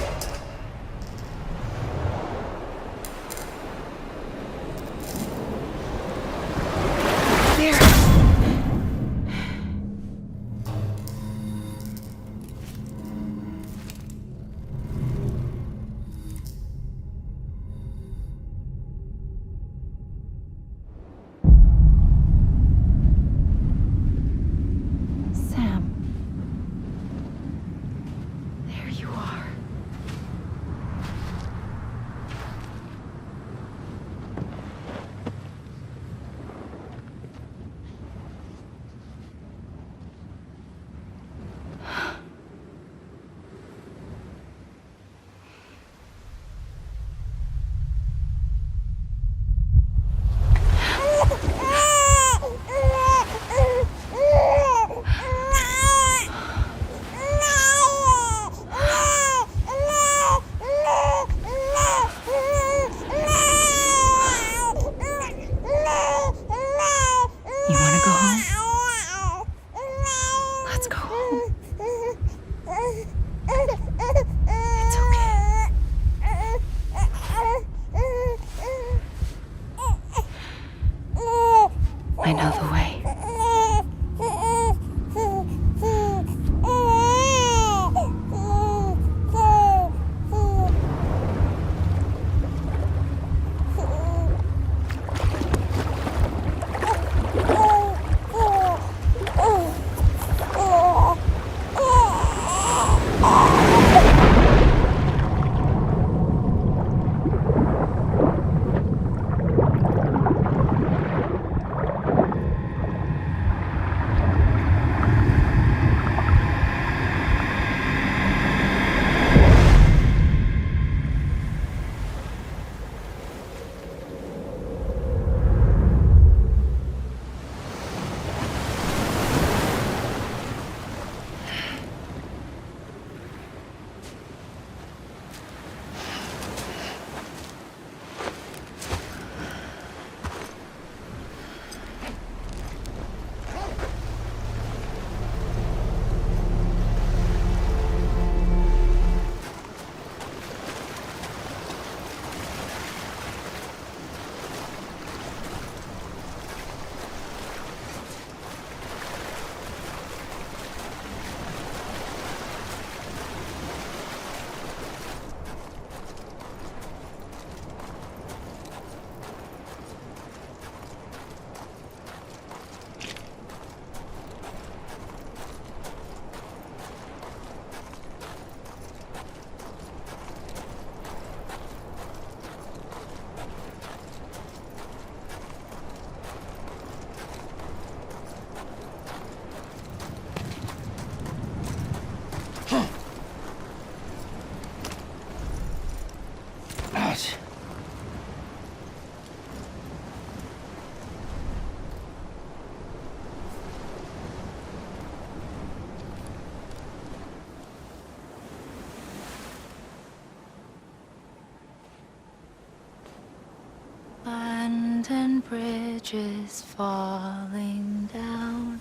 It's okay. I know the way. Land and bridges falling down,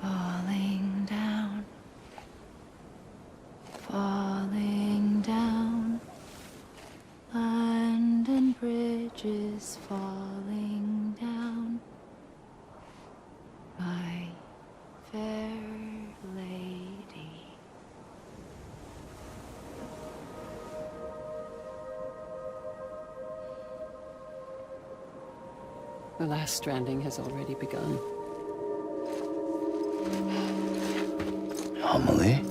falling down, falling down. Land and bridges falling down, my fair lady. The last stranding has already begun. Amelie?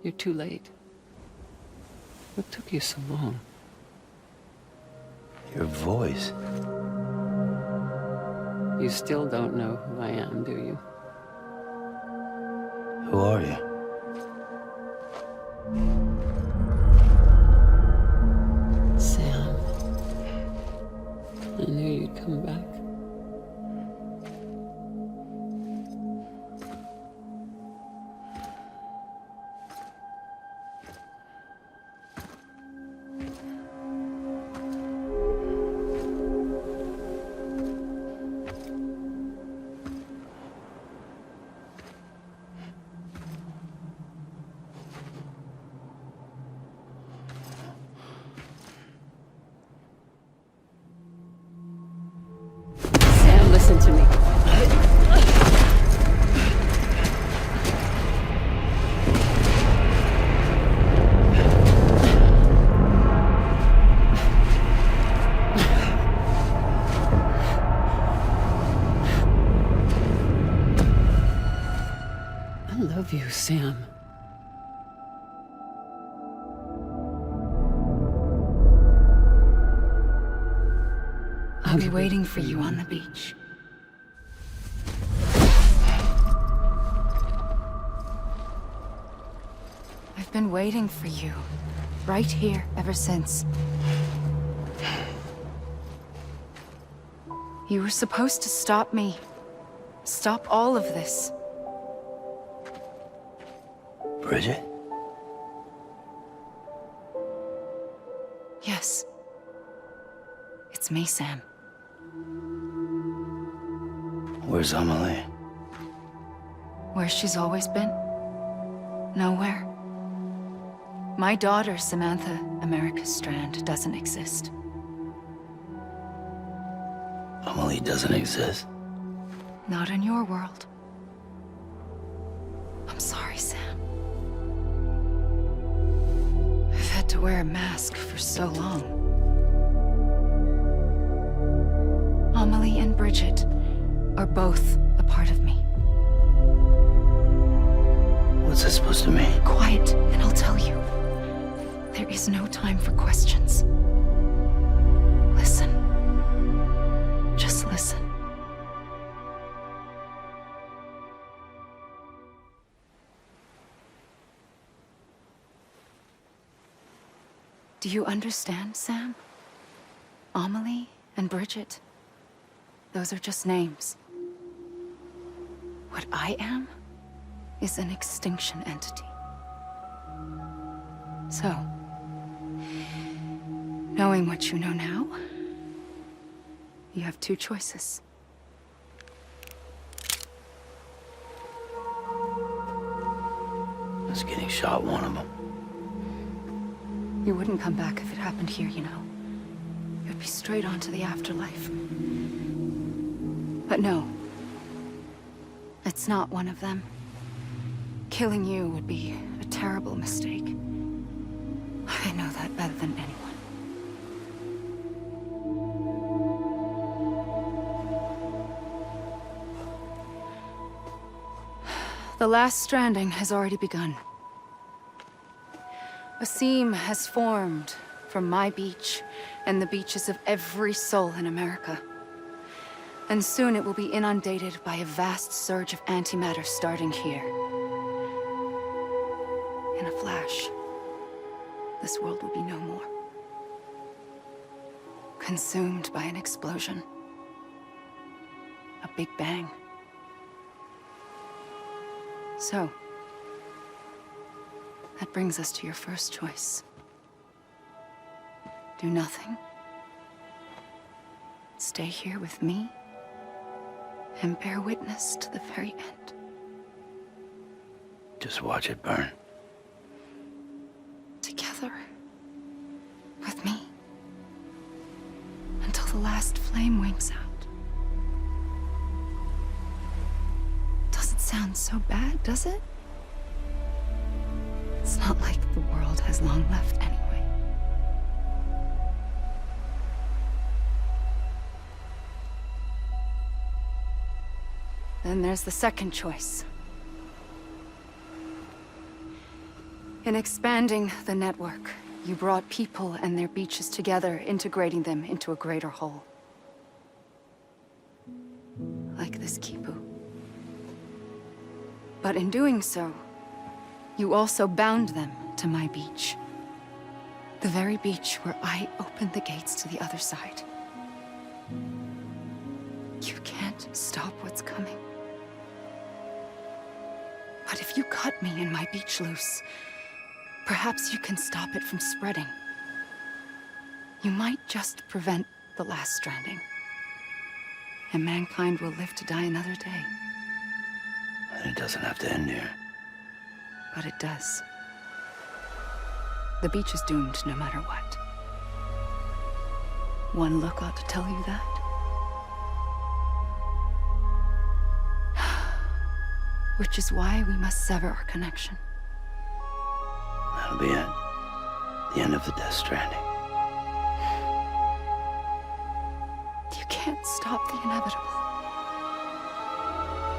You're too late. What took you so long? Your voice. You still don't know who I am, do you? Who are you? Sam. I knew you'd come back. Listen to me. I love you, Sam. I'll be waiting for you on the beach. I've been waiting for you, right here, ever since. You were supposed to stop me. Stop all of this. Bridget? Yes. It's me, Sam. Where's Amelie? Where she's always been. Nowhere. My daughter, Samantha America Strand, doesn't exist. Amelie doesn't exist? Not in your world. I'm sorry, Sam. I've had to wear a mask for so long. Amelie and Bridget are both a part of me. What's that supposed to mean? Quiet, and I'll tell you. There is no time for questions. Listen. Just listen. Do you understand, Sam? Amelie and Bridget, those are just names. What I am is an extinction entity. So, knowing what you know now, you have two choices. Just getting shot, one of them. You wouldn't come back if it happened here, you know. You'd be straight on to the afterlife. But no. It's not one of them. Killing you would be a terrible mistake. I know that better than anyone. The last stranding has already begun. A seam has formed from my beach and the beaches of every soul in America. And soon it will be inundated by a vast surge of antimatter starting here. In a flash, this world will be no more. Consumed by an explosion. A big bang. So, that brings us to your first choice. Do nothing. Stay here with me and bear witness to the very end. Just watch it burn. Together. With me. Until the last flame winks out. Doesn't sound so bad, does it? It's not like the world has long left anyway. Then there's the second choice. In expanding the network, you brought people and their beaches together, integrating them into a greater whole. Like this Kipu. But in doing so, you also bound them to my beach. The very beach where I opened the gates to the other side. You can't stop what's coming. But if you cut me and my beach loose, perhaps you can stop it from spreading. You might just prevent the last stranding. And mankind will live to die another day. And it doesn't have to end here. But it does. The beach is doomed no matter what. One look ought to tell you that. Which is why we must sever our connection. That'll be it. The end of the Death Stranding. You can't stop the inevitable.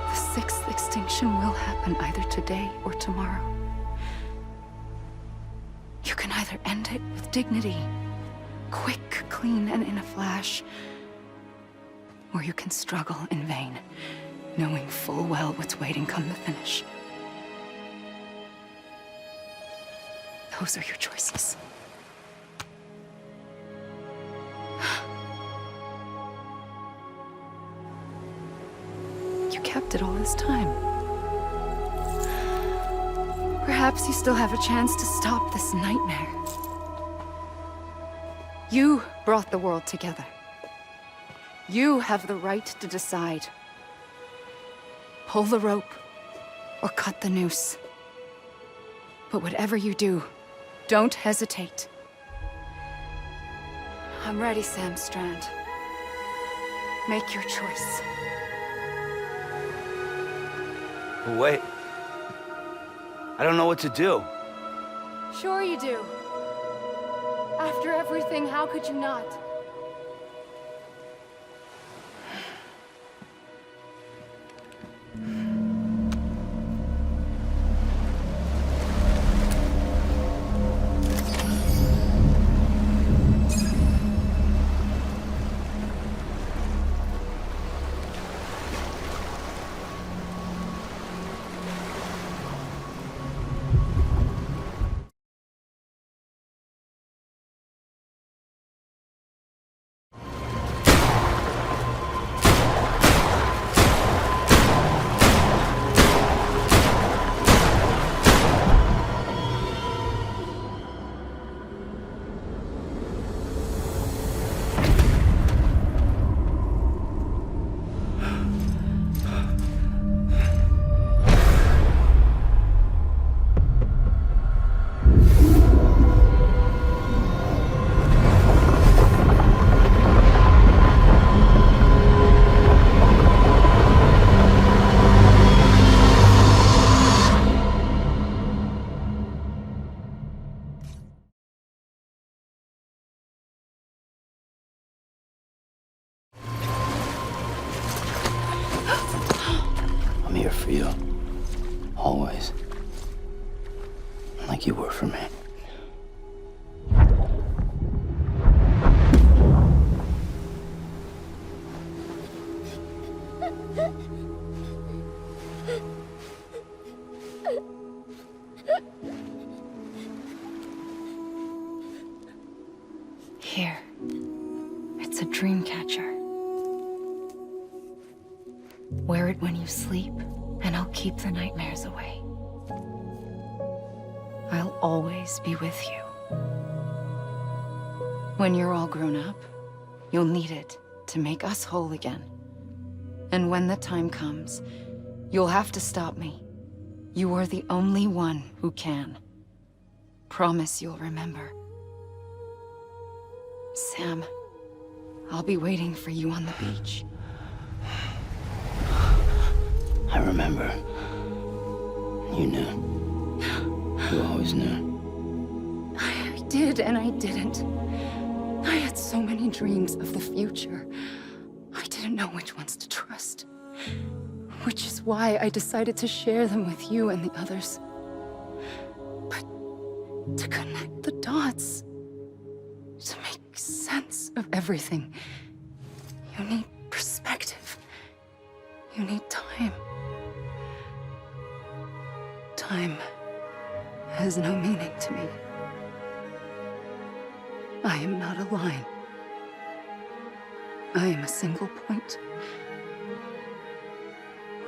The sixth extinction will happen either today or tomorrow. You can either end it with dignity, quick, clean, and in a flash, or you can struggle in vain, knowing full well what's waiting come the finish. Those are your choices. You kept it all this time. Perhaps you still have a chance to stop this nightmare. You brought the world together. You have the right to decide pull the rope or cut the noose. But whatever you do, don't hesitate. I'm ready, Sam Strand. Make your choice. Wait. I don't know what to do. Sure you do. After everything, how could you not? I'm here for you. Always. Like you were for me. Here. It's a dream catcher. Wear it when you sleep, and I'll keep the nightmares away. I'll always be with you. When you're all grown up, you'll need it to make us whole again. And when the time comes, you'll have to stop me. You are the only one who can. Promise you'll remember. Sam, I'll be waiting for you on the beach. I remember. You knew. You always knew. I did and I didn't. I had so many dreams of the future. I didn't know which ones to trust. Which is why I decided to share them with you and the others. But to connect the dots, to make sense of everything, you need perspective. You need time. Time has no meaning to me. I am not a line. I am a single point.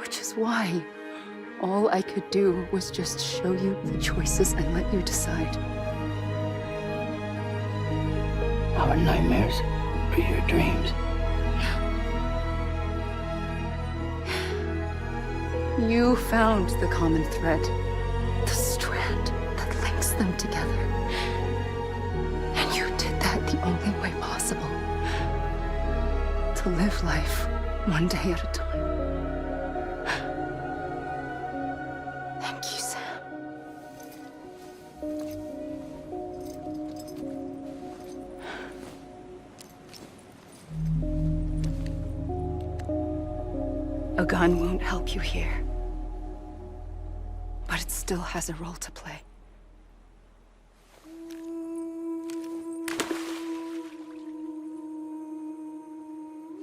Which is why all I could do was just show you the choices and let you decide. Our nightmares or your dreams? You found the common thread, the strand that links them together. And you did that the only way possible. To live life one day at a time. Thank you, Sam. A gun won't help you here. But it still has a role to play.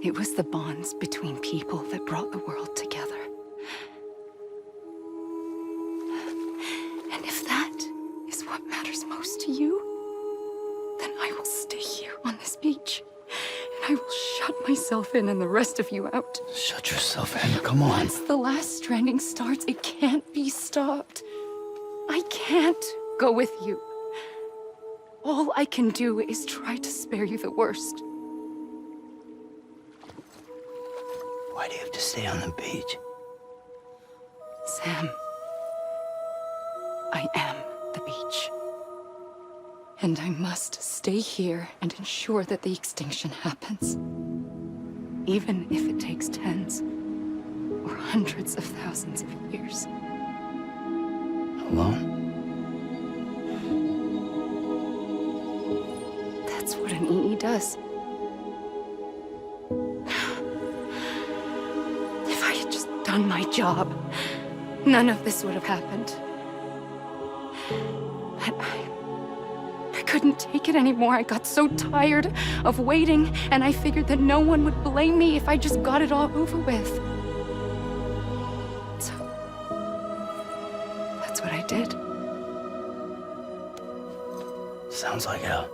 It was the bonds between people that brought the world together. And if that is what matters most to you, then I will stay here on this beach. And I will shut myself in and the rest of you out. Shut yourself in, come on. Once the last stranding starts, it can't be stopped. I can't go with you. All I can do is try to spare you the worst. Why do you have to stay on the beach? Sam, I am the beach. And I must stay here and ensure that the extinction happens. Even if it takes tens or hundreds of thousands of years. Alone? That's what an EE does. If I had just done my job, none of this would have happened. I couldn't take it anymore. I got so tired of waiting, and I figured that no one would blame me if I just got it all over with. So, that's what I did. Sounds like hell.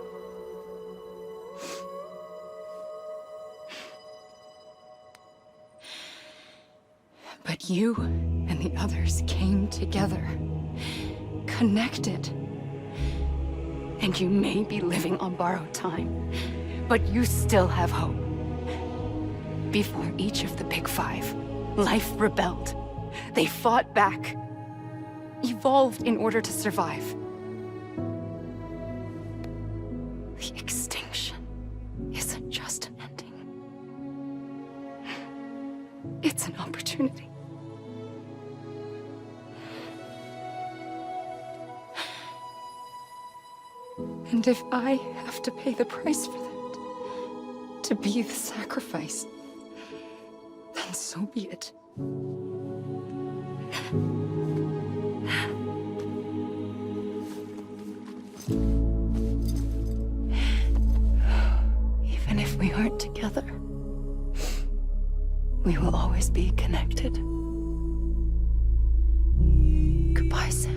But you and the others came together, connected. And you may be living on borrowed time, but you still have hope. Before each of the Big Five, life rebelled. They fought back, evolved in order to survive. The extinction isn't just an ending. It's an opportunity. And if I have to pay the price for that, to be the sacrifice, then so be it. Even if we aren't together, we will always be connected. Goodbye, Sam.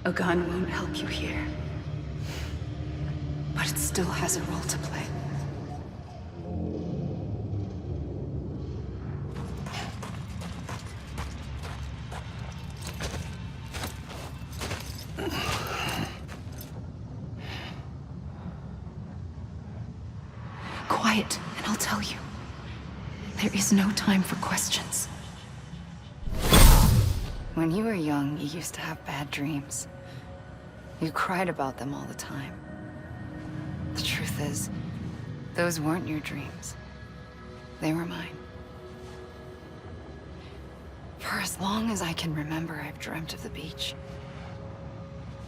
A gun won't help you here, but it still has a role to play. Quiet, and I'll tell you. There is no time for questions. When you were young, you used to have bad dreams. You cried about them all the time. The truth is, those weren't your dreams. They were mine. For as long as I can remember, I've dreamt of the beach.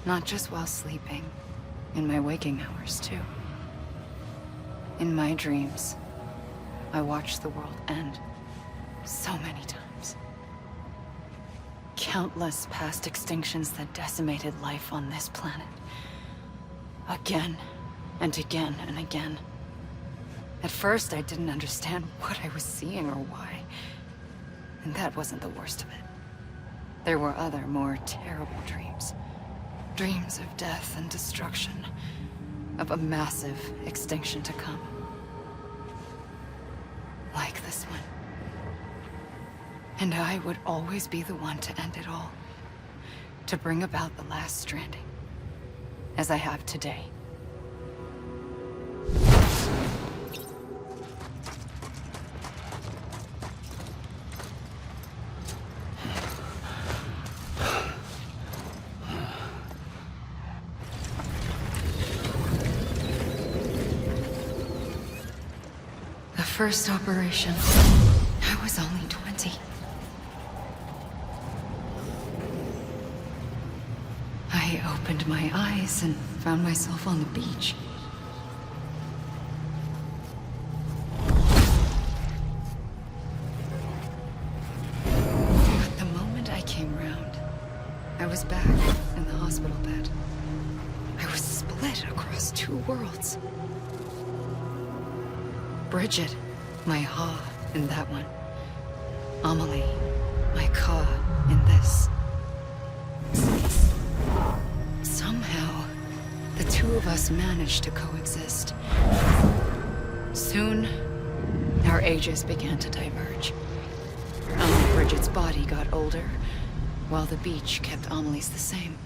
Not just while sleeping, in my waking hours, too. In my dreams, I watched the world end so many times. Countless past extinctions that decimated life on this planet. Again, and again, and again. At first, I didn't understand what I was seeing or why. And that wasn't the worst of it. There were other, more terrible dreams. Dreams of death and destruction. Of a massive extinction to come. Like this one. And I would always be the one to end it all. To bring about the last stranding. As I have today. first operation, I was only 20. I opened my eyes and found myself on the beach. But the moment I came round, I was back in the hospital bed. I was split across two worlds. Bridget, my Ha in that one. Amelie, my Ka in this. Somehow, the two of us managed to coexist. Soon, our ages began to diverge. Bridget's body got older, while the beach kept Amelie's the same.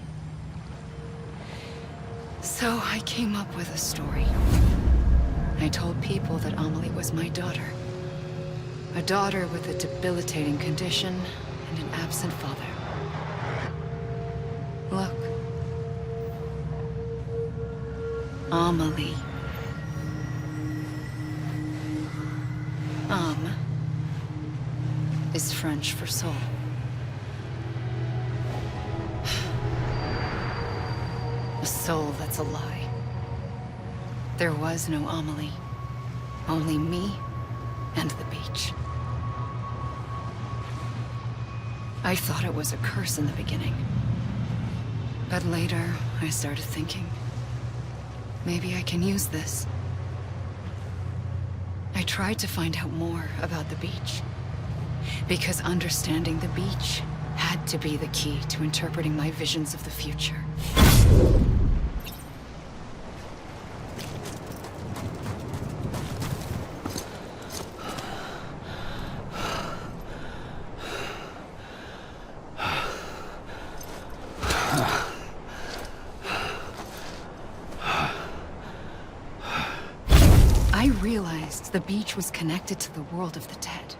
So I came up with a story. I told people that Amelie was my daughter. A daughter with a debilitating condition and an absent father. Look. Amelie. Is French for soul. A soul that's a lie. There was no Amelie. Only me and the beach. I thought it was a curse in the beginning. But later, I started thinking, maybe I can use this. I tried to find out more about the beach. Because understanding the beach had to be the key to interpreting my visions of the future. I realized the beach was connected to the world of the dead.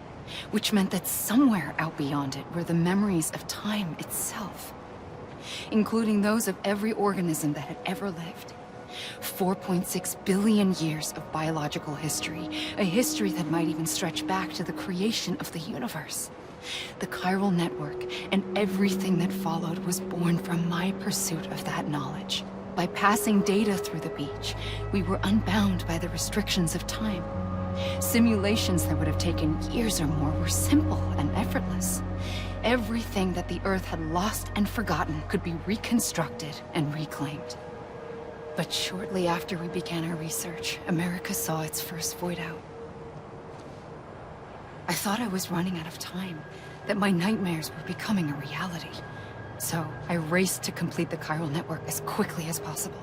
Which meant that somewhere out beyond it were the memories of time itself, including those of every organism that had ever lived. 4.6 billion years of biological history, a history that might even stretch back to the creation of the universe. The chiral network and everything that followed was born from my pursuit of that knowledge. By passing data through the beach, we were unbound by the restrictions of time. Simulations that would have taken years or more were simple and effortless. Everything that the Earth had lost and forgotten could be reconstructed and reclaimed. But shortly after we began our research, America saw its first void out. I thought I was running out of time, that my nightmares were becoming a reality. So I raced to complete the chiral network as quickly as possible.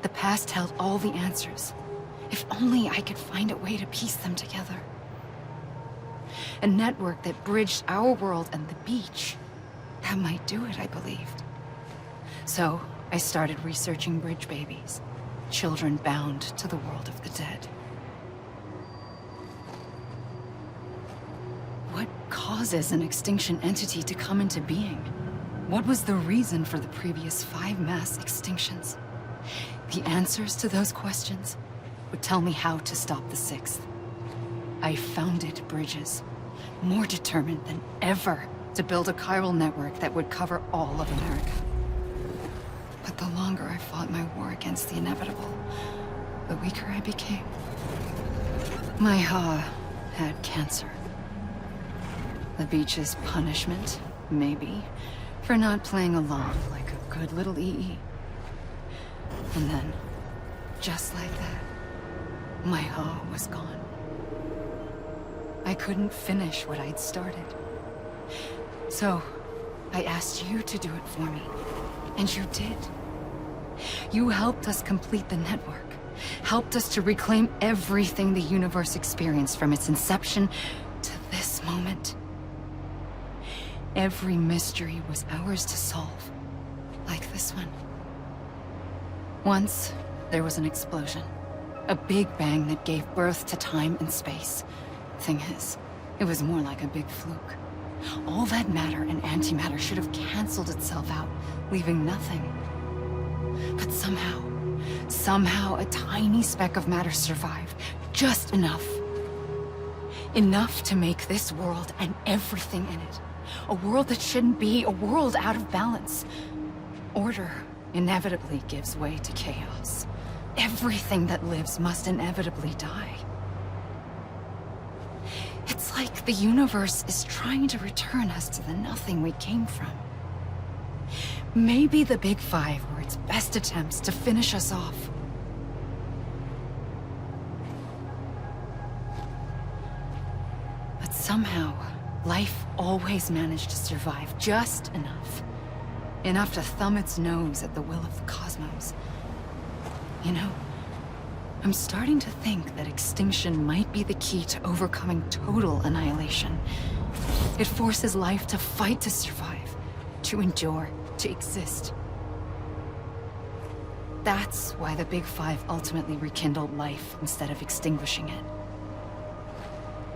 The past held all the answers. If only I could find a way to piece them together. A network that bridged our world and the beach. That might do it, I believed. So, I started researching bridge babies. Children bound to the world of the dead. What causes an extinction entity to come into being? What was the reason for the previous 5 mass extinctions? The answers to those questions would tell me how to stop the 6th. I founded bridges, more determined than ever to build a chiral network that would cover all of America. But the longer I fought my war against the inevitable, the weaker I became. My Ha had cancer. The beach's punishment, maybe, for not playing along like a good little EE. And then, just like that, my Ha was gone. I couldn't finish what I'd started. So, I asked you to do it for me. And you did. You helped us complete the network. Helped us to reclaim everything the universe experienced from its inception to this moment. Every mystery was ours to solve. Like this one. Once, there was an explosion. A big bang that gave birth to time and space. Thing is, it was more like a big fluke. All that matter and antimatter should have canceled itself out, leaving nothing. But somehow a tiny speck of matter survived, just enough. Enough to make this world and everything in it a world that shouldn't be, a world out of balance. Order inevitably gives way to chaos. Everything that lives must inevitably die. It's like the universe is trying to return us to the nothing we came from. Maybe the Big Five were its best attempts to finish us off. But somehow, life always managed to survive just enough. Enough to thumb its nose at the will of the cosmos. You know, I'm starting to think that extinction might be the key to overcoming total annihilation. It forces life to fight to survive, to endure, to exist. That's why the Big Five ultimately rekindled life instead of extinguishing it.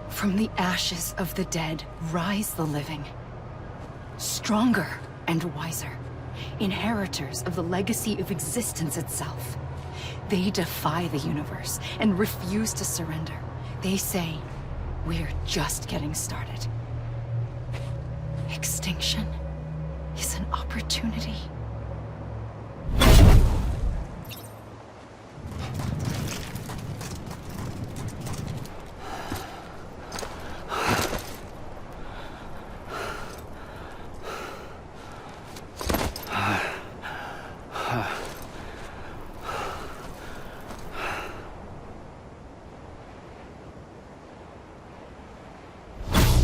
From the ashes of the dead rise the living. Stronger and wiser. Inheritors of the legacy of existence itself. They defy the universe and refuse to surrender. They say, we're just getting started. Extinction is an opportunity.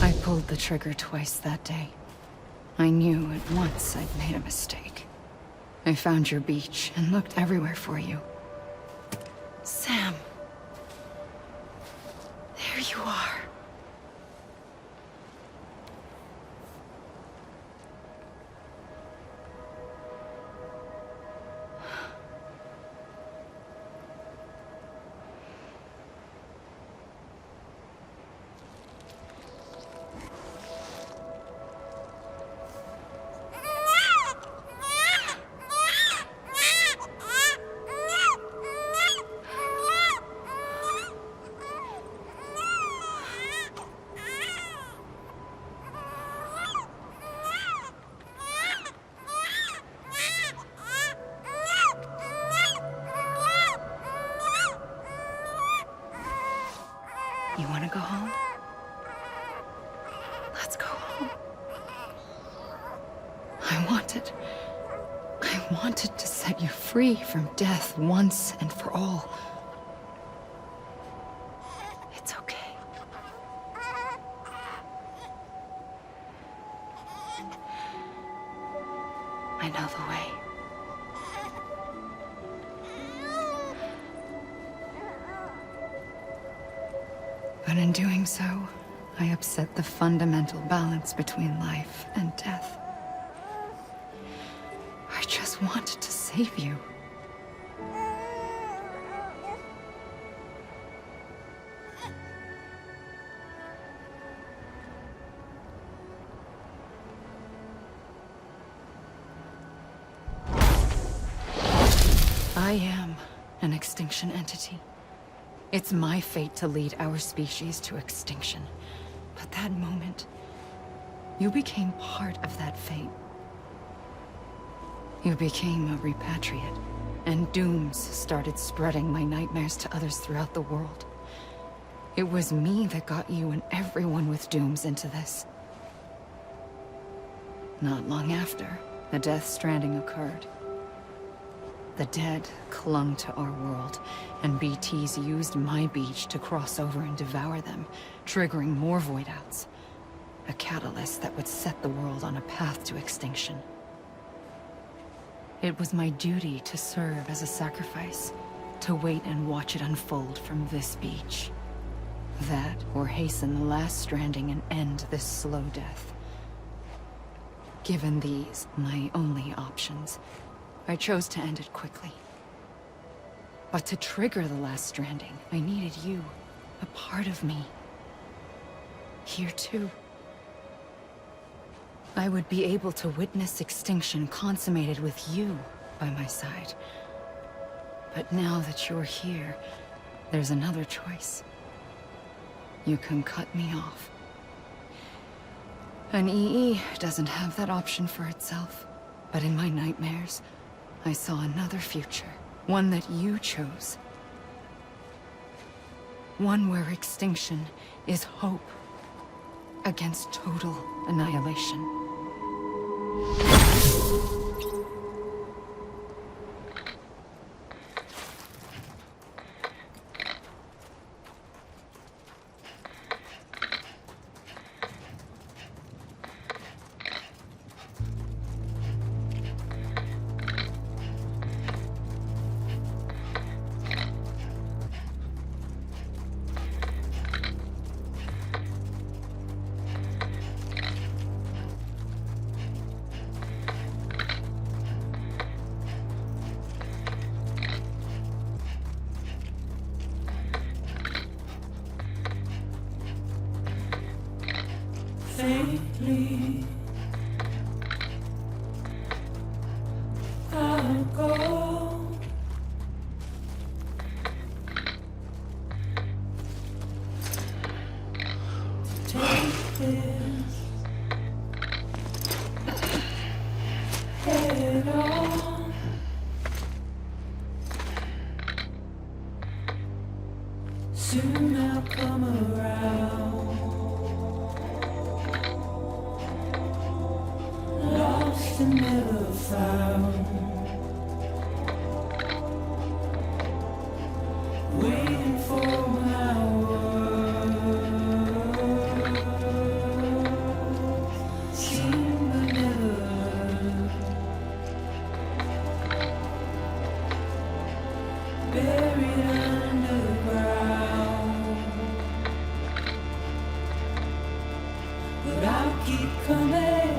I pulled the trigger twice that day. I knew at once I'd made a mistake. I found your beach and looked everywhere for you. Sam. There you are. You want to go home? Let's go home. I wanted to set you free from death once and for all. It's okay. I know the way. But in doing so, I upset the fundamental balance between life and death. I just wanted to save you. I am an extinction entity. It's my fate to lead our species to extinction. But that moment, you became part of that fate. You became a repatriate, and dooms started spreading my nightmares to others throughout the world. It was me that got you and everyone with dooms into this. Not long after, the Death Stranding occurred. The dead clung to our world, and BTs used my beach to cross over and devour them, triggering more void-outs. A catalyst that would set the world on a path to extinction. It was my duty to serve as a sacrifice, to wait and watch it unfold from this beach. That, or hasten the last stranding and end this slow death. Given these, my only options, I chose to end it quickly. But to trigger the last stranding, I needed you, a part of me. Here too. I would be able to witness extinction consummated with you by my side. But now that you're here, there's another choice. you can cut me off. An EE doesn't have that option for itself. But in my nightmares, I saw another future. One that you chose. One where extinction is hope against total annihilation. Faintly, I'll go. Take this head on. Soon I'll come around. Lost and never found. Waiting for my world. Seen but never heard. Buried underground. But I'll keep coming.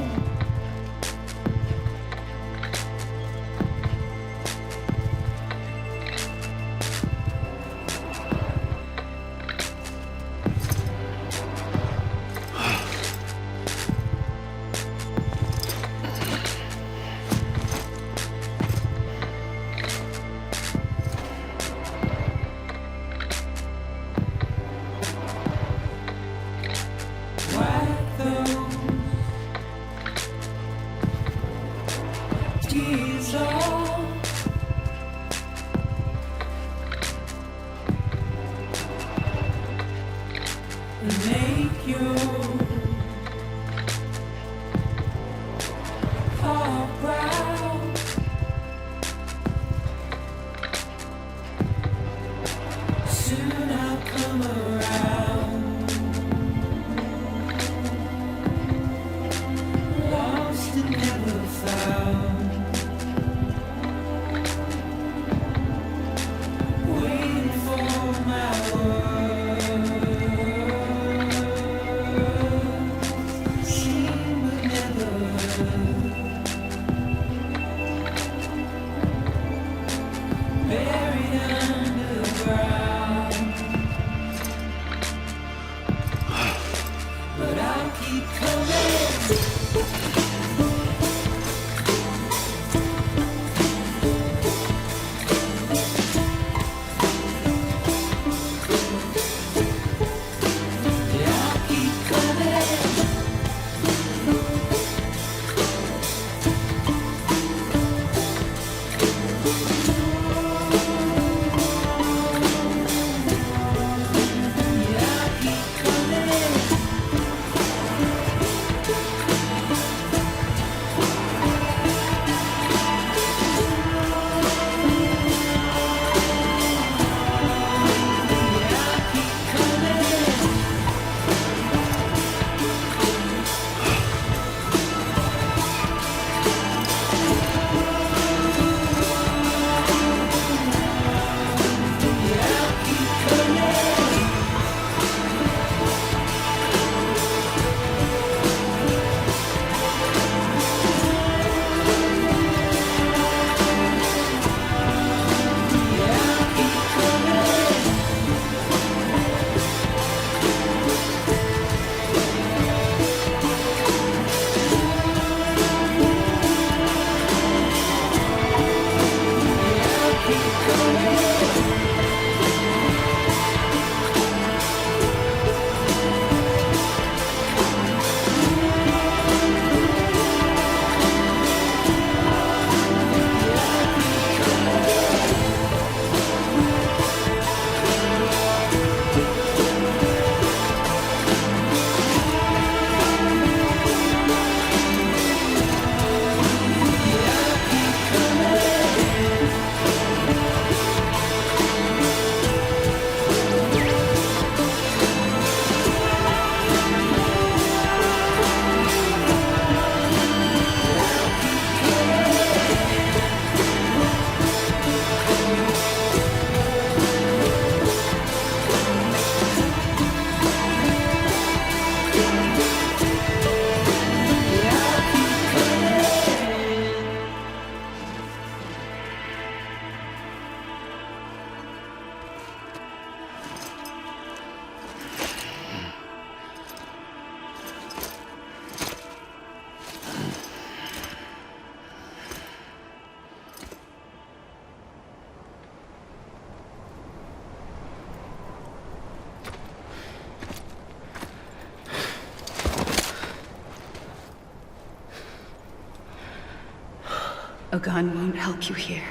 A gun won't help you here.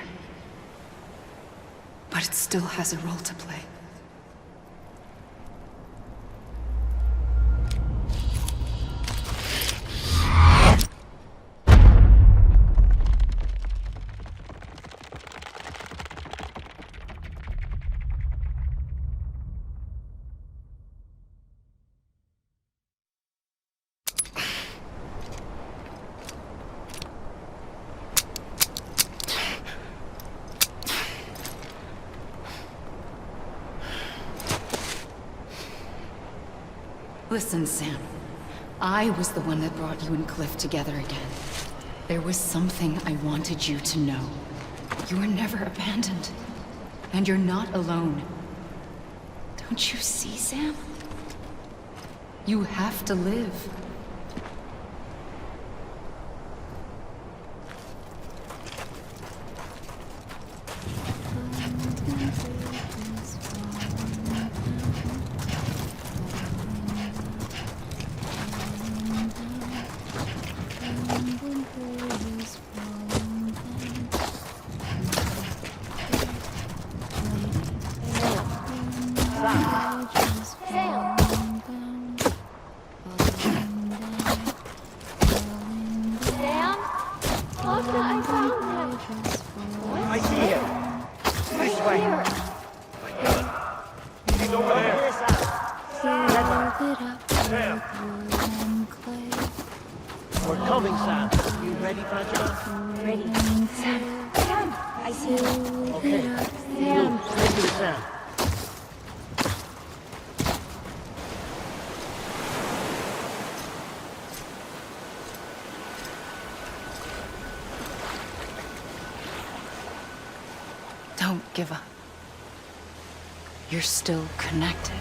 But it still has a role to play. Listen, Sam. I was the one that brought you and Cliff together again. There was something I wanted you to know. You were never abandoned. And you're not alone. Don't you see, Sam? You have to live. Don't give up. You're still connected.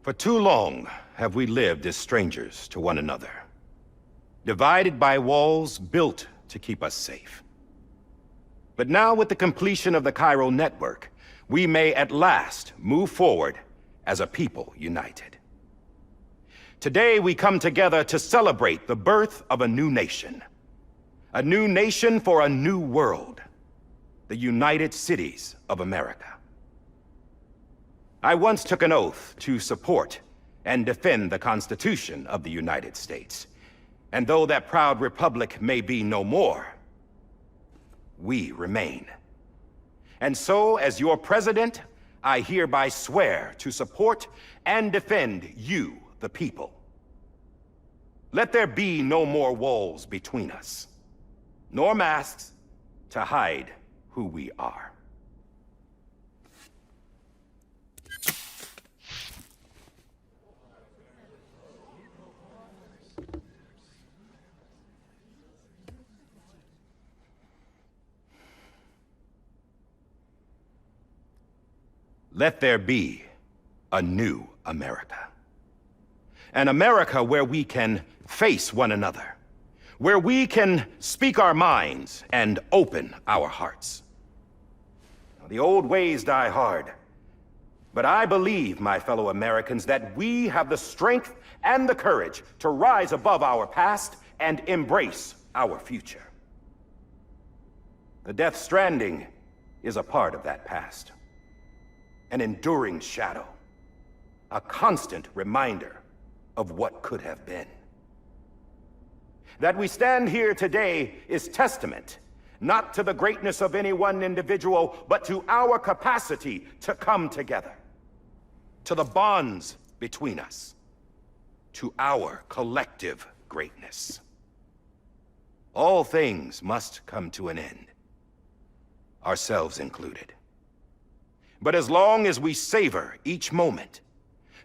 For too long have we lived as strangers to one another, divided by walls built to keep us safe. But now, with the completion of the chiral network, we may at last move forward as a people united. Today we come together to celebrate the birth of a new nation for a new world, the United Cities of America. I once took an oath to support and defend the Constitution of the United States. And though that proud republic may be no more, we remain. And so, as your president, I hereby swear to support and defend you, the people. Let there be no more walls between us, nor masks to hide who we are. Let there be a new America. An America where we can face one another. Where we can speak our minds and open our hearts. Now, the old ways die hard. But I believe, my fellow Americans, that we have the strength and the courage to rise above our past and embrace our future. The Death Stranding is a part of that past. An enduring shadow. A constant reminder of what could have been. That we stand here today is testament, not to the greatness of any one individual, but to our capacity to come together. To the bonds between us. To our collective greatness. All things must come to an end. Ourselves included. But as long as we savor each moment,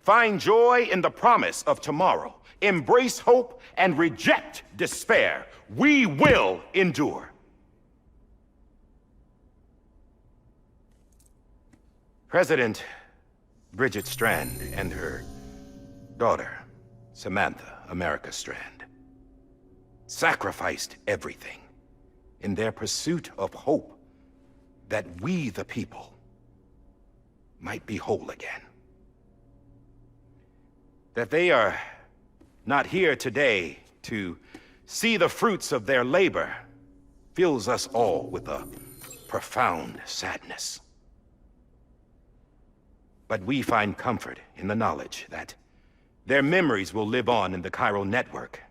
find joy in the promise of tomorrow, embrace hope, and reject despair, we will endure. President Bridget Strand and her daughter, Samantha America Strand, sacrificed everything in their pursuit of hope that we, the people, might be whole again. That they are not here today to see the fruits of their labor fills us all with a profound sadness. But we find comfort in the knowledge that their memories will live on in the chiral network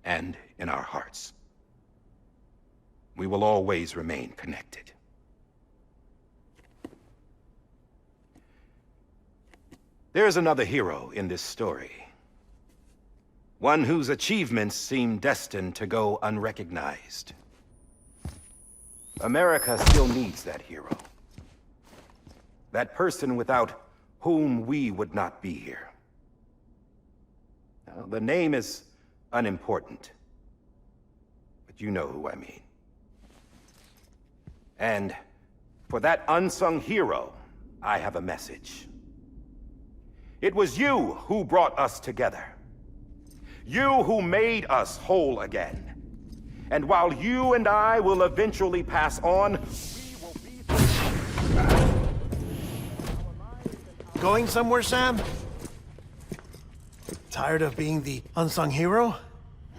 and in our hearts. We will always remain connected. There is another hero in this story. One whose achievements seem destined to go unrecognized. America still needs that hero. That person without whom we would not be here. Now, the name is unimportant, but you know who I mean. And for that unsung hero, I have a message. It was you who brought us together. You who made us whole again. And while you and I will eventually pass on, we will be... Going somewhere, Sam? Tired of being the unsung hero?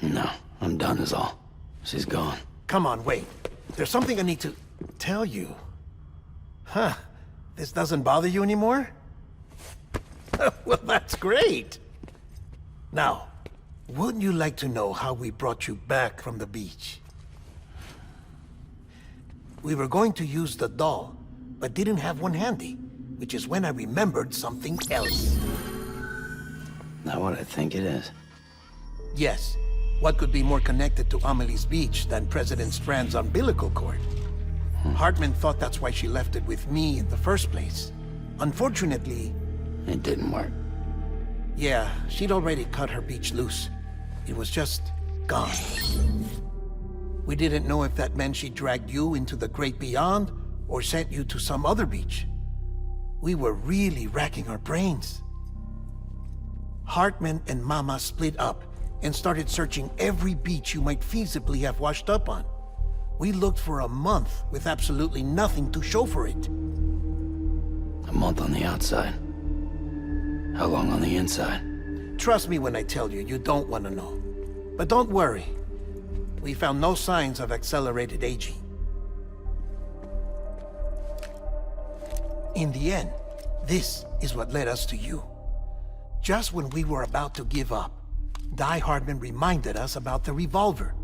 No, I'm done is all. She's gone. Come on, wait. There's something I need to tell you. Huh. This doesn't bother you anymore? Well, that's great. Now, wouldn't you like to know how we brought you back from the beach? We were going to use the doll, but didn't have one handy, which is when I remembered something else. Not what I think it is. Yes. What could be more connected to Amelie's beach than President Strand's umbilical cord? Hartman thought that's why she left it with me in the first place. Unfortunately... It didn't work. Yeah, she'd already cut her beach loose. It was just gone. We didn't know if that meant she dragged you into the great beyond, or sent you to some other beach. We were really racking our brains. Hartman and Mama split up and started searching every beach you might feasibly have washed up on. We looked for a month with absolutely nothing to show for it. A month on the outside. How long on the inside? Trust me when I tell you, you don't want to know. But don't worry. We found no signs of accelerated aging. In the end, this is what led us to you. Just when we were about to give up, Die Hartman reminded us about the revolver.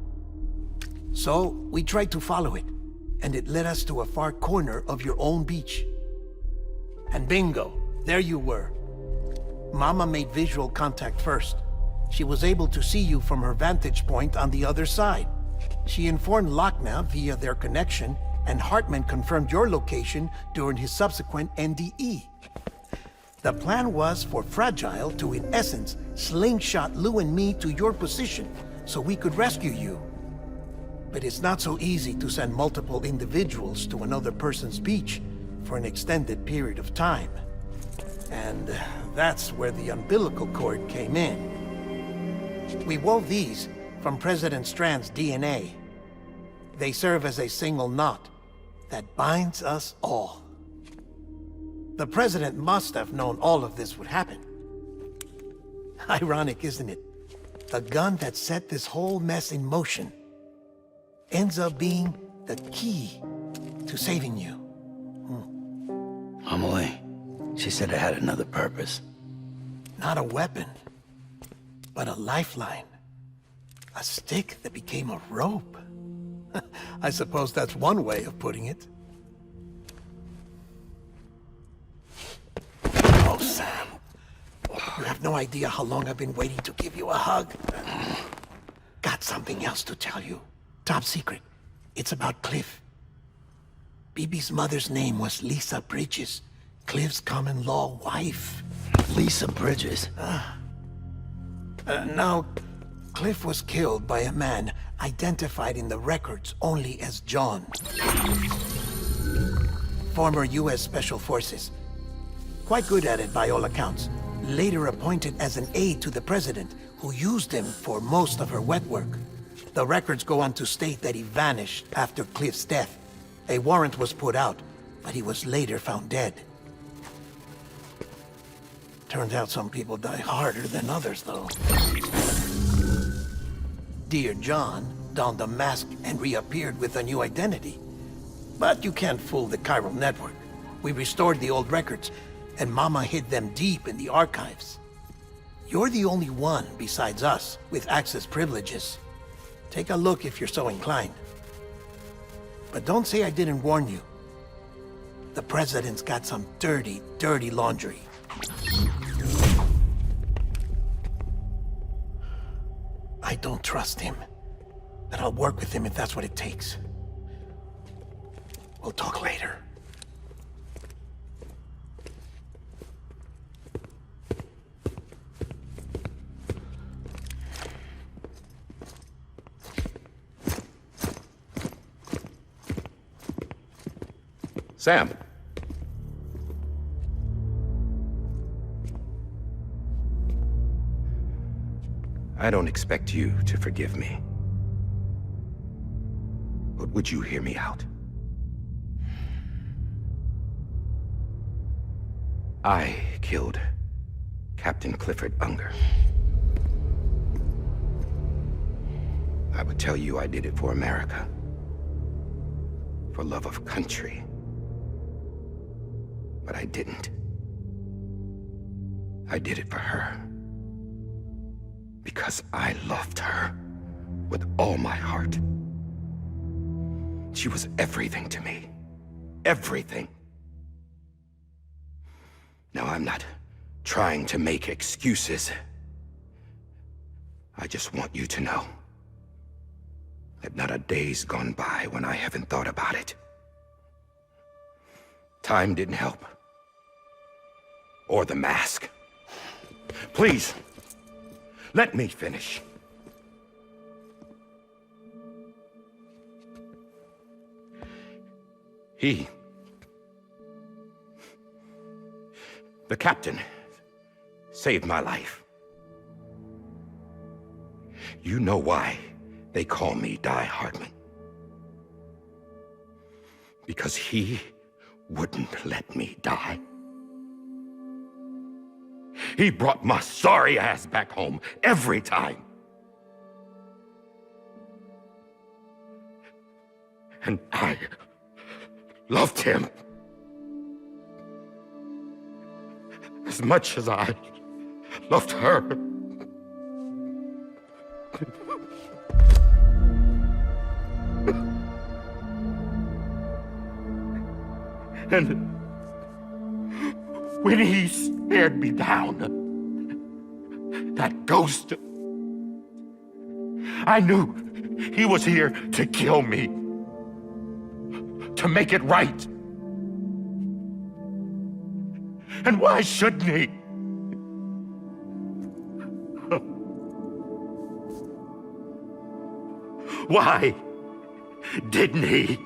So, we tried to follow it, and it led us to a far corner of your own beach. And bingo, there you were. Mama made visual contact first. She was able to see you from her vantage point on the other side. She informed Lochna via their connection, and Hartman confirmed your location during his subsequent NDE. The plan was for Fragile to, in essence, slingshot Lou and me to your position so we could rescue you. But it's not so easy to send multiple individuals to another person's beach for an extended period of time. And that's where the umbilical cord came in. We wove these from President Strand's DNA. They serve as a single knot that binds us all. The President must have known all of this would happen. Ironic, isn't it? The gun that set this whole mess in motion ends up being the key to saving you. Amelie, she said it had another purpose. Not a weapon, but a lifeline. A stick that became a rope. I suppose that's one way of putting it. Oh, Sam. You have no idea how long I've been waiting to give you a hug. Got something else to tell you. Top secret. It's about Cliff. BB's mother's name was Lisa Bridges, Cliff's common-law wife. Lisa Bridges? Now, Cliff was killed by a man identified in the records only as John. Former U.S. Special Forces. Quite good at it by all accounts. Later appointed as an aide to the president, who used him for most of her wet work. The records go on to state that he vanished after Cliff's death. A warrant was put out, but he was later found dead. Turns out some people die harder than others, though. Dear John donned a mask and reappeared with a new identity. But you can't fool the chiral network. We restored the old records, and Mama hid them deep in the archives. You're the only one besides us with access privileges. Take a look if you're so inclined. But don't say I didn't warn you. The President's got some dirty, dirty laundry. I don't trust him, but I'll work with him if that's what it takes. We'll talk later. Sam. I don't expect you to forgive me. But would you hear me out? I killed Captain Clifford Unger. I would tell you I did it for America. For love of country. But I didn't. I did it for her. Because I loved her with all my heart. She was everything to me. Everything. Now, I'm not trying to make excuses. I just want you to know that not a day's gone by when I haven't thought about it. Time didn't help. Or the mask. Please, let me finish. The captain, saved my life. You know why they call me Die Hardman. Because he wouldn't let me die. He brought my sorry ass back home every time. And I loved him as much as I loved her. And when he stared me down, that ghost, I knew he was here to kill me, to make it right. And why shouldn't he? Why didn't he?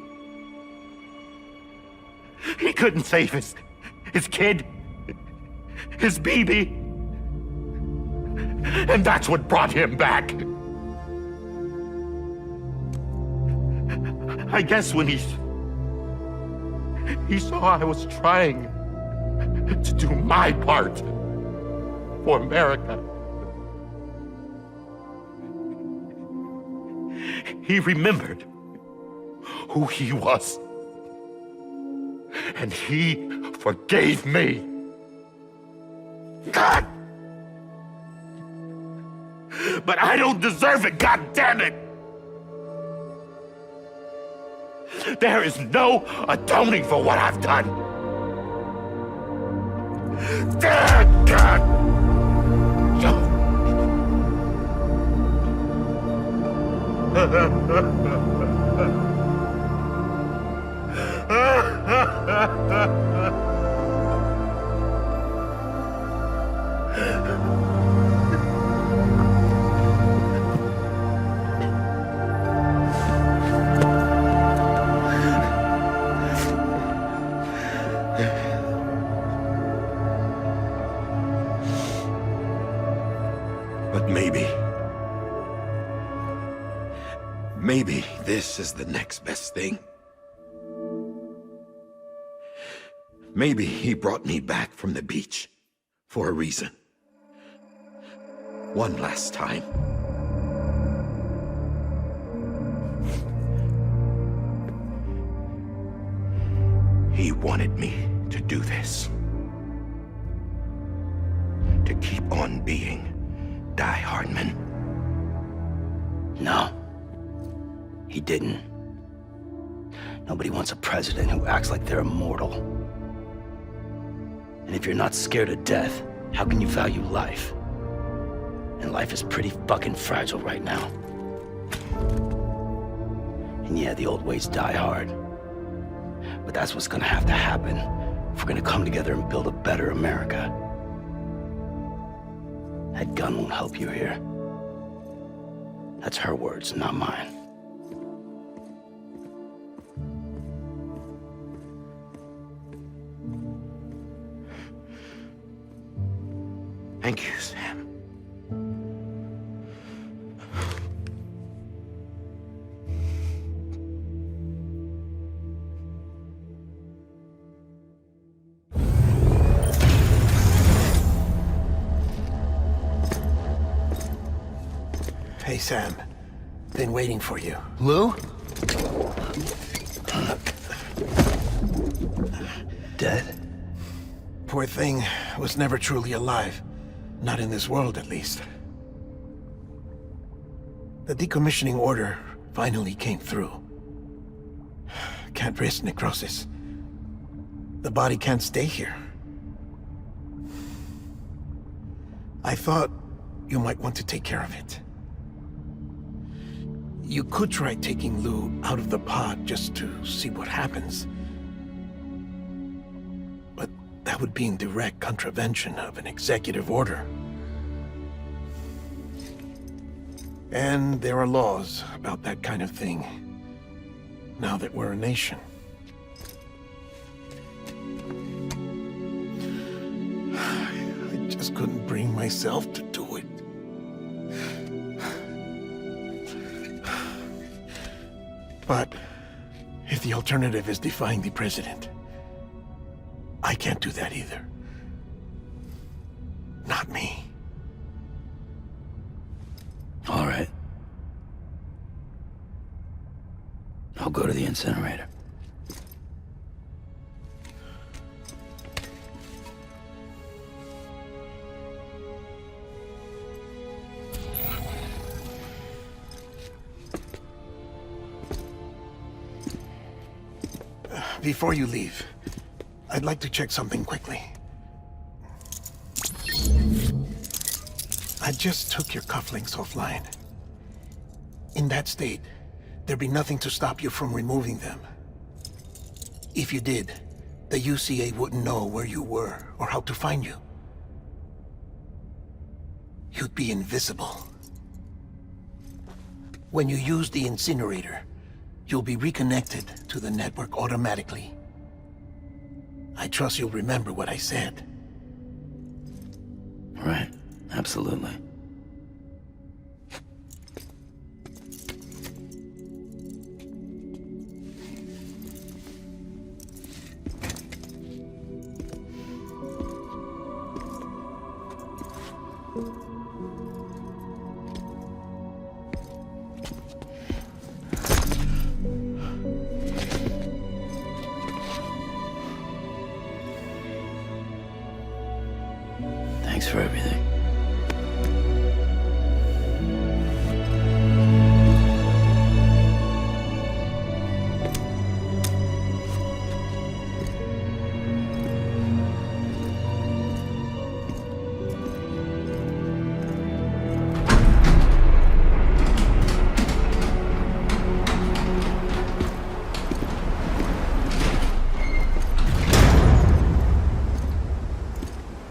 He couldn't save his kid. his BB. And that's what brought him back. I guess when he saw I was trying to do my part for America, he remembered who he was. And he forgave me. God! But I don't deserve it, God damn it! There is no atoning for what I've done. God! But maybe this is the next best thing. Maybe he brought me back from the beach for a reason. One last time. He wanted me to do this. To keep on being Die Hardman. No. He didn't. Nobody wants a president who acts like they're immortal. And if you're not scared of death, how can you value life? And life is pretty fucking fragile right now. And yeah, the old ways die hard. But that's what's gonna have to happen if we're gonna come together and build a better America. That gun won't help you here. That's her words, not mine. Thank you, Sam. Hey, Sam. Been waiting for you. Lou? Dead? Poor thing was never truly alive. Not in this world, at least. The decommissioning order finally came through. Can't risk necrosis. The body can't stay here. I thought you might want to take care of it. You could try taking Lou out of the pod just to see what happens. But that would be in direct contravention of an executive order. And there are laws about that kind of thing, now that we're a nation. I just couldn't bring myself to do it. But if the alternative is defying the president, I can't do that either. Not me. All right. I'll go to the incinerator. Before you leave, I'd like to check something quickly. I just took your cufflinks offline. In that state, there'd be nothing to stop you from removing them. If you did, the UCA wouldn't know where you were or how to find you. You'd be invisible. When you use the incinerator, you'll be reconnected to the network automatically. I trust you'll remember what I said. Right. Absolutely. Thanks for everything.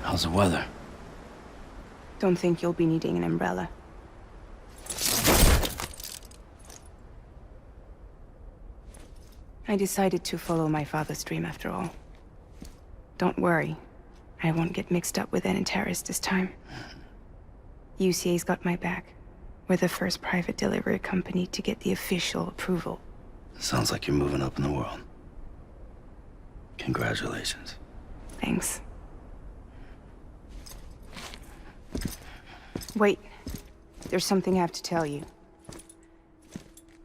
How's the weather? Don't think you'll be needing an umbrella. I decided to follow my father's dream after all. Don't worry, I won't get mixed up with any terrorists this time. UCA's got my back. We're the first private delivery company to get the official approval. Sounds like you're moving up in the world. Congratulations. Thanks. Wait, there's something I have to tell you.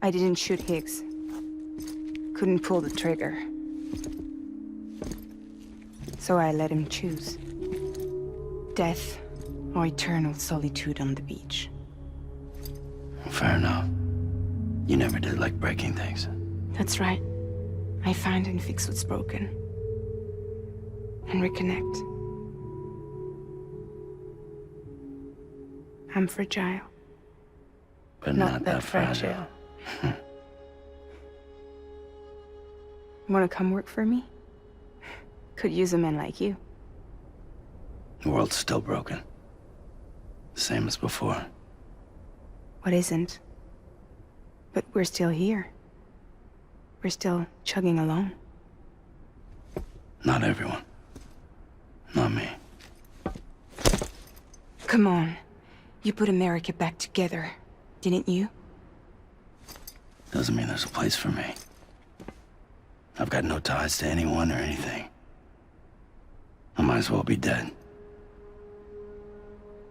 I didn't shoot Higgs. Couldn't pull the trigger. So I let him choose. Death or eternal solitude on the beach. Fair enough. You never did like breaking things. That's right. I find and fix what's broken. And reconnect. I'm fragile. But not that fragile. Wanna come work for me? Could use a man like you. The world's still broken. Same as before. What isn't? But we're still here. We're still chugging along. Not everyone. Not me. Come on. You put America back together, didn't you? Doesn't mean there's a place for me. I've got no ties to anyone or anything. I might as well be dead.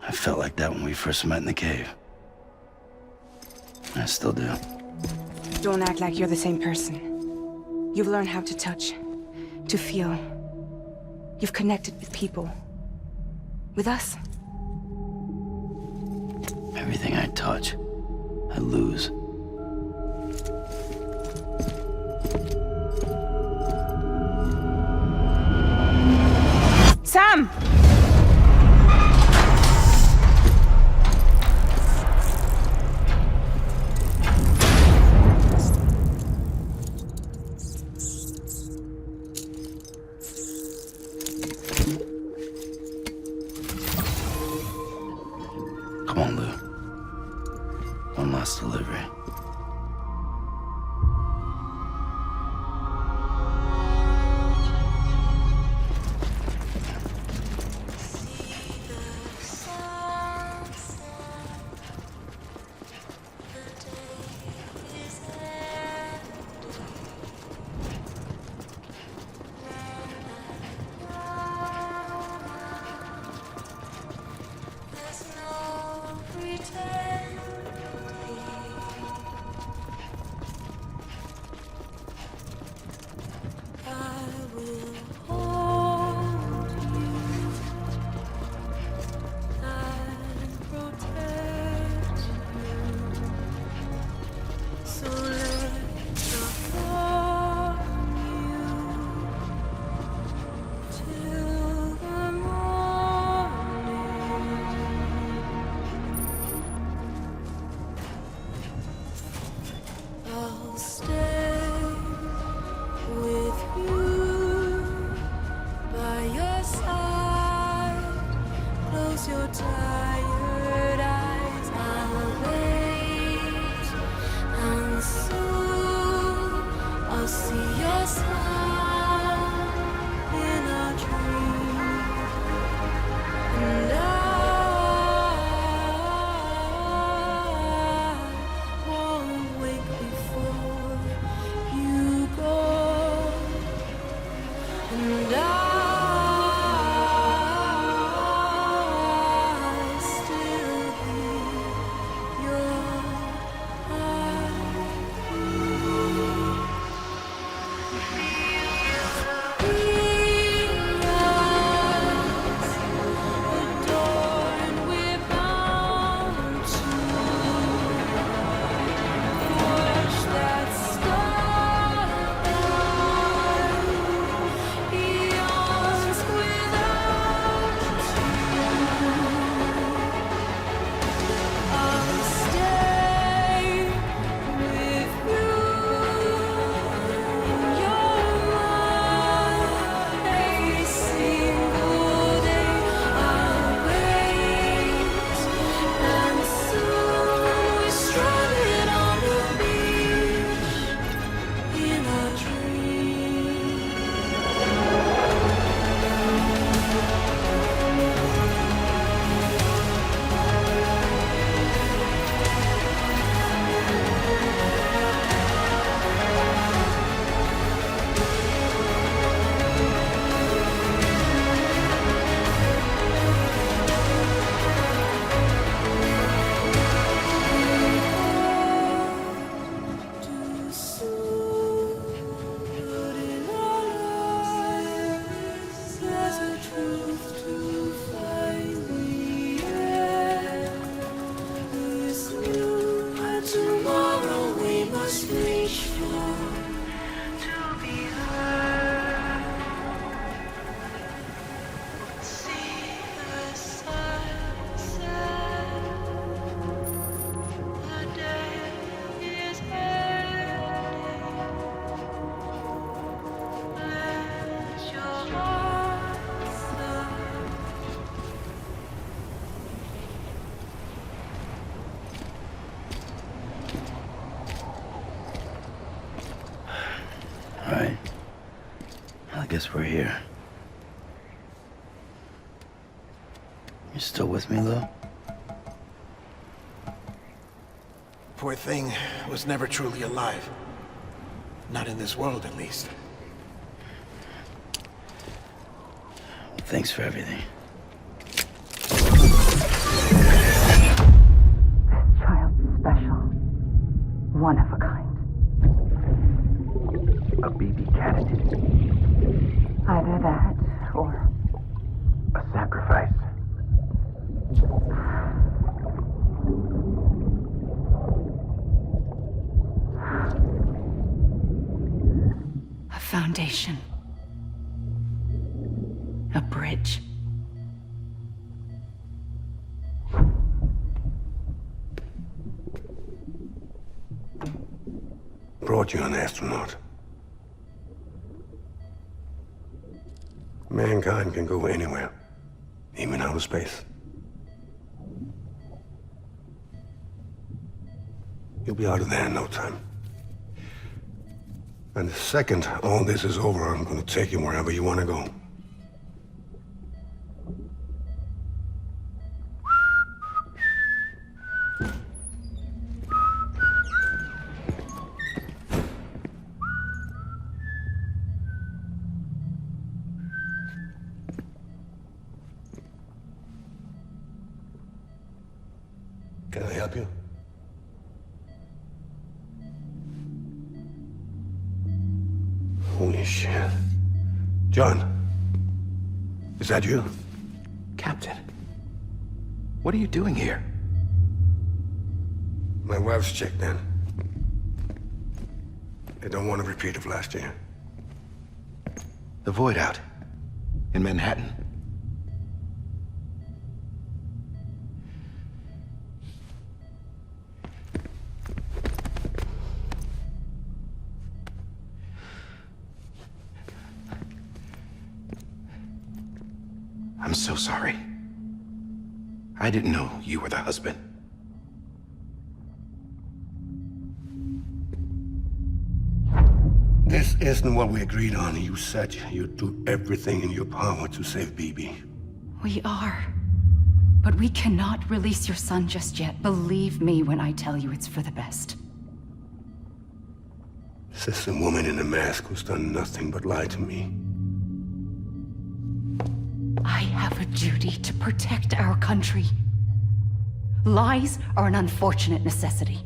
I felt like that when we first met in the cave. I still do. Don't act like you're the same person. You've learned how to touch, to feel. You've connected with people. With us. Everything I touch, I lose. Sam! Come on, Lou. One last delivery. Alright. I guess we're here. You still with me, Lou? Poor thing was never truly alive. Not in this world, at least. Thanks for everything. Child's special. One of a kind. A BB candidate. Either that, or... A sacrifice. A foundation. A bridge. Brought you an astronaut. Mankind can go anywhere, even outer space. You'll be out of there in no time. And the second all this is over, I'm gonna take you wherever you wanna go. Can I help you? Holy shit. John, is that you? Captain, what are you doing here? My wife's checked in. They don't want a repeat of last year. The void out in Manhattan. I'm so sorry. I didn't know you were the husband. This isn't what we agreed on. You said you'd do everything in your power to save BB. We are. But we cannot release your son just yet. Believe me when I tell you it's for the best. This is a woman in a mask who's done nothing but lie to me. I have a duty to protect our country. Lies are an unfortunate necessity.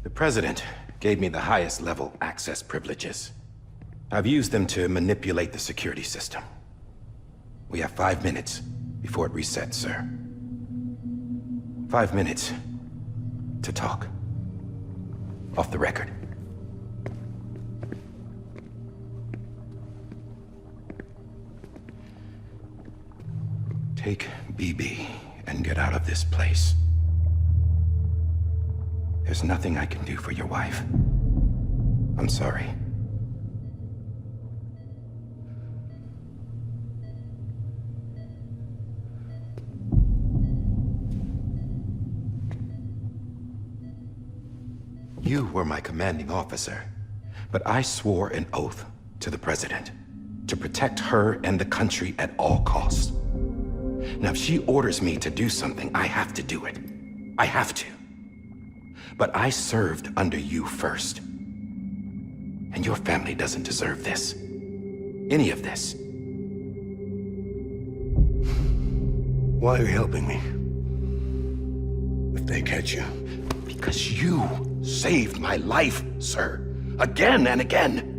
The President gave me the highest level access privileges. I've used them to manipulate the security system. We have 5 minutes before it resets, sir. 5 minutes to talk. Off the record. Take BB and get out of this place. There's nothing I can do for your wife. I'm sorry. You were my commanding officer, but I swore an oath to the President to protect her and the country at all costs. Now, if she orders me to do something, I have to do it. I have to. But I served under you first. And your family doesn't deserve this. Any of this. Why are you helping me? If they catch you. Because you saved my life, sir. Again and again.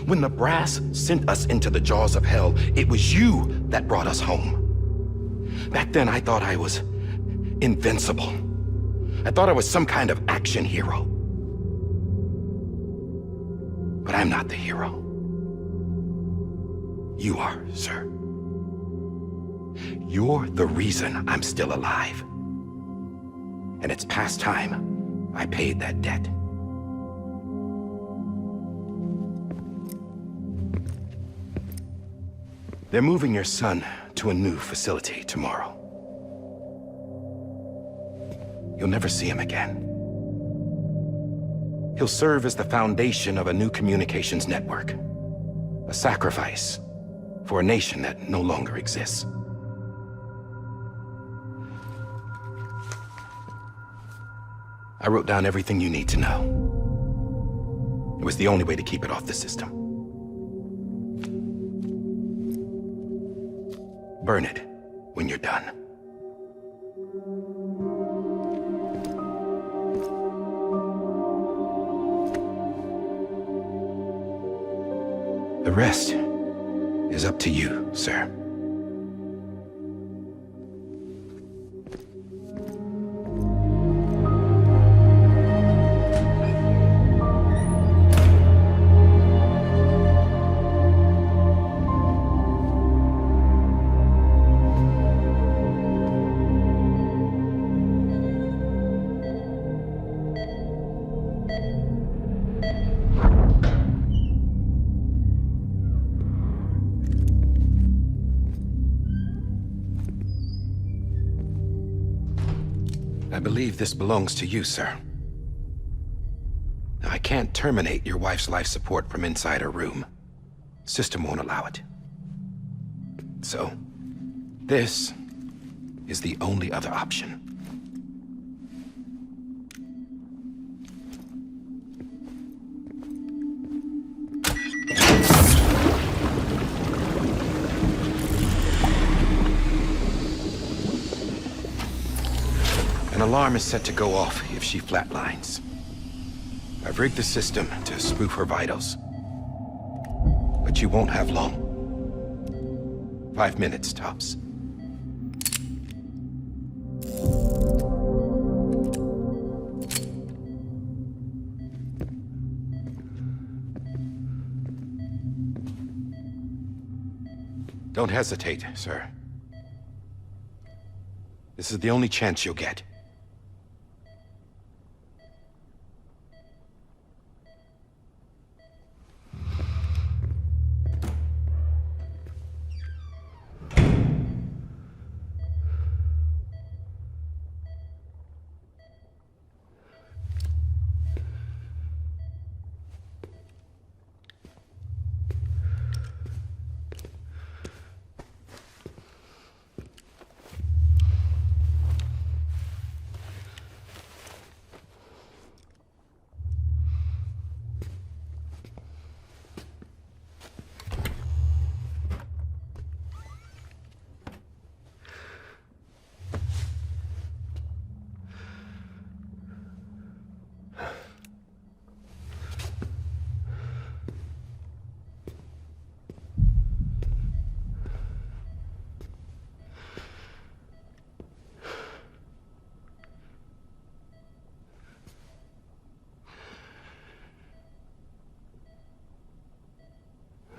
When the brass sent us into the jaws of hell, it was you that brought us home. Back then, I thought I was invincible. I thought I was some kind of action hero. But I'm not the hero. You are, sir. You're the reason I'm still alive. And it's past time I paid that debt. They're moving your son to a new facility tomorrow. You'll never see him again. He'll serve as the foundation of a new communications network. A sacrifice for a nation that no longer exists. I wrote down everything you need to know. It was the only way to keep it off the system. Burn it when you're done. The rest is up to you, sir. I believe this belongs to you, sir. I can't terminate your wife's life support from inside her room. System won't allow it. So, this is the only other option. An alarm is set to go off if she flatlines. I've rigged the system to spoof her vitals. But you won't have long. 5 minutes, tops. Don't hesitate, sir. This is the only chance you'll get.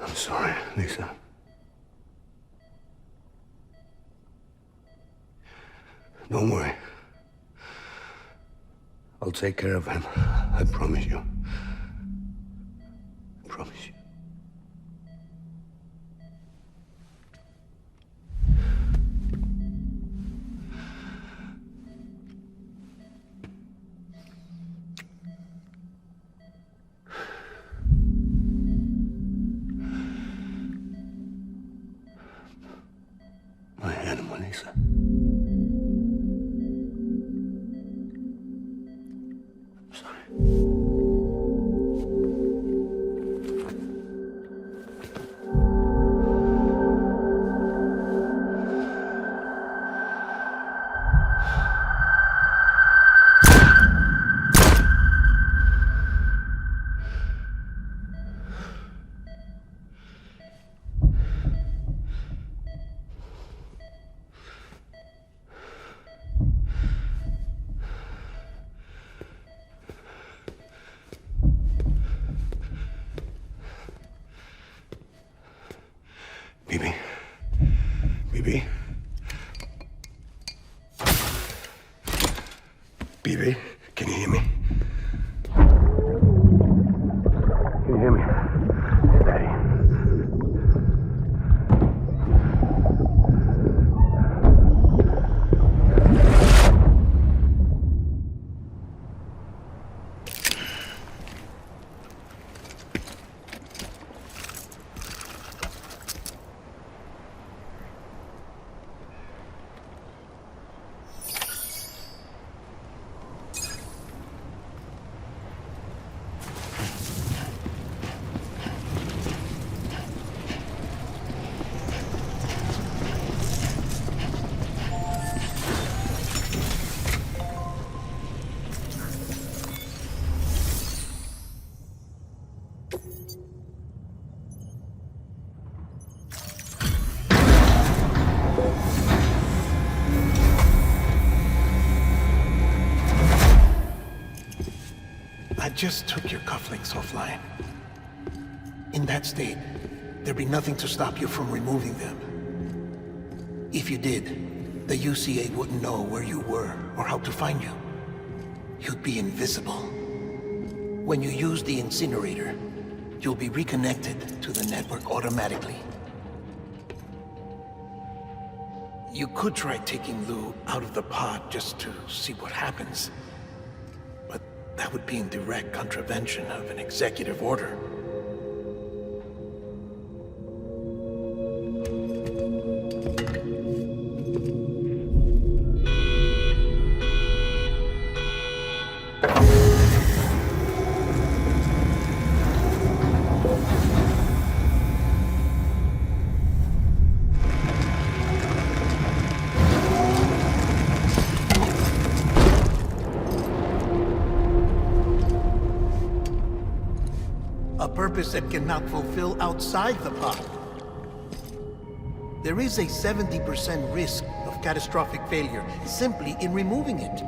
I'm sorry, Lisa. Don't worry. I'll take care of him. I promise you. I promise you. My animal, Lisa. I'm sorry. BB? BB? BB, can you hear me? Can you hear me? It's Daddy. just took your cufflinks offline. In that state, there'd be nothing to stop you from removing them. If you did, the UCA wouldn't know where you were or how to find you. You'd be invisible. When you use the incinerator, you'll be reconnected to the network automatically. You could try taking Lou out of the pod just to see what happens. But that would be in direct contravention of an executive order. That cannot fulfill outside the pod. There is a 70% risk of catastrophic failure simply in removing it.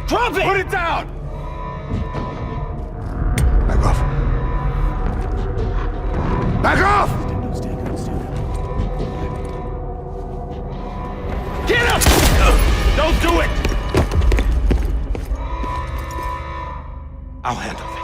Drop it! Put it down! Back off. Back off! Get up! Don't do it! I'll handle this.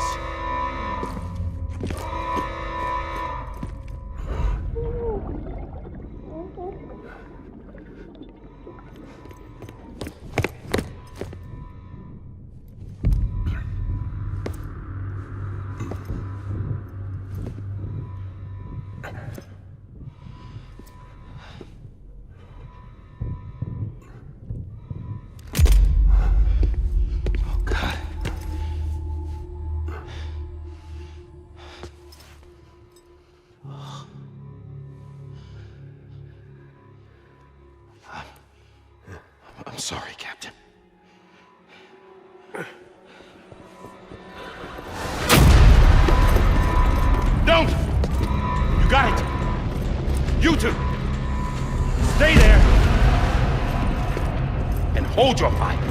I'm sorry, Captain. Don't! You got it! You two! Stay there! And hold your fire!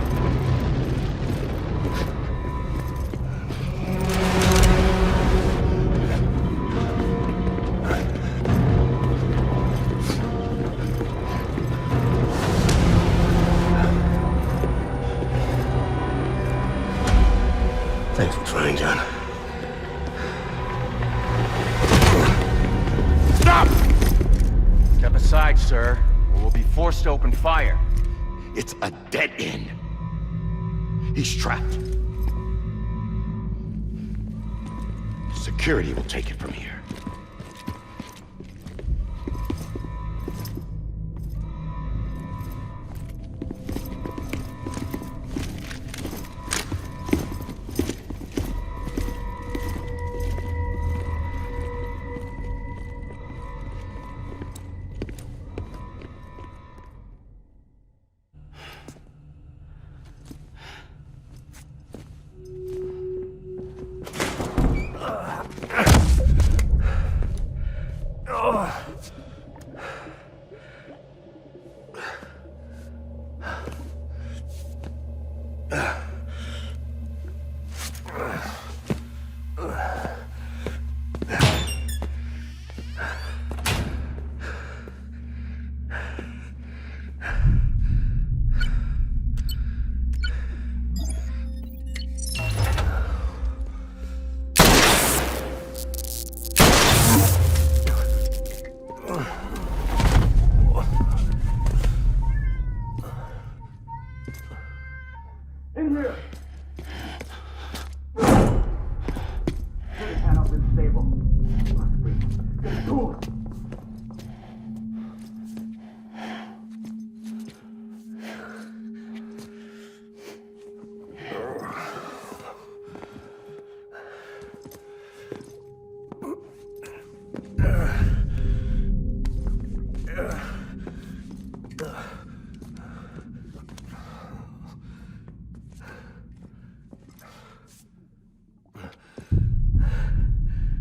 Thanks for trying, John. Stop! Step aside, sir, or we'll be forced to open fire. It's a dead end. He's trapped. Security will take it from here.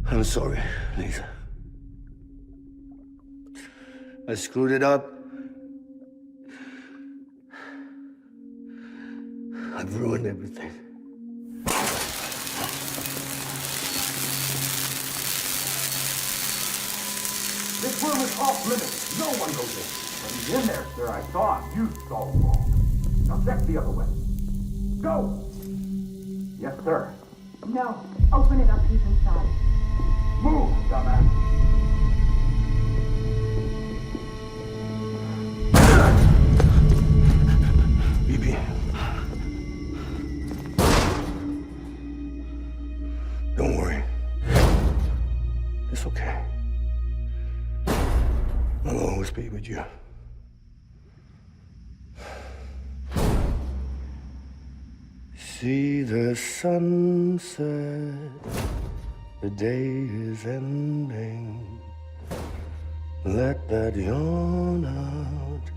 I'm sorry, Lisa. I screwed it up. I've ruined everything. This room is off limits. No one goes in. But he's in there, sir. I saw him. You saw him wrong. Now check the other way. Go! Yes, sir. No. Open it up. He's inside. Move, dumbass. BB. Don't worry. It's okay. I'll always be with you. See the sunset. The day is ending. Let that yawn out.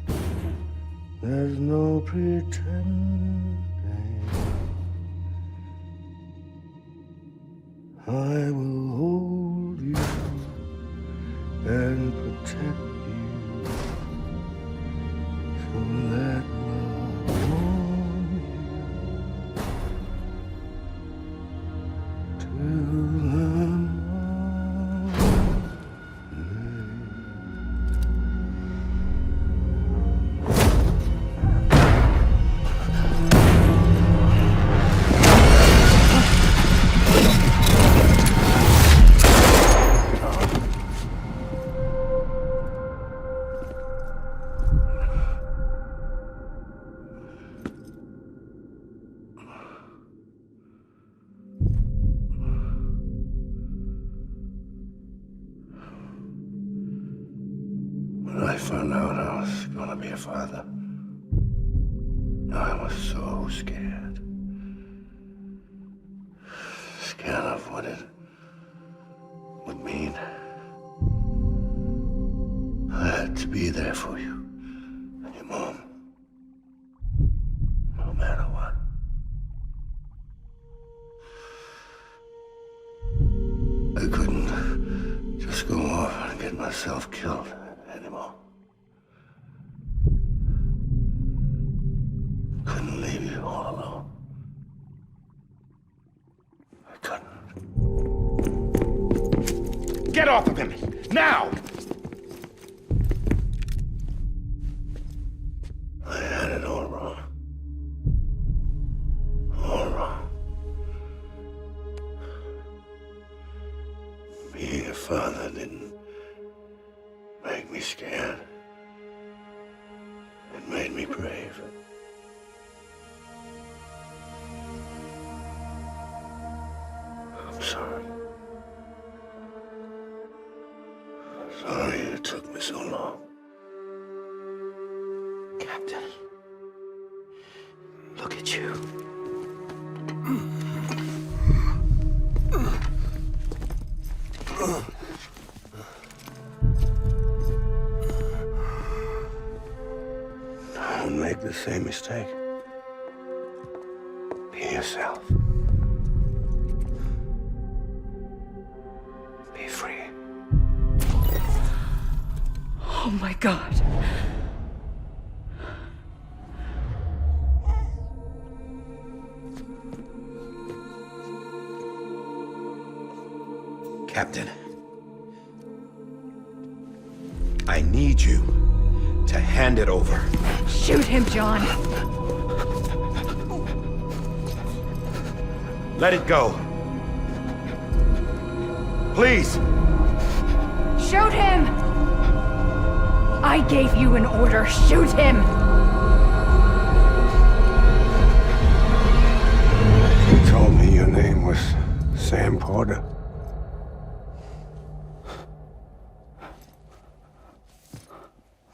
There's no pretending. I will hold you and protect you. So let love warm you till the When I found out I was gonna be a father, I was so scared. Scared of what it would mean. I had to be there for you and your mom, no matter what. I couldn't just go off and get myself killed anymore. Couldn't leave you all alone. I couldn't. Get off of him! Now! I had it all wrong. All wrong. father didn't make me scared. It made me brave. I'm sorry. Sorry it took me so long. Captain, look at you. Don't make the same mistake. Be yourself. Be free. Oh my God. Captain, I need you to hand it over. Shoot him, John. Let it go. Please. Shoot him! I gave you an order. Shoot him! You told me your name was Sam Porter.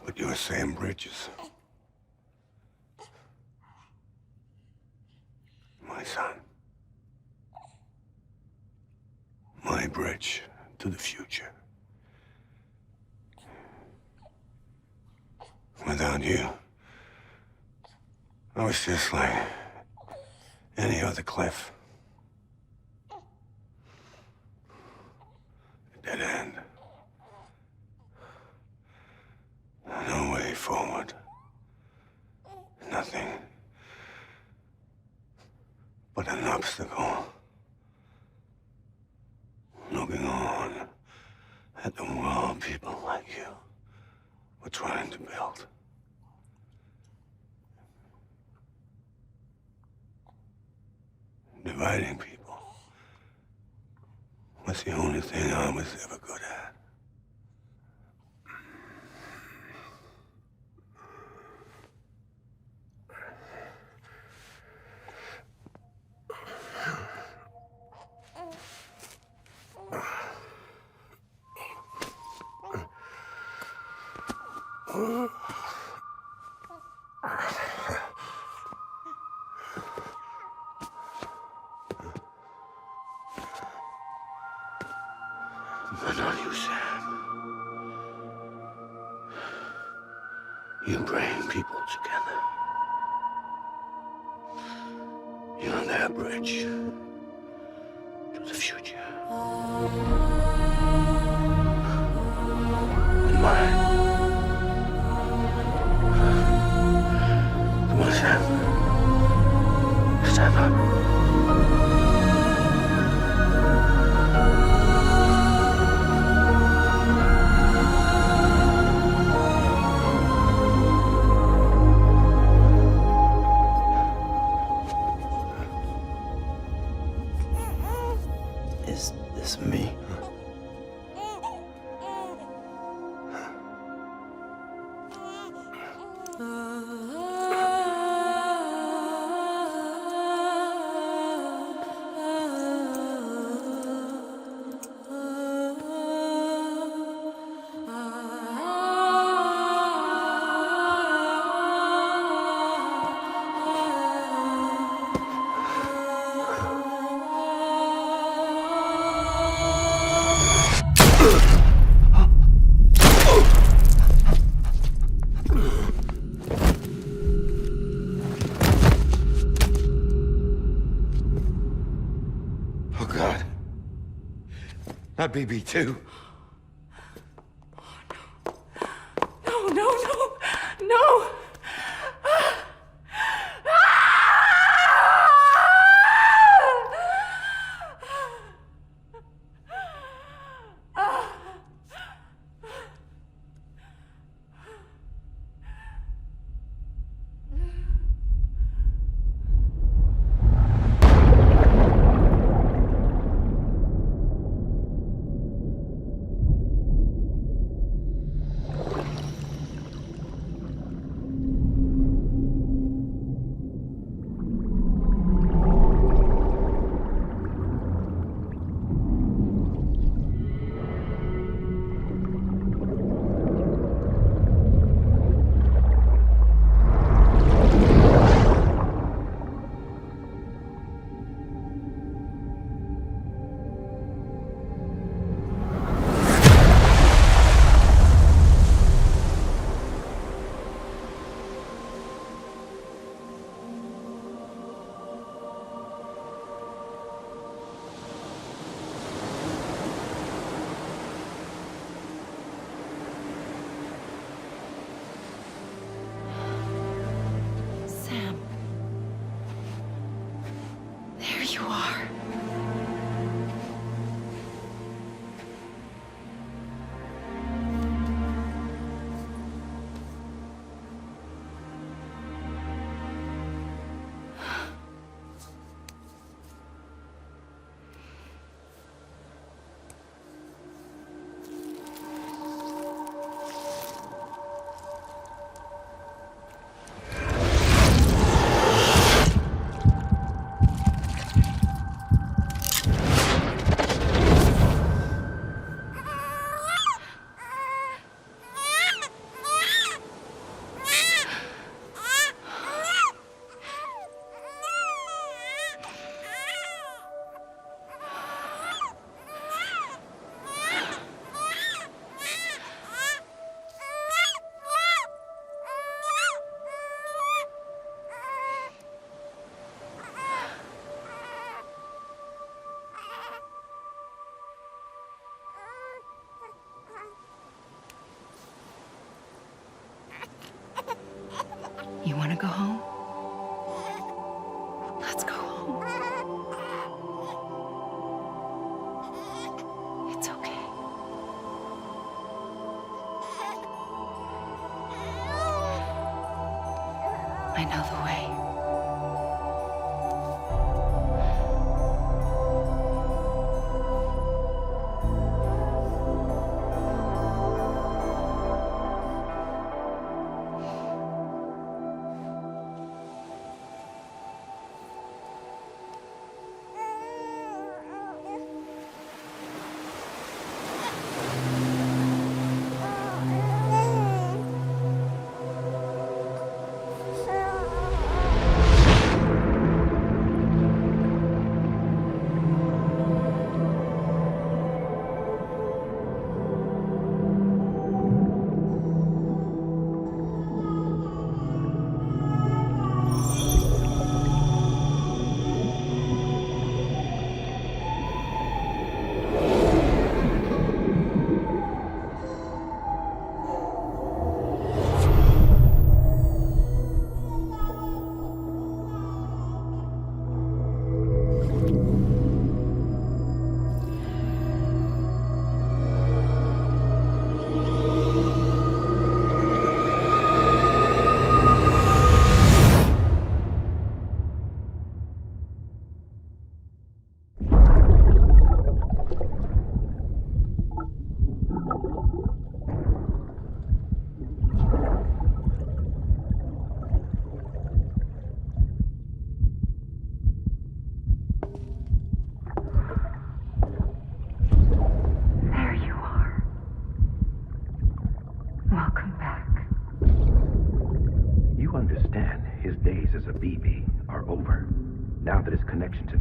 But you're Sam Bridges. My son. My bridge to the future. Without you, I was just like any other cliff. A dead end. No way forward. Nothing but an obstacle. Looking on at the world people like you were trying to build. Dividing people was the only thing I was ever good at. But not you, Sam. You bring people together. You're their bridge to the future. And mine. Come on, Sam. Stand up. Is this me? Oh, God. Not BB2. No, no, no, no! you are. You want to go home? Let's go home. It's okay. I know the way.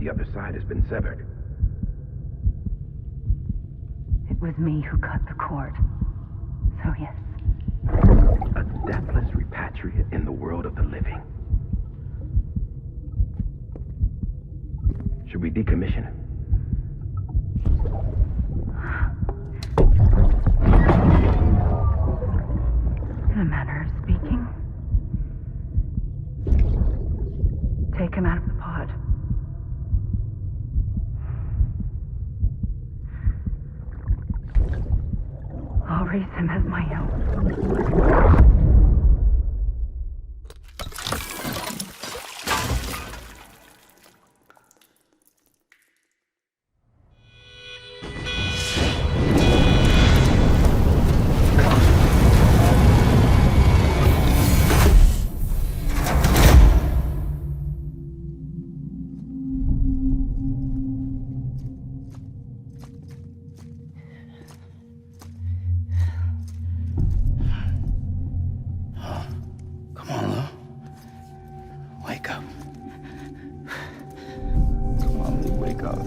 The other side has been severed. It was me who cut the cord. So yes. A deathless repatriate in the world of the living. Should we decommission him? In a manner of speaking. Take him out of the pod. I'll raise him as my own. Come on, Lou, wake up. Wake up.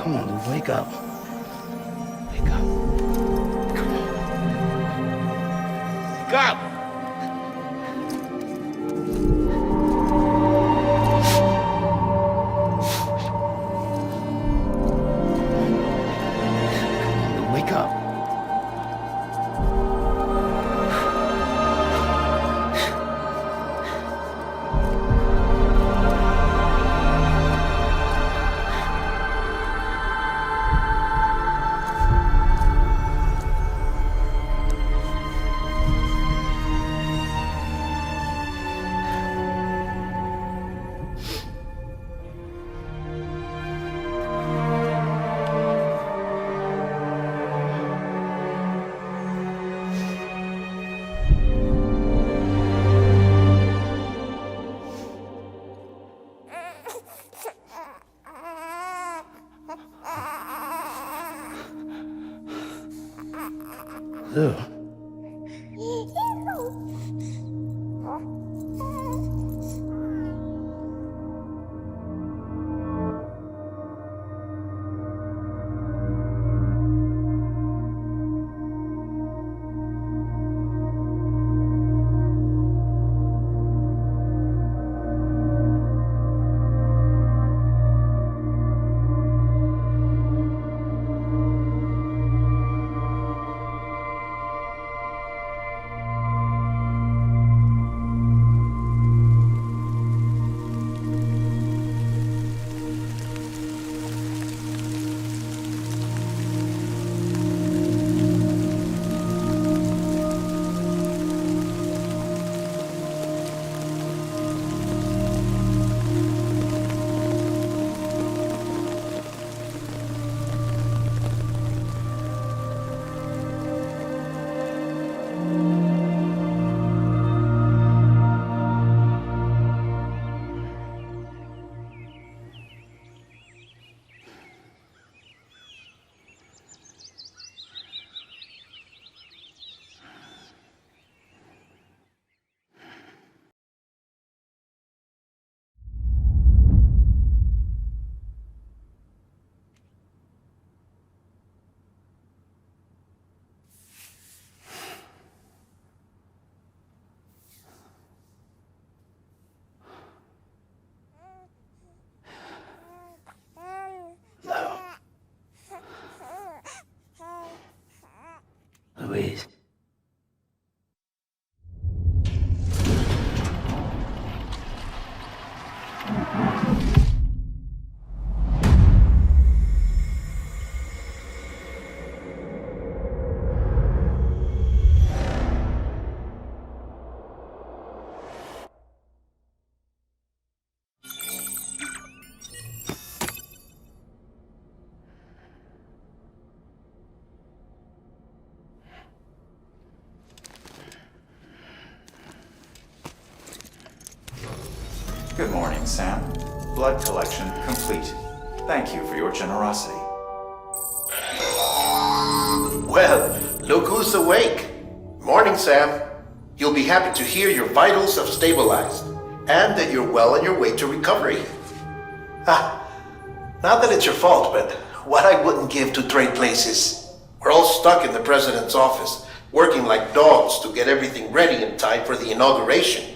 Come on. Wake up! Ew. Louise. Good morning, Sam. Blood collection complete. Thank you for your generosity. Well, look who's awake. Morning, Sam. You'll be happy to hear your vitals have stabilized, and that you're well on your way to recovery. Not that it's your fault, but what I wouldn't give to trade places. We're all stuck in the president's office, working like dogs to get everything ready in time for the inauguration.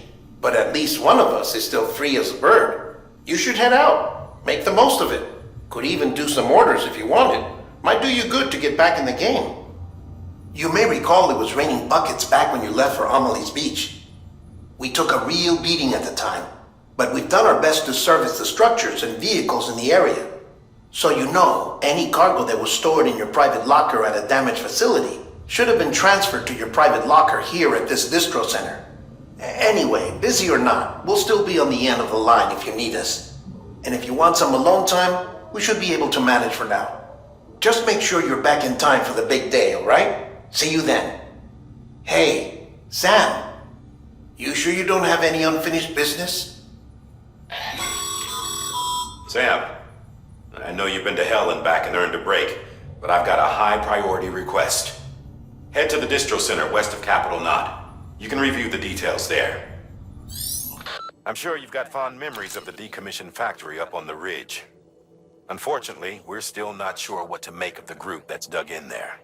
But at least one of us is still free as a bird. You should head out. Make the most of it. Could even do some orders if you wanted. Might do you good to get back in the game. You may recall it was raining buckets back when you left for Amelie's Beach. We took a real beating at the time, but we've done our best to service the structures and vehicles in the area. So you know, any cargo that was stored in your private locker at a damaged facility should have been transferred to your private locker here at this distro center. Anyway, busy or not, we'll still be on the end of the line if you need us. And if you want some alone time, we should be able to manage for now. Just make sure you're back in time for the big day, alright? See you then. Hey, Sam. You sure you don't have any unfinished business? Sam, I know you've been to hell and back and earned a break, but I've got a high priority request. Head to the distro center west of Capitol Knot. You can review the details there. I'm sure you've got fond memories of the decommissioned factory up on the ridge. Unfortunately, we're still not sure what to make of the group that's dug in there.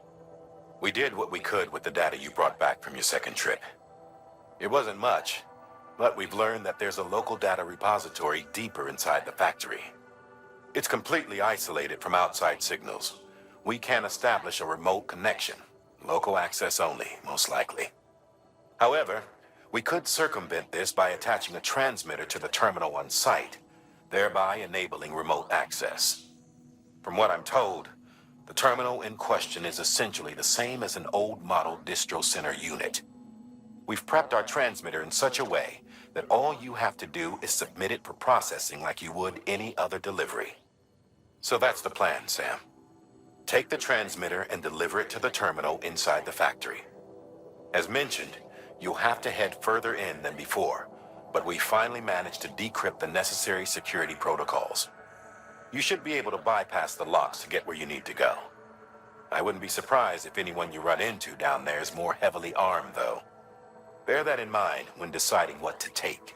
We did what we could with the data you brought back from your second trip. It wasn't much, but we've learned that there's a local data repository deeper inside the factory. It's completely isolated from outside signals. We can't establish a remote connection. Local access only, most likely. However, we could circumvent this by attaching a transmitter to the terminal on site, thereby enabling remote access. From what I'm told, the terminal in question is essentially the same as an old model distro center unit. We've prepped our transmitter in such a way that all you have to do is submit it for processing like you would any other delivery. So that's the plan, Sam. Take the transmitter and deliver it to the terminal inside the factory. As mentioned, you'll have to head further in than before, but we finally managed to decrypt the necessary security protocols. You should be able to bypass the locks to get where you need to go. I wouldn't be surprised if anyone you run into down there is more heavily armed, though. Bear that in mind when deciding what to take.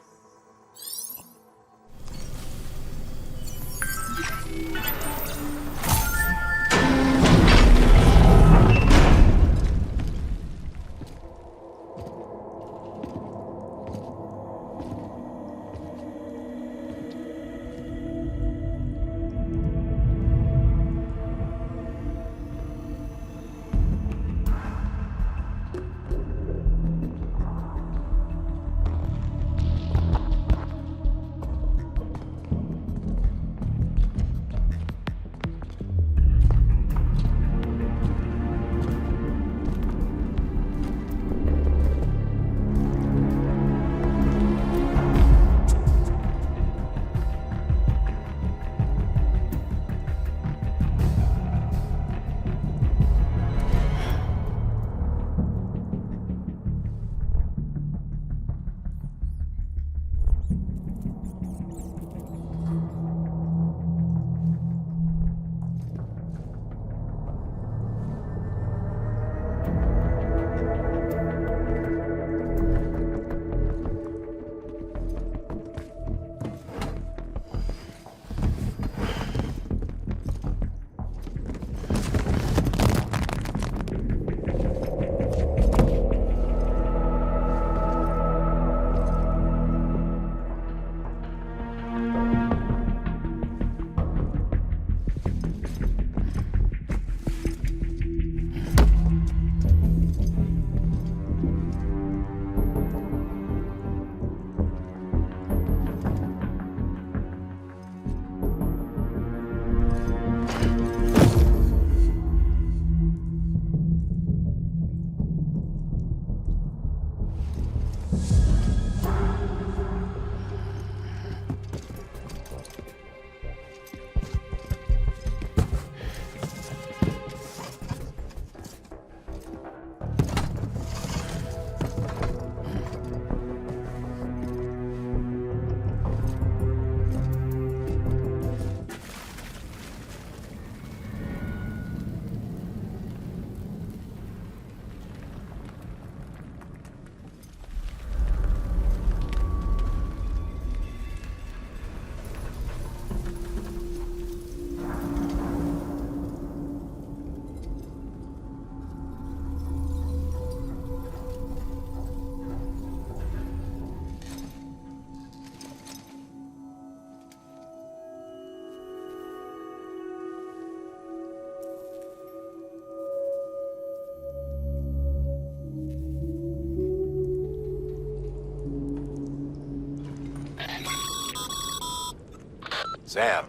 Sam,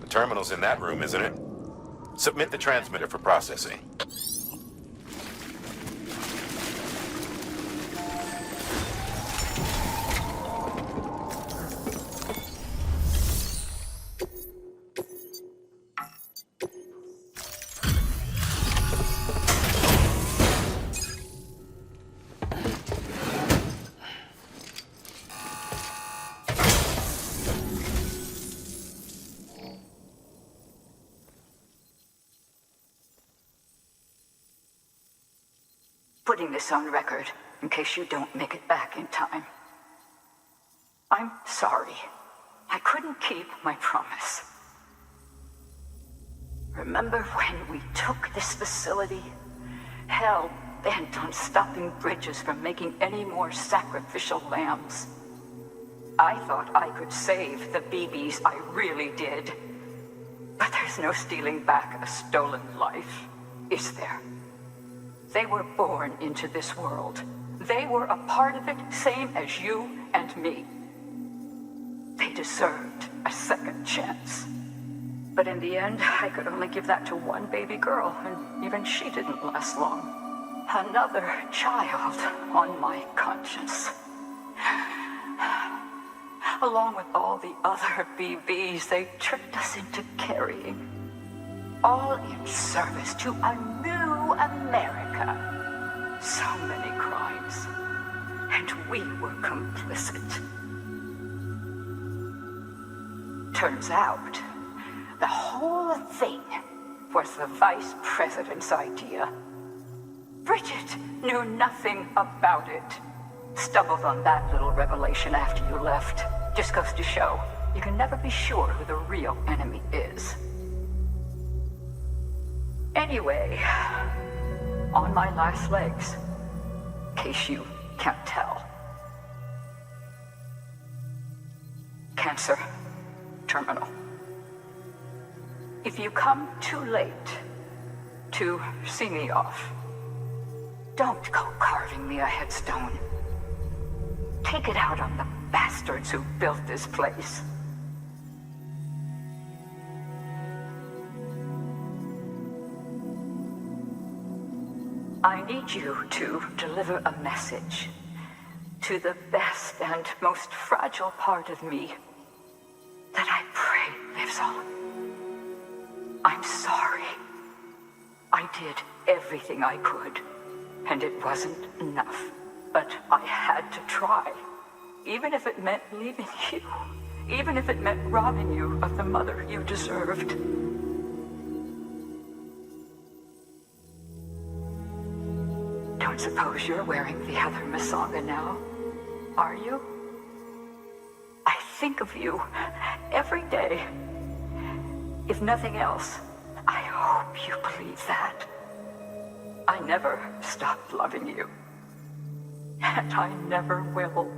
the terminal's in that room, isn't it? Submit the transmitter for processing. Putting this on record, in case you don't make it back in time. I'm sorry. I couldn't keep my promise. Remember when we took this facility? Hell bent on stopping Bridges from making any more sacrificial lambs. I thought I could save the BBs, I really did. But there's no stealing back a stolen life, is there? They were born into this world. They were a part of it, same as you and me. They deserved a second chance. But in the end, I could only give that to one baby girl, and even she didn't last long. Another child on my conscience. Along with all the other BBs they tricked us into carrying. All in service to a new America. So many crimes. And we were complicit. Turns out, the whole thing was the vice president's idea. Bridget knew nothing about it. Stumbled on that little revelation after you left. Just goes to show, you can never be sure who the real enemy is. Anyway, on my last legs, in case you can't tell. Cancer, terminal. If you come too late to see me off, don't go carving me a headstone. Take it out on the bastards who built this place. I need you to deliver a message to the best and most fragile part of me that I pray lives on. I'm sorry. I did everything I could, and it wasn't enough. But I had to try, even if it meant leaving you, even if it meant robbing you of the mother you deserved. Don't suppose you're wearing the other Masanga now, are you? I think of you every day. If nothing else, I hope you believe that. I never stopped loving you. And I never will.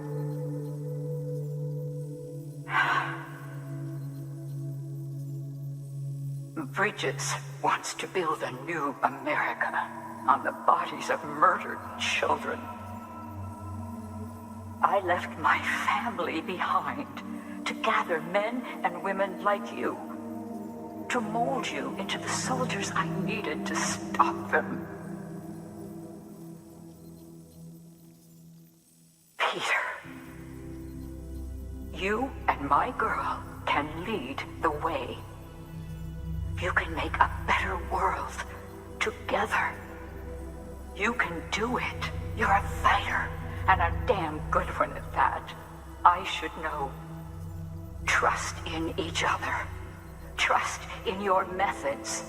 Bridges wants to build a new America on the bodies of murdered children. I left my family behind to gather men and women like you, to mold you into the soldiers I needed to stop them. Peter, you and my girl can lead the way. You can make a better world together. You can do it. You're a fighter, and a damn good one at that. I should know. Trust in each other. Trust in your methods.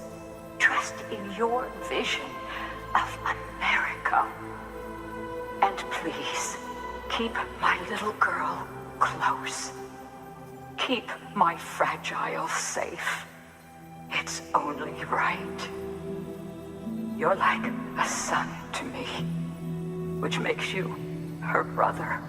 Trust in your vision of America. And please, keep my little girl close. Keep my fragile safe. It's only right. You're like a son to me, which makes you her brother.